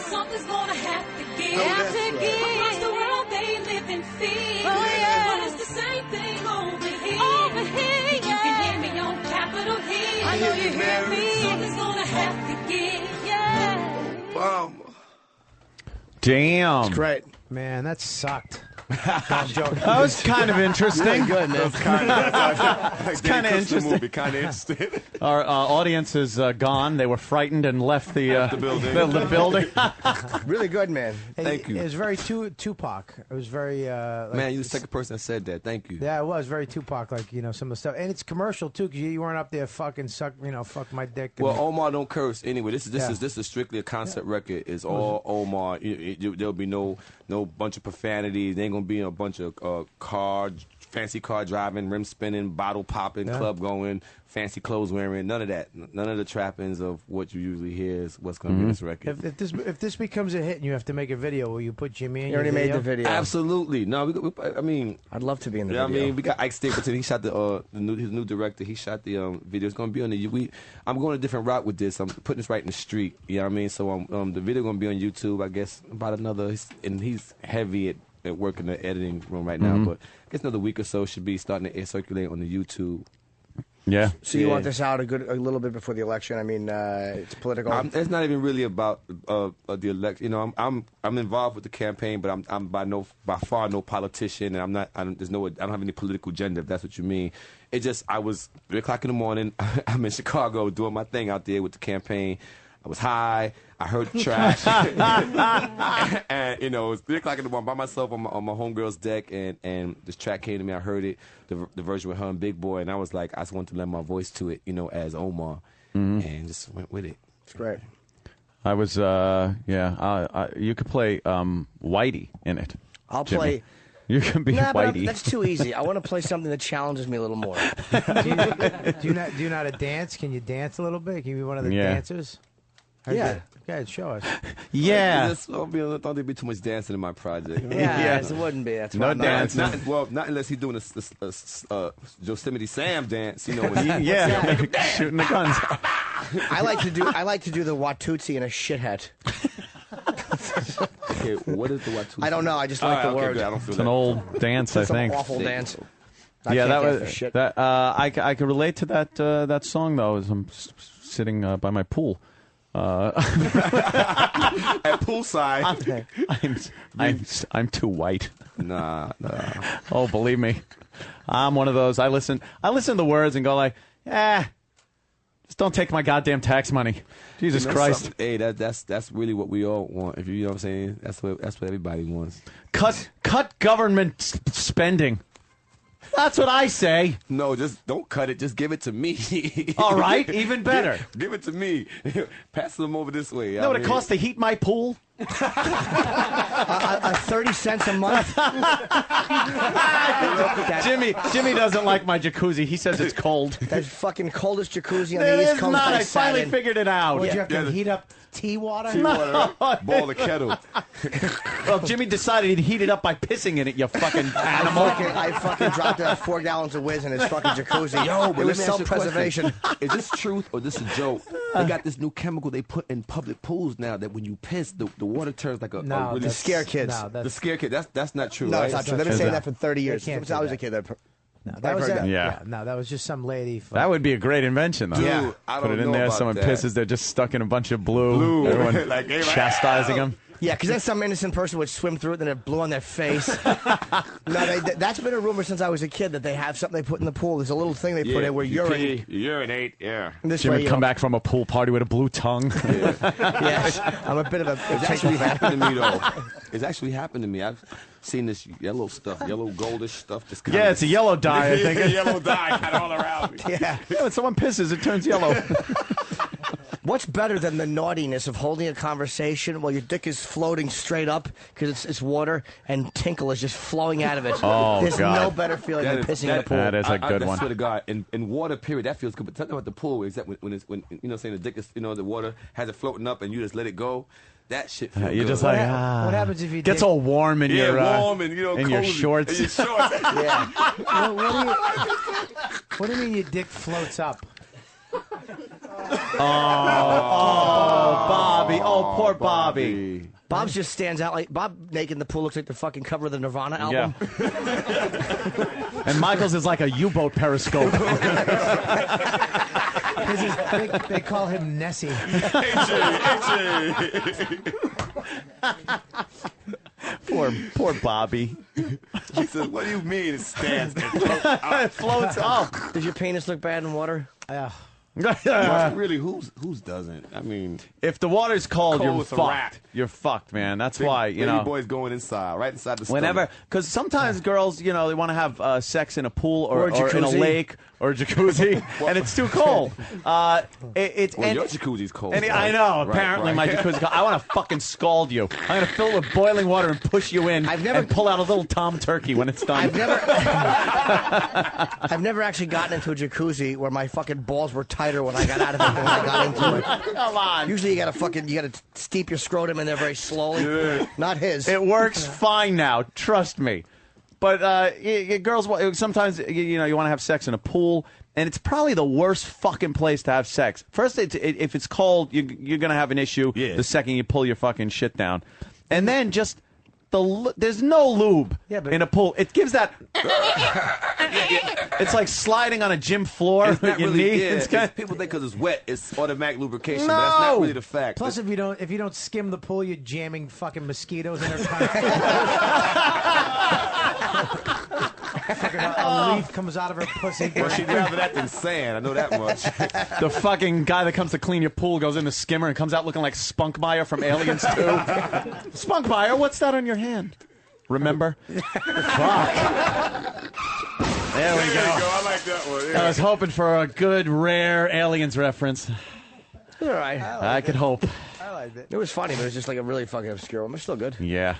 Something's gonna have to give. Across the world they live in fear. But it's the same thing over here. If you can hear me on Capitol Hill. I know you hear me. Something's gonna have to give. Yeah. Obama. Damn. It's great. Man, that sucked. I'm joking. That was kind of interesting. Really good, man. It's kind of interesting. Kind of interesting. Our audience is gone. They were frightened and left the building. the building. Really good, man. Thank you. It was very Tupac. It was very. Like, Man, you're the second person that said that. Thank you. Yeah, it was very Tupac. Like some of the stuff, and it's commercial too, because you weren't up there fucking fuck my dick. Well, Omar don't curse anyway. This is strictly a concept record. It's all Omar. There'll be no bunch of profanity. There ain't gonna be a bunch of fancy car driving, rim spinning, bottle popping, club going, fancy clothes wearing. None of that. None of the trappings of what you usually hear is what's gonna be in this record. If this becomes a hit and you have to make a video, will you put Jimmy in? You already made the video. Absolutely. No, I mean, I'd love to be in the video. video. I mean, we got Ike Stapleton. He shot his new director. He shot the video. It's gonna be on the. I'm going a different route with this. I'm putting this right in the street. You know what I mean? So the video gonna be on YouTube. I guess about another. And he's heavy at work in the editing room right now. But I guess another week or so should be starting to circulate on the YouTube. Yeah. So you want this out a little bit before the election? I mean, it's political. It's not even really about the election. You know, I'm involved with the campaign, but I'm by far no politician, and I don't have any political agenda. If that's what you mean. It just I was 3 o'clock in the morning. I'm in Chicago doing my thing out there with the campaign. I was high. I heard the trash. And, it was 3 o'clock in the morning by myself on my homegirl's deck, and this track came to me. I heard it, the version with her and Big Boy, and I was like, I just wanted to lend my voice to it, as Omar, and just went with it. It's great. I was, you could play Whitey in it. I'll Jimmy. play. You can be Whitey. That's too easy. I want to play something that challenges me a little more. do you know how to dance? Can you dance a little bit? Can you be one of the dancers? Yeah. Okay, show us. Yeah. Don't there be too much dancing in my project. It wouldn't be. That's no dance. Not unless he's doing a Yosemite Sam dance. Shooting the guns. I like to do the Watusi in a shit hat. Okay, what is the Watusi? I don't know. I just like the word. It's an old dance, I think. An awful dance. I could relate to that song though, as I'm sitting by my pool. At poolside. I'm too white. Nah. Oh, believe me, I'm one of those. I listen to the words and go like, just don't take my goddamn tax money. Jesus Christ. Something? Hey, that's really what we all want. If you know what I'm saying, that's what everybody wants. Cut government spending. That's what I say. No, just don't cut it. Just give it to me. All right, even better. Give it to me. Pass them over this way. You know what it costs to heat my pool? 30 cents a month. Jimmy doesn't like my jacuzzi. He says it's cold. That's fucking coldest jacuzzi on It the East is Coast. not. I finally figured it out. Would you have to heat up tea water? Boil the kettle. Well, Jimmy decided he'd heat it up by pissing in it, you fucking animal. I fucking dropped 4 gallons of whiz in his fucking jacuzzi. Yo, but it was self-preservation. Is this truth or this a joke? They got this new chemical they put in public pools now that when you piss, the water turns like a really to scare kids. The scare kid. That's not true. No, right? it's not true. They've been saying that for 30 years. Since I was a kid. That was just some lady. That would be a great invention, though. Dude, I Put don't it in know there. about Someone that. pisses. They're just stuck in a bunch of blue. Everyone Like, hey, chastising them. Yeah, because then some innocent person would swim through it and then it blew on their face. That's been a rumor since I was a kid that they have something they put in the pool. There's a little thing they put in where urinate. Yeah. This Jimmy way, would come back from a pool party with a blue tongue. Yes, I'm a bit of a. It's actually happened to me though. It's actually happened to me. I've seen this yellow stuff, yellow goldish stuff. Just kind It's a yellow dye, I think. Yellow dye kind of all around me. Yeah. When someone pisses, it turns yellow. What's better than the naughtiness of holding a conversation while your dick is floating straight up because it's water and tinkle is just flowing out of it? Oh, There's God. no better feeling than pissing in a pool. That is a good I one. swear to God, in water, period, that feels good. But talking about the pool, is that when saying the dick is, the water has it floating up and you just let it go. That shit feels You're good. just like, what happens if you gets all warm in your warm and in your cozy. shorts. In your shorts. Yeah. What do you mean your dick floats up? Bobby. Oh, poor Bobby. Bob's just stands out like Bob naked in the pool looks like the fucking cover of the Nirvana album. Yeah. And Michael's is like a U-boat periscope. They call him Nessie. Poor Bobby. He said, "What do you mean it stands? It floats up." Does your penis look bad in water? Well, really, whose doesn't? I mean, if the water's cold, you're with a rat. fucked. You're fucked, man. That's why, you know. Baby boy's going inside, right inside the Whenever, stomach. because sometimes girls, you know, they want to have sex in a pool or in a jacuzzi. lake or a jacuzzi, and it's too cold. Well, your jacuzzi's cold. And right? I know. Right, Apparently, right. my jacuzzi. I want to fucking scald you. I'm gonna fill it with boiling water and push you in, and pull out a little Tom Turkey when it's done. I've never actually gotten into a jacuzzi where my fucking balls were tighter when I got out of it than when I got into it. Come on. Usually you gotta steep your scrotum in there very slowly. Not his. It works fine now. Trust me. But girls, sometimes you know you want to have sex in a pool, and it's probably the worst fucking place to have sex. First, if it's cold, you're gonna have an issue. The second you pull your fucking shit down, and then just there's no lube in a pool. It gives that. It's like sliding on a gym floor It's with not your really, knee. yeah, It's kinda- people think because it's wet, it's automatic lubrication. No! But that's not really the fact. Plus, if you don't skim the pool, you're jamming fucking mosquitoes in their fucking a leaf comes out of her pussy. Well, she'd rather that than sand. I know that much. The fucking guy that comes to clean your pool goes in the skimmer and comes out looking like Spunkmeyer from Aliens 2. Spunkmeyer, what's that on your hand? Remember? Fuck. There we go. I like that one. Yeah. I was hoping for a good, rare Aliens reference. All right. I could hope. I liked it. It was funny, but it was just like a really fucking obscure one. It's still good. Yeah.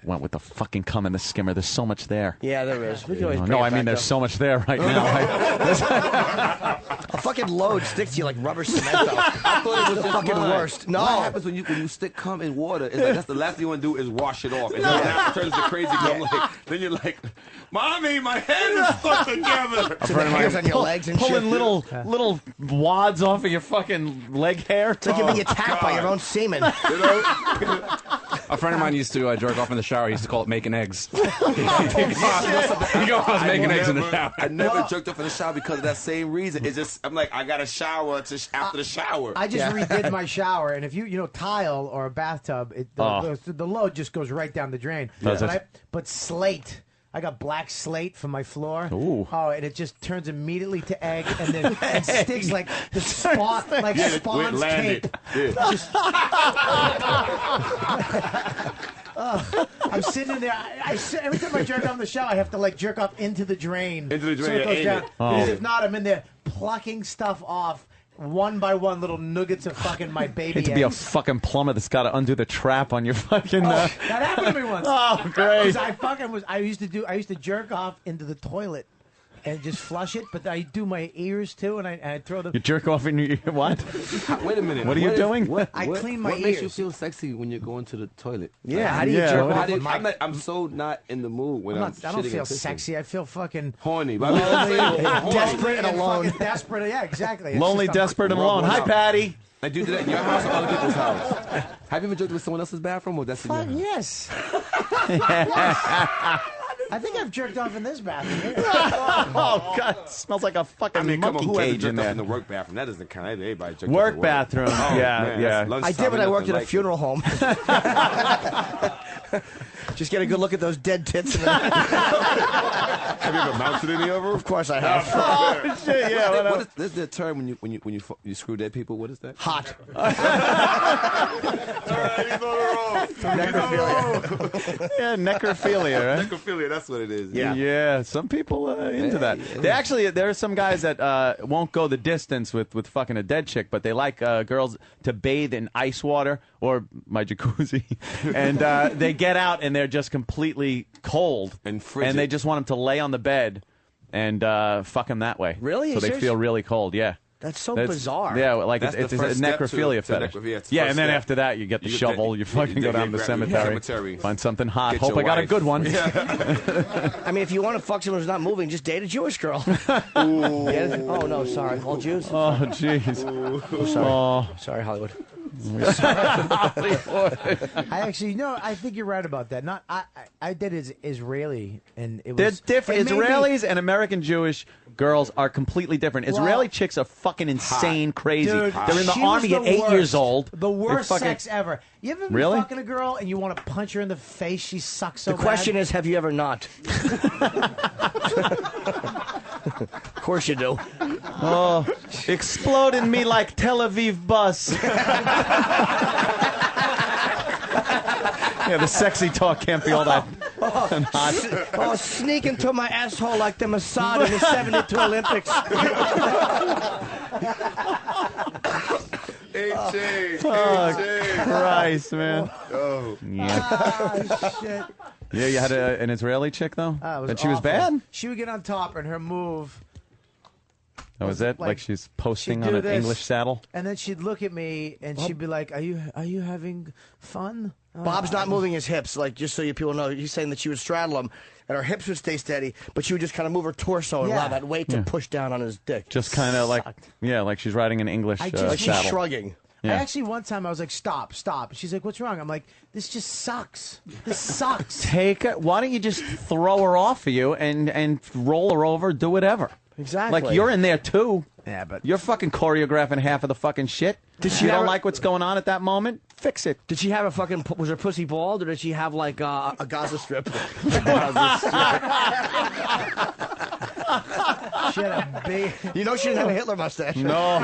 Went with the fucking cum in the skimmer. There's so much there. Yeah, there is. We can always bring No, it I mean back there's up. so much there right now. A fucking load sticks to you like rubber cement, though. I thought it was the just fucking mine. worst. No. What happens when you stick cum in water? It's like that's the last thing you want to do is wash it off. And then that turns to crazy cum. Then you're like, Mommy, my head is stuck together. So the hairs on your legs and pulling shit. little wads off of your fucking leg hair. It's like you're being attacked by your own semen. A friend of mine used to jerk off in the shower. He used to call it making eggs. He goes, I was making eggs in the shower. I never jerked off in the shower because of that same reason. It's just I'm like I got to shower after the shower. I just redid my shower, and if you tile or a bathtub, the load just goes right down the drain. Does it? But slate. I got black slate for my floor. Ooh. Oh, and it just turns immediately to egg, and then it sticks like the spawn, like Yeah, Spawn's landed. cape. Yeah. Just- I'm sitting in there. Every time I jerk off in the shower, I have to like jerk off into the drain. Into the drain, so it yeah, goes aim down. it. Because Oh. if not, I'm in there plucking stuff off. One by one, little nuggets of fucking my baby Hate to be a eggs. fucking plumber that's got to undo the trap on your fucking. That happened to me once. Oh, great. 'Cause I used to jerk off into the toilet and just flush it, but I do my ears too, and I throw them. You jerk off in your what? Wait a minute. What are you doing? I clean my What makes you ears. feel sexy when you're going to the toilet? Yeah, how do you Yeah, jerk what- off? with my- I'm so not in the mood when I'm I don't shitting feel and pissing. sexy. I feel fucking Horny. But I'm saying, horny. Desperate and alone. fucking desperate. Yeah, exactly. It's Lonely, just, I'm- desperate, and alone. Hi, out. Patty. Like, do you do that in your house or other people's house? Have you ever joked with someone else's bathroom or that's in your Fuck house? yes. I think I've jerked off in this bathroom. Here. Oh God, it smells like a fucking I mean, come on, monkey who hasn't cage in jerked off there. in the work bathroom? That doesn't count. Everybody jerked off Work at bathroom. Oh, Yeah, man, yeah. that's I lunchtime did when I and worked at a nothing funeral home. Just get a good look at those dead tits. And Have you ever mounted any of them? of course I have. Oh shit! Yeah. What is this? The term when you screw dead people? What is that? Hot. Yeah, necrophilia, right? Necrophilia. That's what it is. Yeah, some people into that. They actually, there are some guys that won't go the distance with fucking a dead chick, but they like girls to bathe in ice water or my jacuzzi, and they get out and they're just completely cold And frigid. and they just want them to lay on the bed and fuck them that way. Really? So You they serious? feel really cold. Yeah. That's so bizarre. Yeah, like That's it's the a first step necrophilia to fetish. necrophilia. It's the Yeah, first and then step. after that, you get the You shovel. get- You fucking you go down get the grab- cemetery, find something hot. Get Hope your I got a wife. good one. I mean, if you want to fuck someone who's not moving, just date a Jewish girl. Get it? Oh, no, sorry. All Jews? Oh, jeez. Sorry. Oh. Sorry, Hollywood. I actually no. I think you're right about that. Not I did Israeli, and it They're was different. it made me- Israelis and American Jewish girls are completely different. Well, Israeli chicks are fucking insane, crazy. Dude, They're in the she was army at 8 worst. years old. The They're worst fucking- sex ever. You ever been Really? fucking a girl and you want to punch her in the face? She sucks so The question bad. is, have you ever not? Of course you do. Oh, exploding me like Tel Aviv bus. Yeah, the sexy talk can't be all that hot. Oh, sneak into my asshole like the Mossad in the '72 Olympics. Fuck Christ, man. Oh. Yeah. Shit. Yeah, you had an Israeli chick, though? Ah, it was And she was awful. bad? She would get on top, and her move. That was it? Like she's posting she'd on do an this, English saddle? and then she'd look at me, and she'd be like, "Are you having fun?" Bob's not moving his hips, like, just so you people know. He's saying that she would straddle him, and her hips would stay steady, but she would just kind of move her torso and Yeah. allow that weight to Yeah. push down on his dick. Just kind of like, yeah, like she's riding an English I just- like she's saddle. shrugging. I Yeah. actually one time I was like, "Stop, stop." She's like, "What's wrong?" I'm like, "This just sucks. This sucks." Why don't you just throw her off of you and roll her over, do whatever? Exactly. Like, you're in there, too. Yeah, but You're fucking choreographing half of the fucking shit. Did she you don't ever- like what's going on at that moment? Fix it. Did she have a fucking? Was her pussy bald, or did she have like a Gaza strip? she had a big. You know she didn't have a Hitler mustache. No.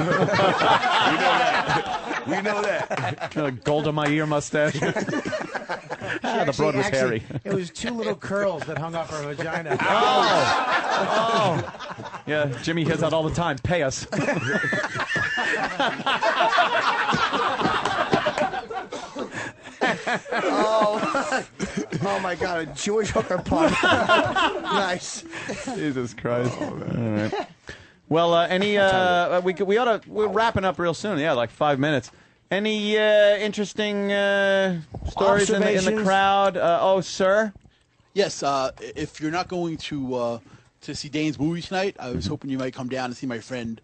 We know that. Gold on my ear mustache. The broad was hairy. It was two little curls that hung off her vagina. Oh. Yeah, Jimmy hears that all the time. Pay us. Oh my God! A Jewish hooker pun. Nice. Jesus Christ. All right. Well, we're wrapping up real soon. Yeah, like 5 minutes. Any interesting stories in the Observations? crowd? Oh, sir? Yes, if you're not going to see Dane's movie tonight, I was hoping you might come down and see my friend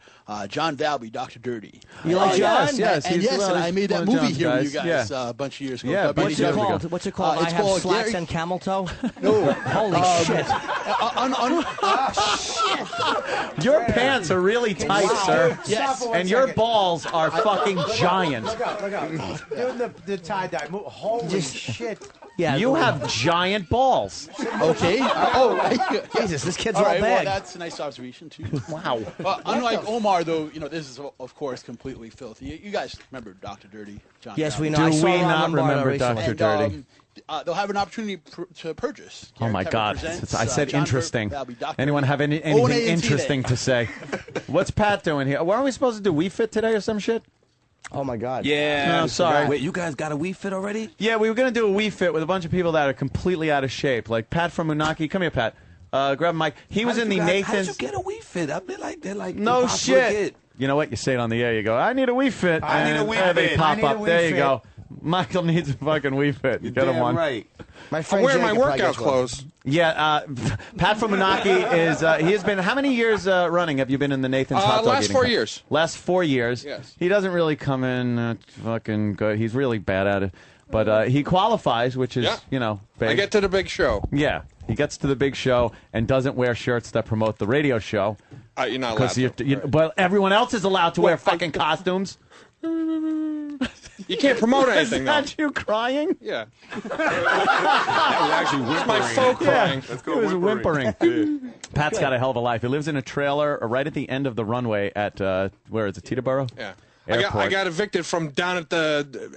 John Valby, Dr. Dirty. You like John? Yes. And he's yes, one and of- I made that one of movie John's here with you guys. guys a bunch of years ago. Yeah, a bunch What's of it years ago. called? What's it called? It's I have called slats Gary- and camel toe. No. Holy shit! Your pants are really tight, Wow. sir. Yes. And your balls are fucking giant. Look out! Doing the tie dye. Holy shit! Yeah, You have giant balls. Okay. Jesus, this kid's all all right. Well, bag. that's a nice observation too. Wow. Unlike Omar, though, this is of course completely filthy. You guys remember Dr. Dirty? John Yes, Valby. we know. I Do saw we it on not Lombardo remember recently. Dr. Dirty? They'll have an opportunity to purchase. Oh my Kevin God! presents, I said John interesting. Valby, Dr. Anyone have anything O-N-A and T-Day. interesting to say? What's Pat doing here? Weren't we supposed to do We Fit today or some shit? Oh my God! No, sorry. Wait, you guys got a Wii Fit already? Yeah, we were going to do a We Fit with a bunch of people that are completely out of shape. Like Pat from Unaki. Come here, Pat. Grab a mic. He was in the How did Nathan's. you get a Wii Fit? I mean, they're like No impossible to shit. get. You know what? You say it on the air. You go, I need a Wii Fit. I need a and Wii there They Fit. pop I need a up. Wii There you Fit. go. Michael needs a fucking Wii Fit. You get him Damn one. right. My I'm friend wearing my Jacob probably workout gets one. clothes. Yeah, Pat from Unaki is. He has been. How many years running have you been in the Nathan's hot dog Last eating 4 contest? years. Last 4 years. Yes. He doesn't really come in fucking good. He's really bad at it. But he qualifies, which is, Yeah. big. I get to the big show. Yeah. He gets to the big show and doesn't wear shirts that promote the radio show. You're not allowed to. But everyone else is allowed to wear fucking costumes. You can't promote anything, Is though. that you crying? Yeah. That was actually whimpering. It's my faux crying. Let's He go was whimpering. whimpering. Pat's got a hell of a life. He lives in a trailer right at the end of the runway at, where is it, Teterboro? Yeah. Airport. I got evicted from down at the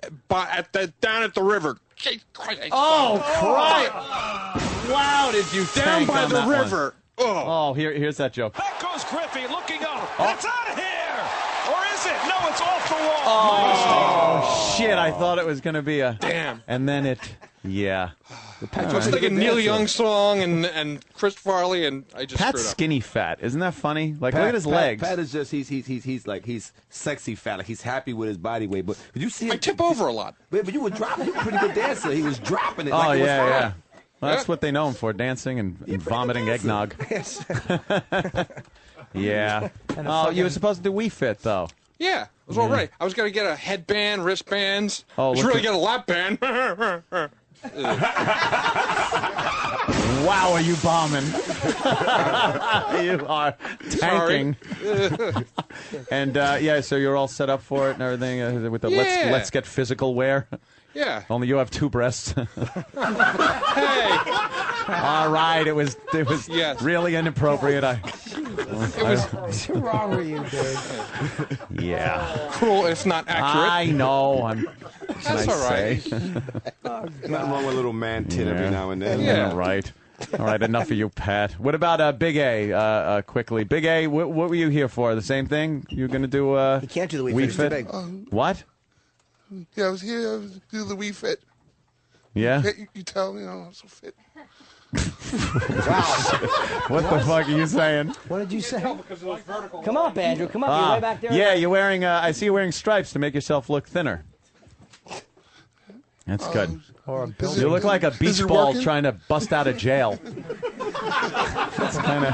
river. Oh, Christ! Wow, did you Down tank by on the that one. river. Oh. Here's that joke. Back goes Griffey looking up. Oh. It's out of here! Or is it? No, it's off the wall. Oh, shit, I thought it was going to be a... Damn. And then it... Yeah. I was thinking Neil Young song and Chris Farley, and I just Pat's screwed up. skinny fat. Isn't that funny? Like, look at his legs. Pat is just he's sexy fat. Like he's happy with his body weight. But you see, I tip over a lot. But you were dropping. You were a pretty good dancer. He was dropping it. Oh, like it was yeah, fine. yeah. Well, that's Yeah. what they know him for, dancing and vomiting eggnog. Yeah. Oh, you were supposed to do We Fit, though. Yeah. was all right. I was going to get a headband, wristbands. Oh, I should really get a lap band. Wow, are you bombing? You are tanking. And so you're all set up for it and everything with the let's get physical wear. Yeah. Only you have 2 breasts. Hey. All right, it was really inappropriate. What's wrong with you, dude? Yeah. Cruel. It's not accurate. I know. That's all right. Nothing wrong with a little man tit every now and then. Yeah. Right. All right, enough of you, Pat. What about Big A, quickly? Big A, what were you here for? The same thing? You're going to do You can't do the Wii Fit. It's too big. What? Yeah, I was here to do the Wii Fit. Yeah? You tell me I'm so fit. What the fuck are you saying? What did you say? Come up, Andrew. Come up. You're way back there. Yeah, you're wearing, I see you wearing stripes to make yourself look thinner. That's good. You look like a beach ball trying to bust out of jail. That's kind of,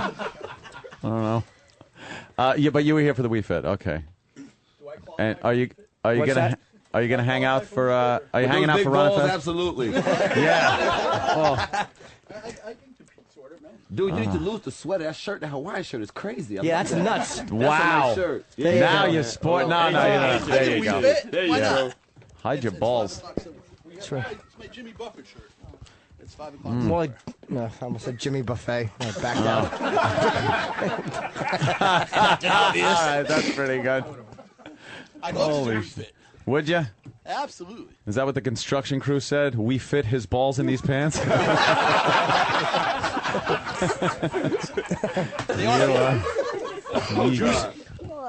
I don't know. Yeah, but you were here for the Wii Fit, okay. And are you gonna hang out for? Are you hanging out for Ron Fest? Absolutely. Yeah. Oh. I can compete, sort of, man. Dude, you need to lose the sweater. That shirt, that Hawaiian shirt, is crazy. Yeah, that's nuts. That's Wow. a nice shirt. Yeah, now you sport. No, there you go. There you go. Hide your balls. That's right. It's my Jimmy Buffett shirt. It's 5 o'clock. More like, no, I almost said Jimmy Buffet. No, back down. All right, that's pretty good. I'd love to fit. Would you? Absolutely. Is that what the construction crew said? We fit his balls in these pants?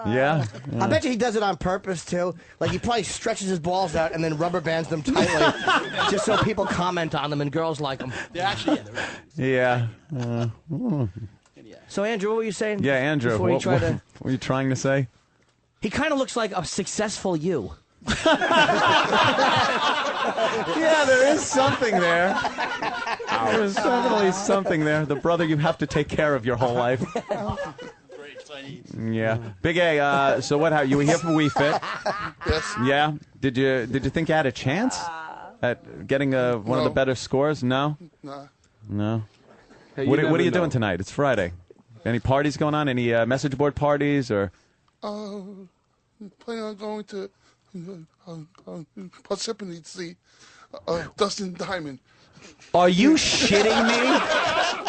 Yeah. I bet you he does it on purpose, too. Like, he probably stretches his balls out and then rubber bands them tightly just so people comment on them and girls like them. They're actually, Yeah. So, Andrew, what were you saying? Yeah, Andrew, Before you try to... what were you trying to say? He kind of looks like a successful you. Yeah, there is something there. There's definitely something there. The brother you have to take care of your whole life. Yeah. Big A, so what, you were here for Wii Fit? Yes. Yeah? Did you think you had a chance at getting one of the better scores? No? Nah. No? Hey, What are you know. doing tonight? It's Friday. Any parties going on? Any message board parties or? Planning on going to Parsippany to see Dustin Diamond. Are you shitting me?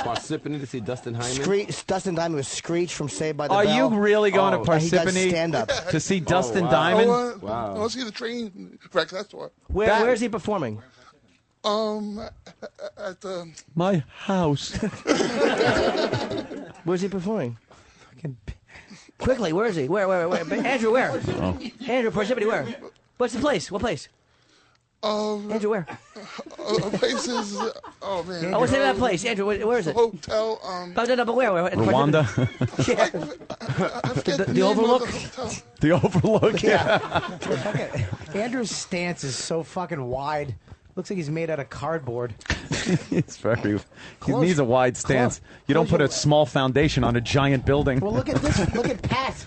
Parsippany to see Dustin Hyman? Dustin Diamond was Screech from Saved by the Are Bell. you really going to He does Parsippany stand-up. to see Dustin wow. Diamond? I want to see the train wreck. That's why. Where is he performing? At the My house. Where's he performing? Quickly, where is he? Where? Andrew, where? Oh. Andrew, Parsippany, where? What's the place? What place? Andrew, where? Places. Oh man. What's the name of that place? Andrew, where is it? Hotel. But where? Rwanda? Yeah. The Overlook? The Overlook, yeah. Andrew's stance is so fucking wide. Looks like he's made out of cardboard. It's very. He needs a wide stance. You don't put a small foundation on a giant building. Well, look at this. Look at Pat.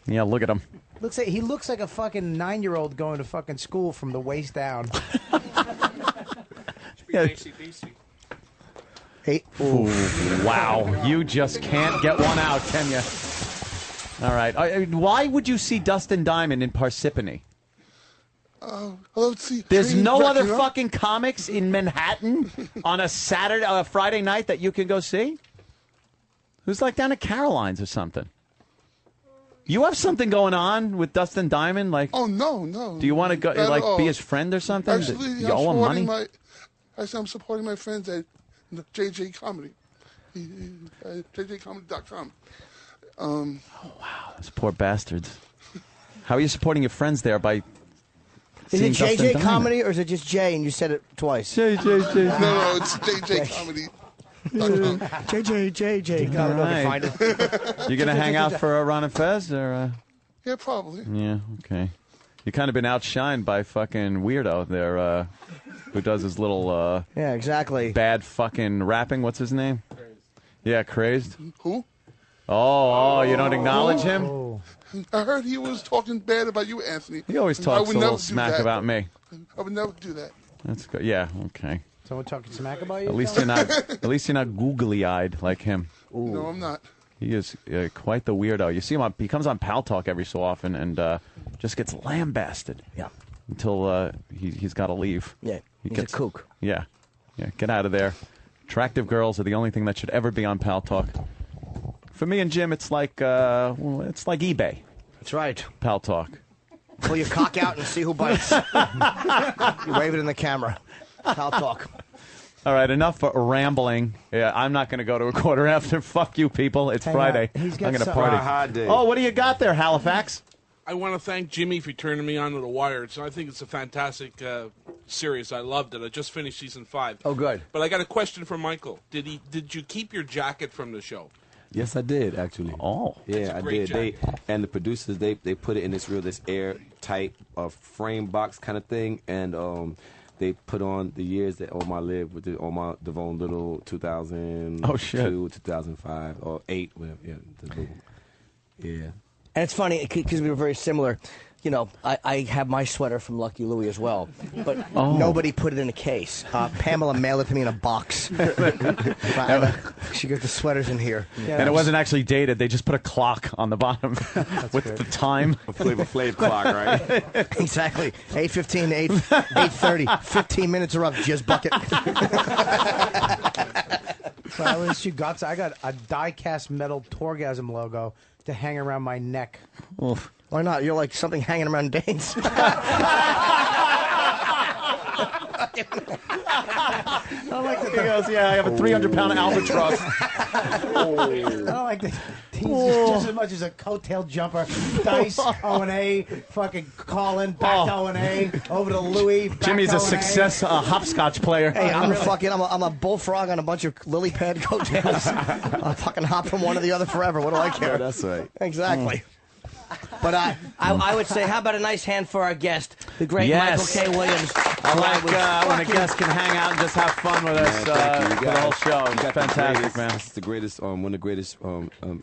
Yeah, look at him. He looks like a fucking 9-year-old going to fucking school from the waist down. Yeah. Hey. Ooh, wow. You just can't get one out, can you? All right. Why would you see Dustin Diamond in Parsippany? There's no other fucking comics in Manhattan on a Friday night that you can go see? Who's like down at Caroline's or something? You have something going on with Dustin Diamond? Like, Oh no. do you want to go Not be his friend or something? Actually, you owe him money? I'm supporting my friends at JJ Comedy. JJComedy.com. Oh wow, those poor bastards. How are you supporting your friends there by? Is it seeing Dustin JJ Diamond? Comedy or is it just J and you said it twice? No, it's JJ Comedy. JJ Comedy. All right. Find it. You gonna hang out for Ron and Fez or? Yeah, probably. Yeah, okay. You kind of been outshined by fucking weirdo there, who does his little yeah, exactly. bad fucking rapping. What's his name? Yeah, Crazed. Who? Oh, you don't acknowledge him? I heard he was talking bad about you, Anthony. He always I talks would a never little do smack that. about me. I would never do that. That's good. Yeah, okay. Someone talking smack about you? At least you're not googly-eyed like him. No, I'm not. He is quite the weirdo. You see him he comes on Pal Talk every so often and just gets lambasted. Yeah. Until he's got to leave. Yeah. He's a kook. Yeah. Yeah. Get out of there. Attractive girls are the only thing that should ever be on Pal Talk. For me and Jim, it's like eBay. That's right. Pal Talk. Pull your cock out and see who bites. You wave it in the camera. Pal Talk. All right, enough rambling. Yeah, I'm not going to go to a quarter after. Fuck you, people. It's Friday. I'm going to party. Oh, what do you got there, Halifax? I want to thank Jimmy for turning me on to The Wire. So I think it's a fantastic series. I loved it. I just finished season 5. Oh, good. But I got a question for Michael. Did you keep your jacket from the show? Yes, I did actually. Oh, yeah, I did. They and the producers they put it in this airtight frame box kind of thing, and they put on the years that Omar lived with the Omar Devon Little 2002, 2005 or 8, whatever. Yeah. And it's funny because we were very similar. You know, I have my sweater from Lucky Louie as well, but nobody put it in a case. Pamela mailed it to me in a box. She got the sweaters in here. Yeah, and it wasn't actually dated. They just put a clock on the bottom with the time. A Flavor Flav clock, right? Exactly. 8:15 to 8:30. 15 minutes are up, jizz bucket. So I was guts. I got a die-cast metal Torgasm logo to hang around my neck. Oof. Why not? You're like something hanging around Dane's. I like that. He goes, yeah, I have a 300-pound albatross. I don't like that. He's just as much as a coattail jumper. Dice, O&A, fucking Colin, back to O&A, over to Louis. Jimmy's a success hopscotch player. Hey, I'm a bullfrog on a bunch of lily pad coattails. I'll fucking hop from one to the other forever. What do I care? Yeah, that's right. Exactly. But I would say, how about a nice hand for our guest, the great Michael K. Williams. I like when a guest can hang out and just have fun with us for the whole show. It's fantastic, man. It's the greatest, one of the greatest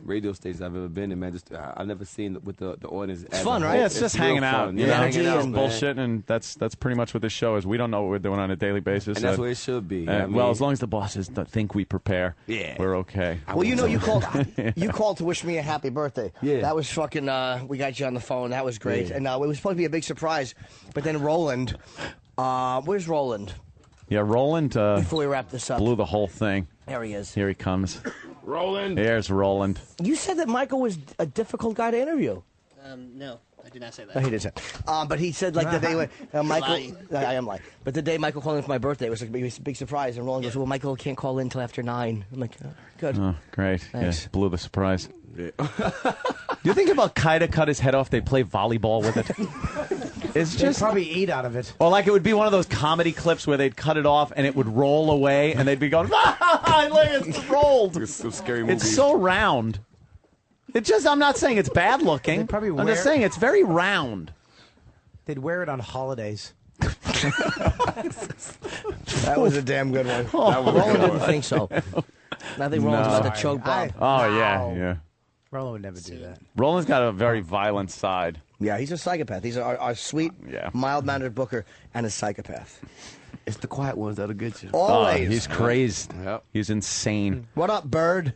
radio stations I've ever been in, man. Just I've never seen with the audience. It's fun, right? Yeah, it's just hanging out. Fun. Yeah, hanging out, and bullshit, and that's pretty much what this show is. We don't know what we're doing on a daily basis. And that's what it should be. Well, as long as the bosses think we prepare, we're okay. Well, you know, you called to wish me a happy birthday. Yeah. That was fucking, we got you on the phone. That was great. Yeah. And it was supposed to be a big surprise. But then Roland, where's Roland? Yeah, Roland, before we wrap this up, blew the whole thing. There he is. Here he comes. Roland. There's Roland. You said that Michael was a difficult guy to interview. No, I did not say that. No, he did say. But he said like the day Michael. I am lying. But the day Michael called in for my birthday, it was a big surprise. And Roland goes, "Well, Michael can't call in until after 9." I'm like, "Good." Oh, great. Thanks. Yeah, blew the surprise. Yeah. Do you think if Al-Qaeda cut his head off, they'd play volleyball with it? It's just probably eat out of it. Or like it would be one of those comedy clips where they'd cut it off and it would roll away, and they'd be going, look, it's rolled. It's a scary movie. It's so round. I'm not saying it's bad looking. I'm just saying it's very round. They'd wear it on holidays. That was a damn good one. Roland didn't think so. I think Roland's about to choke Bob. Yeah. Roland would never do that. Roland's got a very violent side. Yeah, he's a psychopath. He's our sweet, mild-mannered booker and a psychopath. It's the quiet ones that'll get you. Always. He's crazed. Yep. He's insane. What up, bird?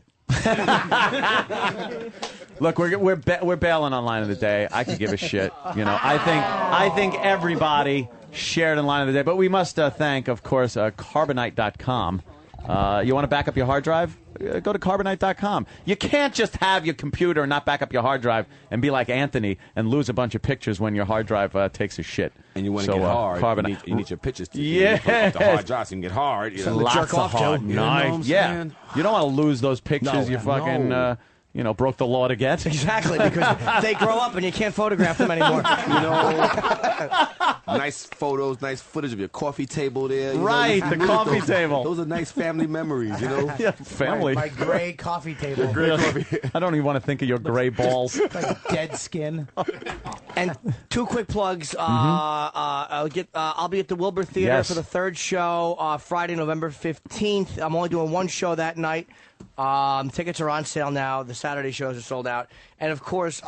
Look, we're bailing on Line of the Day. I could give a shit. You know, I think everybody shared in Line of the Day, but we must thank, of course, Carbonite.com. You want to back up your hard drive? Go to Carbonite.com. You can't just have your computer and not back up your hard drive and be like Anthony and lose a bunch of pictures when your hard drive takes a shit. And you want to get hard. Carbonite. You need your pictures to put up the hard drive so you can get hard. You know? Lots of hard. Nice. Yeah. You don't want to lose those pictures. You fucking... broke the law to get. Exactly, because they grow up and you can't photograph them anymore. Nice photos, nice footage of your coffee table there. The coffee table. Those are nice family memories, Yeah, family. My gray coffee table. I don't even want to think of your gray balls. Like dead skin. And 2 quick plugs. I'll be at the Wilbur Theater for the 3rd show, Friday, November 15th. I'm only doing 1 show that night. Tickets are on sale now. The Saturday shows are sold out. And, of course,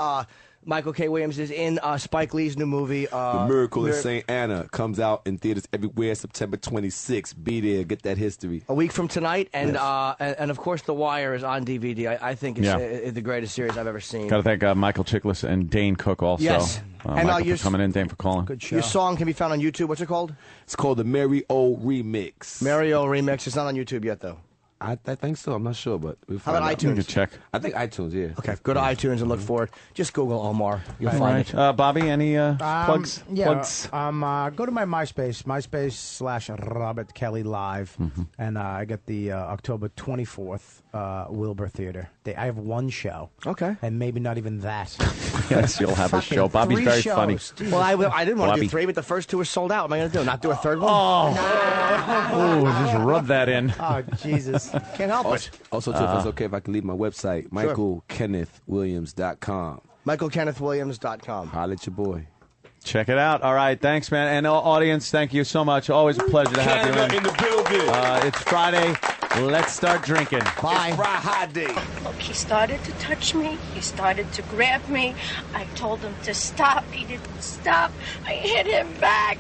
Michael K. Williams is in Spike Lee's new movie. The Miracle in St. Anna comes out in theaters everywhere September 26th. Be there. Get that history. A week from tonight. And, Yes. and of course, The Wire is on DVD. I think it's the greatest series I've ever seen. Got to thank Michael Chiklis and Dane Cook also. Yes. And Michael for coming in, Dane for calling. Good show. Your song can be found on YouTube. What's it called? It's called the Mary O Remix. Mary O Remix. It's not on YouTube yet, though. I think so. I'm not sure, but we'll How find about out. iTunes? You can check. I think iTunes, yeah. Okay, go to iTunes and look for it. Just Google Omar. You'll All find right. it. Bobby, any plugs? Yeah. Plugs? Go to my MySpace, MySpace/Robert Kelly Live, and I get the October 24th Wilbur Theater. I have one show. Okay. And maybe not even that. Yes, you'll have a show. Bobby's 3 very shows. funny. Jesus. Well, I didn't want to Bobby. do 3, but the first 2 were sold out. What am I going to do? Not do a third one? Oh, just rub that in. Oh, Jesus. Can't help it. Also, too, if it's okay if I can leave my website, MichaelKennethWilliams.com. MichaelKennethWilliams.com. Holla at your boy. Check it out. All right. Thanks, man. And audience, thank you so much. Always a pleasure to have you in. the building. It's Friday. Let's start drinking. Bye. Friday. Look, he started to touch me. He started to grab me. I told him to stop. He didn't stop. I hit him back.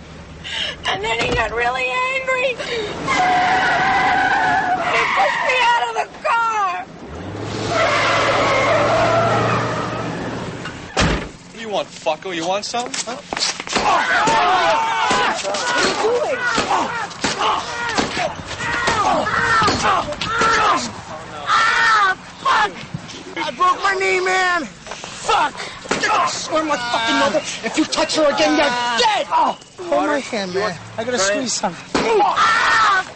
And then he got really angry. He pushed me out of the car. What do you want, fucko? You want some? Huh? What are you doing? Fuck! I broke my knee, man. Fuck! I swear my fucking mother, if you touch her again, you're dead! Hold my hand, man. I gotta squeeze some. Fuck!